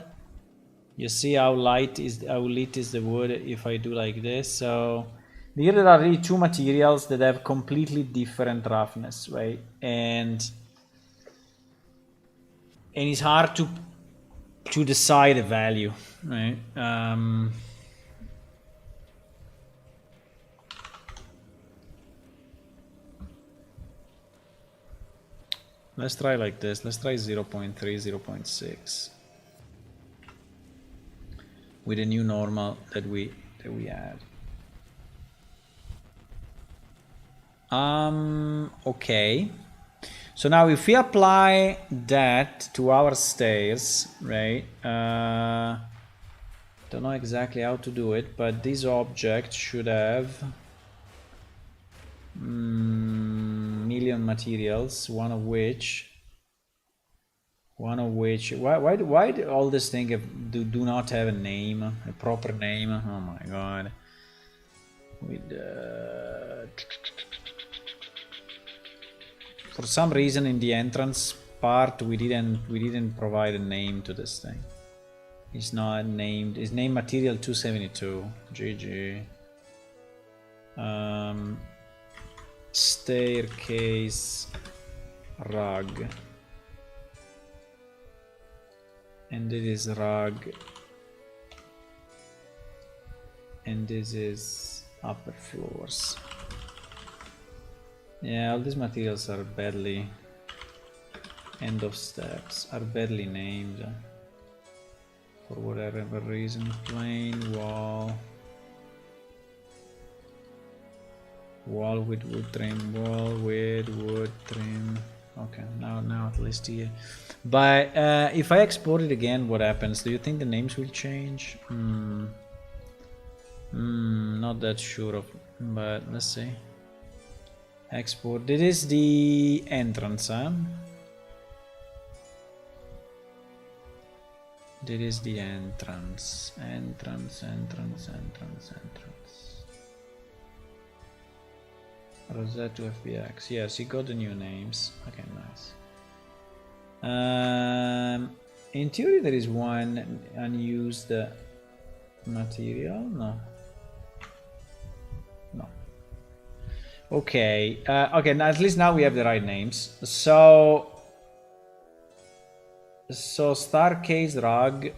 you see how lit is the wood if I do like this. So here there are really two materials that have completely different roughness, right? And it's hard to decide a value, right? Let's try like this. Let's try 0.3, 0.6 with a new normal that we add. Okay. So now if we apply that to our stairs, right? Don't know exactly how to do it, but this object should have million materials, one of which why do all this thing do not have a name, a proper name? Oh my god. With for some reason in the entrance part we didn't provide a name to this thing. It's not named. It's named material 272. GG. Staircase rug. And it is rug. And this is upper floors. Yeah, all these materials are badly, end of steps, are badly named. For whatever reason. Plain wall. Wall with wood trim. Wall with wood trim. Okay, now at least here. But if I export it again, what happens? Do you think the names will change? Not that sure of, but let's see. Export. This is the entrance, huh? This is the entrance. Entrance. Rosetta FBX. Yes, he got the new names. Okay, nice. In theory, there is one unused material. No. Okay. Okay. Now, at least now we have the right names. So staircase rug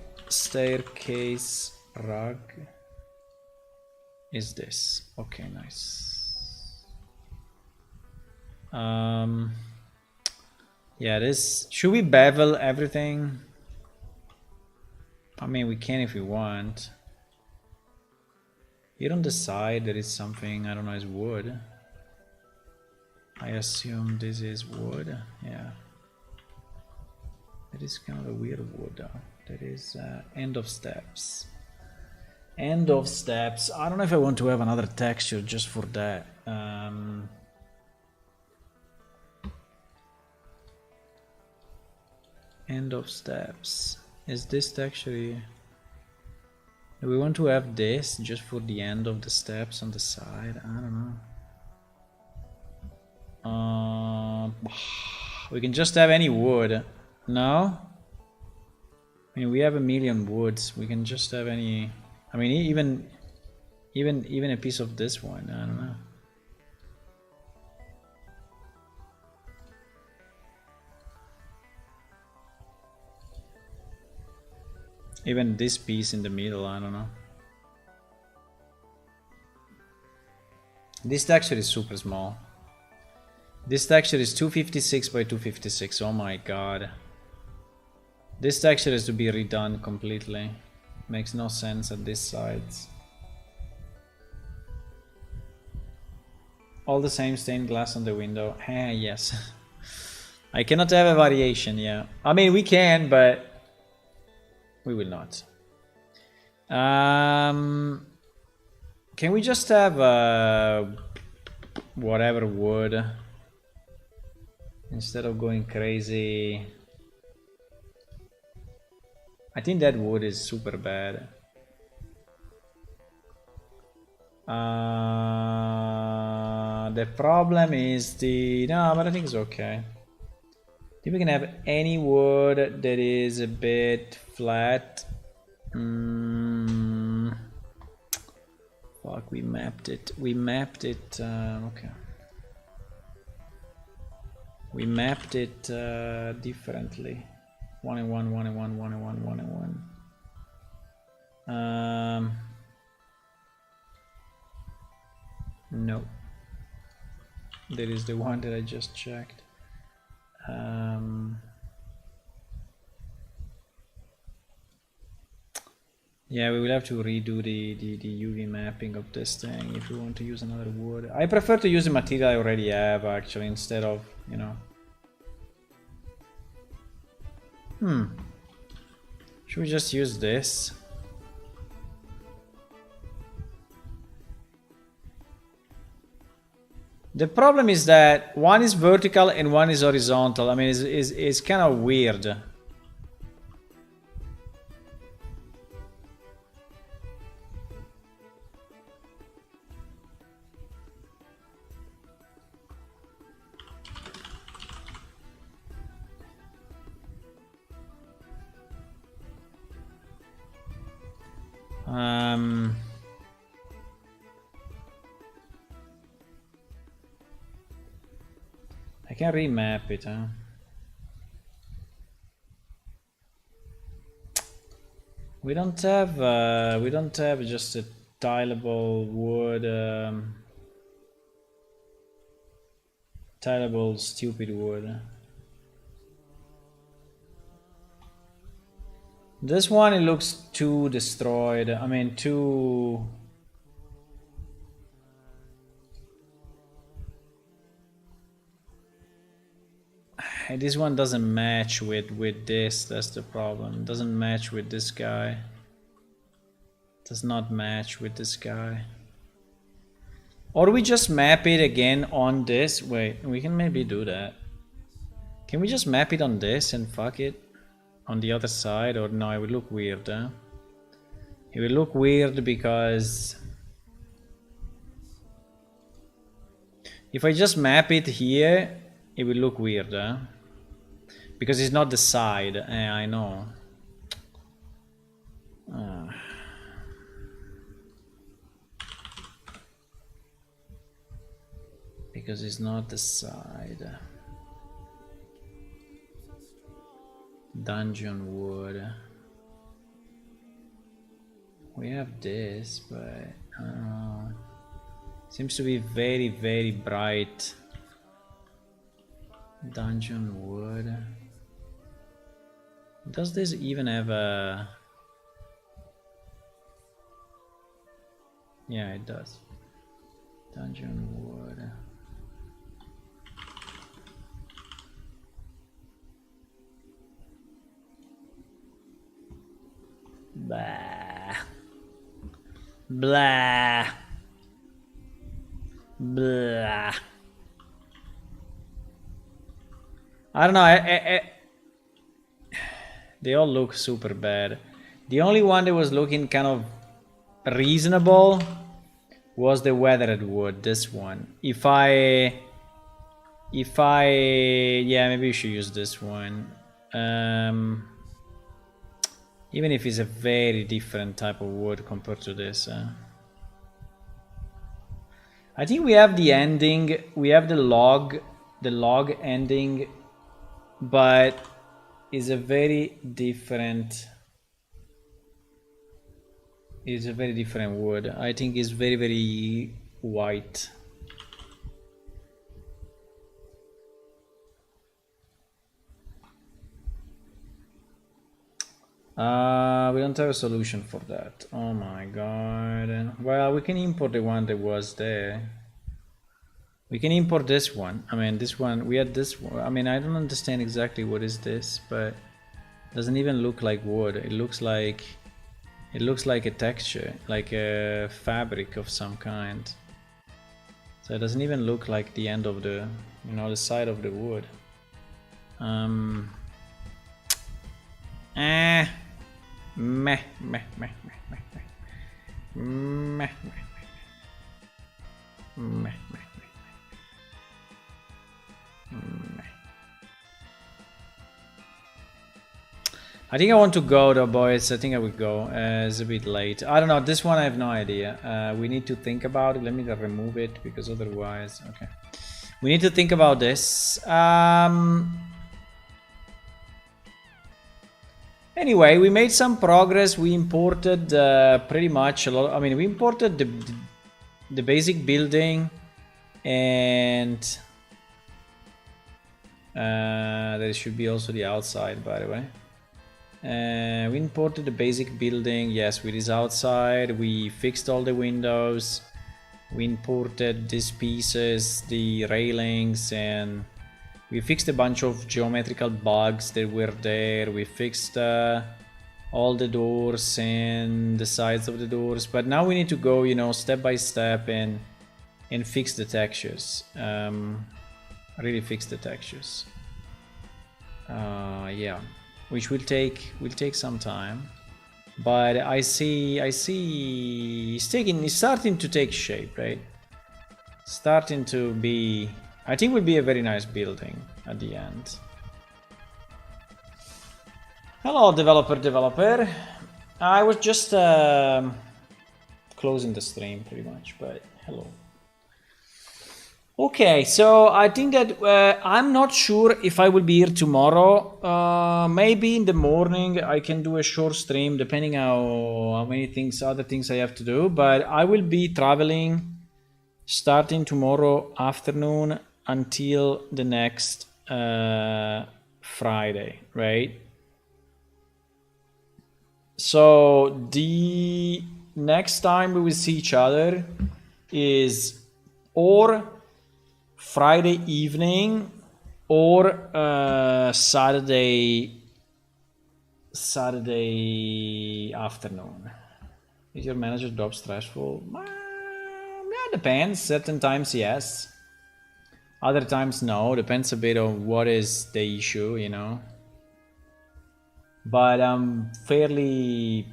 is this. Okay, nice. Yeah, this should we bevel everything? I mean, we can if we want. Here on the side there is something, I don't know, it's wood. I assume this is wood. Yeah. It is kind of a weird wood though. That is end of steps. End of steps. I don't know if I want to have another texture just for that. End of steps. Is this texture here? Do we want to have this just for the end of the steps on the side? I don't know. We can just have any wood. No? I mean, we have a million woods. We can just have any. I mean, even a piece of this one. I don't know. Even this piece in the middle, I don't know. This texture is super small. This texture is 256 by 256. Oh my god. This texture has to be redone completely. Makes no sense at this sides. All the same stained glass on the window. Yes. I cannot have a variation, yeah. I mean, we can, but we will not. Can we just have whatever wood instead of going crazy? I think that wood is super bad. The problem is the... No, but I think it's okay. I think we can have any wood that is a bit flat. Fuck, we mapped it. We mapped it... okay. We mapped it differently. 1 and 1, 1 and 1, 1 and 1, 1 and 1. No. That is the one that I just checked. Yeah, we will have to redo the UV mapping of this thing if we want to use another wood. I prefer to use the material I already have, actually, instead of, you know. Should we just use this? The problem is that one is vertical and one is horizontal. I mean, it's kind of weird. I can remap it, huh? We don't have just a tileable wood, tileable stupid wood. This one, it looks too destroyed. I mean, too... This one doesn't match with this. That's the problem. It doesn't match with this guy. Does not match with this guy. Or we just map it again on this. Wait, we can maybe do that. Can we just map it on this and fuck it? On the other side? Or no, it would look weird, huh? It will look weird because... If I just map it here, it will look weird, huh? Because it's not the side. I know. Because it's not the side. Dungeon wood. We have this, but I don't know. Seems to be very, very bright. Dungeon wood. Does this even have a... Yeah, it does. Dungeon wood. Blah. Blah. Blah. I don't know. They all look super bad. The only one that was looking kind of reasonable was the weathered wood. This one. If I yeah, maybe we should use this one. Even if it's a very different type of wood compared to this. I think we have the ending. We have the log ending. But is a very different wood. I think it's very, very white. We don't have a solution for that. Oh my god. Well, we can import the one that was there. We can import this one. I mean, this one, we had this one. I mean, I don't understand exactly what is this, but it doesn't even look like wood. It looks like a texture, like a fabric of some kind. So it doesn't even look like the end of the, you know, the side of the wood. Meh, meh, meh, meh, meh, meh, meh, meh, meh, meh. I think I want to go though, boys. I think I would go. It's a bit late. I don't know. This one I have no idea. We need to think about it. Let me remove it because otherwise... Okay. We need to think about this. Anyway, we made some progress. We imported pretty much a lot. I mean, we imported the basic building and... there should be also the outside, by the way. We imported the basic building. Yes, with this outside. We fixed all the windows. We imported these pieces, the railings, and we fixed a bunch of geometrical bugs that were there. We fixed all the doors and the sides of the doors. But now we need to go, you know, step by step and fix the textures. Really fix the textures. Yeah. Which will take some time, but I see it's starting to take shape, right? Starting to be, I think will be a very nice building at the end. Hello, developer. I was just closing the stream pretty much, but hello. Okay, so I think that I'm not sure if I will be here tomorrow. Maybe in the morning I can do a short stream, depending how many other things I have to do. But I will be traveling starting tomorrow afternoon until the next Friday, right? So the next time we will see each other is or Friday evening or Saturday afternoon. Is your manager's job stressful? Yeah, depends. Certain times yes, other times no. Depends a bit on what is the issue, you know. But I'm fairly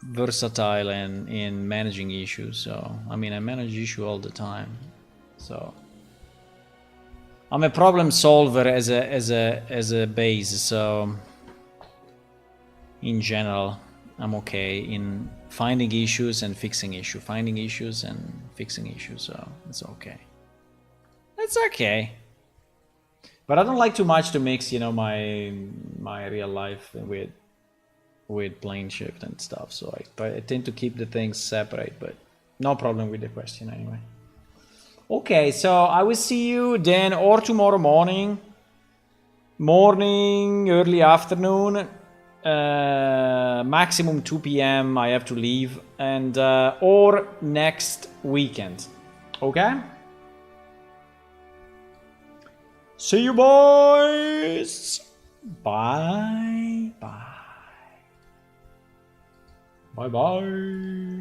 versatile in managing issues. So I mean, I manage issues all the time. So I'm a problem solver as a base. So in general, I'm okay in finding issues and fixing issues, finding issues and fixing issues. So it's okay. It's okay. But I don't like too much to mix, you know, my real life with playing shift and stuff. So I tend to keep the things separate. But no problem with the question anyway. Okay, so I will see you then or tomorrow morning, early afternoon, maximum 2 p.m. I have to leave, and or next weekend. Okay? See you, boys! Bye. Bye. Bye-bye.